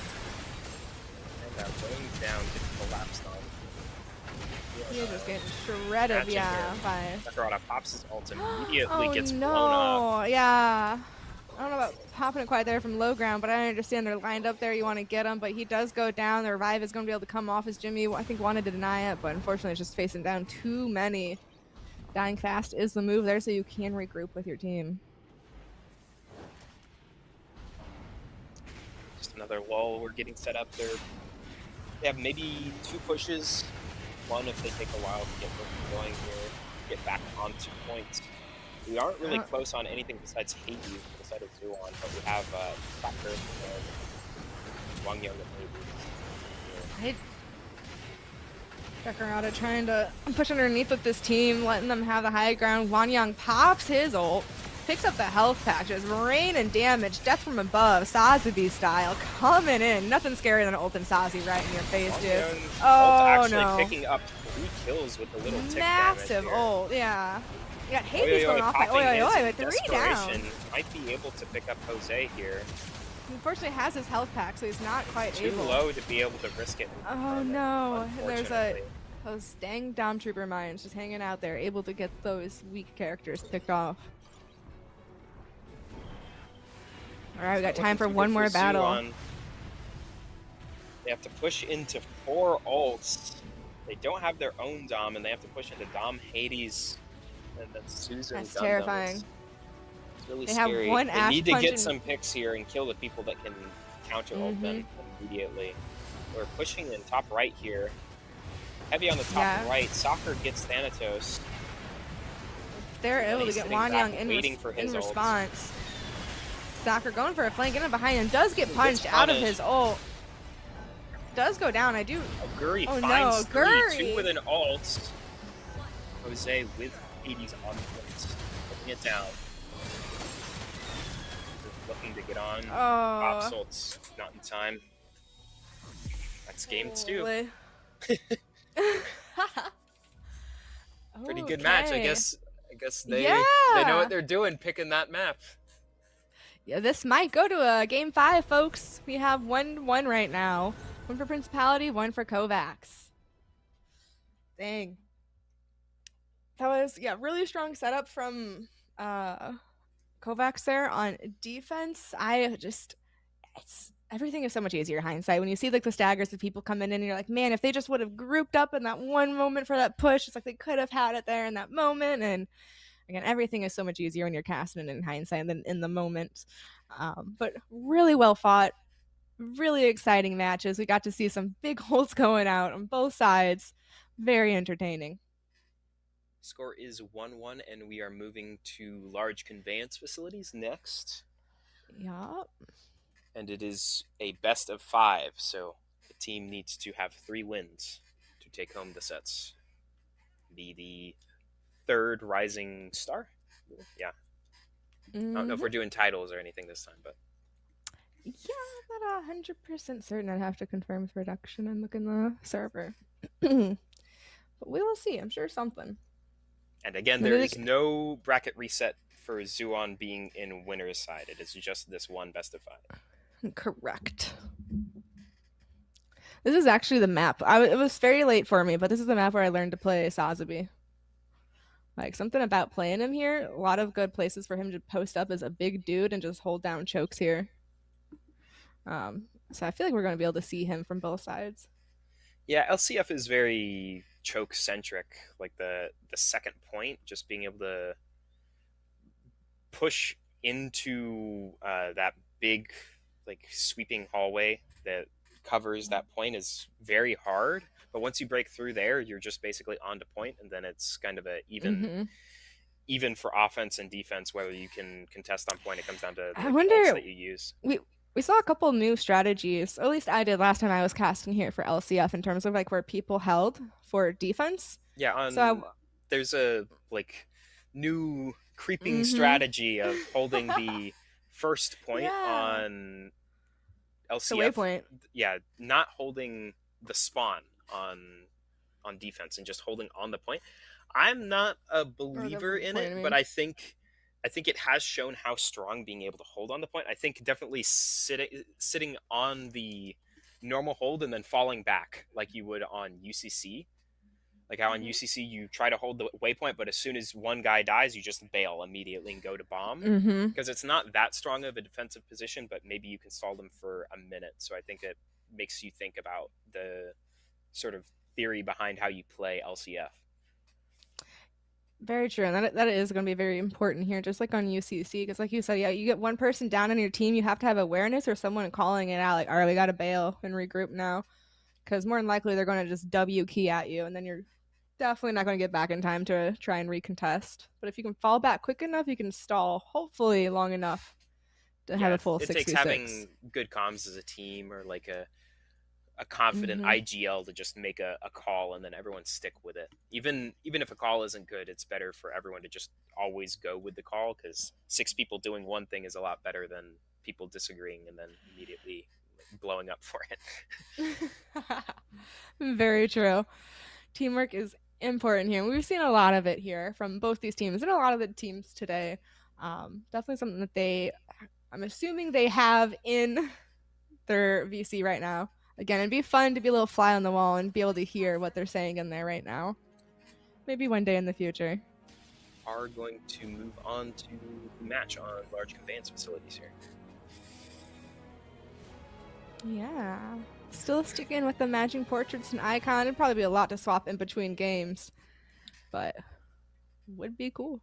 now going down to collapse on. He's just getting shredded, Matching yeah. here. By... Sakurada pops his ult immediately Oh, gets no. blown up. Yeah. I don't know about popping it quite there from low ground, but I understand they're lined up there. You want to get him, but he does go down. The revive is going to be able to come off as Jimmy, I think, wanted to deny it, but unfortunately it's just facing down too many. Dying fast is the move there, so you can regroup with your team. Just another lull. We're getting set up there. They have maybe 2 pushes. One if they take a while to get going here, get back onto points. We aren't really close on anything besides Hades on the side of Zuon, but we have Soccer and Wang Yang and Hades. Sakurada trying to push underneath with this team, letting them have the high ground. Wanyang pops his ult, picks up the health patches, rain and damage, death from above, Sazabi style, coming in. Nothing scarier than ult and Sazi right in your face, dude. Oh, no. Picking up 3 kills with the little tick Massive damage here. ult, yeah. You got Hades going off by popping oi, his with 3 down. desperation, might be able to pick up Jose here. He unfortunately has his health pack, so he's not quite Too able. low to be able to risk it. Oh no, there's Unfortunately. those dang Dom Trooper mines just hanging out there, able to get those weak characters picked off. Alright, we got time for one more battle. Zuon. They have to push into 4 ults. They don't have their own Dom, and they have to push into Dom, Hades, and then Susan. That's Gundam. terrifying. It's really They have scary. one They Ash need to punch get and- some picks here and kill the people that can counter ult them immediately. We're pushing in top right here. Heavy on the top Yeah. right. Soccer gets Thanatos. They're And able to he's get sitting back Wanyang waiting for in his ult. response. Soccer going for a flank, getting behind him, does get He punched gets out of punished. his ult. Does go down, I do. Guri Oh, no, finds 3, Guri. 2 with an ult. Jose with Hades on point, putting it down. Just looking to get on. Pops Oh. ult's not in time. That's game 2. Holy. Pretty good match, I Okay. guess. I guess they know Yeah. what they're doing, picking that map. Yeah, this might go to a game 5, folks. We have 1-1 right now. 1 for Principality, 1 for Kovacs. Dang. That was, yeah, really strong setup from Kovacs there on defense. Everything is so much easier in hindsight. When you see like the staggers of people coming in and you're like, man, if they just would have grouped up in that one moment for that push, it's like they could have had it there in that moment. And again, everything is so much easier when you're casting it in hindsight than in the moment. But really well fought, really exciting matches. We got to see some big holes going out on both sides. Very entertaining. Score is 1-1, and we are moving to large conveyance facilities next. Yup. And it is a best of 5, so the team needs to have 3 wins to take home the sets. Be the 3rd rising star? Yeah. I don't know if we're doing titles or anything this time, but Yeah, I'm not 100% certain. I'd have to confirm with production and look in the server. But we will see. I'm sure something. and again, there is no bracket reset for Zuon being in winner's side. It is just this one best of 5. Correct. This is actually the map. It was very late for me, but this is the map where I learned to play Sazabi. Like, something about playing him here. A lot of good places for him to post up as a big dude and just hold down chokes here. So I feel like we're going to be able to see him from both sides. Yeah, LCF is very choke-centric. Like, the second point, just being able to push into that big, like, sweeping hallway that covers that point is very hard. But once you break through there, you're just basically on to point, and then it's kind of a even for offense and defense, whether you can contest on point. It comes down to the ults that you use. We saw a couple new strategies, or at least I did last time I was casting here for LCF, in terms of like where people held for defense. Yeah, So there's a like new creeping mm-hmm. strategy of holding the first point Yeah. on The LCF. waypoint. Yeah, not holding the spawn on defense and just holding on the point. I'm not a believer in point, it, I but mean. I think it has shown how strong being able to hold on the point. I think definitely sitting on the normal hold and then falling back like you would on UCC. Like how on UCC you try to hold the waypoint, but as soon as one guy dies, you just bail immediately and go to bomb. Mm-hmm. Because it's not that strong of a defensive position, but maybe you can stall them for a minute. So I think it makes you think about the sort of theory behind how you play LCF. Very true, and that is going to be very important here, just like on UCC, because like you said, yeah, you get one person down on your team, you have to have awareness or someone calling it out, like, all right, we got to bail and regroup now, because more than likely they're going to just W key at you, and then you're definitely not going to get back in time to try and recontest. But if you can fall back quick enough, you can stall hopefully long enough to have a full 6v6. It takes having good comms as a team or like a confident IGL to just make a call and then everyone stick with it. Even if a call isn't good, it's better for everyone to just always go with the call, because 6 people doing one thing is a lot better than people disagreeing and then immediately blowing up for it. Very true. Teamwork is important here. We've seen a lot of it here from both these teams and a lot of the teams today. Definitely something that I'm assuming they have in their VC right now. Again, it'd be fun to be a little fly on the wall and be able to hear what they're saying in there right now. Maybe one day in the future. Are going to move on to match on large conveyance facilities here. Yeah. Still sticking with the matching portraits and icon. It'd probably be a lot to swap in between games, but would be cool.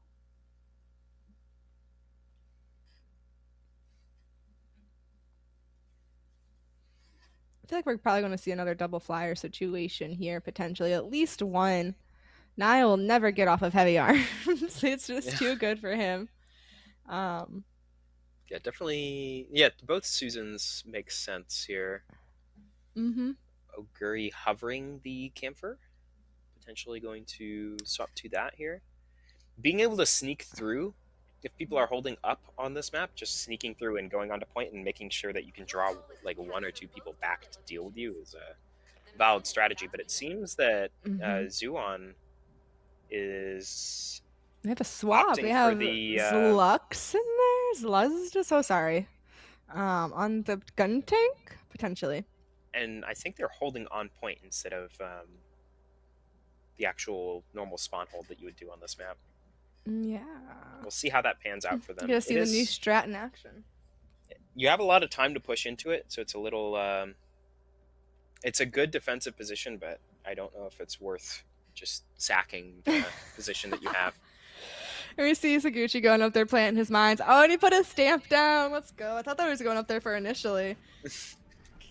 I feel like we're probably going to see another double flyer situation here, potentially. At least one. Niall will never get off of heavy arms. It's just too good for him. Yeah, definitely. Yeah, both Susans make sense here. Oguri hovering the camphor, potentially going to swap to that here. Being able to sneak through, if people are holding up on this map, just sneaking through and going onto point and making sure that you can draw like 1 or 2 people back to deal with you is a valid strategy. But it seems that Zuon is... They have a swap. They have Zlux in there. Zluz is so sorry. On the gun tank, potentially. And I think they're holding on point instead of the actual normal spawn hold that you would do on this map. Yeah. We'll see how that pans out for them. You gotta see the new strat in action. You have a lot of time to push into it, so it's a little... it's a good defensive position, but I don't know if it's worth just sacking the position that you have. And we see Saguchi going up there planting his mines. Oh, and he put a stamp down. Let's go. I thought that was going up there for initially.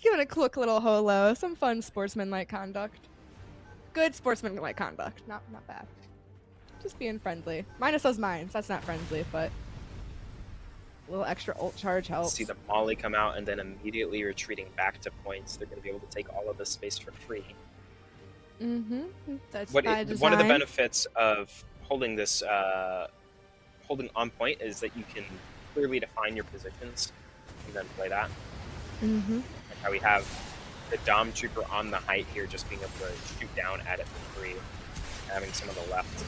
Giving a quick little holo. Some fun sportsman-like conduct. Good sportsman-like conduct. Not bad. Just being friendly. Minus those mines. That's not friendly, but a little extra ult charge helps. See the Molly come out and then immediately retreating back to points. They're going to be able to take all of this space for free. That's by design. One of the benefits of holding this holding on point is that you can clearly define your positions and then play that. Like how we have the Dom Trooper on the height here, just being able to shoot down at it for free, having some of the left.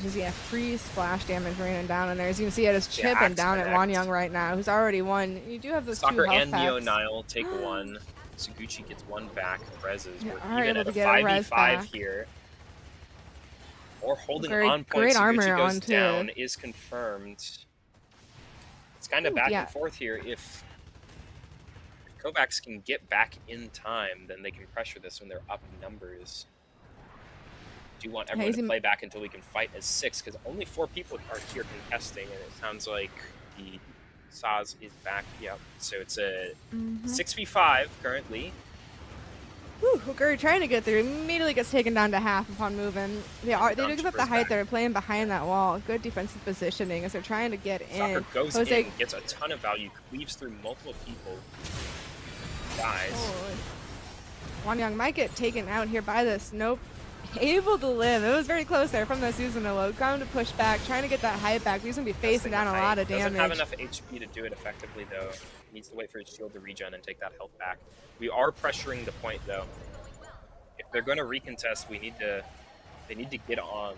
It's just free splash damage raining down in there. As you can see, it is Chip and down at Wanyang right now, who's already won. You do have those Soccer 2 health and packs. Neo Nile take 1. Suguchi gets 1 back. Rezes Yeah, even at a 5v5 here. Or holding on point. Great armor Suguchi goes on down is confirmed. It's kind of back and forth here. If Kovacs can get back in time, then they can pressure this when they're up in numbers. Do you want everyone to play back until we can fight as 6? Because only 4 people are here contesting, and it sounds like the Saz is back. Yep. So it's a 6v5 currently. Whew, Guri trying to get through, immediately gets taken down to half upon moving. They do give up the height, they're playing behind that wall. Good defensive positioning as they're trying to get Soccer in. goes Jose in, gets a ton of value, cleaves through multiple people. Dies. Wan Young might get taken out here by this. Nope. Able to live. It was very close there from the Susanoo. Going to push back, trying to get that height back. He's going to be facing down a lot of damage. Doesn't have enough HP to do it effectively, though. Needs to wait for his shield to regen and take that health back. We are pressuring the point, though. If they're going to recontest, they need to get on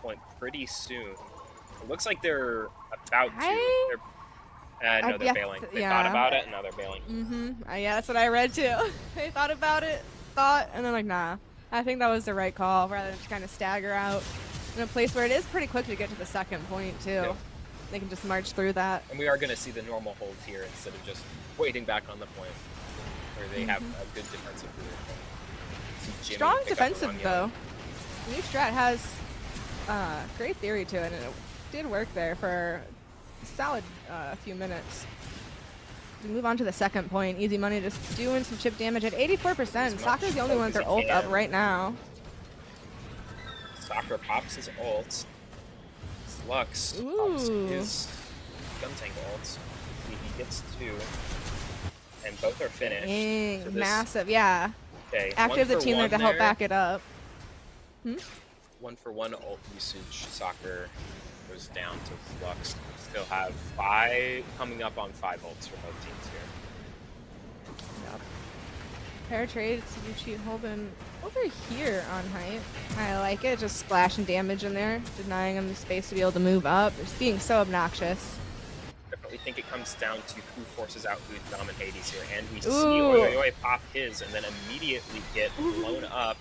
point pretty soon. It looks like they're about to. No, they're bailing. They thought about it, and now they're bailing. Yeah, that's what I read, too. They thought about it, and then like, nah. I think that was the right call, rather than just kind of stagger out in a place where it is pretty quick to get to the second point, too. Yeah. They can just march through that. And we are going to see the normal hold here instead of just waiting back on the point, where they have a good defensive lead. Strong defensive, though. New strat has great theory to it, and it did work there for a solid few minutes. We move on to the second point. Easy Money just doing some chip damage at 84%. Soccer's the only one with their ult up right now. Soccer pops his ult. Lux pops his gun tank ult. He gets 2. And both are finished. Dang, massive, yeah. Okay, active the team there to help back it up. 1-for-1 ult usage. Soccer goes down to Lux. Still have 5 coming up on 5 ults for both teams here. Yep. Pair trade, Tsuguchi holding over here on height. I like it, just splashing damage in there, denying him the space to be able to move up. It's being so obnoxious. Definitely think it comes down to who forces out who Dom and Hades here. And we see Oyoyoy pop his and then immediately get blown up.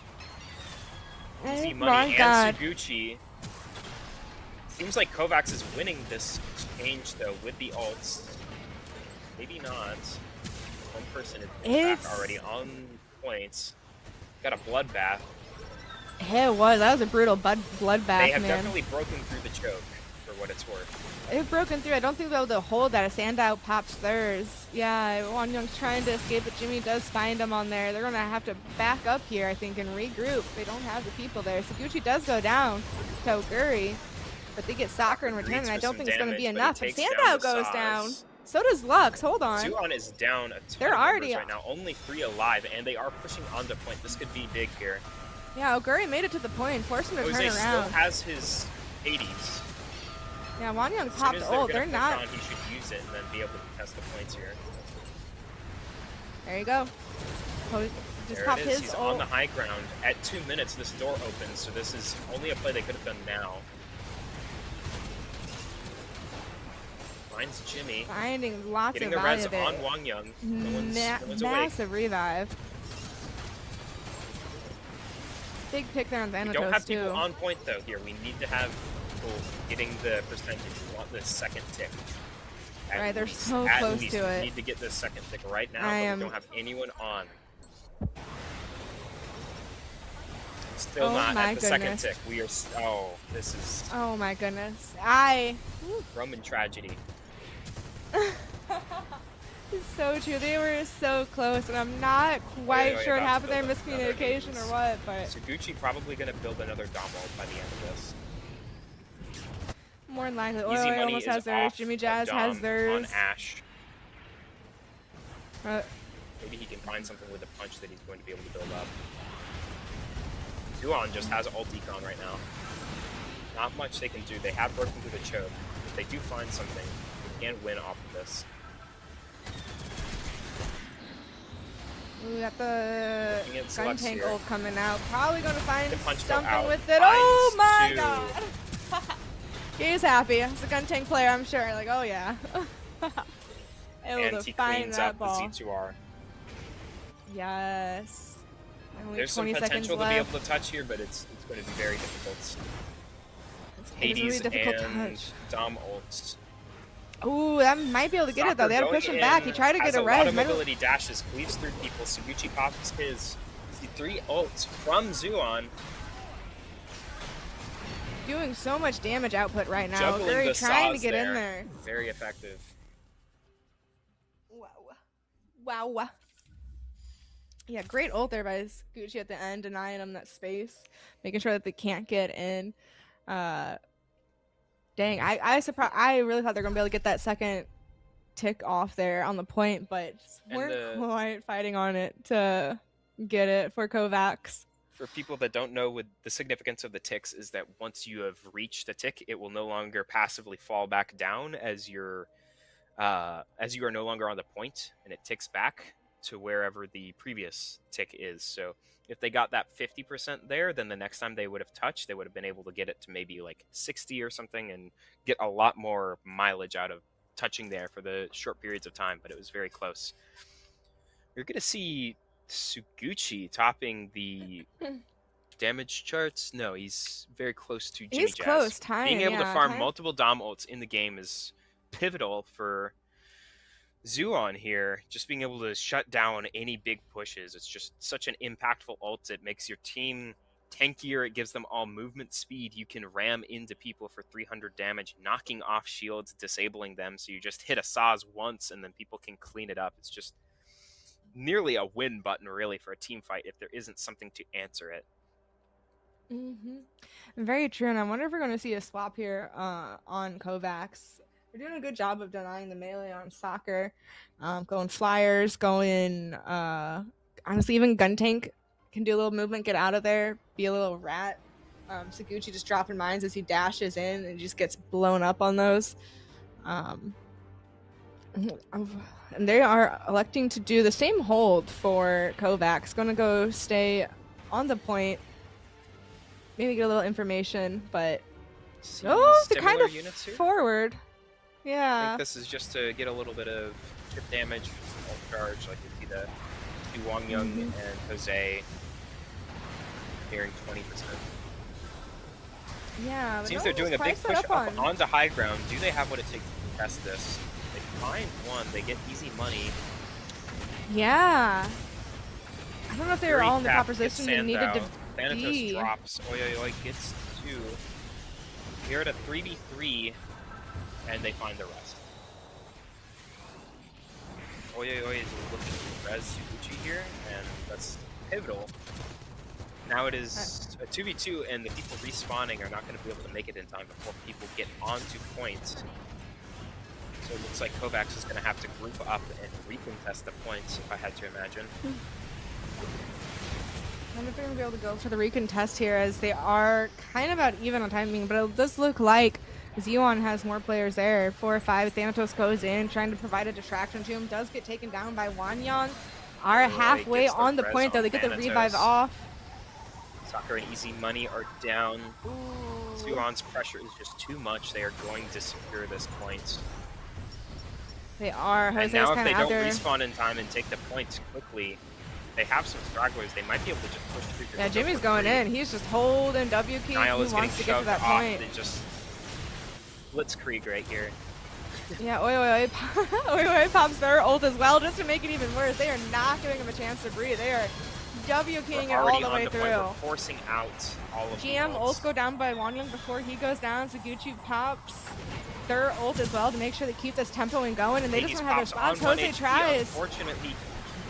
Easy Money and Tsuguchi. Seems like Kovacs is winning this change, though, with the ults. Maybe not. One person is back already on points. Got a bloodbath. Hey, it was. That was a brutal bloodbath, They have definitely broken through the choke, for what it's worth. They've broken through. I don't think they'll be able to hold that. A Sandow pops theirs. Yeah, Wan Young's trying to escape, but Jimmy does find him on there. They're going to have to back up here, I think, and regroup. They don't have the people there. Suguchi does go down to Oguri. But they get Soccer in return, and I don't think it's going to be enough. But Sandow goes down. So does Lux. Hold on. Zuon is down a ton They're already right now. Only 3 alive, and they are pushing onto point. This could be big here. Yeah, Oguri made it to the point, forced him to turn around. Still has his 80s. Yeah, Wan Young popped ult. They're not. He should use it and then be able to test the points here. There you go. Just pop his He's ult. on the high ground. At 2 minutes, this door opens, so this is only a play they could have done now. Finds Jimmy. Finding lots Getting of the res value on Wang Young. No one's massive revive. Big pick there on Thanatos, We don't have too. people on point, though, here. We need to have people getting the percentage. We want this second tick. Right, they're so close to it. We need to get this second tick right now, but we don't have anyone on. Still not at the second tick. We are... Oh, this is... Oh, my goodness. Roman tragedy. It's so true. They were so close, and I'm not quite sure what happened there, miscommunication or what, but... Suguchi probably going to build another Dom ult by the end of this. More than likely. Easy Money almost has theirs. Jimmy Jazz has theirs. On Ash. Maybe he can find something with a punch that he's going to be able to build up. Duan just has ult econ right now. Not much they can do. They have broken through the choke. If they do find something, they can't win off of this. We got the gun tank here. ult coming out. Probably going to find something out. with it. Oh my god! He's happy. As a gun tank player, I'm sure. Like, oh yeah. Able And to he find cleans that up ball. the C2R. Yes. Only There's some 20 seconds potential to left. be able to touch here, but it's going to be very difficult. It is really difficult to and touch. Dom ults. Ooh, that might be able to get it though. They had to push him back. He tried to get a res. A lot of mobility dashes, cleaves through people. Suguchi pops his. See 3 ults from Zuon. Doing so much damage output right now. Juggling Very the trying to saws get there. in there. Very effective. Wow. Yeah, great ult there by Gucci at the end, denying them that space, making sure that they can't get in. Uh, dang, I really thought they were gonna be able to get that second tick off there on the point, but just And weren't quite fighting on it to get it for Kovacs. for people that don't know, with the significance of the ticks is that once you have reached the tick, it will no longer passively fall back down as you are no longer on the point, and it ticks back to wherever the previous tick is. So if they got that 50% there, then the next time they would have touched, they would have been able to get it to maybe like 60 or something and get a lot more mileage out of touching there for the short periods of time, but it was very close. You're going to see Suguchi topping the damage charts. No, he's very close to Jimmy He's Jazz. close, tying, Being able to yeah, farm tying. multiple Dom ults in the game is pivotal for Zuon here. Just being able to shut down any big pushes. It's just such an impactful ult. It makes your team tankier. It gives them all movement speed. You can ram into people for 300 damage, knocking off shields, disabling them. So you just hit a Saz once and then people can clean it up. It's just nearly a win button, really, for a team fight if there isn't something to answer it. Very true, and I wonder if we're going to see a swap here on Kovacs. They're doing a good job of denying the melee on soccer, going flyers, going honestly even gun tank can do a little movement, get out of there, be a little rat. Saguchi just dropping mines as he dashes in and just gets blown up on those. And they are electing to do the same hold for Kovacs. Going to go stay on the point, maybe get a little information, but they're kind of units here? forward. I Yeah. think this is just to get a little bit of chip damage, ult charge, like you see the Wang Young and Jose nearing 20%. Yeah. but Seems no they're doing a one's big quite push set up on. onto high ground. Do they have what it takes to contest this? They find one, they get easy money. Yeah. I don't know if they were Fury all in the Cap proper gets position they needed to Thanatos be. drops. Oi Oi Oi gets 2. Here at a 3v3, and they find the rest. Oi Oi Oi is looking to res Suguchi here, and that's pivotal. Now it is a 2v2, and the people respawning are not going to be able to make it in time before people get onto point. So it looks like Kovacs is going to have to group up and recontest the points, if I had to imagine. I don't know if they're going to be able to go for the recontest here, as they are kind of about even on timing, but it does look like Zeon has more players there. 4 or 5. Thanatos goes in, trying to provide a distraction to him. Does get taken down by Wanyang. Are halfway gets the on the res point, though. on They get the Thanatos. revive off. Soccer and Easy Money are down. Zuon's pressure is just too much. They are going to secure this point. They are. And Jose's now if kind they of out don't there. respawn in time and take the points quickly, they have some stragglers. They might be able to just push through. Yeah, Jimmy's going in. He's just holding W key. Niall He is getting wants to get to shoved that off point. and just blitzkrieg right here. Yeah, Oi Oi Oi. Oi Oi pops their ult as well, just to make it even worse. They are not giving him a chance to breathe. They are W keying it all the way through. We're forcing out all of GM the ults go down by Wanyang before he goes down. Saguchi pops their ult as well to make sure they keep this tempo and going, and they just don't have their spots. Jose tries. Unfortunately, he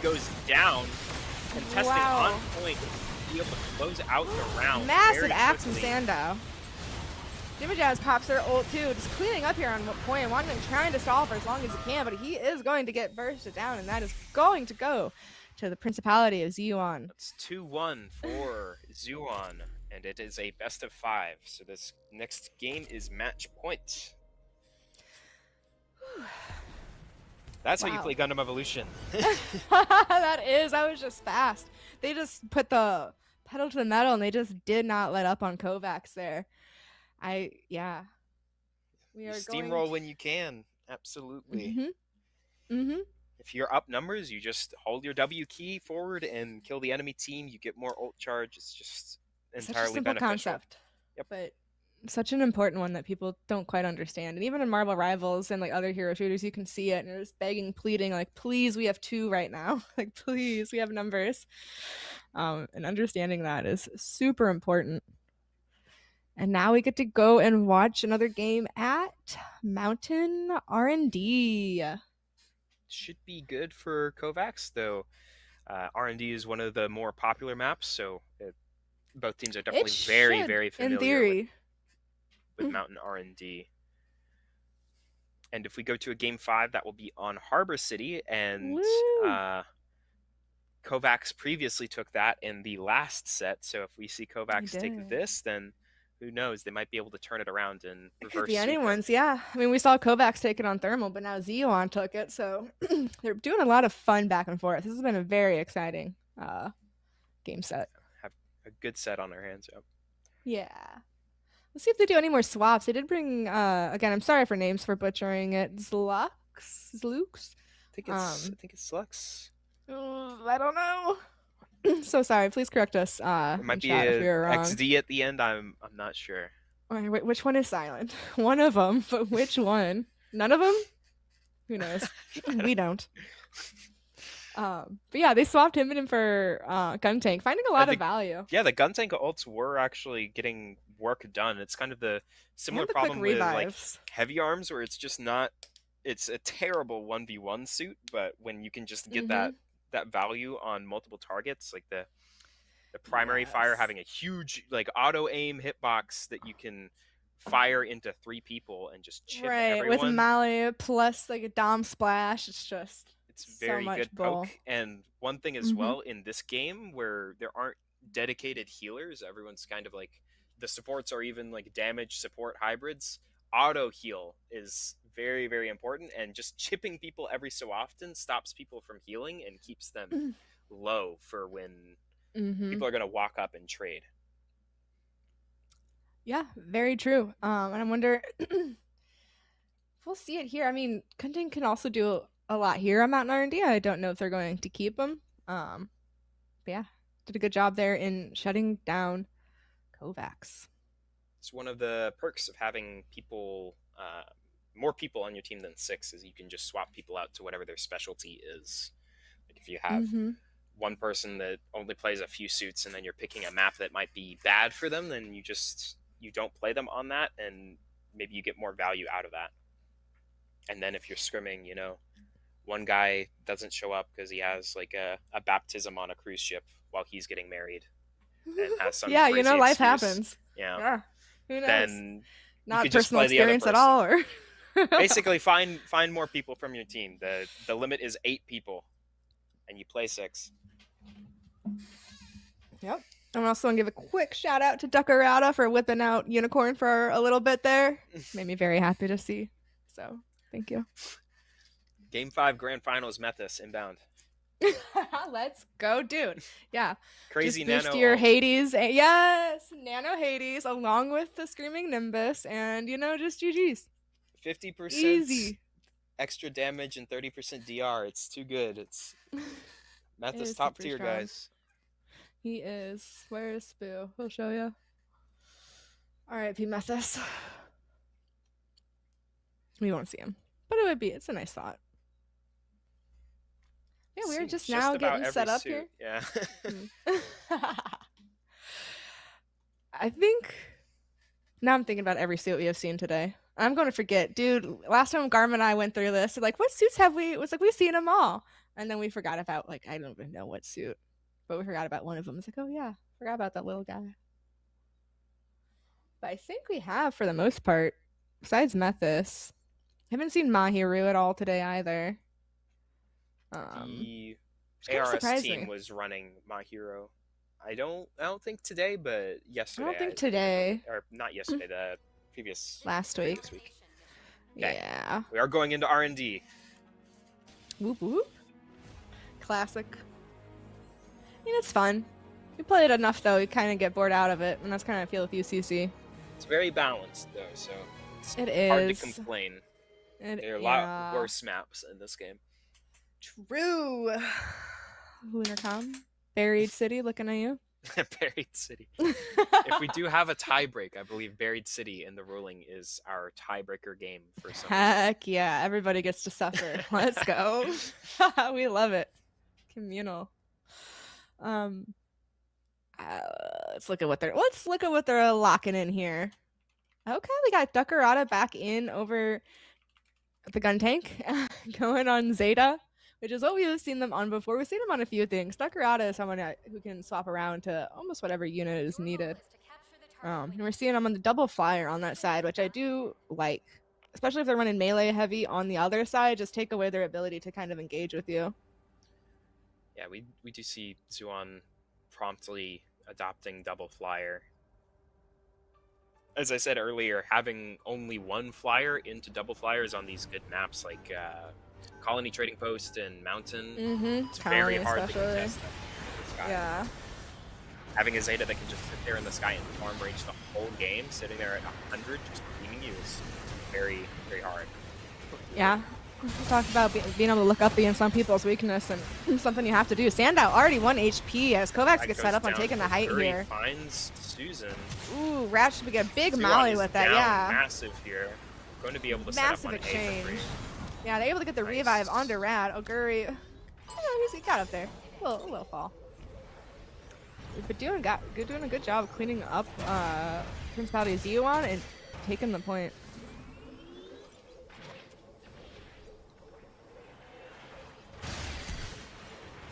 goes down, contesting Wow. on point, to be able to close out the round. Massive very axe from quickly. Sandow. Jimmy Jazz pops their ult too, just cleaning up here on what point. Wanyang trying to stall for as long as he can, but he is going to get bursted down, and that is going to go to the Principality of Zeon. It's 2-1 for Zuon, and it is a best of 5. So this next game is match point. That's how you Wow. play Gundam Evolution. That was just fast. They just put the pedal to the metal, and they just did not let up on Kovacs there. Yeah. We You are steamroll when you can. Absolutely. Mm-hmm. If you're up numbers, you just hold your W key forward and kill the enemy team. You get more ult charge. It's just Such a entirely simple beneficial. concept. Yep. But such an important one that people don't quite understand. And even in Marvel Rivals and like other hero shooters, you can see it, and you're just begging, pleading, like, please, we have 2 right now. Like, please, we have numbers. And understanding that is super important. And now we get to go and watch another game at Mountain R&D. Should be good for Kovacs, though. R&D is one of the more popular maps, so both teams are It definitely very, should, very in familiar theory. with Mountain R&D. And if we go to a game 5, that will be on Harbor City, and Woo! Kovacs previously took that in the last set. So if we see Kovacs take did. this, then who knows? They might be able to turn it around and It could reverse be sweep them. anyone's, yeah. I mean, we saw Kovacs take it on Thermal, but now Zeon took it, so they're doing a lot of fun back and forth. This has been a very exciting game set. Have a good set on their hands. Yep. Yeah. Let's see if they do any more swaps. They did bring, again, I'm sorry for names for butchering it. Zlux? I think it's Lux. I don't know. So sorry. Please correct us. It might in be chat if a you're wrong. XD at the end. I'm not sure. Wait, which one is silent? One of them, but which one? None of them? Who knows? We don't. But yeah, they swapped him in for gun tank, finding a lot of value. Yeah, the gun tank ults were actually getting work done. It's kind of the similar the problem quick with like revives. heavy arms, where it's just not. It's a terrible 1v1 suit, but when you can just get that value on multiple targets, like the primary fire having a huge like auto aim hitbox that you can fire into 3 people and just chip everyone. With Mali plus like a Dom splash, it's very so much good bull. poke. And one thing as well in this game where there aren't dedicated healers, everyone's kind of like the supports are even like damage support hybrids. Auto heal is very, very important, and just chipping people every so often stops people from healing and keeps them low for when people are going to walk up and trade. Yeah, very true. And I wonder if we'll see it here. I mean, Kunting can also do a lot here on Mountain R&D. I don't know if they're going to keep him. But yeah, did a good job there in shutting down Kovacs. It's one of the perks of having people, more people on your team than 6, is you can just swap people out to whatever their specialty is. Like if you have one person that only plays a few suits and then you're picking a map that might be bad for them, then you don't play them on that, and maybe you get more value out of that. And then if you're scrimming, one guy doesn't show up because he has like a baptism on a cruise ship while he's getting married and has some crazy life excuse. happens. Yeah. Who knows? Then not personal experience at all, or basically find more people from your team. The limit is 8 people, and you play 6. Yep. I'm also gonna give a quick shout out to Duckarata for whipping out Unicorn for a little bit there. Made me very happy to see. So thank you. Game 5 Grand Finals Methus inbound. Let's go, dude. Yeah. Crazy just boost nano your ult. Hades. Yes, Nano Hades along with the Screaming Nimbus, and just GG's. 50% easy extra damage and 30% DR. It's too good. It's Methus top tier, strong. guys. He is. Where is Spoo? He'll show you. R.I.P. Methus. We won't see him, but it's a nice thought. Yeah, we're just now getting set up here. Yeah. I think now I'm thinking about every suit we have seen today. I'm going to forget, dude. Last time Garmin and I went through this, like, what suits have we? It was like we've seen them all, and then we forgot about I don't even know what suit, but we forgot about one of them. It's like, oh yeah, forgot about that little guy. But I think we have for the most part, besides Methus. Haven't seen Mahiru at all today either. The ARS team was running My Hero. I don't think today, but yesterday. I don't think today. Or not yesterday, the previous last week. Okay. Yeah. We are going into R&D. Whoop whoop. Classic. I mean, it's fun. We play it enough though, you kind of get bored out of it, and that's kind of I feel with UCC. It's very balanced though, so it's it hard is. to complain. There are a lot worse maps in this game. True. Lunarcom. Buried City looking at you. Buried City. If we do have a tiebreak, I believe Buried City in the ruling is our tiebreaker game for some Heck yeah, everybody gets to suffer. Let's go. We love it. Communal. Let's look at what they're locking in here. Okay, we got Duckarata back in over the gun tank going on Zeta. which is what we've seen them on before. We've seen them on a few things. Decorata is someone who can swap around to almost whatever unit is needed. And we're seeing them on the double flyer on that side, which I do like, especially if they're running melee heavy on the other side. Just take away their ability to kind of engage with you. Yeah, we do see Zuan promptly adopting double flyer. As I said earlier, having only one flyer into double flyers on these good maps like Colony Trading Post and Mountain, it's very hard to contest that. Yeah. Having a Zeta that can just sit there in the sky and farm range the whole game, sitting there at 100, just beaming you, is very, very hard. Yeah. We talked about being able to look up against some people's weakness, and something you have to do. Sandow already 1 HP as Kovacs gets set up on taking the height here. Finds Susan. Ooh, Rat should get a big Zuan Molly is with that, down yeah. Massive here. Going to be able to Massive set up on exchange. A for 3. Yeah, they're able to get the Nice. revive onto Rat. Oguri, he got up there. A little fall. But doing a good job of cleaning up Principality Zuan and taking the point.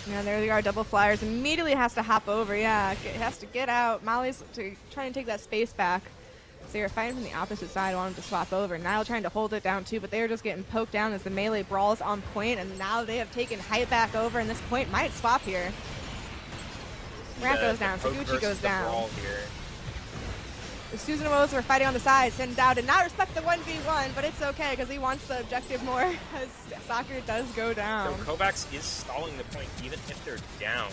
Yeah, there they are, double flyers. Immediately has to hop over, yeah. Has to get out. Molly's trying to take that space back. So they were fighting from the opposite side, wanted to swap over. Nile trying to hold it down too, but they were just getting poked down as the melee brawls on point, and now they have taken height back over, and this point might swap here. Rat goes down, Saguchi goes down. Susan and Rose were fighting on the side. Sendao did not respect the 1v1, but it's okay because he wants the objective more as Soccer does go down. So Kovacs is stalling the point even if they're down.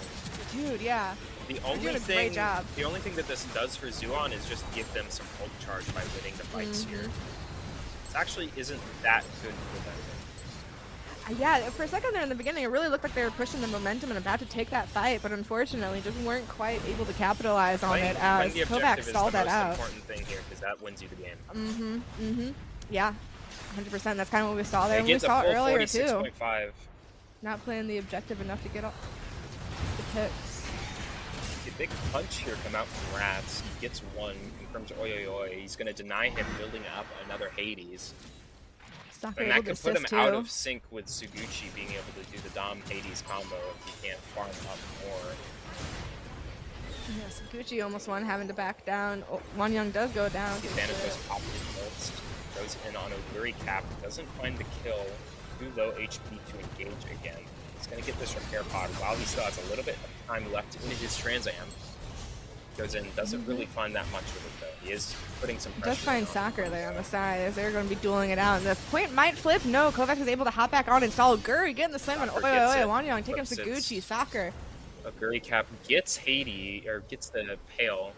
Dude, yeah. The They're doing a great job. The only thing that this does for Zuan is just give them some ult charge by winning the fights here. It actually isn't that good for them. Yeah, for a second there in the beginning, it really looked like they were pushing the momentum and about to take that fight, but unfortunately just weren't quite able to capitalize on it as Kovacs stalled that out. That's the most important thing here because that wins you the game. Yeah, 100%. That's kind of what we saw there. They We saw earlier too. 46.5. Not playing the objective enough to get off the picks. A big punch here come out from Rats. He gets one, confirms Oi Oi Oi. He's going to deny him building up another Hades. Soccer And able that to could put him assist out too. of sync with Suguchi being able to do the Dom Hades combo if he can't farm up more. Yes, Gucci almost won, having to back down. Oh, Wanyang does go down. Thanatos popped his ults, goes in on Oguri Cap, doesn't find the kill, too low HP to engage again. He's going to get this repair pod while he still has a little bit of time left in his Trans Am. Goes in, doesn't really find that much with it though. He is putting some pressure. Just find Soccer there on the side as they're going to be dueling it out. And the point might flip. No, Kovacs is able to hop back on and stall Guri, getting the slam on Oi Oi Oi. Wanyang taking Saguchi. Soccer. Oguri Cap gets Hades, or gets the Pale,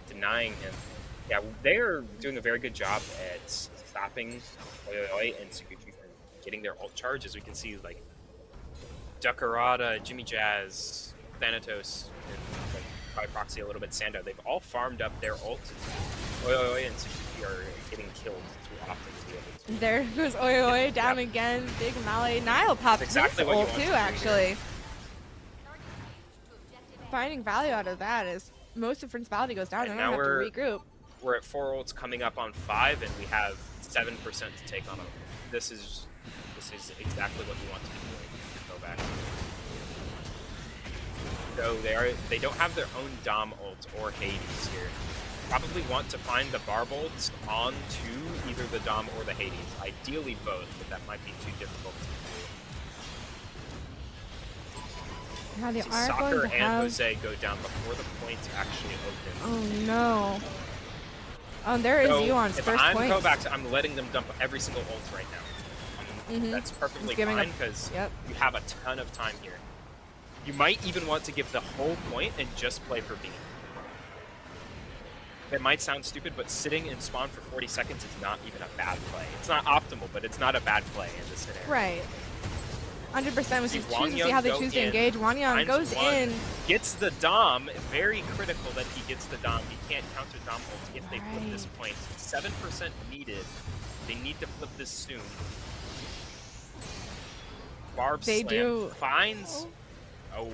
denying him. Yeah, they're doing a very good job at stopping Oi Oi Oi and Saguchi from getting their ult charge. As we can see, like, Duckarada, Jimmy Jazz, Thanatos, and like, by proxy a little bit Sandow, they've all farmed up their ult. Oi Oi Oi and Saguchi are getting killed too often to be able to. There goes Oi Oi down again. Big Mali. Nile popped exactly his what you ult want too, to do actually. here. Finding value out of that is most of Principality goes down. And They're now going to have to regroup. We're at 4 ults coming up on 5, and we have 7% to take on them. This is exactly what we want to be doing to go back. So they don't have their own Dom ult or Hades here. Probably want to find the Barb ults onto either the Dom or the Hades. Ideally both, but that might be too difficult to do. Now they See, are Soccer going to and have... Jose go down before the points actually open. Oh no. Oh, there is So Yuan's if first I'm point. Kovacs, I'm letting them dump every single ult right now. That's perfectly Giving fine up- because yep. you have a ton of time here. You might even want to give the whole point and just play for B. It might sound stupid, but sitting in spawn for 40 seconds is not even a bad play. It's not optimal, but it's not a bad play in this scenario. Right. 100% was See just choosing to see Wanyang how they go choose to in, engage. Wanyang finds goes one, in. Gets the Dom. Very critical that he gets the Dom. He can't counter Dom ult if they flip this point. 7% needed. They need to flip this soon. Barb They slam do. finds... Oh,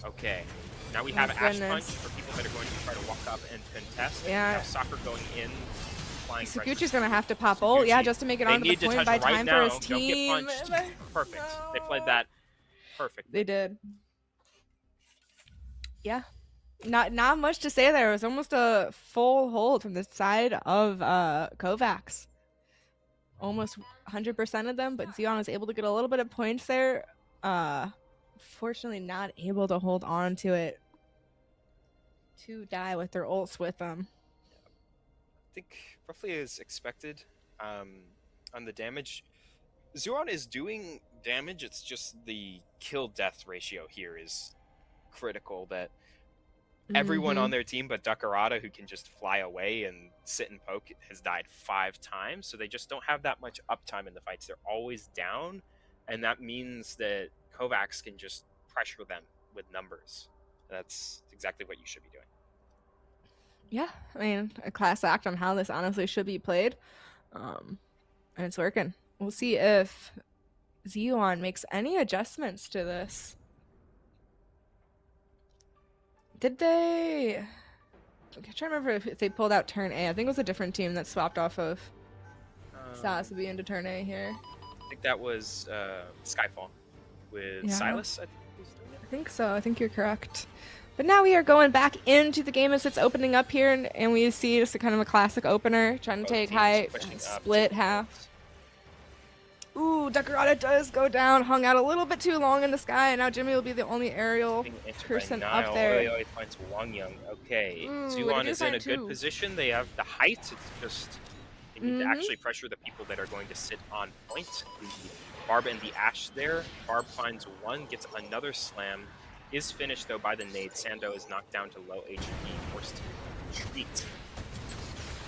okay. Now we have Oh, Ash goodness. Punch for people that are going to try to walk up and contest. Yeah. We have Soccer going in, flying pressure. Saguchi's going to have to pop ult, yeah, Suguchi. just to make it They onto the need to point touch by right time now. for his Don't team. get punched. Perfect. They played that Perfect. They did. Yeah. Not much to say there. It was almost a full hold from the side of Kovacs. Almost 100% of them, but Xeon was able to get a little bit of points there. Fortunately not able to hold on to it to die with their ults with them. I think roughly as expected on the damage. Zuon is doing damage, it's just the kill-death ratio here is critical, that everyone on their team but Duckerata, who can just fly away and sit and poke, has died 5 times, so they just don't have that much uptime in the fights. They're always down, and that means that Kovacs can just pressure them with numbers. That's exactly what you should be doing. Yeah, I mean, a class act on how this honestly should be played. And it's working. We'll see if Xeon makes any adjustments to this. Did they... I'm trying to remember if they pulled out turn A. I think it was a different team that swapped off of Sasabi into turn A here. I think that was Skyfall with Silas. I think he was doing it. I think so. I think you're correct. But now we are going back into the game as it's opening up here, and we see just a kind of a classic opener, trying to Both take teams height, pushing up split to half. Ooh, Duckerata does go down, hung out a little bit too long in the sky, and now Jimmy will be the only aerial Being entered person by up Niall. there. Oi, oi, finds Wang Yang. Okay, Ooh, Zuon they is do in a find good two. position. They have the height. It's just they need to actually pressure the people that are going to sit on point. The Barb and the Ash there. Barb finds one, gets another slam. Is finished though by the nade. Sando is knocked down to low HP, forced to retreat.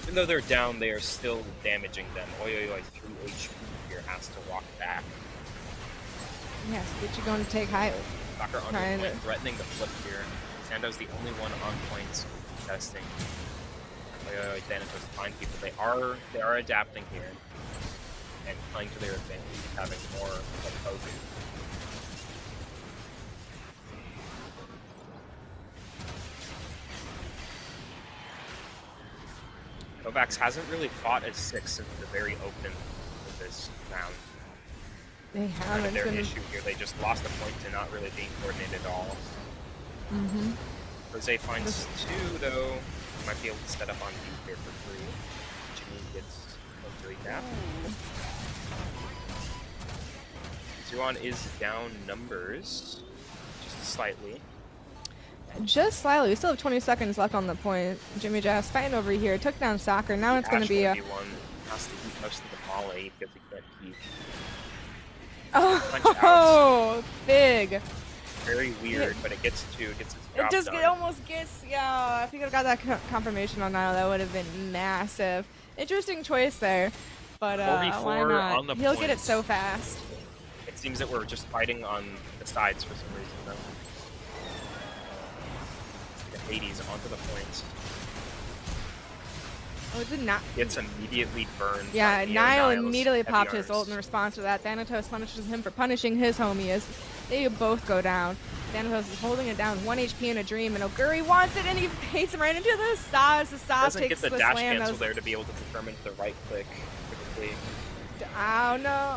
Even though they're down, they are still damaging them. Oi, oi, oi, 3 HP here, has to walk back. Yes, but you're going to take height. Soccer on Trying point, to- threatening the flip here. Sando's the only one on points testing. Thanatos find people. They are adapting here and playing to their advantage, having more of a poke. Kovacs hasn't really fought as 6 since the very open of this round. They Kind haven't of their been... issue here. They just lost a point to not really being coordinated at all. Jose finds 2 though. He might be able to set up on B here for free. Jimmy gets a 3 gap. Zuon is down numbers just slightly. Just slightly. We still have 20 seconds left on the point. Jimmy Jazz fighting over here. Took down Soccer. Now it's going to be a... One has to eat most of the volley because he can't keep. Oh, big. Very weird, but it gets its It job just done. almost gets, yeah. If you could have got that confirmation on Nile, that would have been massive. Interesting choice there, but why 4v4 not? on the He'll get it points. so fast. It seems that we're just fighting on the sides for some reason, though. The Hades onto the points. Oh, it did not. Gets immediately burned. Yeah, by Neo. Niall Niall's immediately heavy popped his arms. ult in response to that. Thanatos punishes him for punishing his homie as they both go down. Thanatos is holding it down, 1 HP in a dream, and Oguri wants it, and he hates him right into the Stas. The Stas Doesn't takes get the the dash slam. cancel That was- there to be able to determine the right click quickly. Oh no.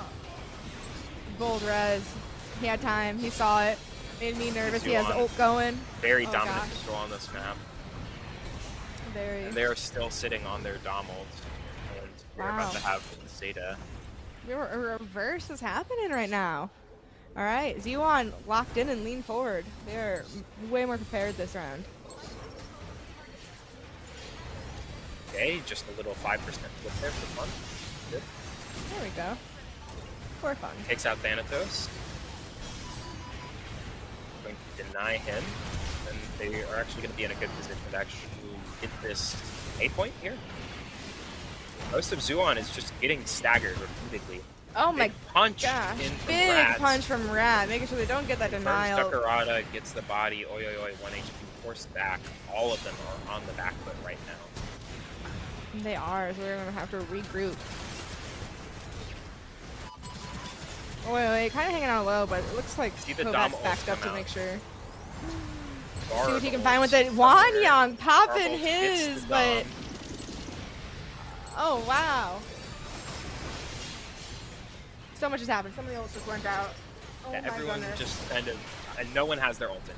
Bold res. He had time. He saw it. Made me nervous. He has Zuon. ult going. Very Oh, dominant gosh. control on this map. Very. And they're still sitting on their Dom ult. And we're about Wow. to have Zeta. A reverse is happening right now. All right, Xeon locked in and leaned forward. They're way more prepared this round. Okay, just a little 5% flip there for fun. Good. There we go. For fun. Takes out Thanatos. Going to deny him. And they are actually going to be in a good position to actually get this A point here. Most of Zuon is just getting staggered repeatedly. Oh my Big punch gosh. in from Big Rad. punch from Rad, making sure they don't get that Burns denial. Duckerata, gets the body, oi oi oi, 1 HP, forced back. All of them are on the back foot right now. They are, so we're going to have to regroup. Oh, wait, kind of hanging out low, but it looks like See the Dom Kovacs ult backed up come to out. make sure. Barb See what he can ult find with it. somewhere. Wan Yang popping Barb ult hits his, the but... Dom. Oh, wow. So much has happened. Some of the ults just went out. Oh that my everyone goodness. just kind of, and no one has their ult in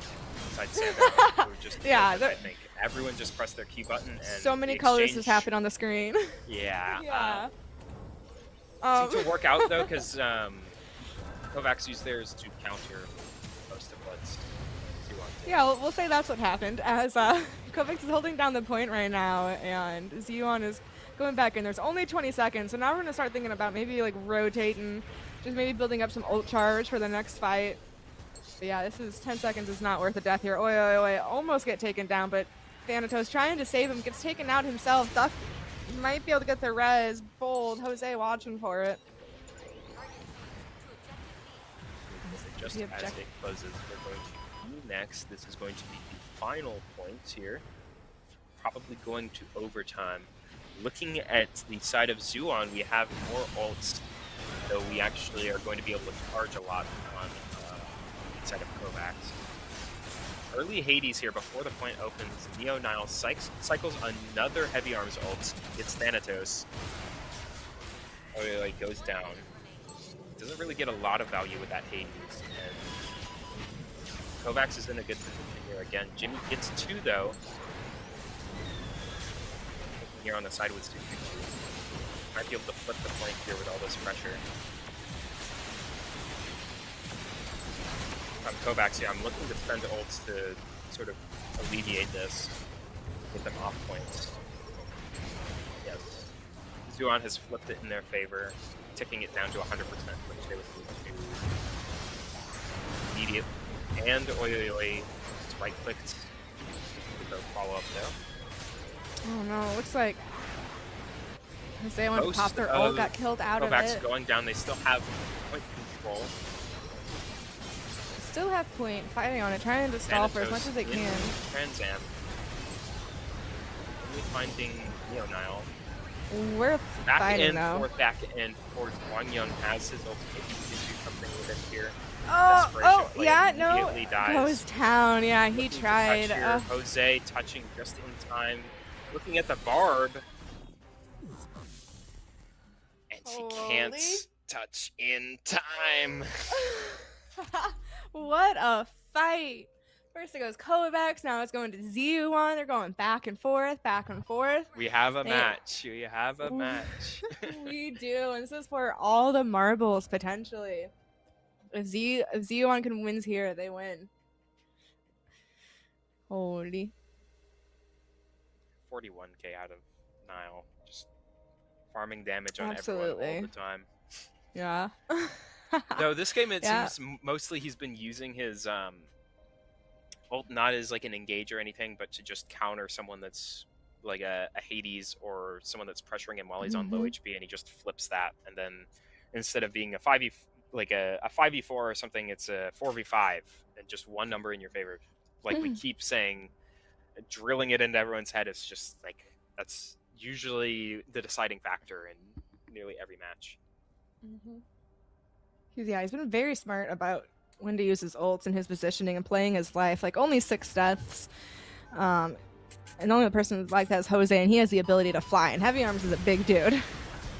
besides Sandra, who just Yeah, killed it, I think everyone just pressed their Q button and so many the colors exchange, just happen on the screen. Yeah. Yeah. Seemed to work out though, because Kovacs used theirs to counter most of what's Zuon did. Yeah, we'll say that's what happened, as Kovacs is holding down the point right now, and Zuon is going back in. There's only 20 seconds, so now we're going to start thinking about maybe like rotating, just maybe building up some ult charge for the next fight. But yeah, this is 10 seconds is not worth a death here. Oi, oi, oi, almost get taken down, but Thanatos trying to save him, gets taken out himself. Duck might be able to get the res. Bold, Jose watching for it. Just The as object- it closes, we're going to do next. This is going to be the final points here. Probably going to overtime. Looking at the side of Zuon, we have more ults, though we actually are going to be able to charge a lot on the side of Kovacs. Early Hades here before the point opens. Neo Nile cycles another heavy arms ult. Gets Thanatos. Oh, it like goes down. Doesn't really get a lot of value with that Hades. And Kovacs is in a good position here again. Jimmy gets 2 though. Here on the side with Suzuki. Might be able to flip the flank here with all this pressure. I'm Kovacs here. I'm looking to spend ults to sort of alleviate this. Get them off points. Yes. Zuon has flipped it in their favor, ticking it down to 100%, which they would move to immediate. And Oi right-clicked with the follow-up there. Oh no, it looks like Jose went to Most pop their of ult, got killed out of Kovacs it. going down. They still have point control. Still have point, fighting on it, trying to stall for as much as they Thanatos can. in Trans Am. Only finding Neo Nile. We're Back fighting and though. forth, back and forth. Wang Young has his ult. Maybe he can do something with it here. Oh, Desperation play yeah, no. immediately dies. Goes down. Yeah, he Looking to tried. touch here. Jose touching just in time. Looking at the barb. And he can't Holy. touch in time. What a fight. First it goes Kovacs, now it's going to Zuon. They're going back and forth, back and forth. We have a They- match. We have a Ooh. match. We do, and this is for all the marbles, potentially. If Zuon can wins here, they win. Holy. 41k out of Nile. Just farming damage on everyone Absolutely. all the time. Yeah. Though this game, it Yeah. seems mostly he's been using his ult not as like an engage or anything, but to just counter someone that's like a Hades or someone that's pressuring him while he's on low HP, and he just flips that, and then instead of being a 5v like a 5v4 or something, it's a 4v5 and just one number in your favor. Like we keep saying, drilling it into everyone's head is just like that's usually the deciding factor in nearly every match. He's been very smart about when to use his ults and his positioning and playing his life. Like only 6 deaths. And the only person like that is Jose, and he has the ability to fly, and Heavy Arms is a big dude.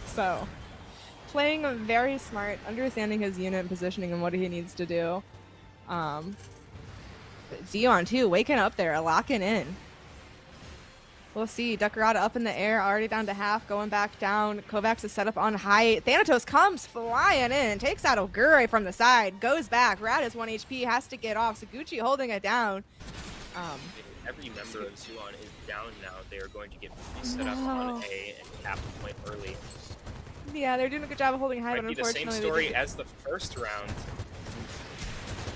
So playing very smart, understanding his unit positioning and what he needs to do. But Zuon too, waking up there, locking in. We'll see. Duckerata up in the air, already down to half, going back down. Kovacs is set up on height. Thanatos comes flying in, takes out Ogure from the side, goes back. Rat is 1 HP, has to get off. Saguchi holding it down. Every member of Zuon is down now. They are going to get set up on A and cap the point early. Yeah, they're doing a good job of holding high, Might but be the same unfortunately, story they as the first round.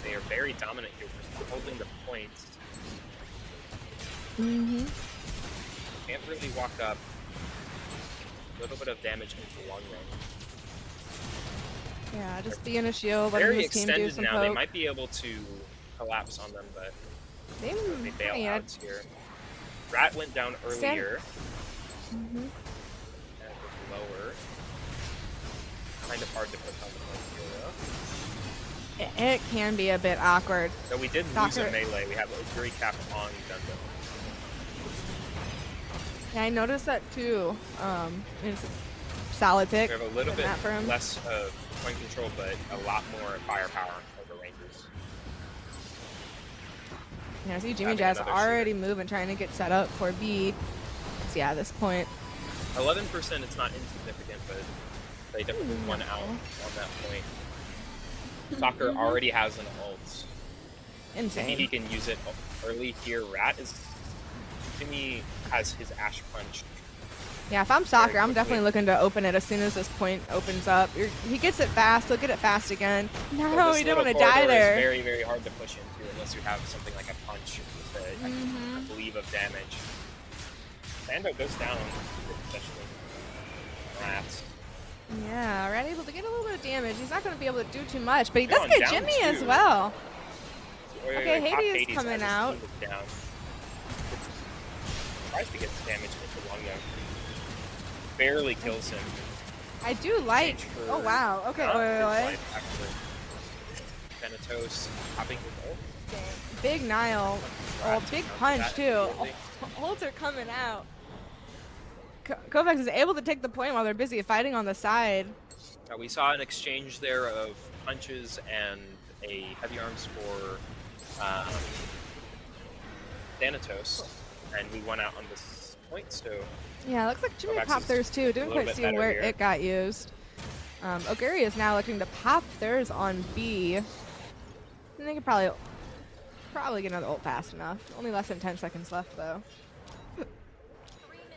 They are very dominant here, just holding the points. Can't really walk up. A little bit of damage into long range. yeah, just being a shield, letting Very his team do extended some now. poke. They might be able to collapse on them, but they bail yeah, out here. Rat went down earlier. Mm-hmm. And was lower. Kind of hard to put on the point here, though. It can be a bit awkward. So we did lose Docker- a melee. We have a Fury cap on Gundam. Yeah, I noticed that too. It's a solid pick. We have a little Good bit map for him. less of point control, but a lot more firepower over Rangers. Yeah, I see Jimmy Having Jazz another already moving, trying to get set up for B. So yeah, at this point. 11%, it's not insignificant, but they definitely won out on that point. Soccer already has an ult. Insane. Maybe he can use it early here. Jimmy has his Ash Punch. Yeah, if I'm Soccer, I'm quickly. definitely looking to open it as soon as this point opens up. He gets it fast. He'll get it fast again. No, This he didn't little want to die corridor there. is very, very hard to push into unless you have something like a punch with a bleave of damage. Sando goes down, especially. Rats. Yeah, already able to get a little bit of damage. He's not going to be able to do too much, but he They're does on get down Jimmy as two. well. Okay, Hades is coming out. Down. Tries to get damage into Lungo. Barely kills him. I do like. Oh wow. Okay. Wait. Thanatos popping his ult. Big Nile. Oh, big punch That too. immediately. Ults are coming out. Kovacs is able to take the point while they're busy fighting on the side. We saw an exchange there of punches and a heavy arms for Thanatos, and we won out on this point, so Yeah, looks like Jimmy Kovacs popped is theirs too. a Didn't little quite bit see better where here. it got used. Oguri is now looking to pop theirs on B. And they could probably get another ult fast enough. Only less than 10 seconds left though.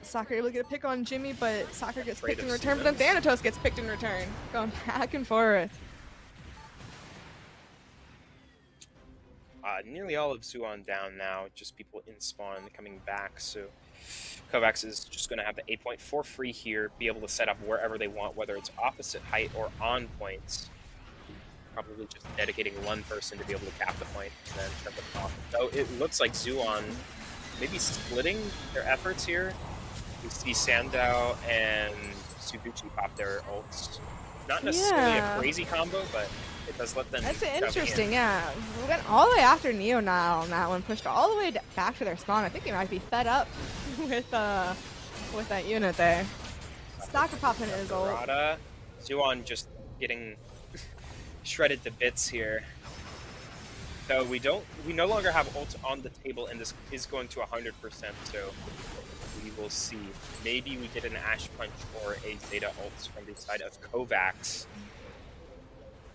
Soccer able to get a pick on Jimmy, but Soccer gets Afraid picked in of return, but then Stevens. Thanatos gets picked in return. Going back and forth. Nearly all of Zuon down now, just people in spawn coming back, so Kovacs is just going to have the 8.4 free here, be able to set up wherever they want, whether it's opposite height or on points. Probably just dedicating one person to be able to cap the point and then trip it off. So it looks like Zuon maybe splitting their efforts here. We see Sandow and Suguchi pop their ults. Not necessarily Yeah. a crazy combo, but it does let them That's shove it interesting, in. yeah. We went all the way after Neo now on that one, pushed all the way back to their spawn. I think they might be fed up with that unit there. Stalker popping his ult. Murata. Zuon just getting shredded to bits here. So we no longer have ult on the table, and this is going to 100%, so we will see. Maybe we get an Ash Punch or a Zeta ult from the side of Kovacs.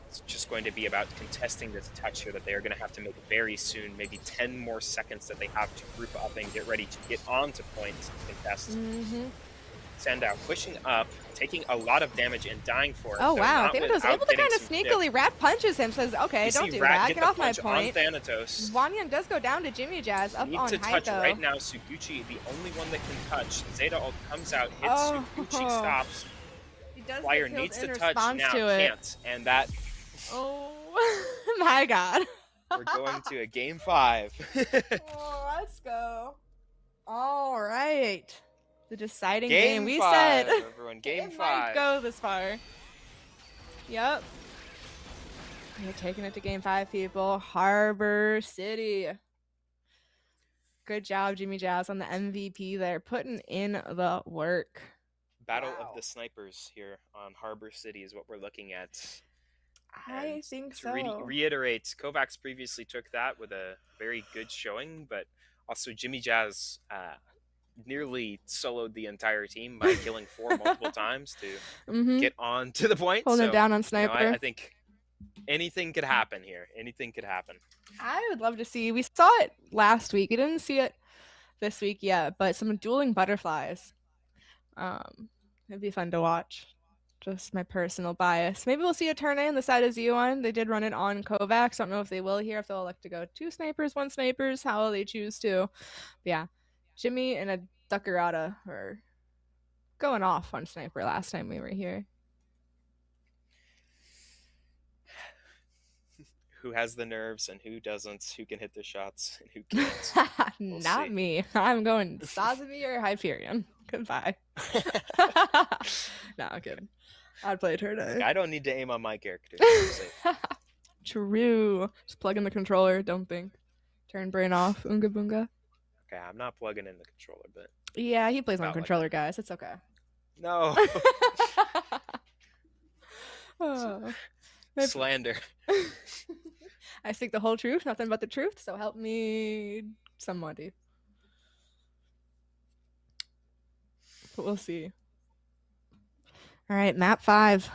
It's just going to be about contesting this touch here that they are going to have to make very soon. Maybe 10 more seconds that they have to group up and get ready to get onto points to contest. Sandow pushing up, taking a lot of damage and dying for it. Oh so wow, not Thanatos without able to getting kind of some sneakily dip. rat punches him, says, okay, You don't see do Rat that, get get the off my punch on point. Thanatos. Wanyan does go down to Jimmy Jazz, up Need on to height touch though. right now. Suguchi, the only one that can touch. Zeta ult comes out, hits Oh. Suguchi, stops. He does get Flyer killed needs in to touch response now, to it. can't. And that Oh my god. we're going to a game 5. Oh, let's go. All right. The deciding Game game. We 5, said everyone. Game it might 5. go this far. Yep. You're taking it to game 5, people. Harbor City. Good job, Jimmy Jazz, on the MVP there, putting in the work. Battle Wow. of the Snipers here on Harbor City is what we're looking at. I And think to so. reiterate, Kovacs previously took that with a very good showing, but also Jimmy Jazz nearly soloed the entire team by killing 4 multiple times to get on to the point. Holding so, it down on you know, Sniper. I think anything could happen here. Anything could happen. I would love to see. We saw it last week. We didn't see it this week yet, but some dueling butterflies. It'd be fun to watch. Just my personal bias. Maybe we'll see a turn A on the side of Z1. They did run it on Kovacs. Don't know if they will here. If they'll elect to go 2 snipers, 1 snipers, how they choose to. But yeah, Jimmy and a Duckerata were going off on Sniper last time we were here. Who has the nerves and who doesn't? Who can hit the shots and who can't? We'll Not see. me. I'm going Sazami or Hyperion. Goodbye. No, I'm kidding. I'd play turn A. I don't need to aim on my character. I'm safe. True. Just plug in the controller. Don't think. Turn brain off. Oonga boonga. Okay, I'm not plugging in the controller, but Yeah, he plays on Not like controller, guys. It's okay. no. Oh. My- Slander. I speak the whole truth, nothing but the truth, so help me somebody. But we'll see. All right, map 5.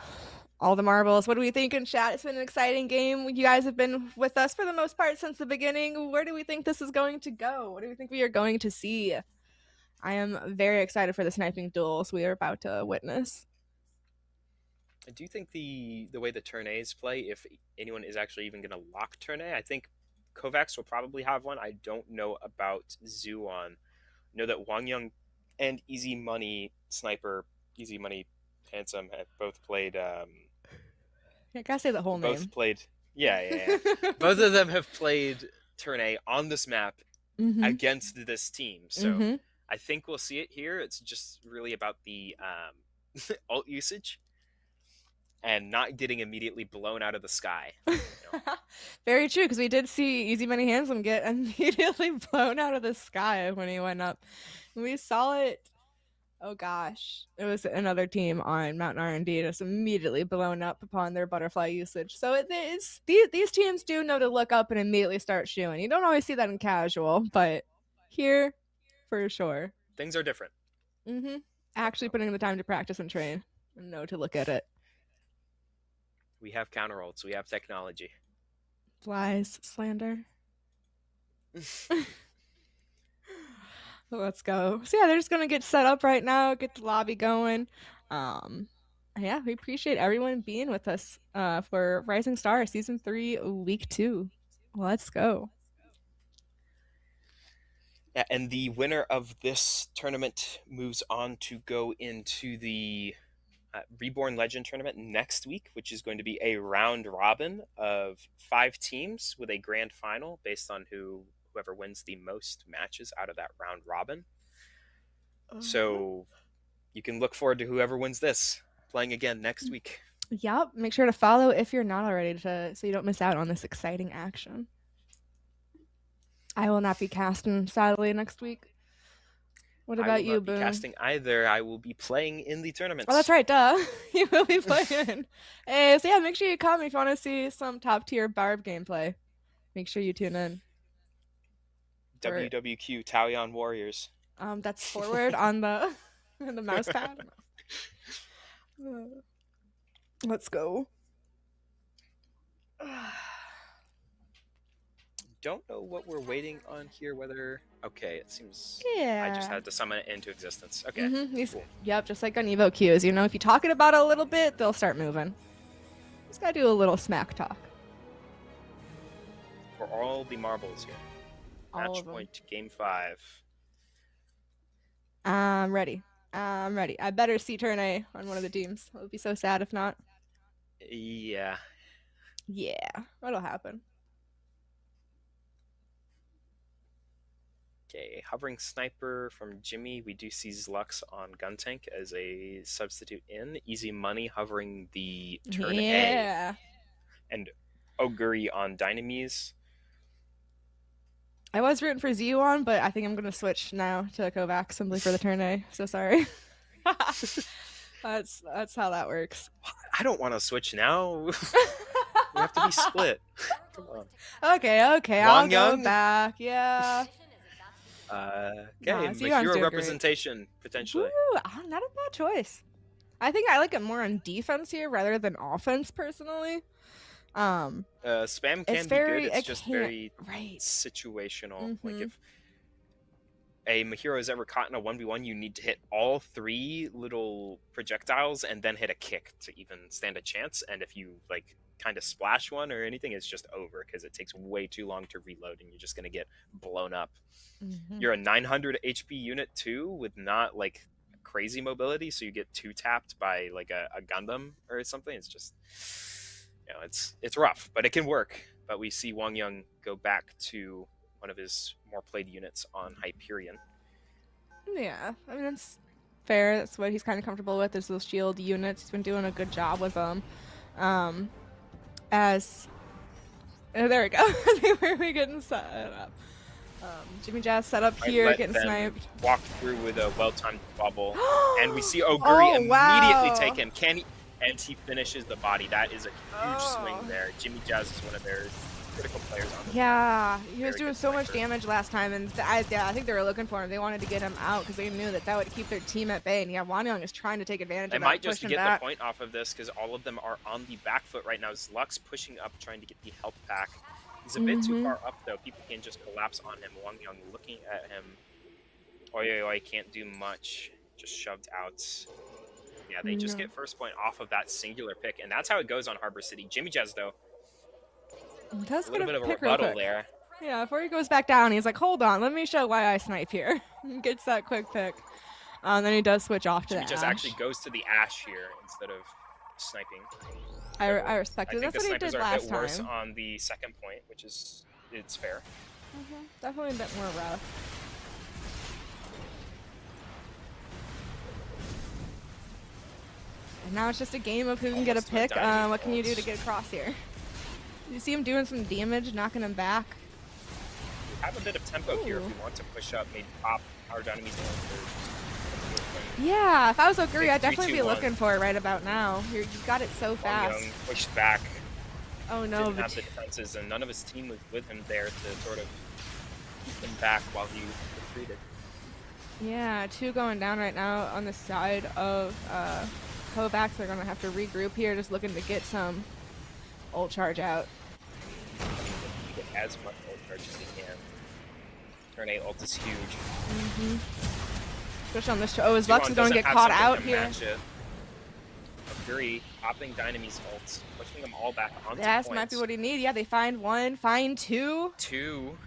All the marbles. What do we think in chat? It's been an exciting game. You guys have been with us for the most part since the beginning. Where do we think this is going to go? What do we think we are going to see? I am very excited for the sniping duels we are about to witness. I do think the way the turn A's play, if anyone is actually even going to lock turn A, I think Kovacs will probably have one. I don't know about Zuon. I know that Wang Young and Easy Money Sniper, Easy Money Handsome have both played. I gotta say the whole both name. played. Yeah. Both of them have played turn A on this map against this team. So I think we'll see it here. It's just really about the ult usage and not getting immediately blown out of the sky. You know? Very true, because we did see Easy Money Handsome get immediately blown out of the sky when he went up. We saw it. Oh gosh, it was another team on Mountain R&D just immediately blown up upon their butterfly usage. So it is these teams do know to look up and immediately start shooting. You don't always see that in casual, but here, for sure. Things are different. Actually putting the time to practice and train and know to look at it. We have counter ults. We have technology. Lies, slander. Let's go. So yeah, they're just gonna get set up right now, get the lobby going. Yeah, we appreciate everyone being with us for Rising Star Season 3, Week 2. Let's go. Yeah, and the winner of this tournament moves on to go into the Reborn Legend tournament next week, which is going to be a round robin of 5 teams with a grand final based on whoever wins the most matches out of that round robin. So you can look forward to whoever wins this playing again next week. Yep. Make sure to follow if you're not already so you don't miss out on this exciting action. I will not be casting, sadly, next week. What about you, Boone? I will not be casting either. I will be playing in the tournament. Oh, that's right, duh. You will be playing. Hey, so yeah, make sure you come if you want to see some top-tier Barb gameplay. Make sure you tune in. WWQ Talion Warriors. That's forward on the mouse pad. Let's go. Don't know what we're waiting on here, whether... Okay, it seems... Yeah. I just had to summon it into existence. Okay, cool. Yep, just like on Evo queues. You know, if you talk it about it a little bit, they'll start moving. Just gotta do a little smack talk. For all the marbles here. Match point, game 5. I'm ready. I'm ready. I better see turn A on one of the teams. It would be so sad if not. Yeah. Yeah, that'll happen. Okay, hovering sniper from Jimmy. We do see Zlux on gun tank as a substitute in. Easy Money hovering the turn A. And Oguri on Dynamise. I was rooting for Zuon, but I think I'm gonna switch now to Kovacs simply for the turn A. So sorry. That's how that works. I don't want to switch now. We have to be split. Come on. Okay, I'll go back. Yeah. Okay, hero representation, potentially. Ooh, not a bad choice. I think I like it more on defense here rather than offense, personally. Spam can be good, it's just very situational. Like if a Mahiro is ever caught in a 1v1, you need to hit all 3 little projectiles and then hit a kick to even stand a chance. And if you like kind of splash one or anything, it's just over because it takes way too long to reload and you're just gonna get blown up. You're a 900 HP unit too with not like crazy mobility, so you get 2-tapped by like a Gundam or something. It's just, you know, it's rough, but it can work. But we see Wang Young go back to one of his more played units on Hyperion. Yeah, I mean, that's fair. That's what he's kind of comfortable with, is those shield units. He's been doing a good job with them. There we go. I think we're getting set up. Jimmy Jazz set up here, getting sniped. Walk through with a well-timed bubble, and we see Oguri immediately take him. and he finishes the body. That is a huge swing there. Jimmy Jazz is one of their critical players on the Yeah, he was Very doing good so much sniper. damage last time, and I think they were looking for him. They wanted to get him out because they knew that that would keep their team at bay. And yeah, Wanyang is trying to take advantage They of that, might just pushing get back. the point off of this because all of them are on the back foot right now. Lux pushing up, trying to get the health back. He's a bit too far up though. People can just collapse on him. Wang Yang looking at him. Oi, oi, oi, can't do much. Just shoved out. Yeah, they just get first point off of that singular pick, and that's how it goes on Harbor City. Jimmy Jazz though, Does a get little bit of a pick real rebuttal quick. there. Yeah, before he goes back down, he's like, "Hold on, let me show why I snipe here." Gets that quick pick. And then he does switch off to Jimmy the just Ash. actually goes to the Ash here instead of sniping. I respect I it. think That's the what he snipers did are a last bit worse time. on the second point, which is it's fair. Definitely a bit more rough. And now it's just a game of who can get a Almost to a pick. dynamite What can you do ult. to get across here? You see him doing some damage, knocking him back. We have a bit of tempo here if Ooh. we want to push up, maybe pop our Dynamite Yeah, if I was Oguri, Like I'd definitely 3, be 2, 1. looking for it right about now. You've got it so fast. Young pushed back, Oh no, didn't but have the defenses, and none of his team was with him there to sort of keep him back while he retreated. yeah, 2 going down right now on the side of Kovacs. They're gonna have to regroup here, just looking to get some ult charge out. You get as much ult charge as you can. Turn 8 ult is huge. Especially on this show. Oh, his Lux Zuon is gonna doesn't get have caught something out to here. match it. Oguri popping Dynamite's ults, pushing them all back onto That points. might be what he needs. Yeah, they find 1, find 2. 2.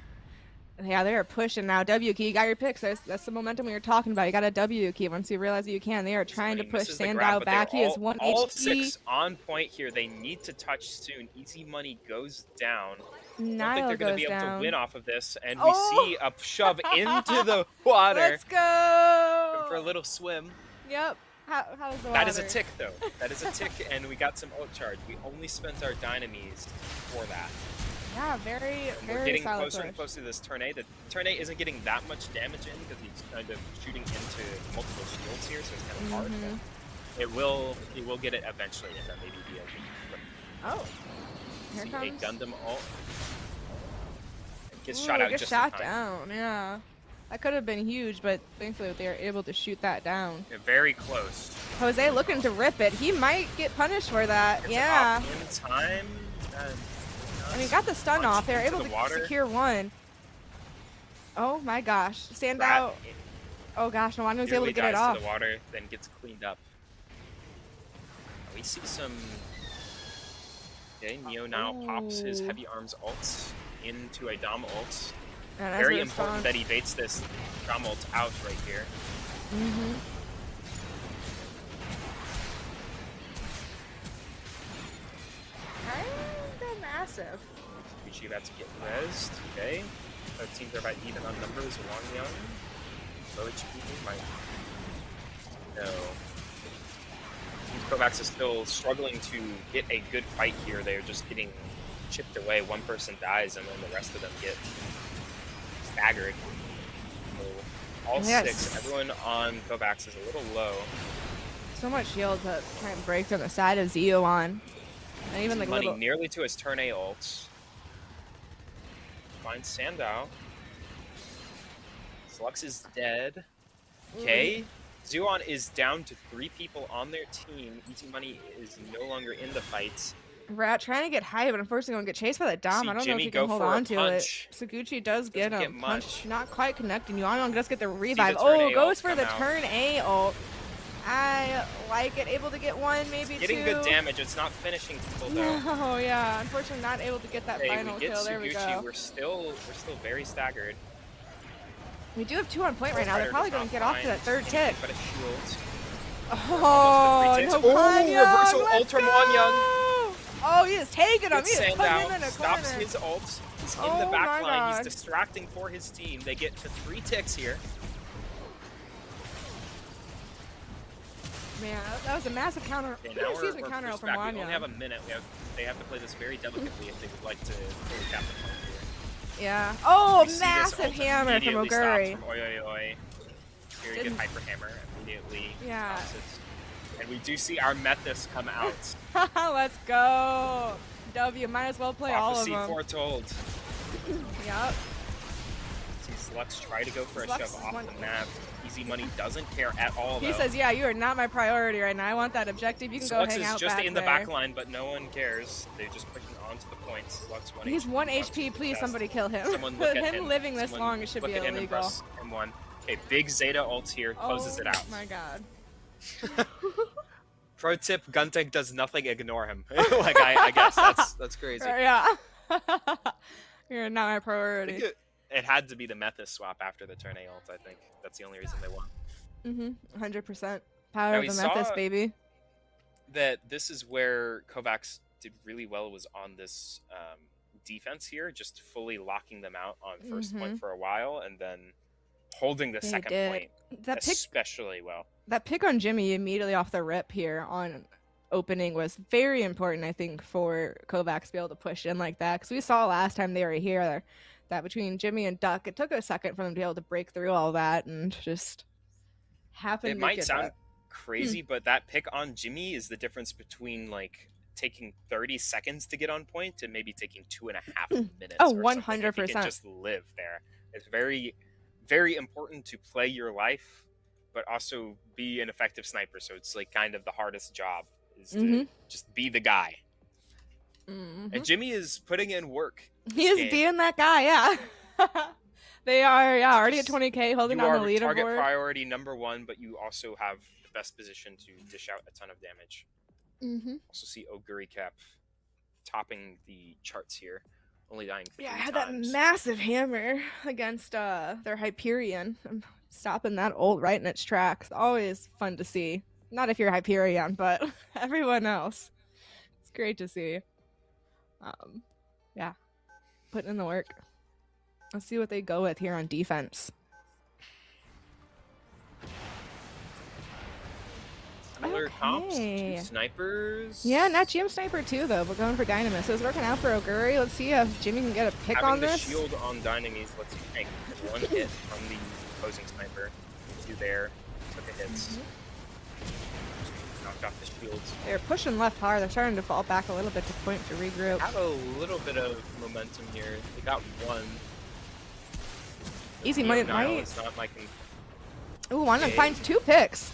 Yeah, they are pushing now. W key, you got your picks. That's the momentum we were talking about. You got a W key once you realize that you can. They are trying to He push misses the grab, Sandow but they're back. He is 1 all HP. 6 on point here. They need to touch soon. Easy money goes down. I don't think Nile they're going to goes be able down. to win off of this, and Oh! we see a shove into the water. Let's go! For a little swim. Yep. How's the That is a water? tick, though. That is a tick, and we got some ult charge. We only spent our Dynamies for that. Yeah, very, And we're very getting solid closer push. and closer to this turn A. The turn A isn't getting that much damage in because he's kind of shooting into multiple shields here, so it's kind of hard. Mm-hmm. But it will get it eventually, and then maybe be a Oh, here see comes. a Gundam ult. It gets Ooh, shot out gets just shot in time. down. Yeah, that could have been huge, but thankfully they were able to shoot that down. Yeah, very close. Jose looking to rip it. He might get punished for that. Gets it Yeah. off in time. And he got the stun Punch off. They were into able the to water. secure 1. Oh my gosh. Sandow. Oh gosh, no one was able to get it off. To the water, then gets cleaned up. We see some. Okay, Neo now pops his Ooh. heavy arms ults into a Dom ult. And as Very a important response- that he baits this Dom ult out right here. Mhm. Kinda massive. Gucci about to get rezzed. Okay. Both teams are about even on numbers. Wang Yang. Low HP might. No. Team Kovacs is still struggling to get a good fight here. They're just getting chipped away. One person dies and then the rest of them get staggered. So all Yes. 6. Everyone on Kovacs is a little low. So much shield to try and break from the side of Zeoon. And even like Money little. nearly to his turn A ults. Finds Sandow. Slux is dead. Okay. Zuon is down to 3 people on their team. Easy Money is no longer in the fight. We're out trying to get high, but unfortunately gonna get chased by that Dom. See I don't know Jimmy if he go can hold for a on to it. punch. Saguchi does get Doesn't him. get Punch much. not quite connecting. Yuan does get the revive. turn Oh, A goes ult for come the out. turn A ult. I like it. Able to get 1, maybe 2. Getting good damage. It's not finishing people though. No, yeah. Unfortunately, not able to get that Hey, final we get kill. There we Suguchi. go. We're still very staggered. We do have 2 on point right now. They're Rider probably does going to not get off to that find 3rd tick. anything but a shield. Oh, Almost no, a 3 ticks. Wanyang, Reversal let's ult from go! Wanyang. Oh, he is taking him. Gets He is putting him in Sandow. a Stops corner. his ult. He's in Oh the back my line. God. He's distracting for his team. They get to 3 ticks here. Man, that was a massive counter. Okay, now Excuse we're me, counter pushed from back. We only Wanyang. have a minute. They have to play this very delicately if they would like to fully cap the point here. Yeah. Oh, We see this massive ult hammer from immediately stops Oguri. from Oi Oi Oi. Very good Didn't- hyper hammer. Immediately Yeah. stops it. And we do see our Methus come out. Let's go. W, might as well play all of Prophecy them. foretold. Yep. Sees Lux try to go for a Lux shove is off one- the map. Easy Money doesn't care at all, He though. says, yeah, you are not my priority right now. I want that objective. You can go Lux hang is out just back in the there. back line, but no one cares. They're just pushing on to the points. Lux 1 He's HP. 1 Lux HP. with Please, the somebody test. kill him. Someone look at him living this Someone long, it should look be at him and illegal. press M1. Okay, big Zeta ult here. Closes it out. Oh my god. Pro tip, Guntank does nothing, ignore him. Like, I guess that's crazy. Yeah. You're not my I priority. think it had to be the Methus swap after the turn A ult, I think. That's the only reason they won. 100%. Power Now, of we the saw- Methus, baby. That this is where Kovacs did really well, was on this defense here, just fully locking them out on first point for a while, and then holding the They second did. point That pick, especially well. that pick on Jimmy immediately off the rip here on opening was very important, I think, for Kovacs to be able to push in like that. Because we saw last time they were here that between Jimmy and Duck, it took a second for them to be able to break through all that and just happen It to might get sound that. crazy, but that pick on Jimmy is the difference between like taking 30 seconds to get on point and maybe taking 2.5 minutes. Oh, or something, if you 100%. can just live there. It's very, very important to play your life, but also be an effective sniper. So it's like kind of the hardest job is to just be the guy. And Jimmy is putting in work. He is game. being that guy, yeah. They are, yeah, already at 20K, holding You on are the target leaderboard. priority #1, but you also have the best position to dish out a ton of damage. Also see Oguri Cap topping the charts here, only dying 3 Yeah, I had times. that massive hammer against their Hyperion. I'm stopping that ult right in its tracks. Always fun to see. Not if you're Hyperion, but everyone else. It's great to see. Yeah, putting in the work. Let's see what they go with here on defense. Similar comps, Okay. 2 snipers. Yeah, not GM Sniper too, though, but going for Dynamis. So it's working out for Oguri. Let's see if Jimmy can get a pick Having on the this. shield on Dynamis lets you tank 1 hit from the opposing sniper. 2 there, took a hit. Knocked off the shields. They're pushing left hard. They're starting to fall back a little bit to point to regroup. Have a little bit of momentum here. They got 1. Easy money. Nile Might. is not liking. Ooh, one of them Okay. finds 2 picks.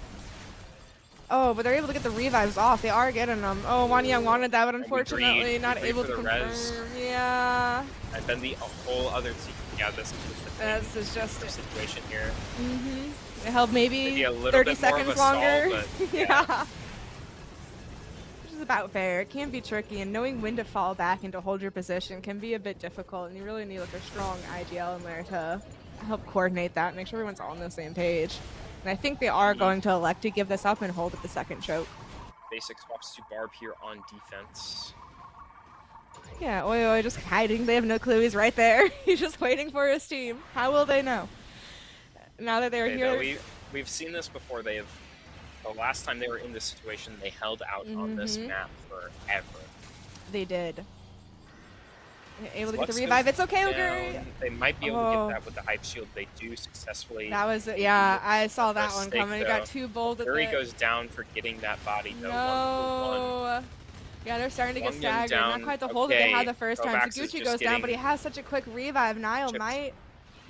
Oh, but they're able to get the revives off. They are getting them. Oh, Wanyang wanted that, but we unfortunately agreed. not We able agreed to for the res. confirm. Yeah. And then the whole other team. Yeah, this is just the This is just it. situation here. It held maybe Maybe a little 30 bit more of seconds a stall, longer. but yeah. Which is about fair. It can be tricky, and knowing when to fall back and to hold your position can be a bit difficult, and you really need like a strong IGL in there to help coordinate that and make sure everyone's all on the same page. And I think they are going to elect to give this up and hold at the second choke. Basic swaps to Barb here on defense. Yeah, Oi Oi just hiding. They have no clue he's right there. He's just waiting for his team. How will they know? Now that they're Okay, here. though, we've seen this before. The last time they were in this situation, they held out on this map forever. They did. Able to get Lux the revive. goes It's okay, down. Oguri. They might be able to Oh. get that with the hype shield. They do successfully. That was, yeah, I saw that First one stake, coming. It got too bold at Uri the... goes down for getting that body, though. 1-for-1. No. Yeah, they're starting to get Wang Yun staggered. down. Not quite the hold that they had Okay, the first time. Kovacs is Saguchi just goes down, but he getting has such a quick revive. Nile chipped. might...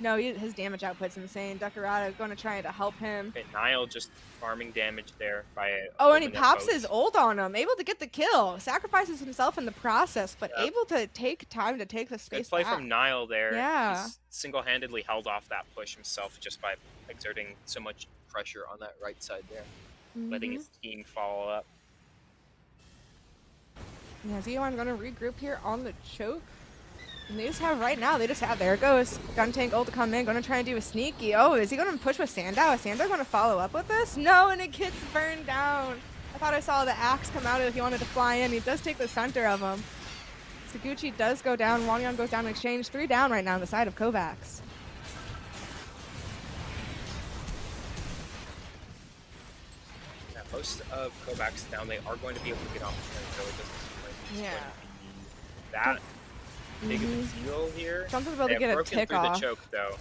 No, his damage output's insane. Decorado going to try to help him. Okay, Nile just farming damage there by. Oh, and he holding a pops boat. his ult on him. Able to get the kill. Sacrifices himself in the process, but Yep. able to take time to take the Good space play back. from Nile there. Yeah. He's single-handedly held off that push himself just by exerting so much pressure on that right side there, letting his team follow up. Yeah, Z1's going to regroup here on the choke. And they just have right now, there it goes. Gun tank ult to come in, going to try and do a sneaky. Oh, is he going to push with Sandow? Is Sandow going to follow up with this? No, and it gets burned down. I thought I saw the axe come out if he wanted to fly in. He does take the center of him. Saguchi does go down. Wangyan goes down in exchange. 3 down right now on the side of Kovacs. Yeah, most of Kovacs down, they are going to be able to get off the train, so it doesn't seem like it's Yeah. going to be that big of a deal here. Something's able They to have get a broken tick through off. the choke, though.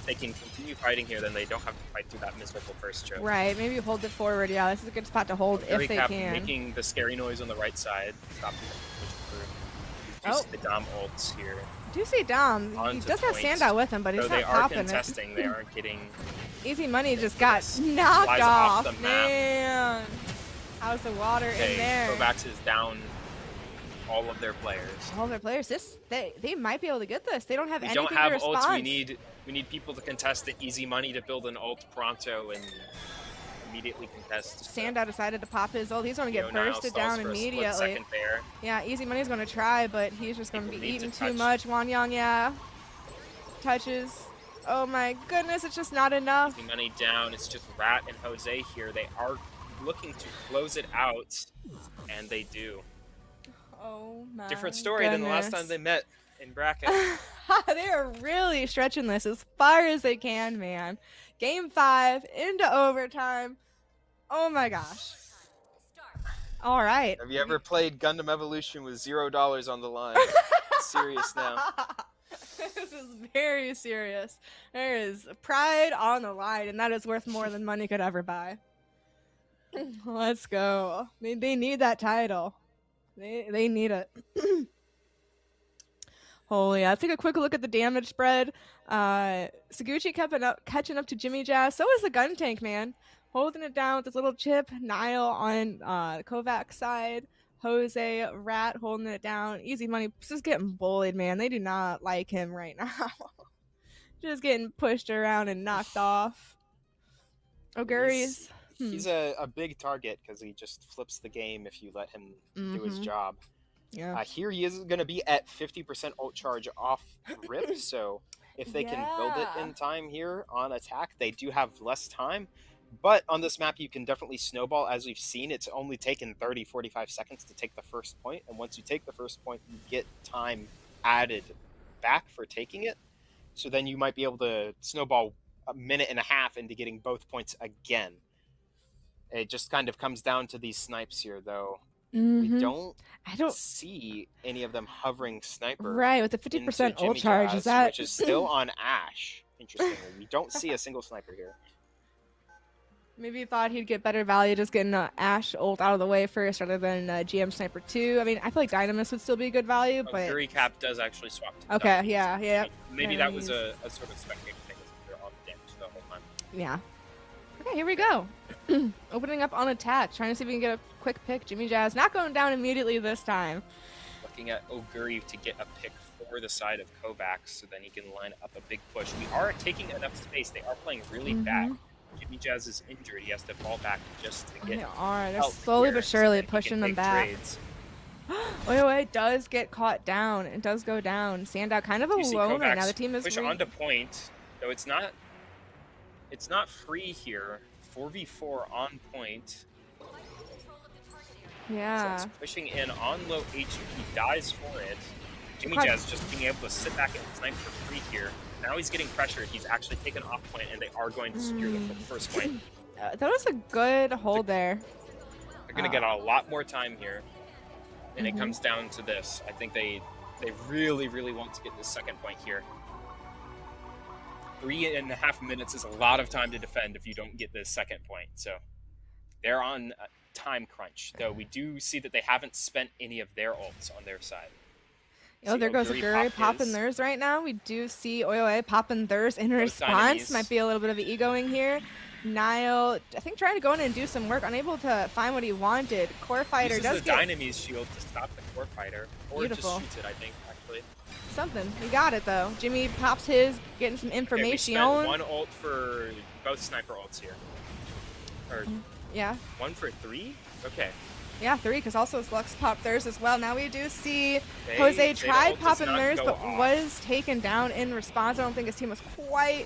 they can continue fighting here, then they don't have to fight through that miserable first choke. Right, maybe hold it forward. Yeah, this is a good spot to hold if they can. Making the scary noise on the right side, stopping them from pushing through. The Dom ults here. I do see Dom. He does have Sandow with him, but he's not popping it. They are contesting. They aren't getting... Easy Money just got knocked off. The map. Man. How's the water in there? Kovacs is down all of their players. All their players. They might be able to get this. They don't have anything to have respond. ults. We need people to contest the Easy Money to build an ult pronto and immediately contest. Sandow decided to pop his ult. He's going to get bursted down immediately. Yeah, Easy Money's going to try, but he's just going to be eating too much. Wanyang, yeah. Touches. Oh my goodness, it's just not enough. Easy Money down. It's just Rat and Jose here. They are looking to close it out, and they do. Oh my Different story than the last time they met in bracket. They are really stretching this as far as they can, man. Game 5 into overtime. Oh my gosh. All right. Have you ever played Gundam Evolution with $0 on the line? Serious now. This is very serious. There is pride on the line, and that is worth more than money could ever buy. Let's go. They need that title. They need it. Holy, let's take a quick look at the damage spread. Saguchi catching up to Jimmy Jazz. So is the gun tank, man. Holding it down with this little chip. Nile on Kovacs side. Jose, Rat holding it down. Easy Money just getting bullied, man. They do not like him right now. Just getting pushed around and knocked off. Oguri's. He's a big target because he just flips the game if you let him do his job. Yeah. Here he is going to be at 50% ult charge off rip, so if they can build it in time here on attack, they do have less time. But on this map, you can definitely snowball. As we've seen, it's only taken 30, 45 seconds to take the first point. And once you take the first point, you get time added back for taking it. So then you might be able to snowball a minute and a half into getting both points again. It just kind of comes down to these snipes here, though. We don't see any of them hovering sniper. Right, with the 50% ult charge, is that... Which is still on Ashe, interestingly. We don't see a single sniper here. Maybe he thought he'd get better value just getting Ashe ult out of the way first rather than GM Sniper 2. I mean, I feel like Dynamis would still be good value, but... Fury Cap does actually swap to okay, yeah. Maybe that was a sort of spectating thing. They're on damage the whole time. Yeah. Okay, here we go. Opening up on attack, trying to see if we can get a quick pick. Jimmy Jazz not going down immediately this time. Looking at Oguri to get a pick for the side of Kovacs so then he can line up a big push. We are taking enough space. They are playing really back. Jimmy Jazz is injured. He has to fall back just to get They're slowly but surely pushing them back. Oyoe does get caught down. It does go down. Sandow kind of alone right now. The team is push onto point, though it's not free here. 4v4 on point. Yeah. So pushing in on low HP, dies for it. Jimmy Jazz just being able to sit back and snipe for free here. Now he's getting pressured. He's actually taken off point, and they are going to secure the first point. That was a good hold there. They're going to get a lot more time here, and it comes down to this. I think they really, really want to get this second point here. 3.5 minutes is a lot of time to defend if you don't get this second point. So they're on a time crunch, though we do see that they haven't spent any of their ults on their side. Oh, there goes Oguri popping theirs right now. We do see Oyoe popping theirs in response. Might be a little bit of an egoing here. Nile, I think, trying to go in and do some work, unable to find what he wanted. Core Fighter does get the Dynamis shield to stop the Core Fighter, or just shoots it, I think, actually. Something. He got it, though. Jimmy pops his, getting some information. Okay, we spent one ult for both sniper ults here. Or yeah. 1 for 3? Okay. Yeah, 3, because also Lux popped theirs as well. Now we do see Jose tried popping theirs, but was taken down in response. I don't think his team was quite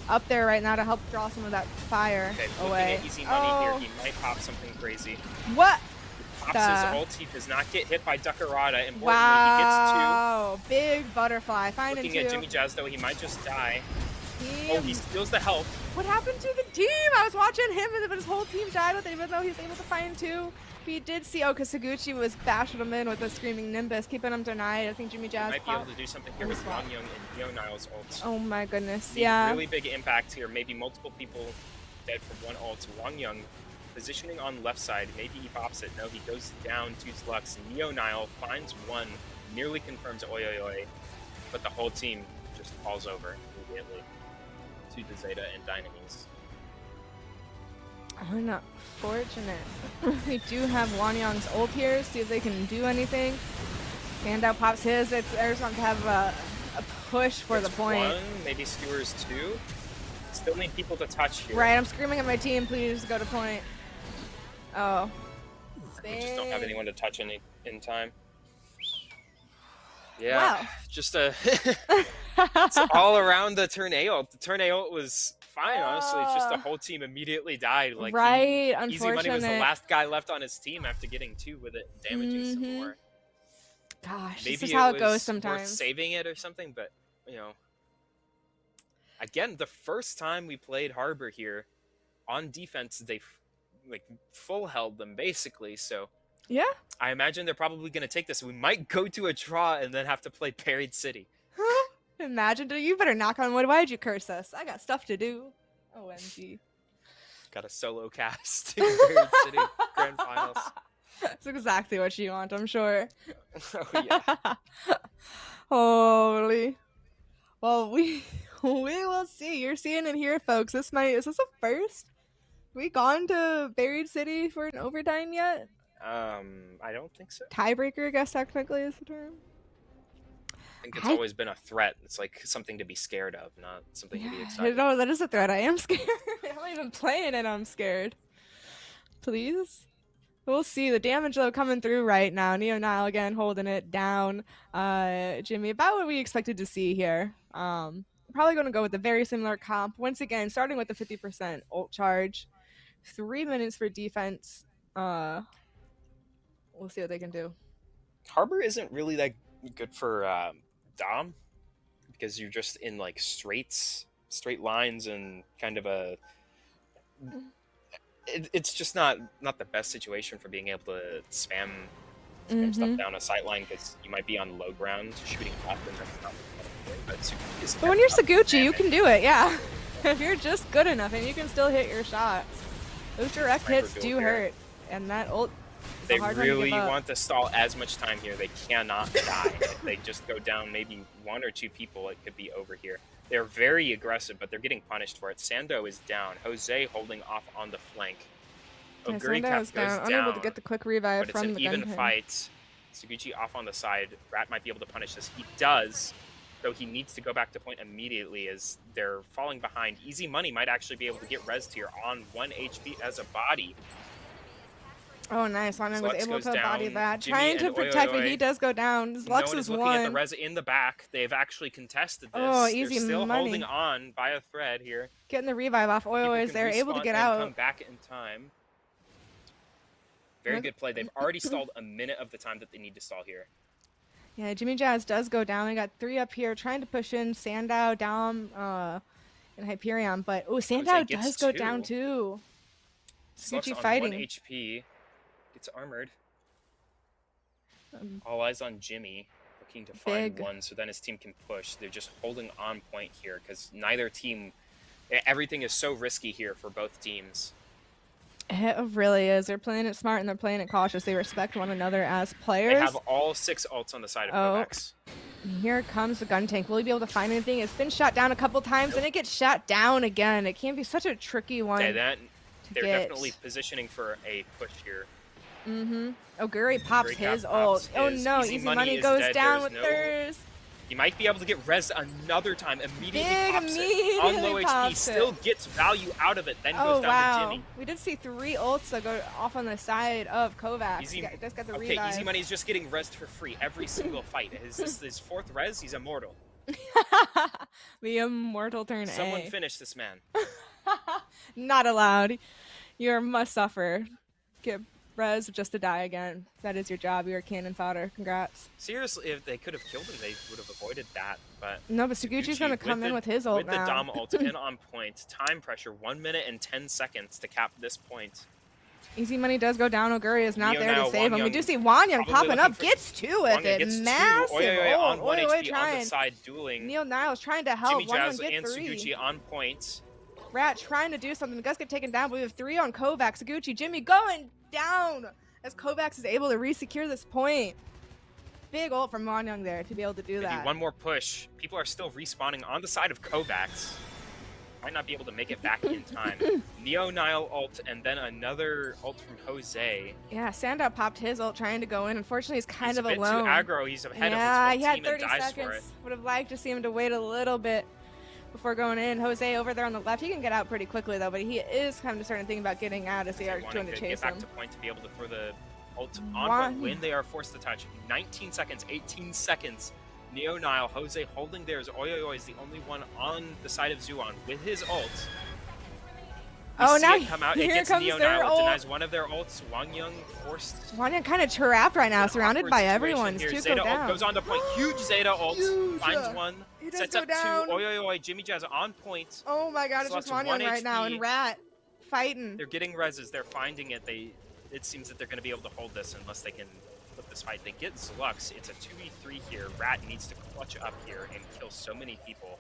up there right now to help draw some of that fire away. At Easy Money here, he might pop something crazy. What? Pops his ult, he does not get hit by Duckarada. Importantly, wow, he gets 2. Big butterfly, finding 2. Looking at Jimmy Jazz, though, he might just die. Oh, he steals the health. What happened to the team? I was watching him, but his whole team died with it, even though he's able to find two. We did see, because Saguchi was bashing him in with a Screaming Nimbus, keeping him denied. I think Jimmy Jazz might be able to do something here with Wang Young and Neo Nile's ults. Oh my goodness, Need yeah. Really big impact here. Maybe multiple people dead from one ult. Wang Young positioning on left side. Maybe he pops it. No, he goes down to Lux. Neo Nile finds one, nearly confirms Oi Oi Oi, but the whole team just falls over immediately to the Zeta and Dynamese. Unfortunate. We do have Wanyang's ult here. See if they can do anything. Standout pops his. There's going to have a push for the point. One, maybe skewers two. Still need people to touch here. Right, I'm screaming at my team. Please go to point. Oh. We just don't have anyone to touch in time. Yeah, Wow. just it's all around the turn A ult. The turn A ult was fine, honestly. It's just the whole team immediately died. Like right, Easy Money was the last guy left on his team after getting two with it, damaging some more. Gosh, Maybe this is how it was goes worth sometimes. saving it or something, but you know. Again, the first time we played Harbor here, on defense, they like full held them basically. So Yeah. I imagine they're probably going to take this. We might go to a draw and then have to play Buried City. Imagine, you better knock on wood. Why'd you curse us? I got stuff to do. OMG. Got a solo cast in Buried City Grand Finals. That's exactly what you want, I'm sure. Oh yeah. Holy. Well, we will see. You're seeing it here, folks. Is this a first? We gone to Buried City for an overtime yet? I don't think so. Tiebreaker, I guess technically is the term. I think it's always been a threat. It's like something to be scared of, not something to be I excited. know that is a threat. I am scared. I'm not even playing it. I'm scared. Please. We'll see. The damage though coming through right now. Neo Nile again holding it down. Jimmy, about what we expected to see here. Probably going to go with a very similar comp. Once again, starting with the 50% ult charge. 3 minutes for defense. We'll see what they can do. Harbor isn't really that good for Dom because you're just in like straight lines and kind of a. It's just not the best situation for being able to spam stuff down a sight line because you might be on low ground shooting up and that's not but when you're Saguchi, you can do it, yeah. If you're just good enough and you can still hit your shots. Those direct hits do hurt, and that ult is they a hard one to really give up. want to stall as much time here. They cannot die. If they just go down maybe one or two people, it could be over here. They're very aggressive, but they're getting punished for it. Sando is down. Jose holding off on the flank. Yeah, Oguri Sando Cap is goes down, unable to get the quick revive but from it's the an even gun fight. Saguchi off on the side. Rat might be able to punish this. He does, though he needs to go back to point immediately as they're falling behind. Easy Money might actually be able to get rezzed here on 1 HP as a body. Oh, nice. Wanyang was Lux able goes to body down. that. Jimmy Trying to and Oi protect, Oi but Oi. he does go down. No Lux one is is looking at the one. res in the back. They've actually contested this. Oh, Easy They're still Money. holding on by a thread here. Getting the revive off. Oi People Oi is can there, able to respawn get and out. come back in time. Very good play. They've already stalled a minute of the time that they need to stall here. Yeah, Jimmy Jazz does go down. We got 3 up here trying to push in Sandow, Dom, and Hyperion. But, oh, Sandow gets does go 2. down too. Slugs Saguchi on fighting. 1 HP. Gets armored. All eyes on Jimmy. Looking to find Big. one so then his team can push. They're just holding on point here because neither team... Everything is so risky here for both teams. It really is. They're playing it smart and they're playing it cautious. They respect one another as players. They have all 6 ults on the side of Kovacs. Here comes the gun tank. Will he be able to find anything? It's been shot down a couple times and it gets shot down again. It can be such a tricky one. Okay, they're get. definitely positioning for a push here. Oguri pops Oguri his pops ult. Oh his. no, Easy Easy Money Money is goes dead. down There's with no- theirs. He might be able to get rezzed another time. Immediately Big, pops it. immediately On low HP, pops still it. gets value out of it, then Oh goes down wow. to Jimmy. We did see 3 ults that go off on the side of Kovacs. Easy, He just got the okay, revive. Easy Money's just getting rezzed for free every single fight. This is his 4th res, he's immortal. The immortal turn Someone A. finish this man. Not allowed. You must suffer. Get Rez, just to die again. That is your job. You are cannon fodder. Congrats. Seriously, if they could have killed him, they would have avoided that. But No, but Suguchi's gonna come in with his ult with the now. Dom ult in on point. Time pressure, 1 minute and 10 seconds to cap this point. Easy money does go down. Oguri is not Neo there to now, save him. We Wanyang do see Wanyang probably popping up. looking for- Gets two with Wanyang it. gets two. Massive Oi, on ult. 1 HP on the trying. side, dueling. Neil Niles trying to help. Jimmy Jazz Wanyang get and 3. Suguchi on point. Rat trying to do something. Does get taken down, but we have 3 on Kovacs. Suguchi, Jimmy going down as Kovacs is able to re-secure this point. Big ult from Wanyang there to be able to do Maybe that. one more push. People are still respawning on the side of Kovacs. Might not be able to make it back in time. Neo Nile ult and then another ult from Jose. Yeah, Sandow popped his ult trying to go in. Unfortunately, he's kind He's of a bit alone. too aggro. He's ahead Yeah, of he his had whole team 30 and dies for it. seconds. Would have liked to see him to wait a little bit before going in. Jose over there on the left. He can get out pretty quickly though, but he is kind of starting to think about getting out as they are trying to Get chase back him. to point to be able to throw the ult on One. point when they are forced to touch. 19 seconds, 18 seconds. Neo Nile, Jose holding theirs. Oyoyo is the only one on the side of Zuon with his ult. We Oh, see now it come out. It here gets comes Neo their Nile. It ult. denies one of their ults. Wang Yung forced. Wanyang kind of trapped right now, an surrounded awkward by situation everyone. here. Two Zeta go ult down. goes on to point. Huge Zeta ult. Huge. Finds one. He does Sets go up down. two. Oyoyo, Jimmy Jazz on point. Oh my god, it's just Sluts Wanyang 1 right now, HP. and Rat fighting. They're getting reses. They're finding it. It seems that they're going to be able to hold this unless they can flip this fight. They get Zlux. It's a 2v3 here. Rat needs to clutch up here and kill so many people.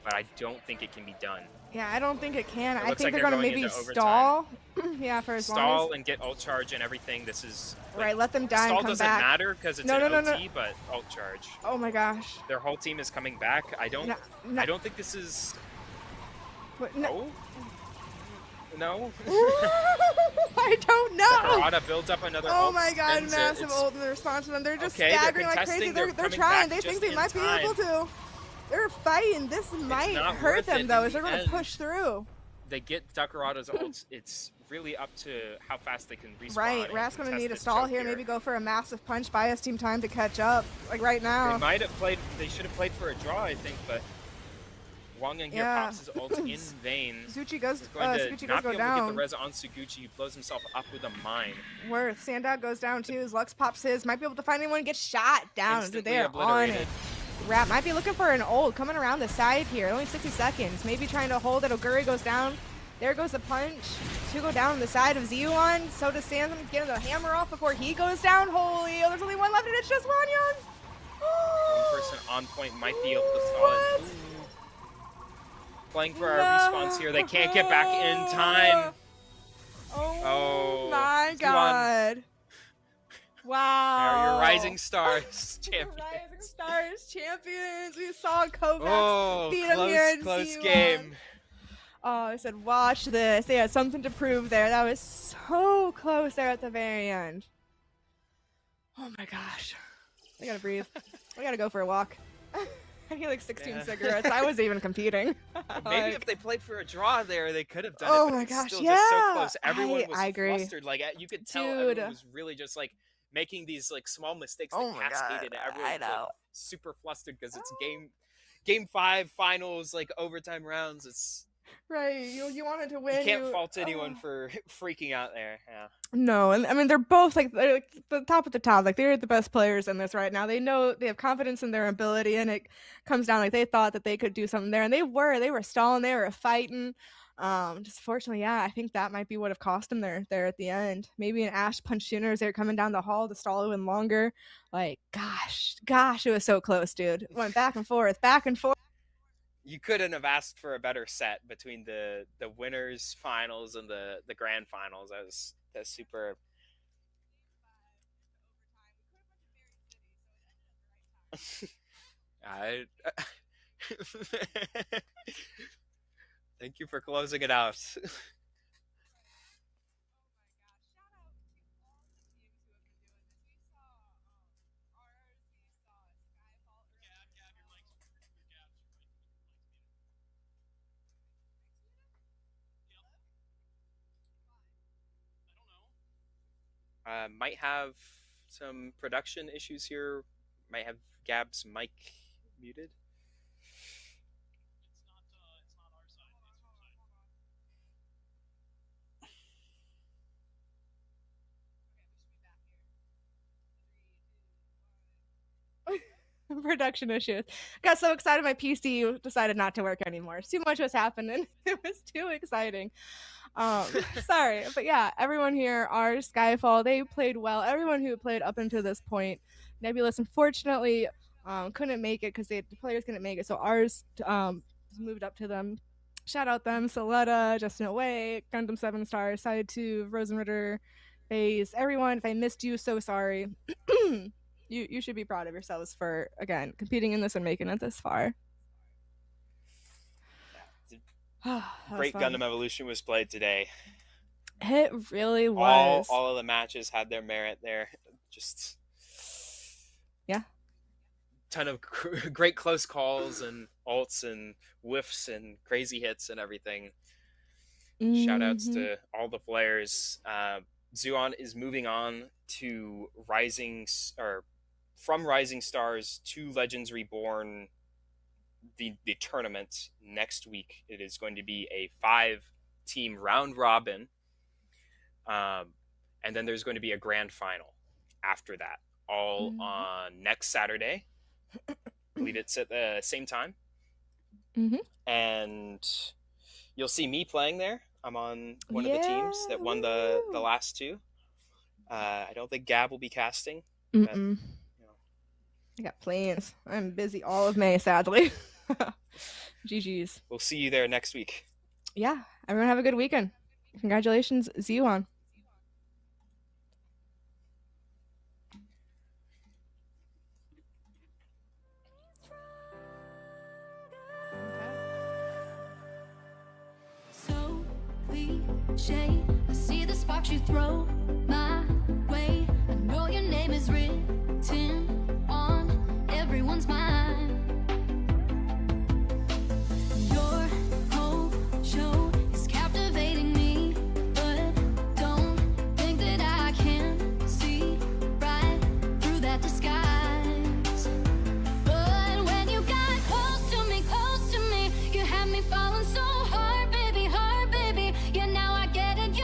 But I don't think it can be done. Yeah, I don't think it can. It I looks think like they're they're gonna going maybe into overtime. stall. Yeah, for as long Stall as. and get ult charge and everything. This is like, Right, let them die stall and come doesn't back. matter because it's No, an no, no, OT, but ult charge. Oh my gosh. Their whole team is coming back. I don't No. I don't think this is What, no. Oh? No? I don't know. Karada builds up another Oh ult, my god, spins it. massive It's- ult in the response to them. They're just Okay, they're staggering like contesting, crazy. they're They're coming trying. back They think just they in might be able time. to. They're fighting. This might not hurt worth them it though, in as they're the going to end. push through. They get Dakarada's ults. It's really up to how fast they can respawn. Right, and Rat's going to contest need a this stall choke here. Maybe go for a massive punch. Buy his team time to catch up. Like right They now. might have played. They should have played for a draw, I think, but Wang Yang here Yeah. pops his ult in vain. Zuchi goes. He's going to Suguchi not goes be go able to get down. the res on Suguchi. He blows himself up with a mine. Worth. Sandow goes down too. As Lux pops his. Might be able to find anyone. Get shot down. Instantly They're on obliterated. it. Rat might be looking for an ult coming around the side here. Only 60 seconds. Maybe trying to hold it. Oguri goes down. There goes the punch. 2 go down on the side of Zeon. So does Sansom getting the hammer off before he goes down. Holy, oh, there's only one left and it's just Wanyang. One person on point might be able to stall it. Ooh. Playing for our respawns here. They can't get back in time. Oh, Oh, my Zeon. god. Wow. They're your rising stars champions. Rising Stars champions. We saw Kovacs Oh, beat him here close, in close C1. game. Oh, I said, watch this. They had something to prove there. That was so close there at the very end. Oh my gosh. I gotta breathe. I gotta go for a walk. I need like 16 Yeah. cigarettes. I wasn't even competing. Maybe Like, if they played for a draw there, they could have done Oh it. But my it's gosh, still just so yeah. close. Everyone was I agree. flustered. Like you could tell Dude. everyone was really just like making these like small mistakes that Oh my cascaded. God, Everyone I was, like, know. super flustered because it's game 5 finals, like overtime rounds. It's right. You wanted to win. you can't fault anyone oh. for freaking out there. Yeah. No, and I mean they're both they're like the top of the top. Like they're the best players in this right now. They know they have confidence in their ability, and it comes down like they thought that they could do something there, and they were stalling, they were fighting. Just fortunately, yeah, I think that might be what have cost them there at the end. Maybe an Ash punch sooner as they were coming down the hall to stall even longer. Like gosh, it was so close, dude. It went back and forth, back and forth. You couldn't have asked for a better set between the winners finals and the grand finals. That's superb. I thank you for closing it out. Might have some production issues here. Might have Gab's mic muted. production issues. Got so excited my PC decided not to work anymore. Too much was happening. It was too exciting. Sorry, but yeah, everyone here, our Skyfall, they played well. Everyone who played up until this point. Nebulous, unfortunately, couldn't make it because the players couldn't make it, so ours moved up to them. Shout out them, Soletta, Justin Away, Gundam 7 Stars, Side 2, Rosenritter, Phase, everyone. If I missed you, so sorry. You should be proud of yourselves for, again, competing in this and making it this far. Great Gundam Evolution was played today. It really was. All of the matches had their merit there. Just yeah, ton of great close calls and ults and whiffs and crazy hits and everything. Shout outs to all the players. Zuon is moving on to from Rising Stars to Legends Reborn, the tournament next week. It is going to be a 5-team round robin, and then there's going to be a grand final after that, all on next Saturday. I believe it's at the same time. And you'll see me playing there. I'm on one of the teams that won the last two. I don't think Gab will be casting. But, I got plans. I'm busy all of May, sadly. GG's. We'll see you there next week. Yeah, everyone have a good weekend. Congratulations, Zuon. So cliche. I see the sparks you throw my way. I know your name is written on everyone's mind. Your whole show is captivating me, but don't think that I can see right through that disguise. But when you got close to me, you had me falling so hard, baby, hard, baby. Yeah, now I get it.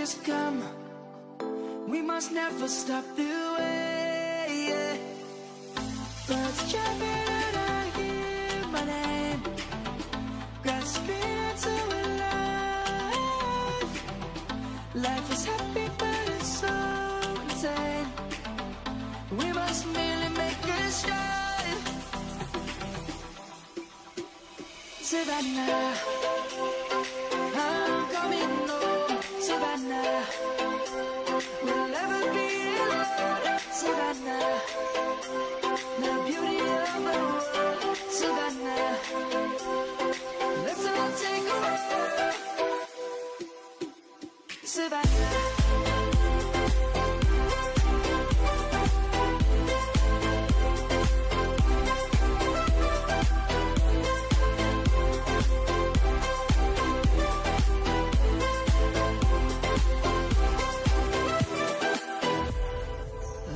has come. We must never stop the way. Yeah. Birds jumping and I hear my name, grasping into life. Life is happy but it's so insane. We must merely make a start. Savannah, I'm coming home. Savannah, we'll never be alone. Savannah, the beauty of the world. Savannah, let's all take a walk. Savannah.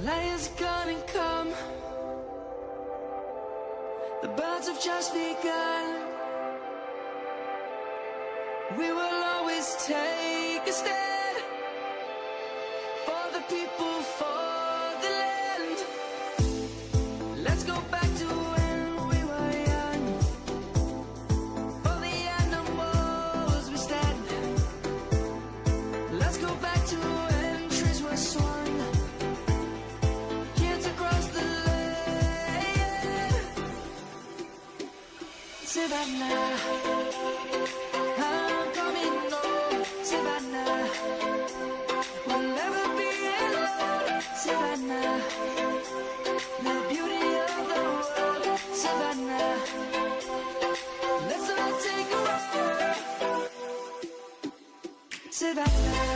Lion's gonna come. The birds have just begun. We will always take a stand for the people, for the land. Let's go back to when we were young. For the animals we stand. Let's go back to when trees were swung. Kids across the land. Savannah, I'm coming home. Savannah, we'll never be alone. Savannah, the beauty of the world. Savannah, let's all take a walk. Savannah.